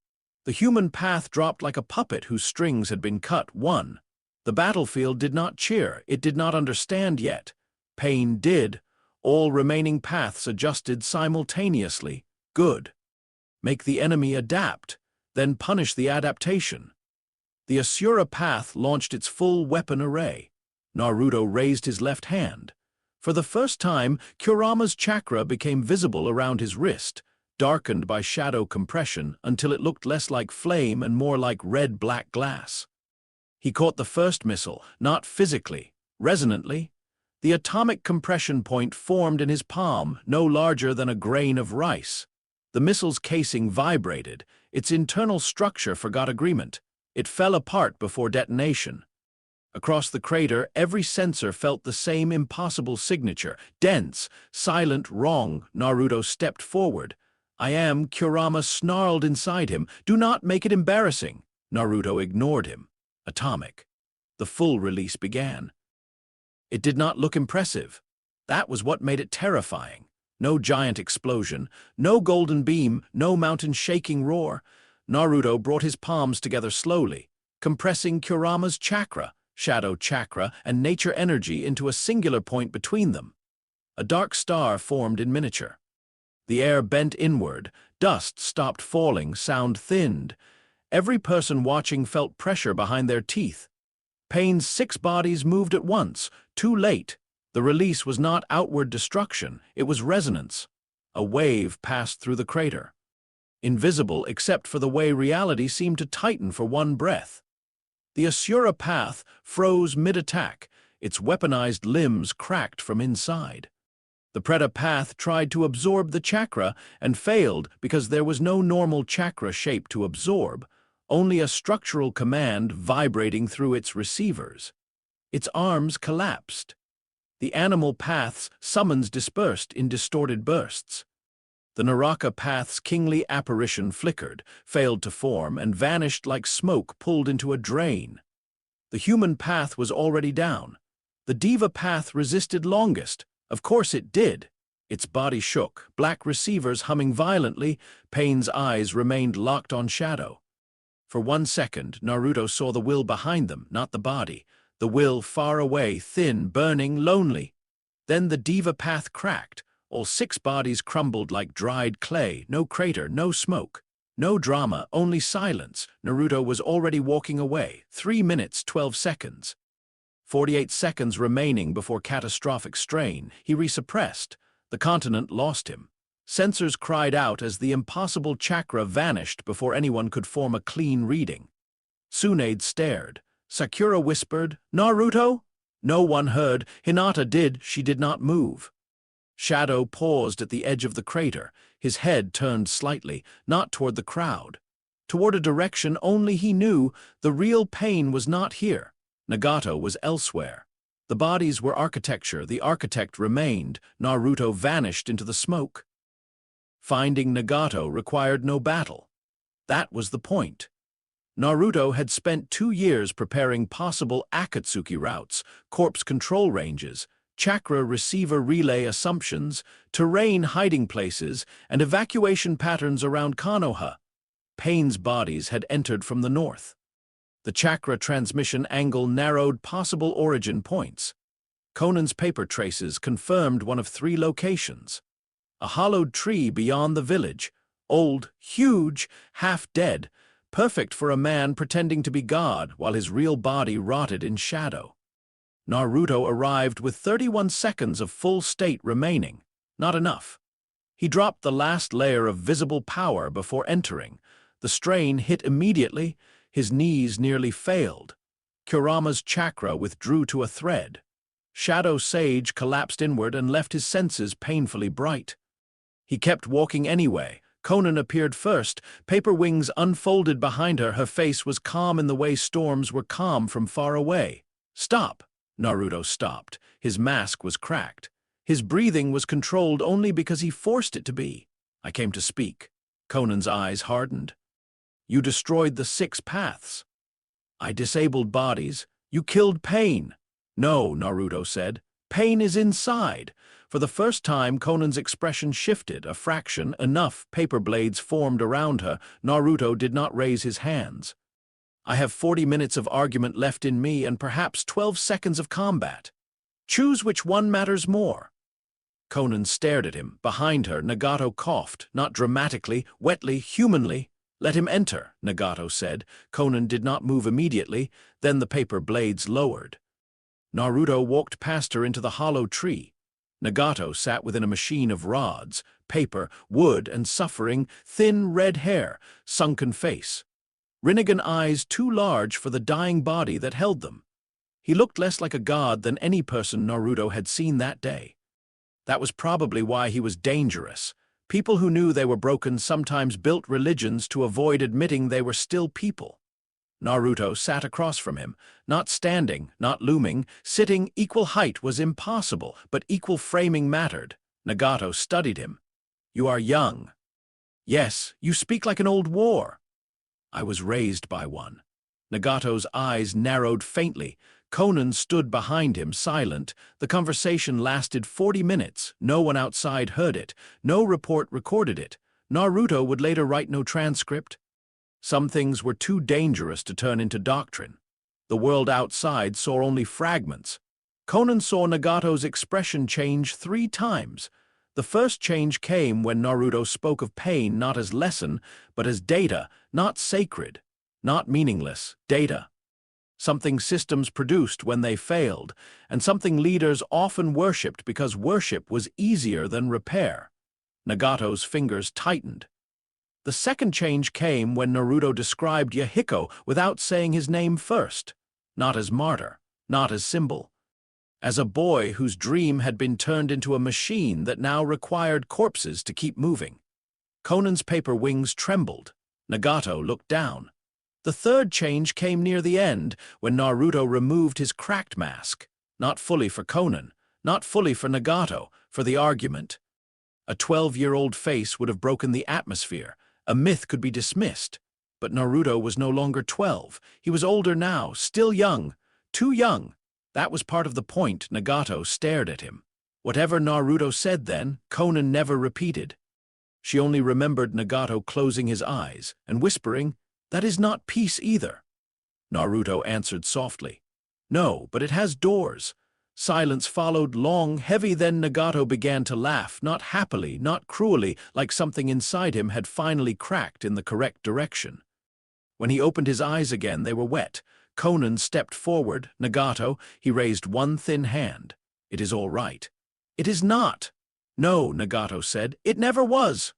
The human path dropped like a puppet whose strings had been cut. 1. The battlefield did not cheer. It did not understand yet. Pain did. All remaining paths adjusted simultaneously. Good. Make the enemy adapt, then punish the adaptation. The Asura path launched its full weapon array. Naruto raised his left hand. For the first time, Kurama's chakra became visible around his wrist, darkened by shadow compression until it looked less like flame and more like red-black glass. He caught the first missile, not physically, resonantly. The atomic compression point formed in his palm, no larger than a grain of rice. The missile's casing vibrated. Its internal structure forgot agreement. It fell apart before detonation. Across the crater, every sensor felt the same impossible signature. Dense, silent, wrong. Naruto stepped forward. I am, Kurama snarled inside him. Do not make it embarrassing. Naruto ignored him. Atomic. The full release began. It did not look impressive. That was what made it terrifying. No giant explosion, no golden beam, no mountain-shaking roar. Naruto brought his palms together slowly, compressing Kurama's chakra, shadow chakra, and nature energy into a singular point between them. A dark star formed in miniature. The air bent inward, dust stopped falling, sound thinned. Every person watching felt pressure behind their teeth. Pain's 6 bodies moved at once, too late. The release was not outward destruction, it was resonance. A wave passed through the crater, invisible except for the way reality seemed to tighten for one breath. The Asura path froze mid-attack, its weaponized limbs cracked from inside. The Preta path tried to absorb the chakra and failed because there was no normal chakra shape to absorb, only a structural command vibrating through its receivers. Its arms collapsed. The animal path's summons dispersed in distorted bursts. The Naraka path's kingly apparition flickered, failed to form, and vanished like smoke pulled into a drain. The human path was already down. The Diva path resisted longest. Of course it did. Its body shook, black receivers humming violently. Pain's eyes remained locked on Shadow. For 1 second, Naruto saw the will behind them, not the body. The will far away, thin, burning, lonely. Then the Diva path cracked. All 6 bodies crumbled like dried clay, no crater, no smoke. No drama, only silence. Naruto was already walking away. 3 minutes, 12 seconds. 48 seconds remaining before catastrophic strain. He resuppressed. The continent lost him. Sensors cried out as the impossible chakra vanished before anyone could form a clean reading. Tsunade stared. Sakura whispered, "Naruto?" No one heard. Hinata did. She did not move. Shadow paused at the edge of the crater, his head turned slightly, not toward the crowd. Toward a direction only he knew. The real pain was not here. Nagato was elsewhere. The bodies were architecture, the architect remained. Naruto vanished into the smoke. Finding Nagato required no battle. That was the point. Naruto had spent 2 years preparing possible Akatsuki routes, corpse control ranges, chakra receiver relay assumptions, terrain hiding places, and evacuation patterns around Konoha. Pain's bodies had entered from the north. The chakra transmission angle narrowed possible origin points. Conan's paper traces confirmed one of 3 locations. A hollowed tree beyond the village, old, huge, half-dead, perfect for a man pretending to be God while his real body rotted in shadow. Naruto arrived with 31 seconds of full state remaining. Not enough. He dropped the last layer of visible power before entering. The strain hit immediately. His knees nearly failed. Kurama's chakra withdrew to a thread. Shadow Sage collapsed inward and left his senses painfully bright. He kept walking anyway. Conan appeared first. Paper wings unfolded behind her. Her face was calm in the way storms were calm from far away. "Stop!" Naruto stopped. His mask was cracked. His breathing was controlled only because he forced it to be. "I came to speak." Conan's eyes hardened. "You destroyed the 6 paths." "I disabled bodies. You killed Pain." "No," Naruto said. "Pain is inside." For the first time, Conan's expression shifted, a fraction, enough paper blades formed around her. Naruto did not raise his hands. "I have 40 minutes of argument left in me and perhaps 12 seconds of combat. Choose which one matters more." Conan stared at him. Behind her, Nagato coughed, not dramatically, wetly, humanly. "Let him enter," Nagato said. Conan did not move immediately. Then the paper blades lowered. Naruto walked past her into the hollow tree. Nagato sat within a machine of rods, paper, wood, and suffering, thin red hair, sunken face. Rinnegan eyes too large for the dying body that held them. He looked less like a god than any person Naruto had seen that day. That was probably why he was dangerous. People who knew they were broken sometimes built religions to avoid admitting they were still people. Naruto sat across from him, not standing, not looming. Sitting equal height was impossible, but equal framing mattered. Nagato studied him. "You are young." "Yes, you speak like an old war." "I was raised by one." Nagato's eyes narrowed faintly. Conan stood behind him, silent. The conversation lasted 40 minutes. No one outside heard it. No report recorded it. Naruto would later write no transcript. Some things were too dangerous to turn into doctrine. The world outside saw only fragments. Conan saw Nagato's expression change 3 times. The first change came when Naruto spoke of pain not as lesson, but as data, not sacred, not meaningless, data. something systems produced when they failed, and something leaders often worshipped because worship was easier than repair. Nagato's fingers tightened. The second change came when Naruto described Yahiko without saying his name first, not as martyr, not as symbol, as a boy whose dream had been turned into a machine that now required corpses to keep moving. Conan's paper wings trembled. Nagato looked down. The third change came near the end, when Naruto removed his cracked mask, not fully for Conan, not fully for Nagato, for the argument. A 12-year-old face would have broken the atmosphere. A myth could be dismissed. But Naruto was no longer 12. He was older now, still young, too young. That was part of the point. Nagato stared at him. Whatever Naruto said then, Conan never repeated. She only remembered Nagato closing his eyes and whispering, "That is not peace either." Naruto answered softly, "No, but it has doors." Silence followed, long, heavy. Then Nagato began to laugh, not happily, not cruelly, like something inside him had finally cracked in the correct direction. When he opened his eyes again, they were wet. Conan stepped forward. "Nagato," he raised one thin hand. "It is all right." "It is not." "No," Nagato said. "It never was."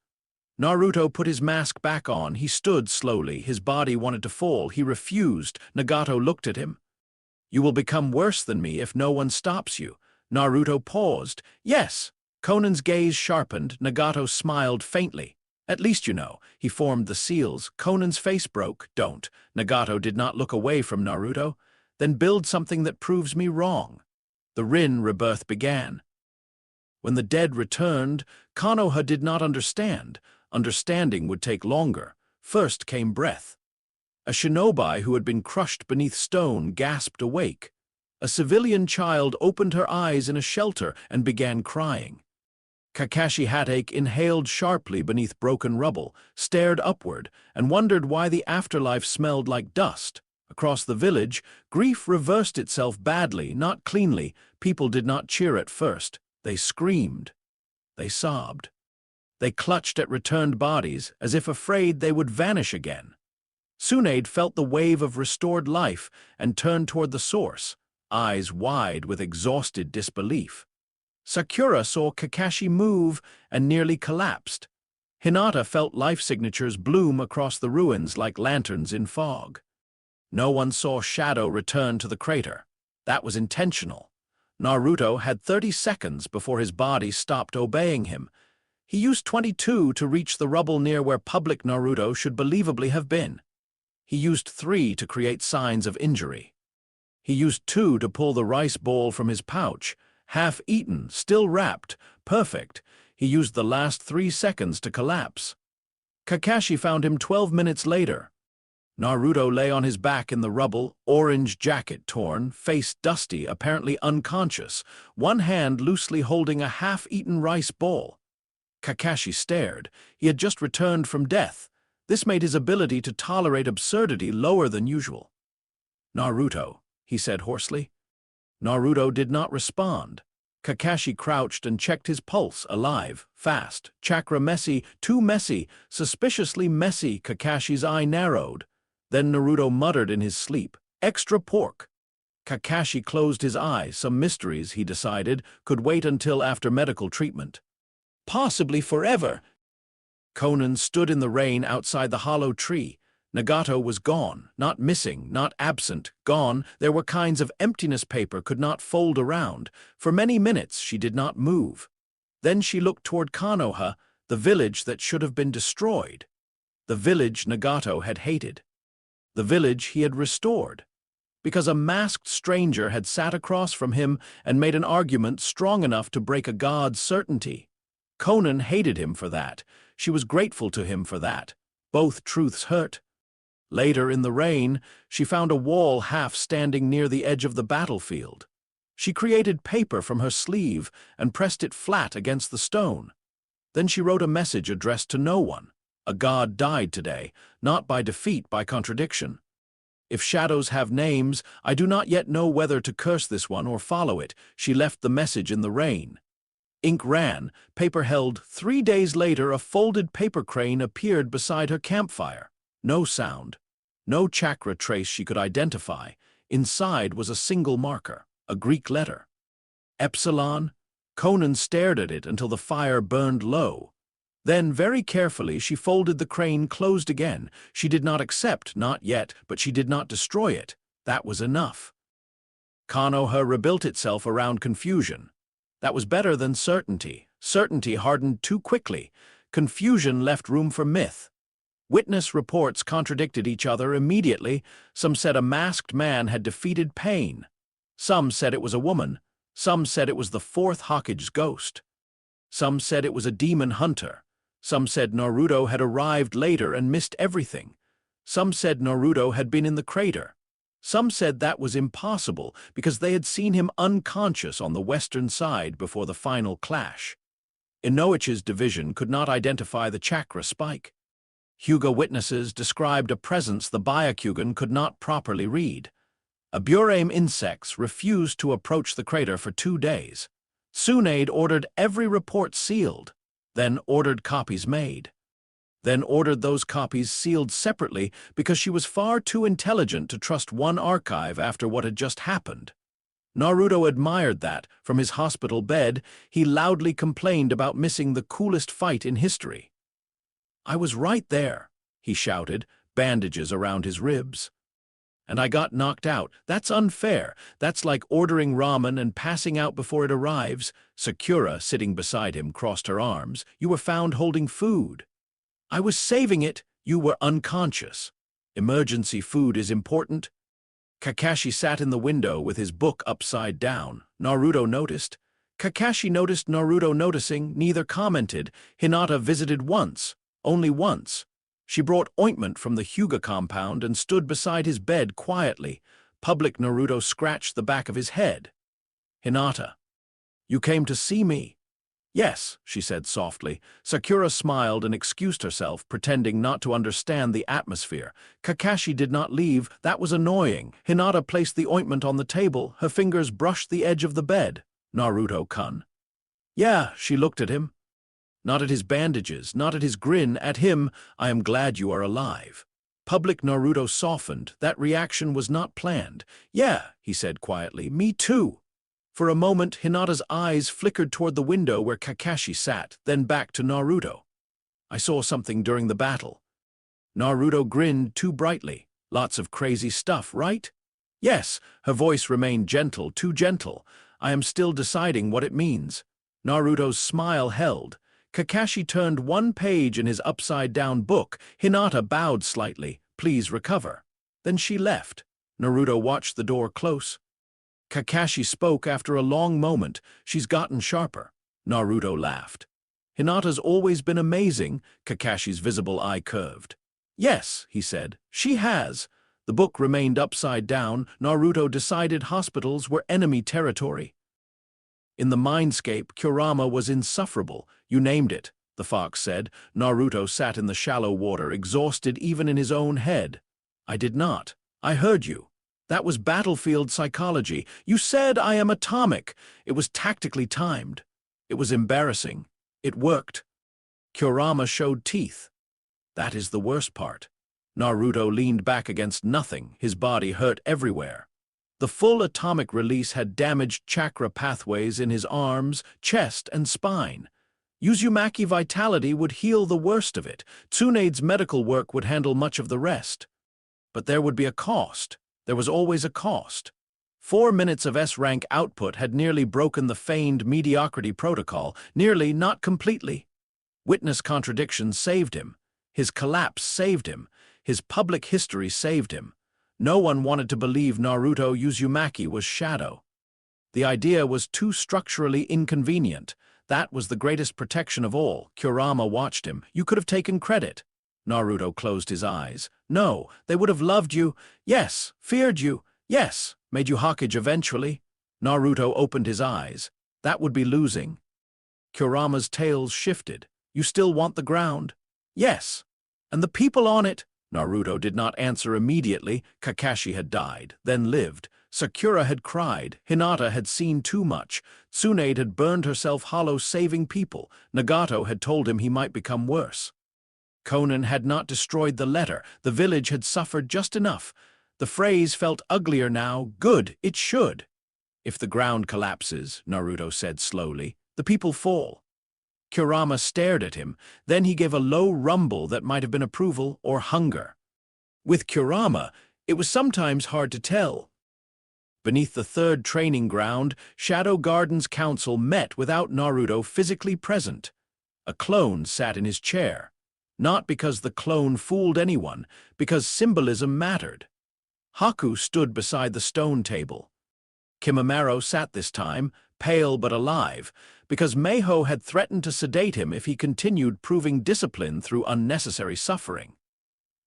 Naruto put his mask back on. He stood slowly. His body wanted to fall. He refused. Nagato looked at him. "You will become worse than me if no one stops you." Naruto paused. "Yes." Conan's gaze sharpened. Nagato smiled faintly. "At least you know." He formed the seals. Conan's face broke. "Don't." Nagato did not look away from Naruto. "Then build something that proves me wrong." The Rin rebirth began. When the dead returned, Konoha did not understand. Understanding would take longer. First came breath. A shinobi who had been crushed beneath stone gasped awake. A civilian child opened her eyes in a shelter and began crying. Kakashi Hatake inhaled sharply beneath broken rubble, stared upward, and wondered why the afterlife smelled like dust. Across the village, grief reversed itself badly, not cleanly. People did not cheer at first. They screamed. They sobbed. They clutched at returned bodies, as if afraid they would vanish again. Tsunade felt the wave of restored life and turned toward the source, eyes wide with exhausted disbelief. Sakura saw Kakashi move and nearly collapsed. Hinata felt life signatures bloom across the ruins like lanterns in fog. No one saw Shadow return to the crater. That was intentional. Naruto had 30 seconds before his body stopped obeying him. He used 22 to reach the rubble near where public Naruto should believably have been. He used 3 to create signs of injury. He used 2 to pull the rice bowl from his pouch, half-eaten, still wrapped, perfect. He used the last 3 seconds to collapse. Kakashi found him 12 minutes later. Naruto lay on his back in the rubble, orange jacket torn, face dusty, apparently unconscious, one hand loosely holding a half-eaten rice bowl. Kakashi stared. He had just returned from death. This made his ability to tolerate absurdity lower than usual. "Naruto," he said hoarsely. Naruto did not respond. Kakashi crouched and checked his pulse, alive, fast, chakra messy, too messy, suspiciously messy. Kakashi's eye narrowed. Then Naruto muttered in his sleep, "Extra pork." Kakashi closed his eyes. Some mysteries, he decided, could wait until after medical treatment. Possibly forever. Conan stood in the rain outside the hollow tree. Nagato was gone, not missing, not absent, gone. There were kinds of emptiness paper could not fold around. For many minutes she did not move. Then she looked toward Konoha, the village that should have been destroyed. The village Nagato had hated. The village he had restored. Because a masked stranger had sat across from him and made an argument strong enough to break a god's certainty. Conan hated him for that. She was grateful to him for that. Both truths hurt. Later, in the rain, she found a wall half standing near the edge of the battlefield. She created paper from her sleeve and pressed it flat against the stone. Then she wrote a message addressed to no one. A god died today, not by defeat, by contradiction. If shadows have names, I do not yet know whether to curse this one or follow it. She left the message in the rain. Ink ran, paper held. 3 days later, a folded paper crane appeared beside her campfire. No sound. No chakra trace she could identify. Inside was a single marker, a Greek letter. Epsilon? Conan stared at it until the fire burned low. Then, very carefully, she folded the crane closed again. She did not accept, not yet, but she did not destroy it. That was enough. Konoha rebuilt itself around confusion. That was better than certainty. Certainty hardened too quickly. Confusion left room for myth. Witness reports contradicted each other immediately. Some said a masked man had defeated Pain. Some said it was a woman. Some said it was the fourth Hokage's ghost. Some said it was a demon hunter. Some said Naruto had arrived later and missed everything. Some said Naruto had been in the crater. Some said that was impossible because they had seen him unconscious on the western side before the final clash. Inouchi's division could not identify the chakra spike. Hyuga witnesses described a presence the Byakugan could not properly read. Aburame insects refused to approach the crater for 2 days. Tsunade ordered every report sealed, then ordered copies made. Then ordered those copies sealed separately because she was far too intelligent to trust one archive after what had just happened. Naruto admired that, from his hospital bed, he loudly complained about missing the coolest fight in history. "I was right there," he shouted, bandages around his ribs. "And I got knocked out. That's unfair. That's like ordering ramen and passing out before it arrives." Sakura, sitting beside him, crossed her arms. "You were found holding food." "I was saving it. You were unconscious." "Emergency food is important." Kakashi sat in the window with his book upside down. Naruto noticed. Kakashi noticed Naruto noticing, neither commented. Hinata visited once, only once. She brought ointment from the Hyuga compound and stood beside his bed quietly. Public Naruto scratched the back of his head. "Hinata, you came to see me?" "Yes," she said softly. Sakura smiled and excused herself, pretending not to understand the atmosphere. Kakashi did not leave. That was annoying. Hinata placed the ointment on the table. Her fingers brushed the edge of the bed. "Naruto-kun." "Yeah," she looked at him. Not at his bandages, not at his grin, at him. "I am glad you are alive." Public Naruto softened. That reaction was not planned. "Yeah," he said quietly. "Me too." For a moment, Hinata's eyes flickered toward the window where Kakashi sat, then back to Naruto. "I saw something during the battle." Naruto grinned too brightly. "Lots of crazy stuff, right?" "Yes." Her voice remained gentle, too gentle. "I am still deciding what it means." Naruto's smile held. Kakashi turned one page in his upside-down book. Hinata bowed slightly. "Please recover." Then she left. Naruto watched the door close. Kakashi spoke after a long moment. "She's gotten sharper." Naruto laughed. "Hinata's always been amazing." Kakashi's visible eye curved. "Yes," he said, "she has." The book remained upside down. Naruto decided hospitals were enemy territory. In the mindscape, Kurama was insufferable. "You named it," the fox said. Naruto sat in the shallow water, exhausted even in his own head. "I did not. I heard you. That was battlefield psychology. You said I am atomic." It was tactically timed. It was embarrassing. It worked. Kurama showed teeth. "That is the worst part." Naruto leaned back against nothing. His body hurt everywhere. The full atomic release had damaged chakra pathways in his arms, chest, and spine. Uzumaki vitality would heal the worst of it. Tsunade's medical work would handle much of the rest. But there would be a cost. There was always a cost. 4 minutes of S-rank output had nearly broken the feigned mediocrity protocol, nearly, not completely. Witness contradictions saved him. His collapse saved him. His public history saved him. No one wanted to believe Naruto Uzumaki was Shadow. The idea was too structurally inconvenient. That was the greatest protection of all. Kurama watched him. "You could have taken credit." Naruto closed his eyes. "No, they would have loved you. Yes, feared you. Yes, made you Hokage eventually." Naruto opened his eyes. "That would be losing." Kurama's tails shifted. "You still want the ground?" "Yes." "And the people on it?" Naruto did not answer immediately. Kakashi had died, then lived. Sakura had cried. Hinata had seen too much. Tsunade had burned herself hollow saving people. Nagato had told him he might become worse. Conan had not destroyed the letter. The village had suffered just enough. The phrase felt uglier now. Good, it should. If the ground collapses, Naruto said slowly, the people fall. Kurama stared at him, then he gave a low rumble that might have been approval or hunger. With Kurama, it was sometimes hard to tell. Beneath the third training ground, Shadow Garden's council met without Naruto physically present. A clone sat in his chair. Not because the clone fooled anyone, because symbolism mattered. Haku stood beside the stone table. Kimimaro sat this time, pale but alive, because Meiho had threatened to sedate him if he continued proving discipline through unnecessary suffering.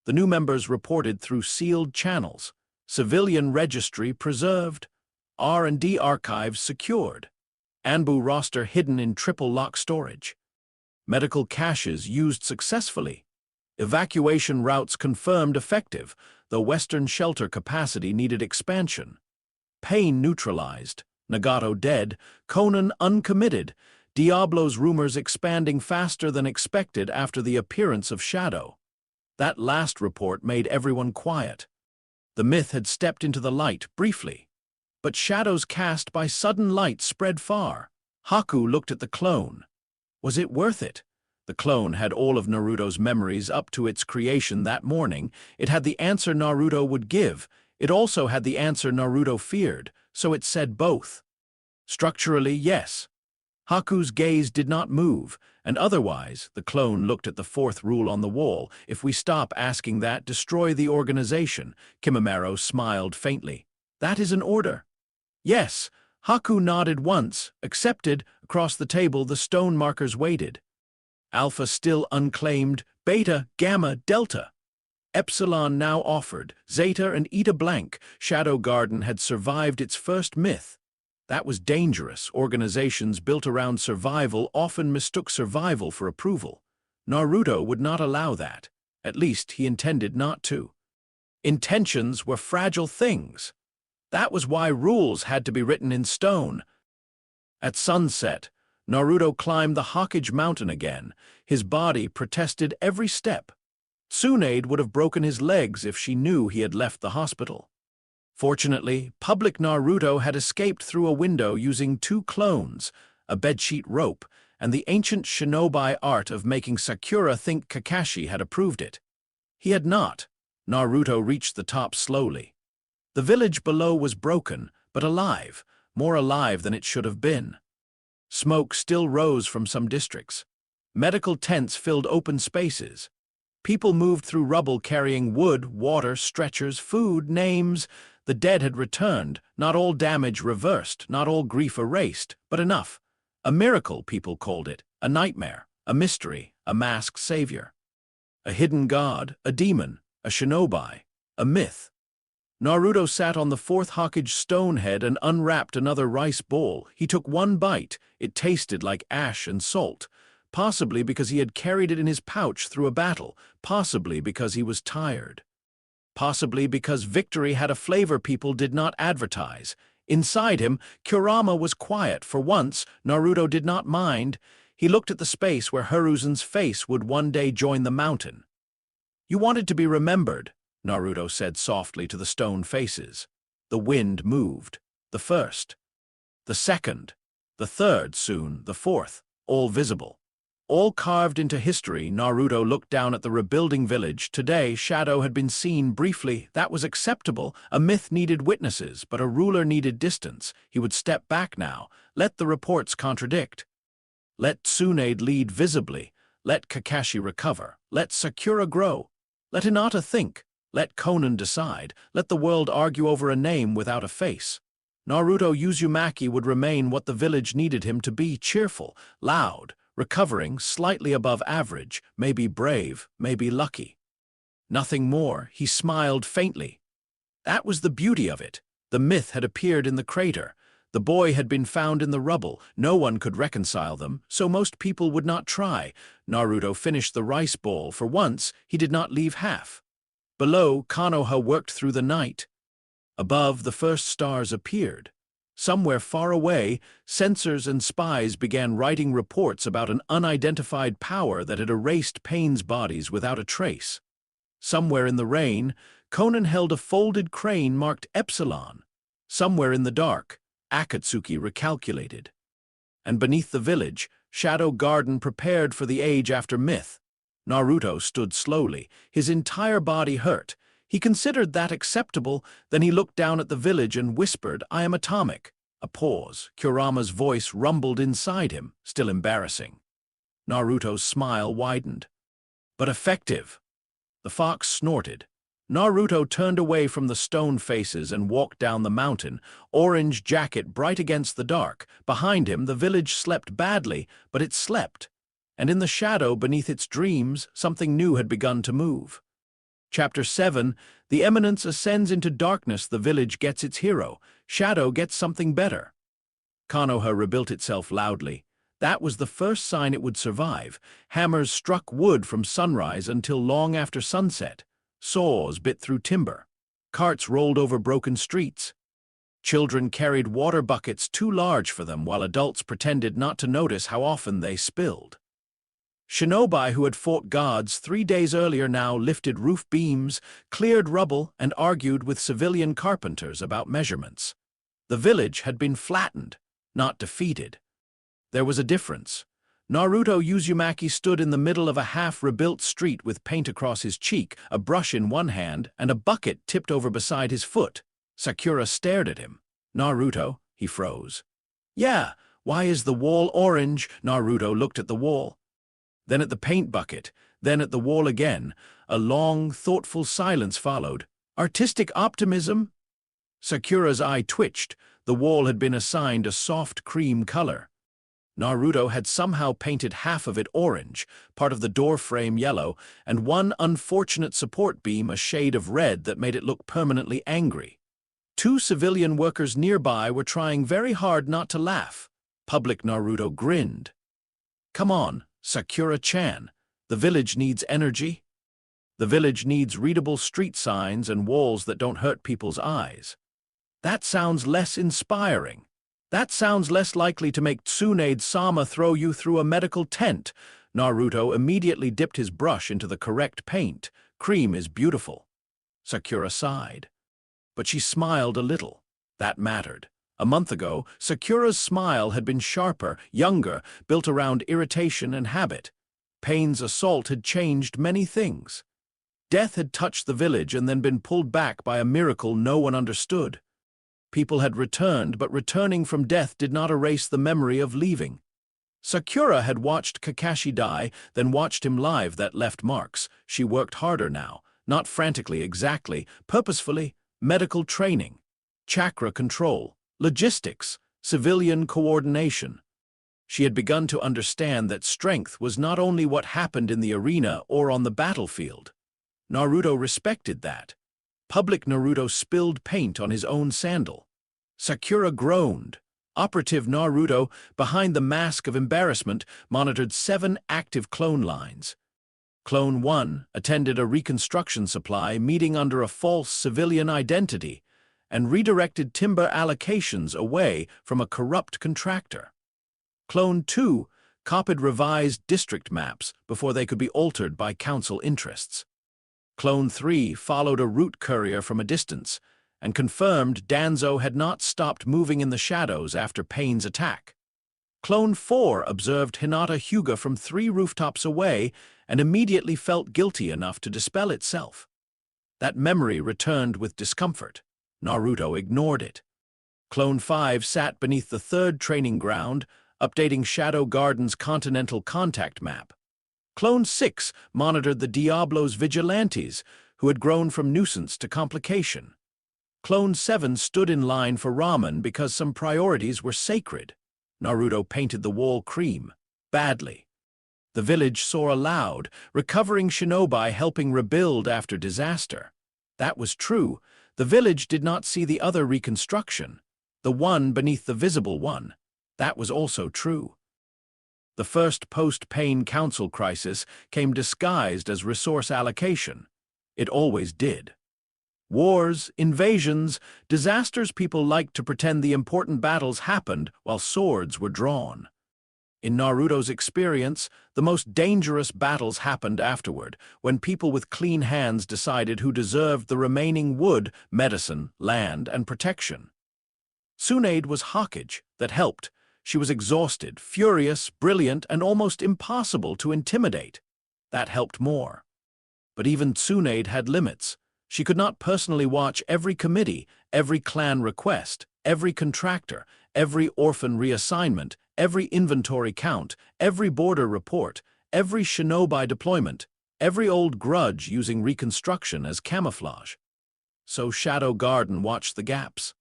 The new members reported through sealed channels, civilian registry preserved, R&D archives secured, Anbu roster hidden in triple-lock storage, medical caches used successfully, evacuation routes confirmed effective, though Western shelter capacity needed expansion. Pain neutralized, Nagato dead, Conan uncommitted, Diablo's rumors expanding faster than expected after the appearance of Shadow. That last report made everyone quiet. The myth had stepped into the light briefly, but shadows cast by sudden light spread far. Haku looked at the clone. Was it worth it? The clone had all of Naruto's memories up to its creation that morning. It had the answer Naruto would give. It also had the answer Naruto feared, so it said both. Structurally, yes. Haku's gaze did not move, and otherwise, the clone looked at the fourth rule on the wall. If we stop asking that, destroy the organization. Kimimaro smiled faintly. That is an order. Yes. Haku nodded once, accepted. Across the table, the stone markers waited. Alpha still unclaimed, Beta, Gamma, Delta. Epsilon now offered, Zeta and Eta blank. Shadow Garden had survived its first myth. That was dangerous. Organizations built around survival often mistook survival for approval. Naruto would not allow that. At least he intended not to. Intentions were fragile things. That was why rules had to be written in stone. At sunset, Naruto climbed the Hokage Mountain again. His body protested every step. Tsunade would have broken his legs if she knew he had left the hospital. Fortunately, public Naruto had escaped through a window using 2 clones, a bedsheet rope, and the ancient shinobi art of making Sakura think Kakashi had approved it. He had not. Naruto reached the top slowly. The village below was broken, but alive, more alive than it should have been. Smoke still rose from some districts. Medical tents filled open spaces. People moved through rubble carrying wood, water, stretchers, food, names. The dead had returned, not all damage reversed, not all grief erased, but enough. A miracle, people called it, a nightmare, a mystery, a masked savior. A hidden god, a demon, a shinobi, a myth. Naruto sat on the 4th Hokage stone head and unwrapped another rice bowl. He took one bite. It tasted like ash and salt. Possibly because he had carried it in his pouch through a battle. Possibly because he was tired. Possibly because victory had a flavor people did not advertise. Inside him, Kurama was quiet. For once, Naruto did not mind. He looked at the space where Hiruzen's face would one day join the mountain. You wanted to be remembered, Naruto said softly to the stone faces. The wind moved. The first. The second. The third soon. The fourth. All visible. All carved into history. Naruto looked down at the rebuilding village. Today, Shadow had been seen briefly. That was acceptable. A myth needed witnesses, but a ruler needed distance. He would step back now. Let the reports contradict. Let Tsunade lead visibly. Let Kakashi recover. Let Sakura grow. Let Hinata think. Let Conan decide. Let the world argue over a name without a face. Naruto Uzumaki would remain what the village needed him to be: cheerful, loud, recovering, slightly above average, maybe brave, maybe lucky. Nothing more. He smiled faintly. That was the beauty of it. The myth had appeared in the crater. The boy had been found in the rubble. No one could reconcile them, so most people would not try. Naruto finished the rice bowl. For once, he did not leave half. Below, Konoha worked through the night. Above, the first stars appeared. Somewhere far away, censors and spies began writing reports about an unidentified power that had erased Pain's bodies without a trace. Somewhere in the rain, Conan held a folded crane marked Epsilon. Somewhere in the dark, Akatsuki recalculated. And beneath the village, Shadow Garden prepared for the age after myth. Naruto stood slowly, his entire body hurt. He considered that acceptable, then he looked down at the village and whispered, "I am atomic." A pause. Kurama's voice rumbled inside him, still embarrassing. Naruto's smile widened. "But effective." The fox snorted. Naruto turned away from the stone faces and walked down the mountain, orange jacket bright against the dark. Behind him, the village slept badly, but it slept. And in the shadow beneath its dreams, something new had begun to move. Chapter 7, The Eminence ascends into darkness, the village gets its hero. Shadow gets something better. Konoha rebuilt itself loudly. That was the first sign it would survive. Hammers struck wood from sunrise until long after sunset. Saws bit through timber. Carts rolled over broken streets. Children carried water buckets too large for them while adults pretended not to notice how often they spilled. Shinobi who had fought gods 3 days earlier now lifted roof beams, cleared rubble, and argued with civilian carpenters about measurements. The village had been flattened, not defeated. There was a difference. Naruto Uzumaki stood in the middle of a half-rebuilt street with paint across his cheek, a brush in one hand, and a bucket tipped over beside his foot. Sakura stared at him. "Naruto," he froze. "Yeah, why is the wall orange?" Naruto looked at the wall, then at the paint bucket, then at the wall again. A long, thoughtful silence followed. "Artistic optimism?" Sakura's eye twitched. The wall had been assigned a soft cream color. Naruto had somehow painted half of it orange, part of the door frame yellow, and one unfortunate support beam a shade of red that made it look permanently angry. 2 civilian workers nearby were trying very hard not to laugh. Public Naruto grinned. "Come on, Sakura-chan. The village needs energy. The village needs readable street signs and walls that don't hurt people's eyes." "That sounds less inspiring. That sounds less likely to make Tsunade-sama throw you through a medical tent." Naruto immediately dipped his brush into the correct paint. "Cream is beautiful." Sakura sighed. But she smiled a little. That mattered. A month ago, Sakura's smile had been sharper, younger, built around irritation and habit. Pain's assault had changed many things. Death had touched the village and then been pulled back by a miracle no one understood. People had returned, but returning from death did not erase the memory of leaving. Sakura had watched Kakashi die, then watched him live. That left marks. She worked harder now, not frantically exactly, purposefully. Medical training, chakra control, logistics, civilian coordination. She had begun to understand that strength was not only what happened in the arena or on the battlefield. Naruto respected that. Public Naruto spilled paint on his own sandal. Sakura groaned. Operative Naruto, behind the mask of embarrassment, monitored 7 active clone lines. Clone 1 attended a reconstruction supply meeting under a false civilian identity and redirected timber allocations away from a corrupt contractor. Clone 2 copied revised district maps before they could be altered by council interests. Clone 3 followed a route courier from a distance and confirmed Danzo had not stopped moving in the shadows after Pain's attack. Clone 4 observed Hinata Hyuga from 3 rooftops away and immediately felt guilty enough to dispel itself. That memory returned with discomfort. Naruto ignored it. Clone 5 sat beneath the 3rd training ground, updating Shadow Garden's continental contact map. Clone 6 monitored the Diablo's vigilantes, who had grown from nuisance to complication. Clone 7 stood in line for ramen because some priorities were sacred. Naruto painted the wall cream, badly. The village saw aloud, recovering shinobi helping rebuild after disaster. That was true. The village did not see the other reconstruction, the one beneath the visible one. That was also true. The first post-Pain Council crisis came disguised as resource allocation. It always did. Wars, invasions, disasters, people liked to pretend the important battles happened while swords were drawn. In Naruto's experience, the most dangerous battles happened afterward, when people with clean hands decided who deserved the remaining wood, medicine, land, and protection. Tsunade was Hokage that helped. She was exhausted, furious, brilliant, and almost impossible to intimidate. That helped more. But even Tsunade had limits. She could not personally watch every committee, every clan request, every contractor, every orphan reassignment, every inventory count, every border report, every shinobi deployment, every old grudge using reconstruction as camouflage. So Shadow Garden watched the gaps.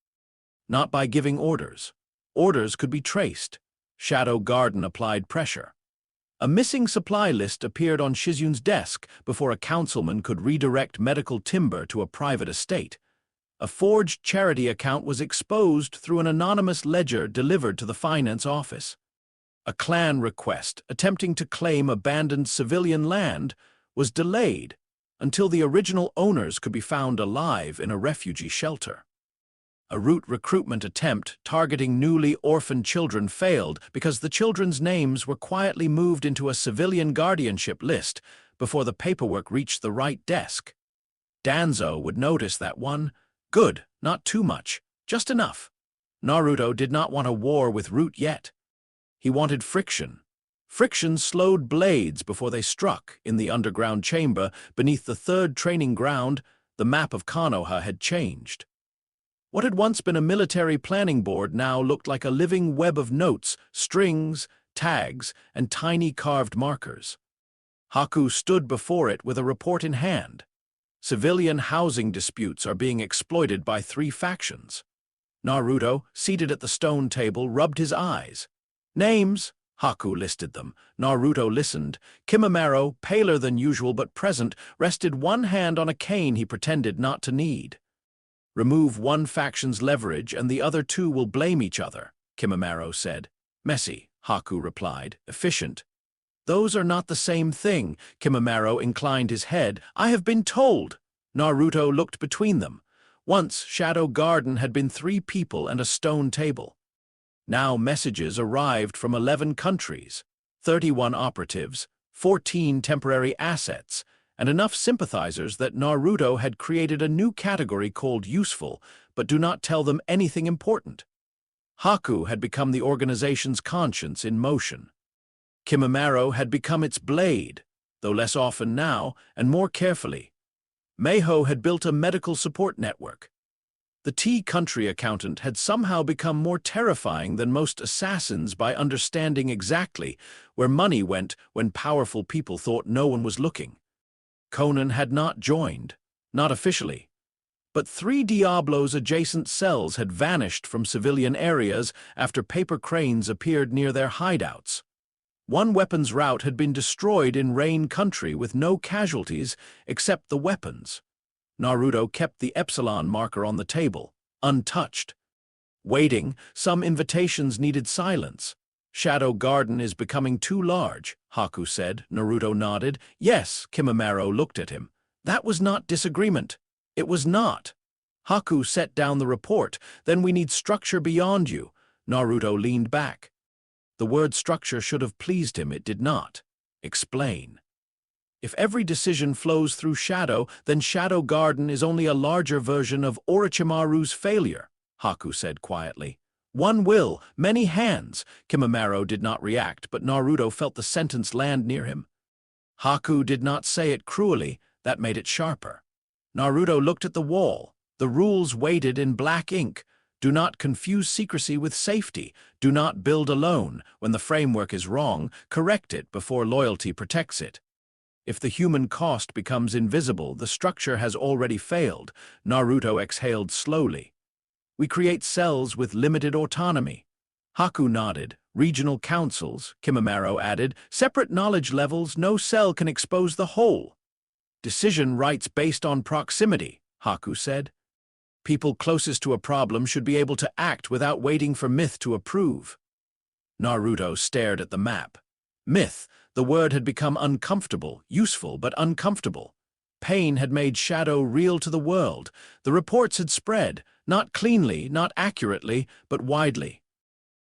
Not by giving orders. Orders could be traced. Shadow Garden applied pressure. A missing supply list appeared on Shizun's desk before a councilman could redirect medical timber to a private estate. A forged charity account was exposed through an anonymous ledger delivered to the finance office. A clan request attempting to claim abandoned civilian land was delayed until the original owners could be found alive in a refugee shelter. A route recruitment attempt targeting newly orphaned children failed because the children's names were quietly moved into a civilian guardianship list before the paperwork reached the right desk. Danzo would notice that one. Good, not too much, just enough. Naruto did not want a war with Root yet. He wanted friction. Friction slowed blades before they struck in the underground chamber beneath the third training ground. The map of Konoha had changed. What had once been a military planning board now looked like a living web of notes, strings, tags, and tiny carved markers. Haku stood before it with a report in hand. Civilian housing disputes are being exploited by 3 factions. Naruto, seated at the stone table, rubbed his eyes. Names. Haku listed them. Naruto listened. Kimimaro, paler than usual but present, rested one hand on a cane he pretended not to need. Remove one faction's leverage and the other 2 will blame each other, Kimimaro said. Messy, Haku replied. Efficient. Those are not the same thing, Kimimaro inclined his head. I have been told. Naruto looked between them. Once, Shadow Garden had been 3 people and a stone table. Now messages arrived from 11 countries, 31 operatives, 14 temporary assets, and enough sympathizers that Naruto had created a new category called useful, but do not tell them anything important. Haku had become the organization's conscience in motion. Kimimaro had become its blade, though less often now and more carefully. Meiho had built a medical support network. The T-country accountant had somehow become more terrifying than most assassins by understanding exactly where money went when powerful people thought no one was looking. Conan had not joined, not officially. But 3 Diablo's adjacent cells had vanished from civilian areas after paper cranes appeared near their hideouts. One weapons route had been destroyed in Rain Country with no casualties except the weapons. Naruto kept the Epsilon marker on the table, untouched. Waiting, some invitations needed silence. Shadow Garden is becoming too large, Haku said. Naruto nodded. Yes, Kimimaro looked at him. That was not disagreement. It was not. Haku set down the report. Then we need structure beyond you. Naruto leaned back. The word structure should have pleased him. It did not. Explain. If every decision flows through Shadow, then Shadow Garden is only a larger version of Orochimaru's failure, Haku said quietly. One will, many hands. Kimimaro did not react, but Naruto felt the sentence land near him. Haku did not say it cruelly. That made it sharper. Naruto looked at the wall. The rules weighted in black ink. Do not confuse secrecy with safety. Do not build alone. When the framework is wrong, correct it before loyalty protects it. If the human cost becomes invisible, the structure has already failed. Naruto exhaled slowly. We create cells with limited autonomy. Haku nodded. Regional councils, Kimimaro added. Separate knowledge levels, no cell can expose the whole. Decision rights based on proximity, Haku said. People closest to a problem should be able to act without waiting for myth to approve. Naruto stared at the map. Myth, the word had become uncomfortable, useful but uncomfortable. Pain had made Shadow real to the world. The reports had spread, not cleanly, not accurately, but widely.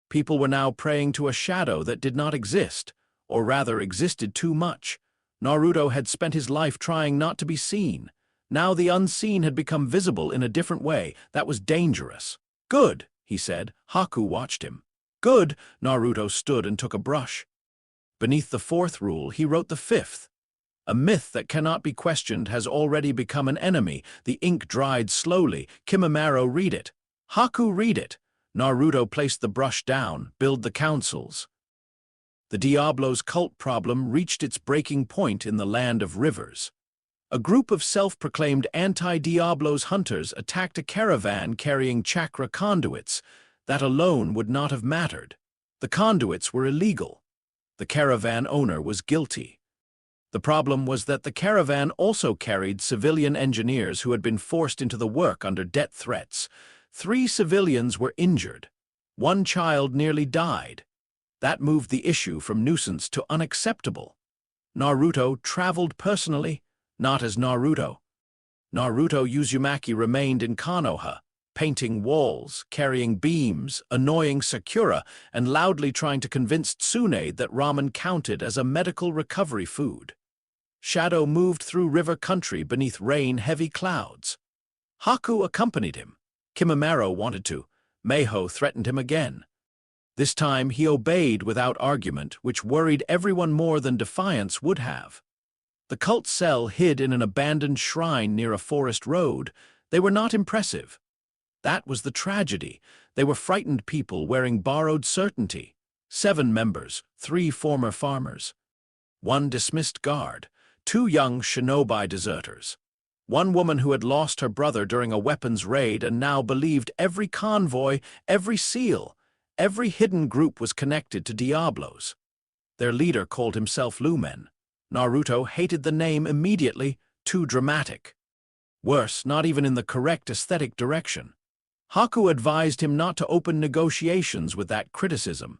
People were now praying to a shadow that did not exist, or rather existed too much. Naruto had spent his life trying not to be seen. Now the unseen had become visible in a different way. That was dangerous. "Good," he said. Haku watched him. "Good." Naruto stood and took a brush. Beneath the fourth rule, he wrote the fifth. "A myth that cannot be questioned has already become an enemy." The ink dried slowly. Kimimaro, read it. Haku, read it. Naruto placed the brush down. Build the councils. The Diablo's cult problem reached its breaking point in the land of rivers. A group of self-proclaimed anti-Diablos hunters attacked a caravan carrying chakra conduits. That alone would not have mattered. The conduits were illegal. The caravan owner was guilty. The problem was that the caravan also carried civilian engineers who had been forced into the work under death threats. 3 civilians were injured. 1 child nearly died. That moved the issue from nuisance to unacceptable. Naruto traveled personally, not as Naruto. Naruto Uzumaki remained in Konoha, painting walls, carrying beams, annoying Sakura, and loudly trying to convince Tsunade that ramen counted as a medical recovery food. Shadow moved through river country beneath rain-heavy clouds. Haku accompanied him. Kimimaro wanted to. Meiho threatened him again. This time he obeyed without argument, which worried everyone more than defiance would have. The cult cell hid in an abandoned shrine near a forest road. They were not impressive. That was the tragedy. They were frightened people wearing borrowed certainty. 7 members, 3 former farmers. 1 dismissed guard, 2 young shinobi deserters. 1 woman who had lost her brother during a weapons raid and now believed every convoy, every seal, every hidden group was connected to Diablos. Their leader called himself Lumen. Naruto hated the name immediately, too dramatic. Worse, not even in the correct aesthetic direction. Haku advised him not to open negotiations with that criticism.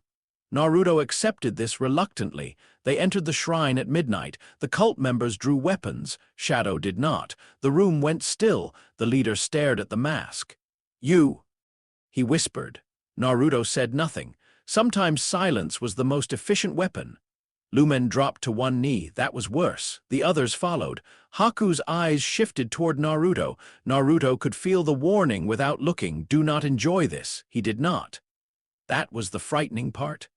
Naruto accepted this reluctantly. They entered the shrine at midnight. The cult members drew weapons. Shadow did not. The room went still. The leader stared at the mask. "You," he whispered. Naruto said nothing. Sometimes silence was the most efficient weapon. Lumen dropped to 1 knee. That was worse. The others followed. Haku's eyes shifted toward Naruto. Naruto could feel the warning without looking. Do not enjoy this. He did not. That was the frightening part.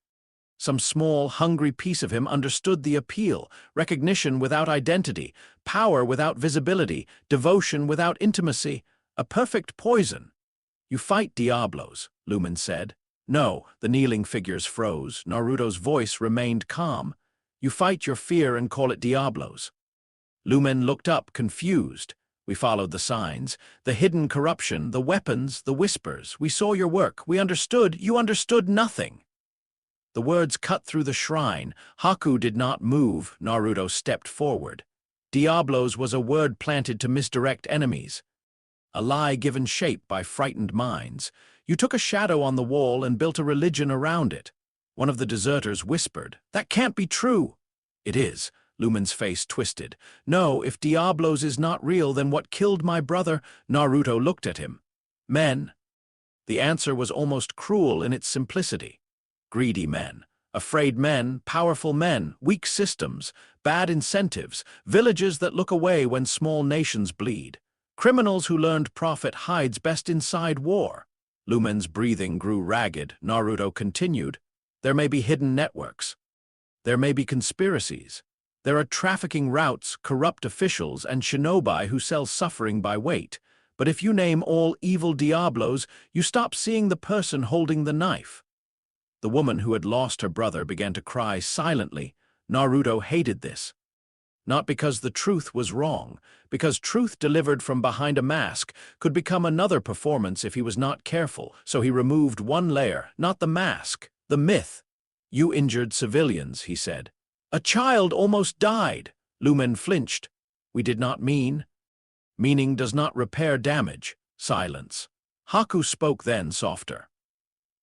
Some small, hungry piece of him understood the appeal. Recognition without identity. Power without visibility. Devotion without intimacy. A perfect poison. "You fight Diablos," Lumen said. "No." The kneeling figures froze. Naruto's voice remained calm. "You fight your fear and call it Diablos." Lumen looked up, confused. "We followed the signs, the hidden corruption, the weapons, the whispers. We saw your work. We understood. You understood nothing." The words cut through the shrine. Haku did not move. Naruto stepped forward. Diablos was a word planted to misdirect enemies. A lie given shape by frightened minds. You took a shadow on the wall and built a religion around it. One of the deserters whispered, "That can't be true." "It is." Lumen's face twisted. "No, if Diablos is not real, then what killed my brother?" Naruto looked at him. "Men." The answer was almost cruel in its simplicity. Greedy men. Afraid men, powerful men, weak systems, bad incentives, villages that look away when small nations bleed. Criminals who learned profit hides best inside war. Lumen's breathing grew ragged. Naruto continued. "There may be hidden networks. There may be conspiracies. There are trafficking routes, corrupt officials, and shinobi who sell suffering by weight. But if you name all evil Diablos, you stop seeing the person holding the knife." The woman who had lost her brother began to cry silently. Naruto hated this. Not because the truth was wrong, because truth delivered from behind a mask could become another performance if he was not careful, so he removed 1 layer, not the mask, the myth. "You injured civilians," he said. "A child almost died." Lumen flinched. "We did not mean." "Meaning does not repair damage." Silence. Haku spoke then, softer.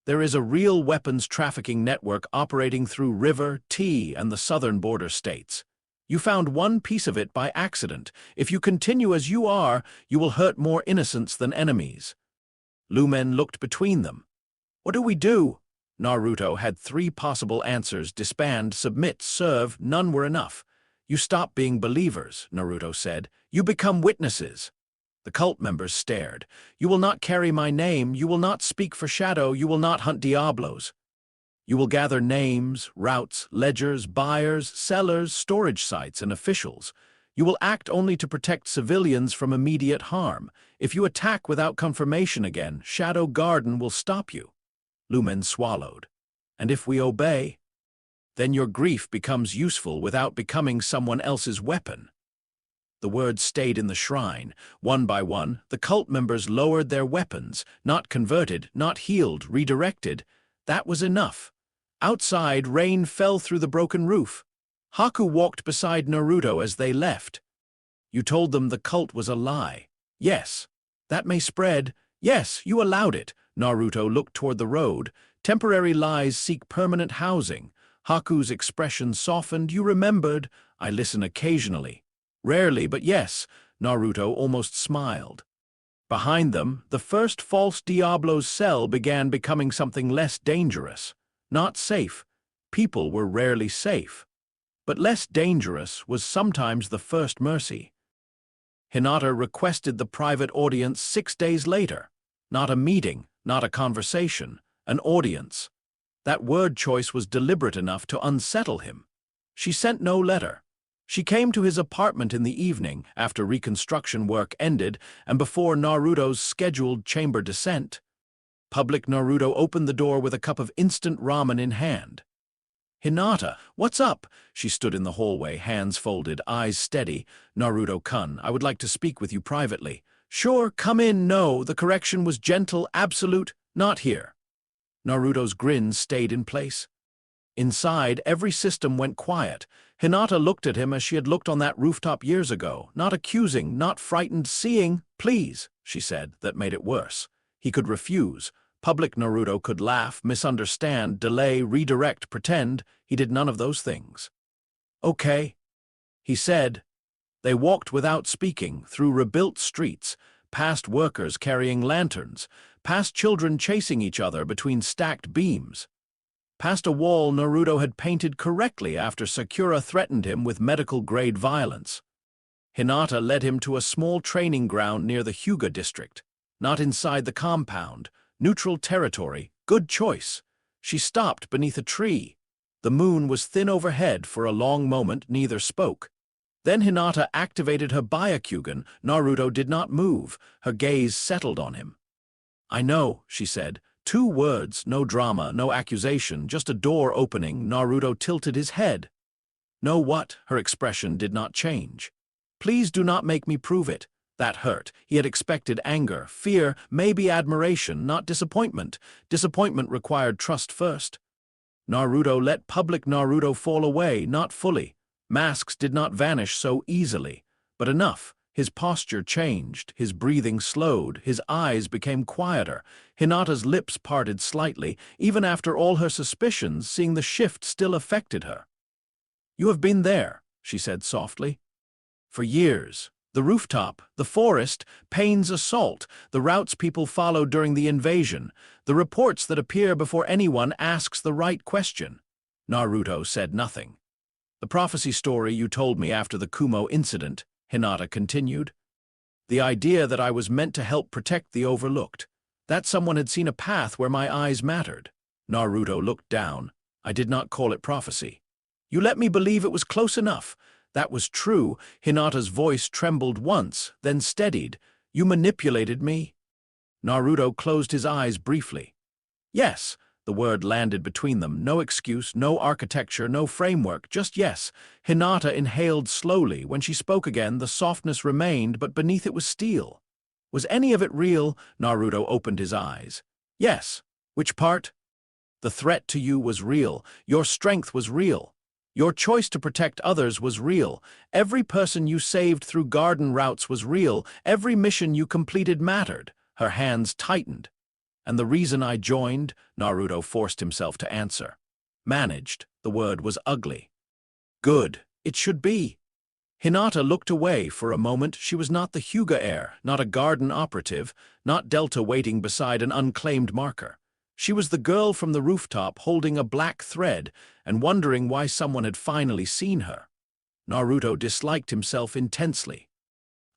"There is a real weapons trafficking network operating through River, T, and the southern border states. You found 1 piece of it by accident. If you continue as you are, you will hurt more innocents than enemies." Lumen looked between them. "What do we do?" Naruto had 3 possible answers: disband, submit, serve. None were enough. You stop being believers, Naruto said. You become witnesses. The cult members stared. You will not carry my name. You will not speak for Shadow. You will not hunt Diablos. You will gather names, routes, ledgers, buyers, sellers, storage sites, and officials. You will act only to protect civilians from immediate harm. If you attack without confirmation again, Shadow Garden will stop you. Lumen swallowed. And if we obey, then your grief becomes useful without becoming someone else's weapon. The words stayed in the shrine. One by one, the cult members lowered their weapons, not converted, not healed, redirected. That was enough. Outside, rain fell through the broken roof. Haku walked beside Naruto as they left. You told them the cult was a lie. Yes. That may spread. Yes, you allowed it. Naruto looked toward the road. Temporary lies seek permanent housing. Haku's expression softened. You remembered. I listen occasionally. Rarely, but yes. Naruto almost smiled. Behind them, the first false Diablo's cell began becoming something less dangerous. Not safe. People were rarely safe. But less dangerous was sometimes the first mercy. Hinata requested the private audience 6 days later. Not a meeting, not a conversation, an audience. That word choice was deliberate enough to unsettle him. She sent no letter. She came to his apartment in the evening, after reconstruction work ended and before Naruto's scheduled chamber descent. Public Naruto opened the door with a cup of instant ramen in hand. Hinata, what's up? She stood in the hallway, hands folded, eyes steady. Naruto-kun, I would like to speak with you privately. Sure, come in. No, the correction was gentle, absolute, not here. Naruto's grin stayed in place. Inside, every system went quiet. Hinata looked at him as she had looked on that rooftop years ago, not accusing, not frightened, seeing. Please, she said, that made it worse. He could refuse. Public Naruto could laugh, misunderstand, delay, redirect, pretend. He did none of those things. Okay, he said. They walked without speaking, through rebuilt streets, past workers carrying lanterns, past children chasing each other between stacked beams, past a wall Naruto had painted correctly after Sakura threatened him with medical-grade violence. Hinata led him to a small training ground near the Hyuga district, not inside the compound, neutral territory, good choice. She stopped beneath a tree. The moon was thin overhead. For a long moment, neither spoke. Then Hinata activated her Byakugan. Naruto did not move. Her gaze settled on him. I know, she said. 2 words, no drama, no accusation, just a door opening. Naruto tilted his head. Know what? Her expression did not change. Please do not make me prove it. That hurt. He had expected anger, fear, maybe admiration, not disappointment. Disappointment required trust first. Naruto let public Naruto fall away, not fully. Masks did not vanish so easily, but enough. His posture changed, his breathing slowed, his eyes became quieter. Hinata's lips parted slightly. Even after all her suspicions, seeing the shift still affected her. You have been there, she said softly. For years. The rooftop, the forest, Payne's assault, the routes people followed during the invasion, the reports that appear before anyone asks the right question. Naruto said nothing. The prophecy story you told me after the Kumo incident, Hinata continued. The idea that I was meant to help protect the overlooked, that someone had seen a path where my eyes mattered. Naruto looked down. I did not call it prophecy. You let me believe it was close enough. That was true. Hinata's voice trembled once, then steadied. You manipulated me? Naruto closed his eyes briefly. Yes, the word landed between them. No excuse, no architecture, no framework, just yes. Hinata inhaled slowly. When she spoke again, the softness remained, but beneath it was steel. Was any of it real? Naruto opened his eyes. Yes. Which part? The threat to you was real. Your strength was real. Your choice to protect others was real. Every person you saved through garden routes was real. Every mission you completed mattered. Her hands tightened. And the reason I joined, Naruto forced himself to answer. Managed. The word was ugly. Good. It should be. Hinata looked away for a moment. She was not the Hyuga heir, not a garden operative, not Delta waiting beside an unclaimed marker. She was the girl from the rooftop holding a black thread and wondering why someone had finally seen her. Naruto disliked himself intensely.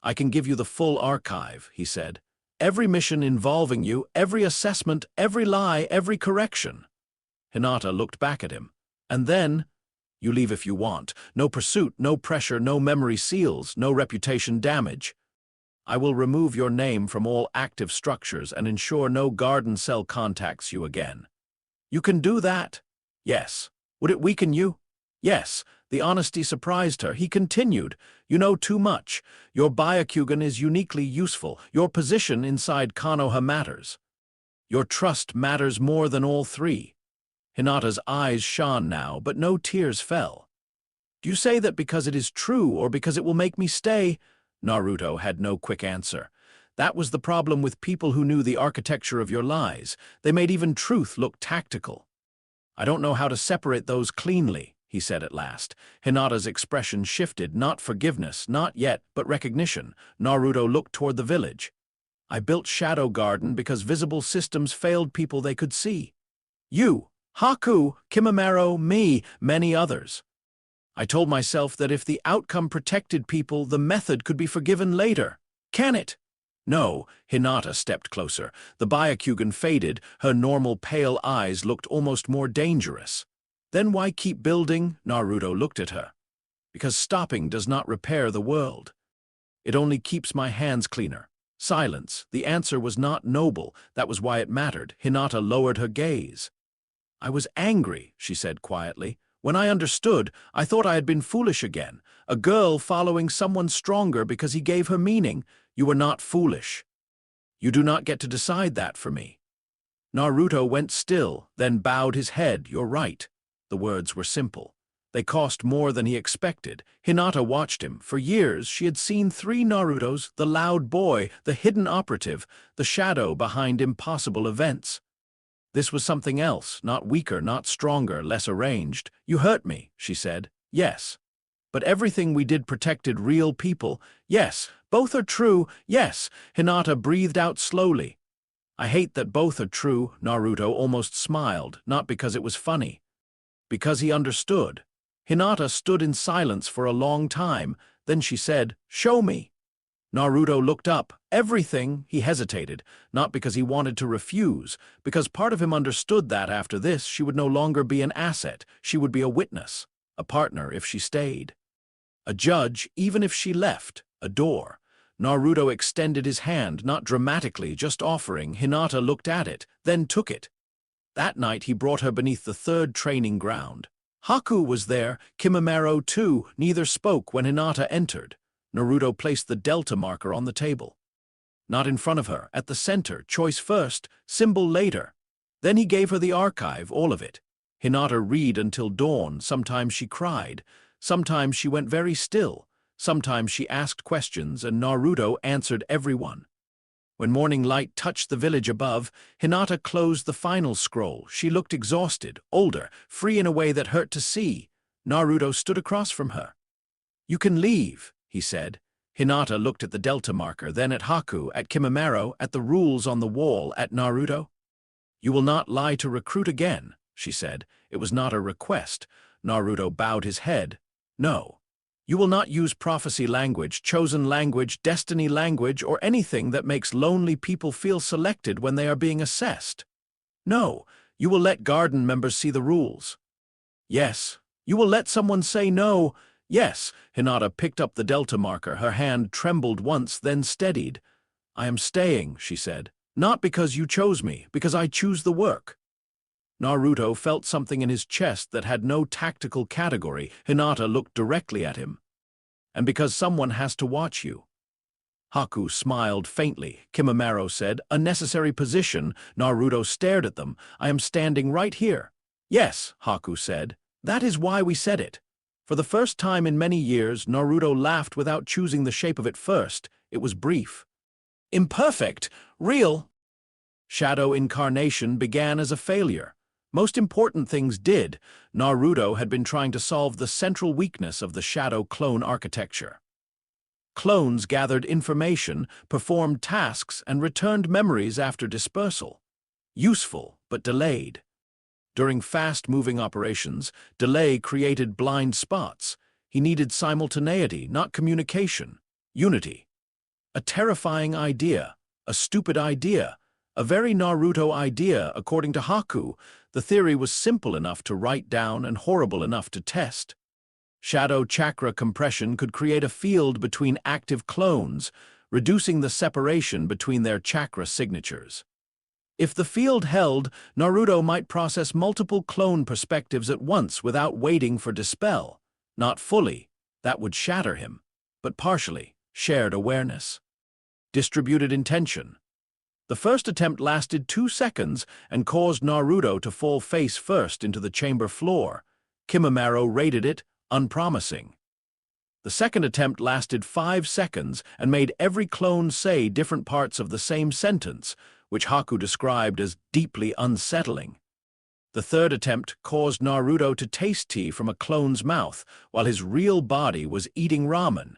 "I can give you the full archive," he said. "Every mission involving you, every assessment, every lie, every correction." Hinata looked back at him. "And then, you leave if you want. No pursuit, no pressure, no memory seals, no reputation damage. I will remove your name from all active structures and ensure no garden cell contacts you again." "You can do that?" "Yes." "Would it weaken you?" "Yes." The honesty surprised her. He continued, "You know too much. Your Byakugan is uniquely useful. Your position inside Konoha matters. Your trust matters more than all three." Hinata's eyes shone now, but no tears fell. "Do you say that because it is true or because it will make me stay?" Naruto had no quick answer. That was the problem with people who knew the architecture of your lies. They made even truth look tactical. "I don't know how to separate those cleanly," he said at last. Hinata's expression shifted, not forgiveness, not yet, but recognition. Naruto looked toward the village. "I built Shadow Garden because visible systems failed people they could see. You, Haku, Kimimaro, me, many others. I told myself that if the outcome protected people, the method could be forgiven later. Can it?" "No." Hinata stepped closer. The Byakugan faded, her normal pale eyes looked almost more dangerous. "Then why keep building?" Naruto looked at her. "Because stopping does not repair the world. It only keeps my hands cleaner." Silence. The answer was not noble. That was why it mattered. Hinata lowered her gaze. "I was angry," she said quietly. "When I understood, I thought I had been foolish again. A girl following someone stronger because he gave her meaning. You were not foolish. You do not get to decide that for me." Naruto went still, then bowed his head. "You're right." The words were simple. They cost more than he expected. Hinata watched him. For years, she had seen three Narutos: the loud boy, the hidden operative, the shadow behind impossible events. This was something else, not weaker, not stronger, less arranged. "You hurt me," she said. "Yes." "But everything we did protected real people." "Yes." "Both are true." "Yes." Hinata breathed out slowly. "I hate that both are true." Naruto almost smiled, not because it was funny. Because he understood. Hinata stood in silence for a long time. Then she said, "Show me." Naruto looked up. "Everything," he hesitated, not because he wanted to refuse, because part of him understood that after this she would no longer be an asset, she would be a witness, a partner if she stayed. A judge, even if she left, a door. Naruto extended his hand, not dramatically, just offering. Hinata looked at it, then took it. That night he brought her beneath the third training ground. Haku was there, Kimimaro too. Neither spoke when Hinata entered. Naruto placed the delta marker on the table. Not in front of her, at the center, choice first, symbol later. Then he gave her the archive, all of it. Hinata read until dawn. Sometimes she cried. Sometimes she went very still. Sometimes she asked questions, and Naruto answered every one. When morning light touched the village above, Hinata closed the final scroll. She looked exhausted, older, free in a way that hurt to see. Naruto stood across from her. "You can leave," he said. Hinata looked at the delta marker, then at Haku, at Kimimaro, at the rules on the wall, at Naruto. "You will not lie to recruit again," she said. It was not a request. Naruto bowed his head. "No. You will not use prophecy language, chosen language, destiny language, or anything that makes lonely people feel selected when they are being assessed. No. You will let garden members see the rules." "Yes." "You will let someone say no." "Yes." Hinata picked up the delta marker. Her hand trembled once, then steadied. "I am staying," she said. "Not because you chose me, because I choose the work." Naruto felt something in his chest that had no tactical category. Hinata looked directly at him. "And because someone has to watch you." Haku smiled faintly. Kimimaro said, "A necessary position." Naruto stared at them. "I am standing right here." "Yes," Haku said. "That is why we said it." For the first time in many years, Naruto laughed without choosing the shape of it first. It was brief. "Imperfect. Real." Shadow incarnation began as a failure. Most important things did. Naruto had been trying to solve the central weakness of the shadow clone architecture. Clones gathered information, performed tasks, and returned memories after dispersal. Useful, but delayed. During fast-moving operations, delay created blind spots. He needed simultaneity, not communication. Unity. A terrifying idea. A stupid idea. A very Naruto idea, according to Haku. The theory was simple enough to write down and horrible enough to test. Shadow chakra compression could create a field between active clones, reducing the separation between their chakra signatures. If the field held, Naruto might process multiple clone perspectives at once without waiting for dispel. Not fully, that would shatter him, but partially, shared awareness. Distributed intention. The first attempt lasted 2 seconds and caused Naruto to fall face first into the chamber floor. Kimimaro rated it unpromising. The second attempt lasted 5 seconds and made every clone say different parts of the same sentence, which Haku described as deeply unsettling. The third attempt caused Naruto to taste tea from a clone's mouth while his real body was eating ramen.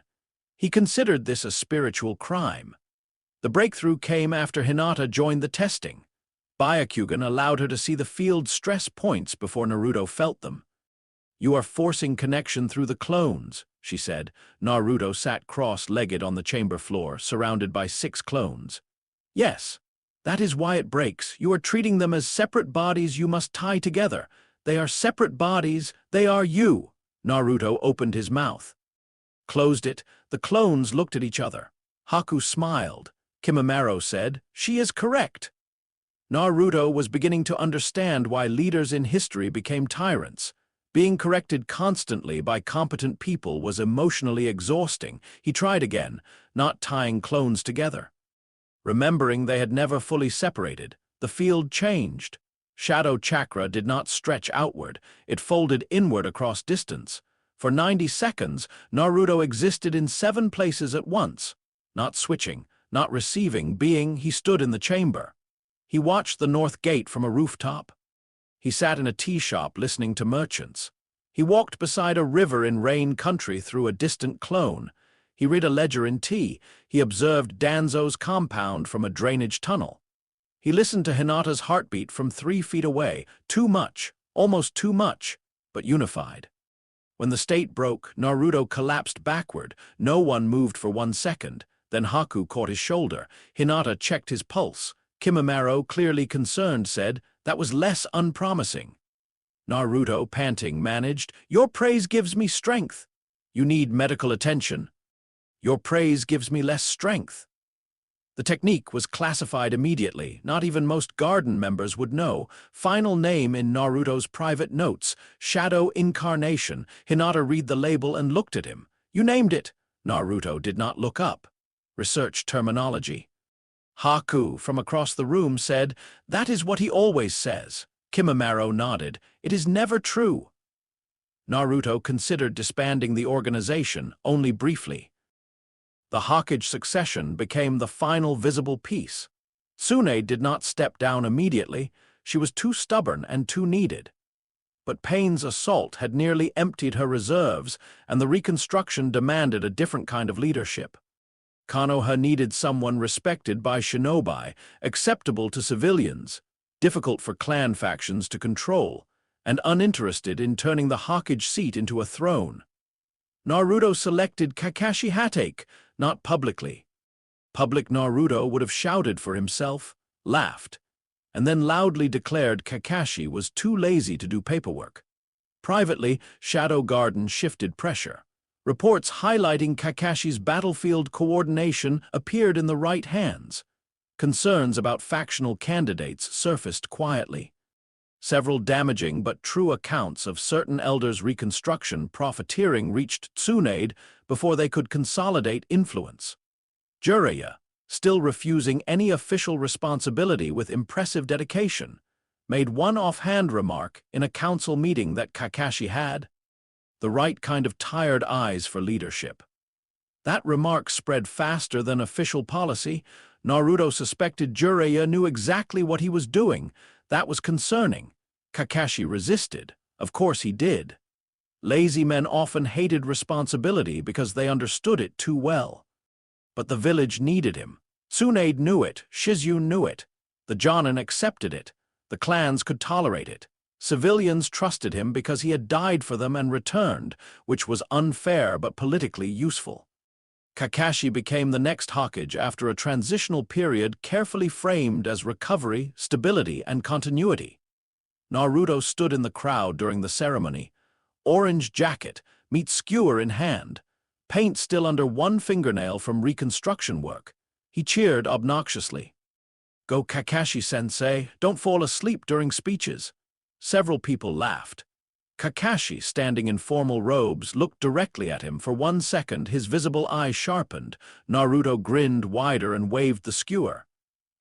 He considered this a spiritual crime. The breakthrough came after Hinata joined the testing. Byakugan allowed her to see the field's stress points before Naruto felt them. "You are forcing connection through the clones," she said. Naruto sat cross-legged on the chamber floor, surrounded by 6 clones. "Yes, that is why it breaks. You are treating them as separate bodies you must tie together. They are separate bodies. They are you." Naruto opened his mouth. Closed it. The clones looked at each other. Haku smiled. Kimimaro said, "She is correct." Naruto was beginning to understand why leaders in history became tyrants. Being corrected constantly by competent people was emotionally exhausting. He tried again, not tying clones together. Remembering they had never fully separated, the field changed. Shadow chakra did not stretch outward, it folded inward across distance. For 90 seconds, Naruto existed in 7 places at once. Not switching, not receiving, he stood in the chamber. He watched the north gate from a rooftop. He sat in a tea shop listening to merchants. He walked beside a river in rain country through a distant clone. He read a ledger in tea. He observed Danzo's compound from a drainage tunnel. He listened to Hinata's heartbeat from 3 feet away. Too much, almost too much, but unified. When the state broke, Naruto collapsed backward. No one moved for 1 second. Then Haku caught his shoulder. Hinata checked his pulse. Kimimaro, clearly concerned, said, "That was less unpromising." Naruto, panting, managed, "Your praise gives me strength." "You need medical attention." "Your praise gives me less strength." The technique was classified immediately. Not even most garden members would know. Final name in Naruto's private notes, Shadow Incarnation. Hinata read the label and looked at him. "You named it." Naruto did not look up. Research terminology. Haku, from across the room, said, "That is what he always says." Kimimaro nodded. "It is never true." Naruto considered disbanding the organization, only briefly. The Hokage succession became the final visible piece. Tsunade did not step down immediately. She was too stubborn and too needed. But Pain's assault had nearly emptied her reserves, and the reconstruction demanded a different kind of leadership. Konoha needed someone respected by shinobi, acceptable to civilians, difficult for clan factions to control, and uninterested in turning the Hokage seat into a throne. Naruto selected Kakashi Hatake, not publicly. Public Naruto would have shouted for himself, laughed, and then loudly declared Kakashi was too lazy to do paperwork. Privately, Shadow Garden shifted pressure. Reports highlighting Kakashi's battlefield coordination appeared in the right hands. Concerns about factional candidates surfaced quietly. Several damaging but true accounts of certain elders' reconstruction profiteering reached Tsunade before they could consolidate influence. Jiraiya, still refusing any official responsibility with impressive dedication, made one offhand remark in a council meeting that Kakashi had the right kind of tired eyes for leadership. That remark spread faster than official policy. Naruto suspected Jiraiya knew exactly what he was doing. That was concerning. Kakashi resisted. Of course he did. Lazy men often hated responsibility because they understood it too well. But the village needed him. Tsunade knew it. Shizune knew it. The Jonin accepted it. The clans could tolerate it. Civilians trusted him because he had died for them and returned, which was unfair but politically useful. Kakashi became the next Hokage after a transitional period carefully framed as recovery, stability, and continuity. Naruto stood in the crowd during the ceremony, orange jacket, meat skewer in hand, paint still under one fingernail from reconstruction work. He cheered obnoxiously. "Go Kakashi-sensei, don't fall asleep during speeches." Several people laughed. Kakashi, standing in formal robes, looked directly at him. For 1 second, his visible eyes sharpened. Naruto grinned wider and waved the skewer.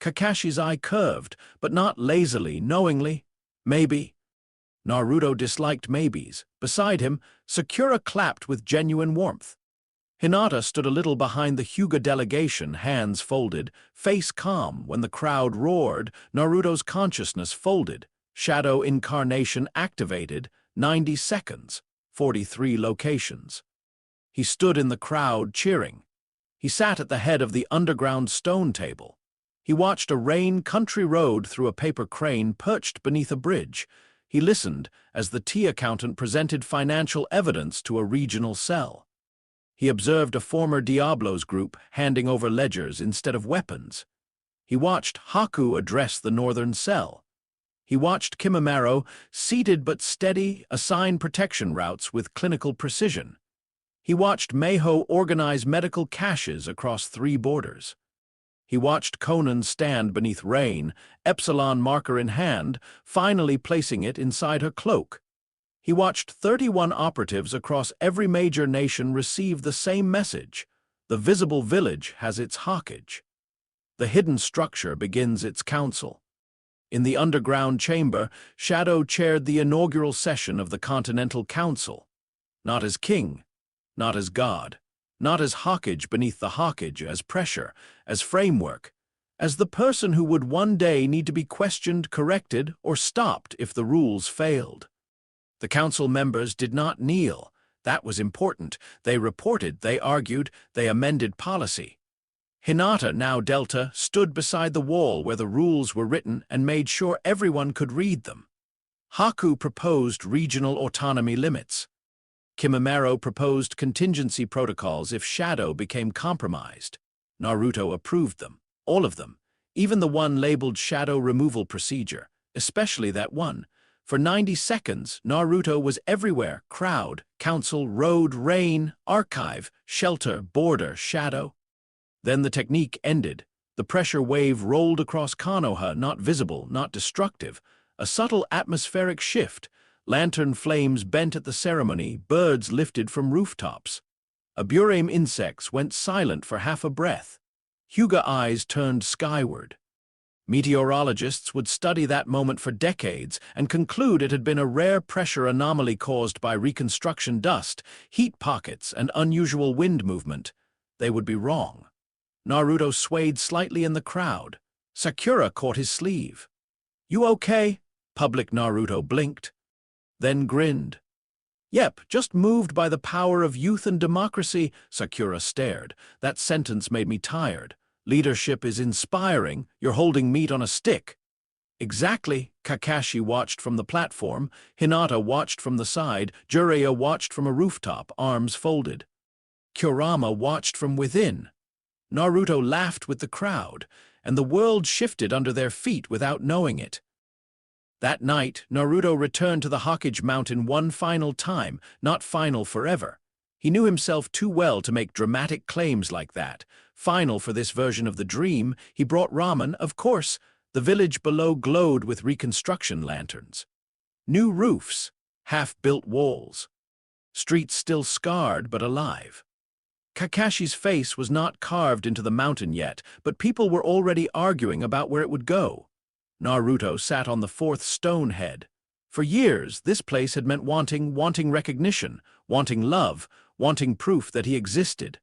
Kakashi's eye curved, but not lazily, knowingly. Maybe. Naruto disliked maybes. Beside him, Sakura clapped with genuine warmth. Hinata stood a little behind the Hyuga delegation, hands folded, face calm. When the crowd roared, Naruto's consciousness folded. Shadow incarnation activated. 90 seconds, 43 locations. He stood in the crowd, cheering. He sat at the head of the underground stone table. He watched a rain country road through a paper crane perched beneath a bridge. He listened as the tea accountant presented financial evidence to a regional cell. He observed a former Diablos group handing over ledgers instead of weapons. He watched Haku address the northern cell. He watched Kimimaro, seated but steady, assign protection routes with clinical precision. He watched Meiho organize medical caches across 3 borders. He watched Conan stand beneath Rain, Epsilon marker in hand, finally placing it inside her cloak. He watched 31 operatives across every major nation receive the same message. The visible village has its Hokage. The hidden structure begins its council. In the underground chamber, Shadow chaired the inaugural session of the Continental Council. Not as king, not as god, not as Hokage beneath the Hokage, as pressure, as framework, as the person who would one day need to be questioned, corrected, or stopped if the rules failed. The council members did not kneel. That was important. They reported, they argued, they amended policy. Hinata, now Delta, stood beside the wall where the rules were written and made sure everyone could read them. Haku proposed regional autonomy limits. Kimimaro proposed contingency protocols if Shadow became compromised. Naruto approved them, all of them, even the one labeled Shadow Removal Procedure, especially that one. For 90 seconds, Naruto was everywhere: crowd, council, road, rain, archive, shelter, border, shadow. Then the technique ended. The pressure wave rolled across Konoha, not visible, not destructive. A subtle atmospheric shift. Lantern flames bent at the ceremony, birds lifted from rooftops. Aburame insects went silent for half a breath. Hyuga eyes turned skyward. Meteorologists would study that moment for decades and conclude it had been a rare pressure anomaly caused by reconstruction dust, heat pockets, and unusual wind movement. They would be wrong. Naruto swayed slightly in the crowd. Sakura caught his sleeve. "You okay?" Public Naruto blinked, then grinned. "Yep, just moved by the power of youth and democracy." Sakura stared. "That sentence made me tired. Leadership is inspiring. You're holding meat on a stick." "Exactly." Kakashi watched from the platform. Hinata watched from the side. Jiraiya watched from a rooftop, arms folded. Kurama watched from within. Naruto laughed with the crowd, and the world shifted under their feet without knowing it. That night, Naruto returned to the Hokage Mountain one final time, not final forever. He knew himself too well to make dramatic claims like that. Final for this version of the dream, he brought ramen, of course. The village below glowed with reconstruction lanterns. New roofs, half-built walls. Streets still scarred but alive. Kakashi's face was not carved into the mountain yet, but people were already arguing about where it would go. Naruto sat on the 4th stone head. For years, this place had meant wanting recognition, wanting love, wanting proof that he existed.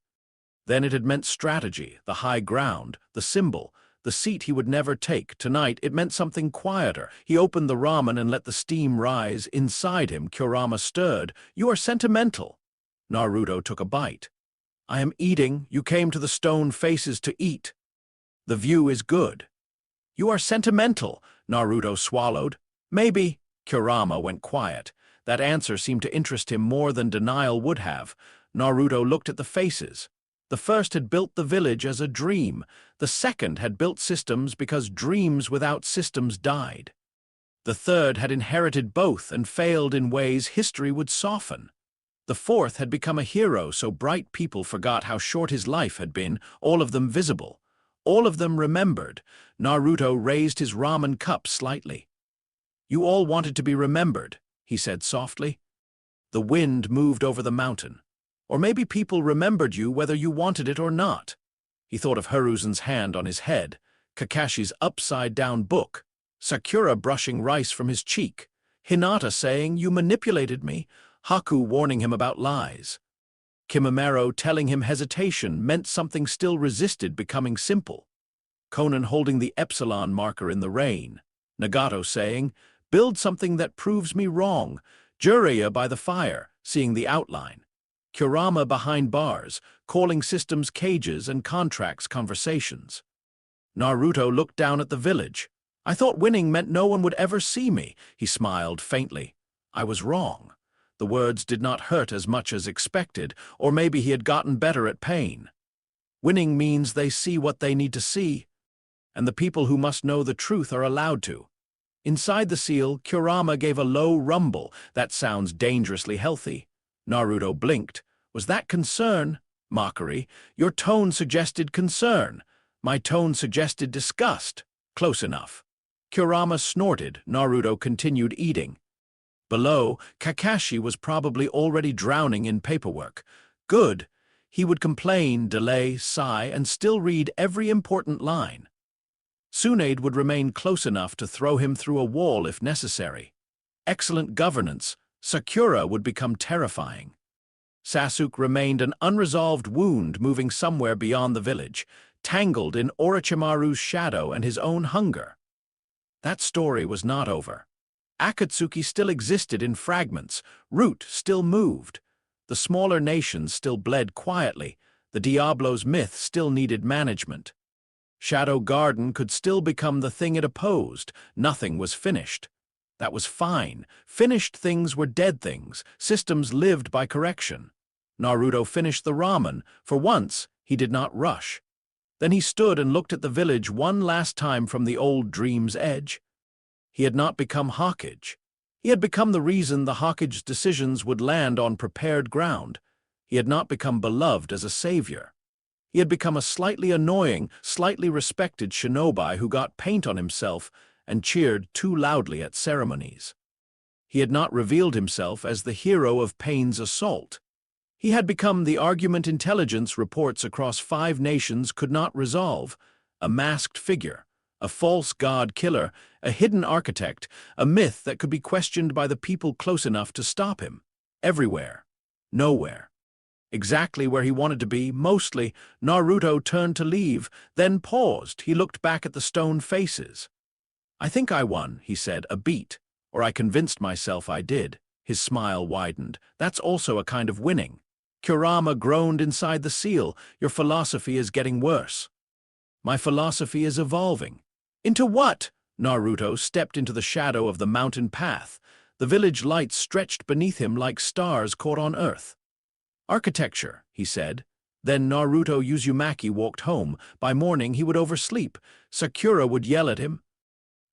Then it had meant strategy, the high ground, the symbol, the seat he would never take. Tonight, it meant something quieter. He opened the ramen and let the steam rise. Inside him, Kurama stirred. "You are sentimental." Naruto took a bite. "I am eating. You came to the stone faces to eat. The view is good." You are sentimental, Naruto swallowed. Maybe. Kurama went quiet. That answer seemed to interest him more than denial would have. Naruto looked at the faces. The first had built the village as a dream. The second had built systems because dreams without systems died. The third had inherited both and failed in ways history would soften. The fourth had become a hero so bright people forgot how short his life had been, all of them visible. All of them remembered. Naruto raised his ramen cup slightly. You all wanted to be remembered, he said softly. The wind moved over the mountain. Or maybe people remembered you whether you wanted it or not. He thought of Hiruzen's hand on his head, Kakashi's upside-down book, Sakura brushing rice from his cheek, Hinata saying, "You manipulated me," Haku warning him about lies. Kimimaro telling him hesitation meant something still resisted becoming simple. Konan holding the epsilon marker in the rain. Nagato saying, "Build something that proves me wrong." Jiraiya by the fire, seeing the outline. Kurama behind bars, calling systems cages and contracts conversations. Naruto looked down at the village. I thought winning meant no one would ever see me, he smiled faintly. I was wrong. The words did not hurt as much as expected, or maybe he had gotten better at pain. Winning means they see what they need to see, and the people who must know the truth are allowed to. Inside the seal, Kurama gave a low rumble. That sounds dangerously healthy. Naruto blinked. Was that concern? Mockery. Your tone suggested concern. My tone suggested disgust. Close enough. Kurama snorted. Naruto continued eating. Below, Kakashi was probably already drowning in paperwork. Good. He would complain, delay, sigh, and still read every important line. Tsunade would remain close enough to throw him through a wall if necessary. Excellent governance. Sakura would become terrifying. Sasuke remained an unresolved wound moving somewhere beyond the village, tangled in Orochimaru's shadow and his own hunger. That story was not over. Akatsuki still existed in fragments, Root still moved. The smaller nations still bled quietly, the Diablo's myth still needed management. Shadow Garden could still become the thing it opposed, nothing was finished. That was fine. Finished things were dead things. Systems lived by correction. Naruto finished the ramen. For once, he did not rush. Then he stood and looked at the village one last time from the old dream's edge. He had not become Hawkage. He had become the reason the Hawkage decisions would land on prepared ground. He had not become beloved as a savior. He had become a slightly annoying, slightly respected shinobi who got paint on himself and cheered too loudly at ceremonies. He had not revealed himself as the hero of Pain's assault. He had become the argument intelligence reports across 5 nations could not resolve, a masked figure, a false god killer, a hidden architect, a myth that could be questioned by the people close enough to stop him. Everywhere. Nowhere. Exactly where he wanted to be, mostly. Naruto turned to leave, then paused. He looked back at the stone faces. I think I won, he said, a beat. Or I convinced myself I did. His smile widened. That's also a kind of winning. Kurama groaned inside the seal. Your philosophy is getting worse. My philosophy is evolving. Into what? Naruto stepped into the shadow of the mountain path. The village lights stretched beneath him like stars caught on earth. Architecture, he said. Then Naruto Uzumaki walked home. By morning he would oversleep. Sakura would yell at him.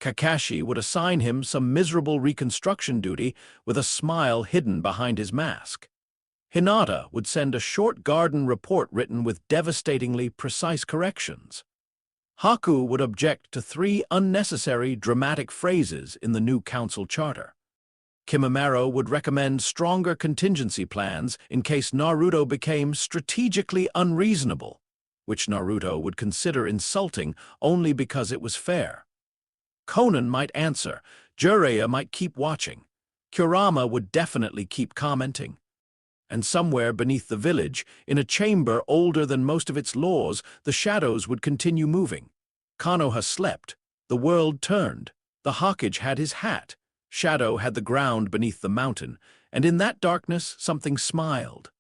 Kakashi would assign him some miserable reconstruction duty with a smile hidden behind his mask. Hinata would send a short garden report written with devastatingly precise corrections. Haku would object to 3 unnecessary dramatic phrases in the new council charter. Kimimaro would recommend stronger contingency plans in case Naruto became strategically unreasonable, which Naruto would consider insulting only because it was fair. Konan might answer, Jiraiya might keep watching, Kurama would definitely keep commenting. And somewhere beneath the village, in a chamber older than most of its laws, the shadows would continue moving. Konoha slept. The world turned. The Hawkage had his hat. Shadow had the ground beneath the mountain, and in that darkness something smiled.